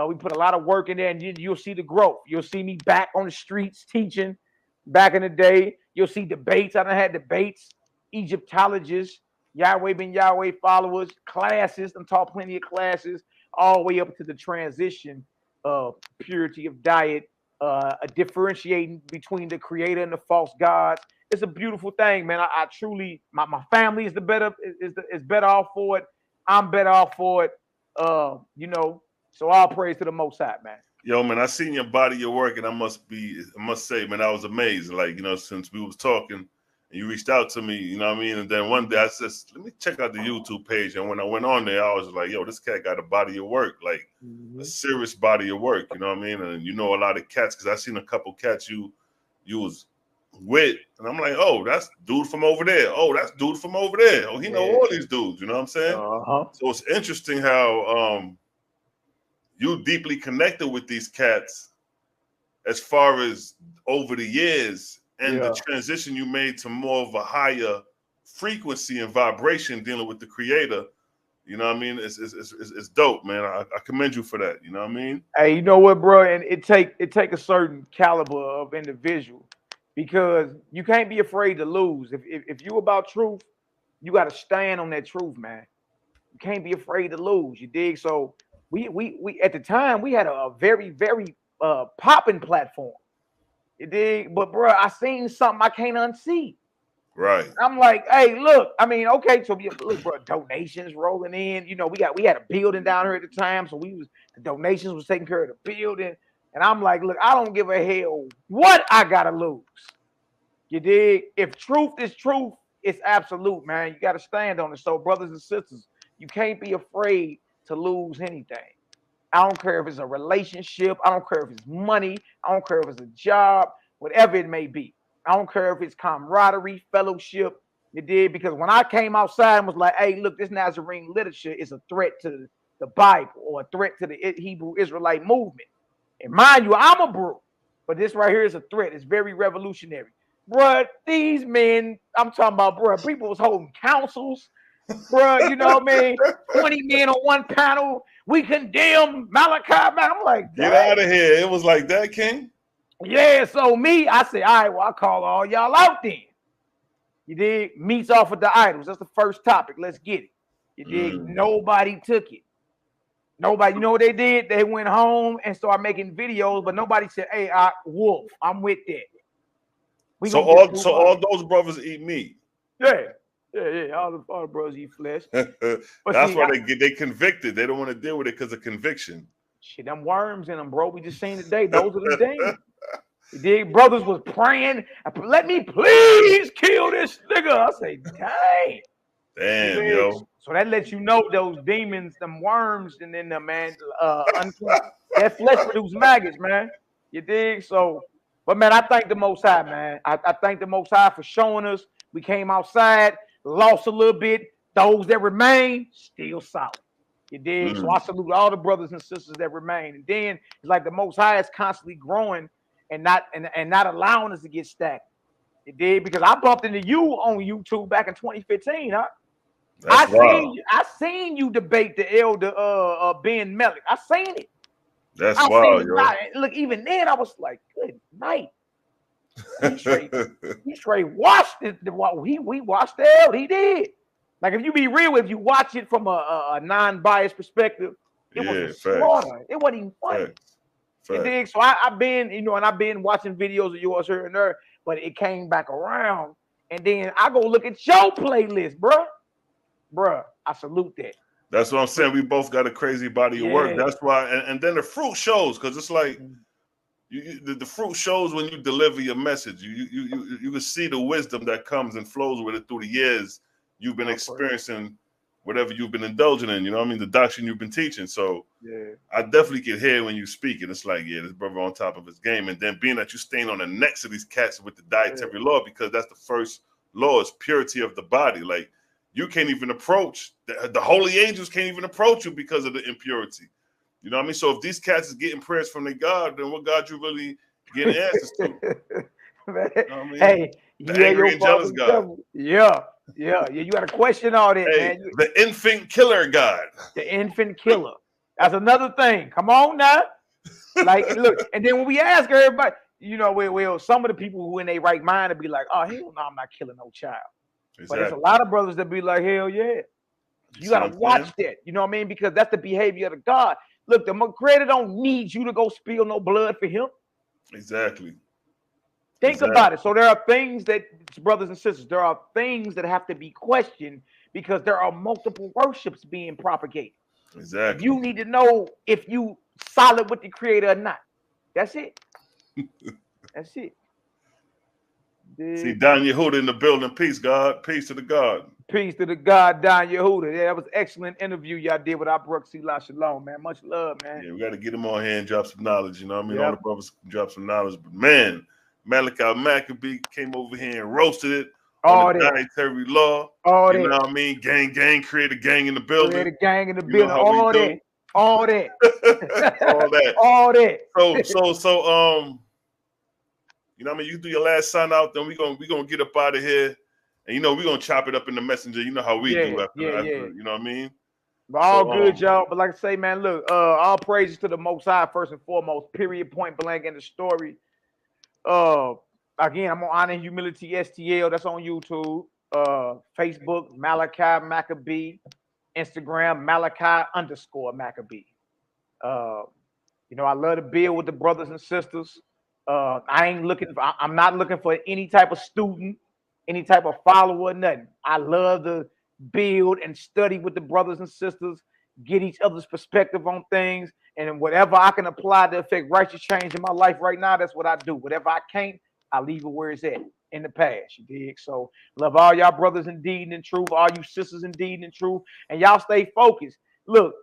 [SPEAKER 2] We put a lot of work in there, and you'll see the growth. You'll see me back on the streets teaching. Back in the day, you'll see debates. I done had debates, Egyptologists, Yahweh Ben Yahweh followers, classes. I'm taught plenty of classes, all the way up to the transition of purity of diet, differentiating between the creator and the false gods. It's a beautiful thing, man. I truly, my family is better off for it. I'm better off for it. You know, so all praise to the Most High, man.
[SPEAKER 1] Yo, man, I seen your body, your work, and I must say, man, I was amazed. Like, you know, since we was talking and you reached out to me, you know what I mean? And then one day I said, let me check out the YouTube page. And when I went on there, I was like, yo, this cat got a body of work, like a serious body of work, you know what I mean? And you know a lot of cats, because I seen a couple cats you was with, and I'm like, oh, that's dude from over there. Oh, that's dude from over there. Oh, he know all these dudes, you know what I'm saying? So it's interesting how you deeply connected with these cats as far as over the years and the transition you made to more of a higher frequency and vibration dealing with the creator. You know what I mean? It's dope, man. I commend you for that. You know what I mean?
[SPEAKER 2] Hey, you know what, bro? And it take a certain caliber of individual, because you can't be afraid to lose. If you about truth, you got to stand on that truth, man. You can't be afraid to lose. You dig? So we at the time we had a very popping platform. You dig? But bro, I seen something I can't unsee.
[SPEAKER 1] Right.
[SPEAKER 2] I'm like, hey, look. I mean, okay, so look, bro, donations rolling in. You know, we had a building down here at the time, so the donations was taking care of the building. And I'm like, look, I don't give a hell what I gotta lose. You dig? If truth is truth, it's absolute, man. You gotta stand on it. So, brothers and sisters, you can't be afraid to lose anything. I don't care if it's a relationship. I don't care if it's money. I don't care if it's a job, whatever it may be. I don't care if it's camaraderie, fellowship. You did, because when I came outside and was like, hey, look, this Nazarene literature is a threat to the Bible or a threat to the Hebrew Israelite movement. And mind you, I'm a brew, but this right here is a threat. It's very revolutionary. Bruh, these men, I'm talking about, bruh, people was holding councils. Bruh, you know what I mean? 20 men on one panel. We condemn MALAKIMAC. I'm like,
[SPEAKER 1] get out of here. It was like that, King?
[SPEAKER 2] Yeah, so I said, all right, well, I call all y'all out then. You dig? Meats off of the idols. That's the first topic. Let's get it. You dig? Nobody took it. Nobody, you know what they did? They went home and started making videos, but nobody said, hey, Wolf, I'm with that.
[SPEAKER 1] So all those brothers eat meat.
[SPEAKER 2] Yeah. All the brothers eat flesh.
[SPEAKER 1] That's why they convicted. They don't want to deal with it because of conviction.
[SPEAKER 2] Shit, them worms in them, bro. We just seen today. Those are the things. You dig? Brothers was praying. Let me please kill this nigga. I say, dang.
[SPEAKER 1] Damn, yo.
[SPEAKER 2] So that lets you know those demons, them worms, and then the man, that flesh produce maggots, man. You dig? So, but man, I thank the Most High, man. I thank the Most High for showing us. We came outside, lost a little bit. Those that remain, still solid. You dig? So I salute all the brothers and sisters that remain. And then it's like the Most High is constantly growing and not allowing us to get stacked. You dig? Because I bumped into you on YouTube back in 2015, huh? I seen you debate the elder Ben Melech. I seen it.
[SPEAKER 1] That's wild, yo.
[SPEAKER 2] Look, even then I was like, good night. He straight watched it. We watched the hell he did. Like, if you be real, if you watch it from a non-biased perspective, It was a
[SPEAKER 1] facts.
[SPEAKER 2] slaughter. It wasn't even funny.
[SPEAKER 1] Facts.
[SPEAKER 2] You dig? So I've been, you know, and I've been watching videos of yours here and there, but it came back around. And then I go look at your playlist, bruh. I salute that.
[SPEAKER 1] That's what I'm saying. We both got a crazy body of work. That's why, and then the fruit shows, because it's like the fruit shows when you deliver your message. You can see the wisdom that comes and flows with it through the years you've been experiencing, whatever you've been indulging in. You know what I mean? The doctrine you've been teaching. So I definitely can hear when you speak, and it's like, yeah, this brother on top of his game. And then being that you staying on the necks of these cats with the dietary law, because that's the first law, is purity of the body. Like, you can't even approach, the holy angels can't even approach you because of the impurity. You know what I mean? So if these cats is getting prayers from their God, then what God you really getting answers to? You know what I mean?
[SPEAKER 2] Hey,
[SPEAKER 1] the angry and jealous God.
[SPEAKER 2] Yeah. You got to question all that, man.
[SPEAKER 1] The infant killer God.
[SPEAKER 2] The infant killer. That's another thing. Come on now. Like, look, and then when we ask everybody, you know, well, some of the people who in their right mind would be like, oh, hell no, I'm not killing no child. Exactly. But there's a lot of brothers that be like, hell yeah. You got to watch that. You know what I mean? Because that's the behavior of the God. Look, the Creator don't need you to go spill no blood for him.
[SPEAKER 1] Exactly.
[SPEAKER 2] Think about it. So there are things that, brothers and sisters, there are things that have to be questioned because there are multiple worships being propagated.
[SPEAKER 1] Exactly.
[SPEAKER 2] You need to know if you solid with the Creator or not. That's it. That's it.
[SPEAKER 1] See, Don Yehuda in the building. Peace, God. Peace to the God.
[SPEAKER 2] Peace to the God, Don Yehuda. Yeah, that was an excellent interview y'all did with our brother Selah Shalom, man. Much love, man.
[SPEAKER 1] Yeah, we got to get him on here and drop some knowledge. You know what I mean? All the brothers drop some knowledge. But, man, Maccabee came over here and roasted it. All that dietary law.
[SPEAKER 2] All
[SPEAKER 1] you
[SPEAKER 2] that.
[SPEAKER 1] know what I mean? Gang, create a gang in the building.
[SPEAKER 2] Create a gang in the building. All that. All that.
[SPEAKER 1] All that.
[SPEAKER 2] All that.
[SPEAKER 1] So, you know what I mean? You do your last sign out, then we gonna get up out of here. And, you know, we're going to chop it up in the messenger. You know how we do after, you know what I mean?
[SPEAKER 2] But all good, y'all. But like I say, man, look, all praises to the Most High, first and foremost, period, point blank in the story. Again, I'm on Honor and Humility STL. That's on YouTube. Facebook, Malaki Maccabee. Instagram, Malaki_Maccabee. You know, I love to build with the brothers and sisters. I'm not looking for any type of student, any type of follower or nothing. I love to build and study with the brothers and sisters, get each other's perspective on things, and whatever I can apply to affect righteous change in my life right now, that's what I do. Whatever I can't, I leave it where it's at in the past. You dig? So love all y'all brothers in deed and in truth, all you sisters in deed and in truth, and y'all stay focused. Look,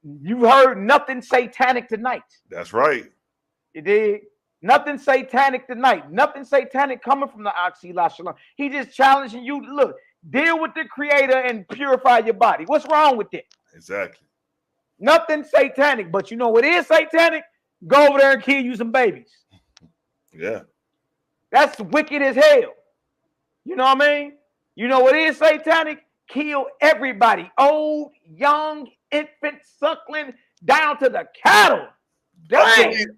[SPEAKER 2] you heard nothing satanic tonight.
[SPEAKER 1] That's right.
[SPEAKER 2] You dig? Nothing satanic tonight. Nothing satanic coming from the Selah Shalom. He just challenging you to look, deal with the Creator and purify your body. What's wrong with that?
[SPEAKER 1] Exactly.
[SPEAKER 2] Nothing satanic, but you know what is satanic? Go over there and kill you some babies.
[SPEAKER 1] Yeah.
[SPEAKER 2] That's wicked as hell. You know what I mean? You know what is satanic? Kill everybody. Old, young, infant, suckling, down to the cattle.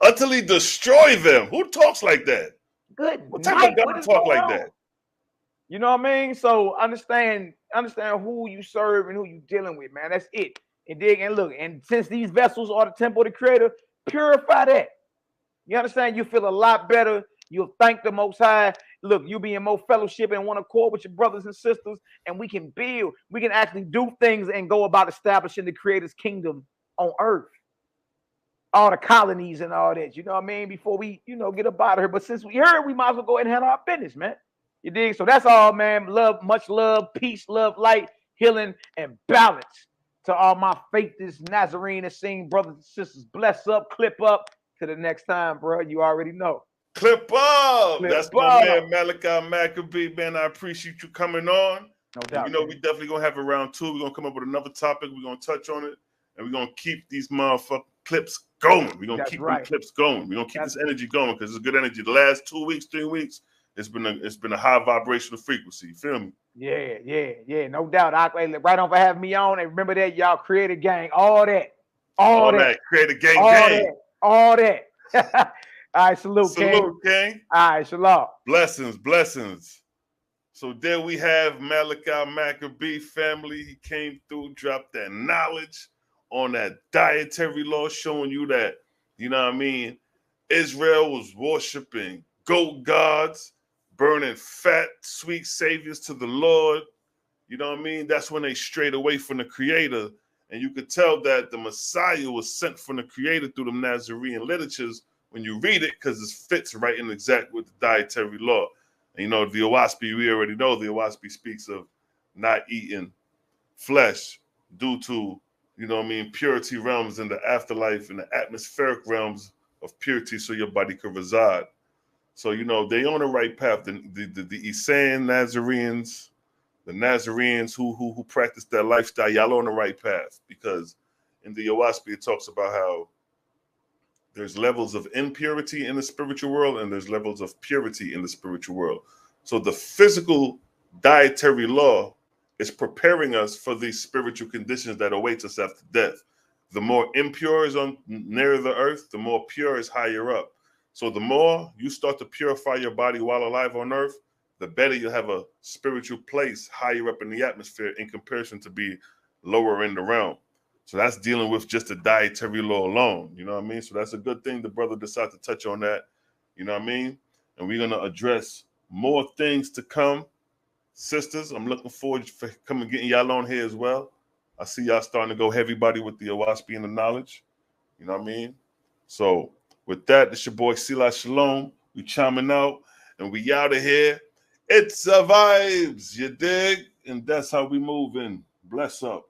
[SPEAKER 1] Until he destroy them. Who talks like that?
[SPEAKER 2] Good.
[SPEAKER 1] What type of God talk like that?
[SPEAKER 2] You know what I mean? So understand who you serve and who you dealing with, man. That's it. And dig and look. And since these vessels are the temple of the Creator, purify that. You understand? You feel a lot better. You'll thank the Most High. Look, you'll be in more fellowship and one accord with your brothers and sisters, and we can build. We can actually do things and go about establishing the Creator's kingdom on earth. All the colonies and all that, you know what I mean? Before we, get up out of here. But since we heard, we might as well go ahead and handle our business, man. You dig? So that's all, man. Love, much love, peace, love, light, healing, and balance to all my faithless Nazarene and sing brothers and sisters. Bless up, clip up. To the next time, bro. You already know.
[SPEAKER 1] Clip up. That's my man, Malaki Maccabee, man. I appreciate you coming on.
[SPEAKER 2] No doubt.
[SPEAKER 1] You know, we definitely going to have a round two. We're going to come up with another topic. We're going to touch on it. And we're going to keep these motherfucking clips going. We're going to keep these clips going. We're going to keep this energy going because it's good energy. The last 2 weeks, 3 weeks, it's been a high vibrational frequency. You feel me?
[SPEAKER 2] Yeah. No doubt. Right on for having me on. And remember that, y'all, create a gang. All that.
[SPEAKER 1] Create a gang.
[SPEAKER 2] All that. All right, salute,
[SPEAKER 1] King.
[SPEAKER 2] All right, shalom.
[SPEAKER 1] Blessings. So there we have Malaki Maccabee family. He came through, dropped that knowledge on that dietary law, showing you that, you know what I mean, Israel was worshiping goat gods, burning fat, sweet saviors to the Lord. You know what I mean? That's when they strayed away from the Creator. And you could tell that the Messiah was sent from the Creator through the Nazarene literatures when you read it, because it fits right in exact with the dietary law. And, you know, the YHWH, we already know the YHWH speaks of not eating flesh due to, you know what I mean, purity realms in the afterlife and the atmospheric realms of purity so your body could reside. So, you know, they on the right path. The Esain Nazarenes, the Nazarenes who practice that lifestyle, y'all on the right path, because in the YHWH it talks about how there's levels of impurity in the spiritual world and there's levels of purity in the spiritual world. So the physical dietary law is preparing us for these spiritual conditions that await us after death. The more impure is on near the earth, the more pure is higher up. So the more you start to purify your body while alive on earth, the better you have a spiritual place higher up in the atmosphere in comparison to be lower in the realm. So that's dealing with just the dietary law alone. You know what I mean? So that's a good thing the brother decided to touch on that. You know what I mean? And we're going to address more things to come. Sisters, I'm looking forward to coming getting y'all on here as well. I see y'all starting to go heavy body with the YHWH and the knowledge. You know what I mean? So with that, this your boy Selah Shalom. We chiming out and we out of here. It's a vibes, you dig? And that's how we moving. Bless up.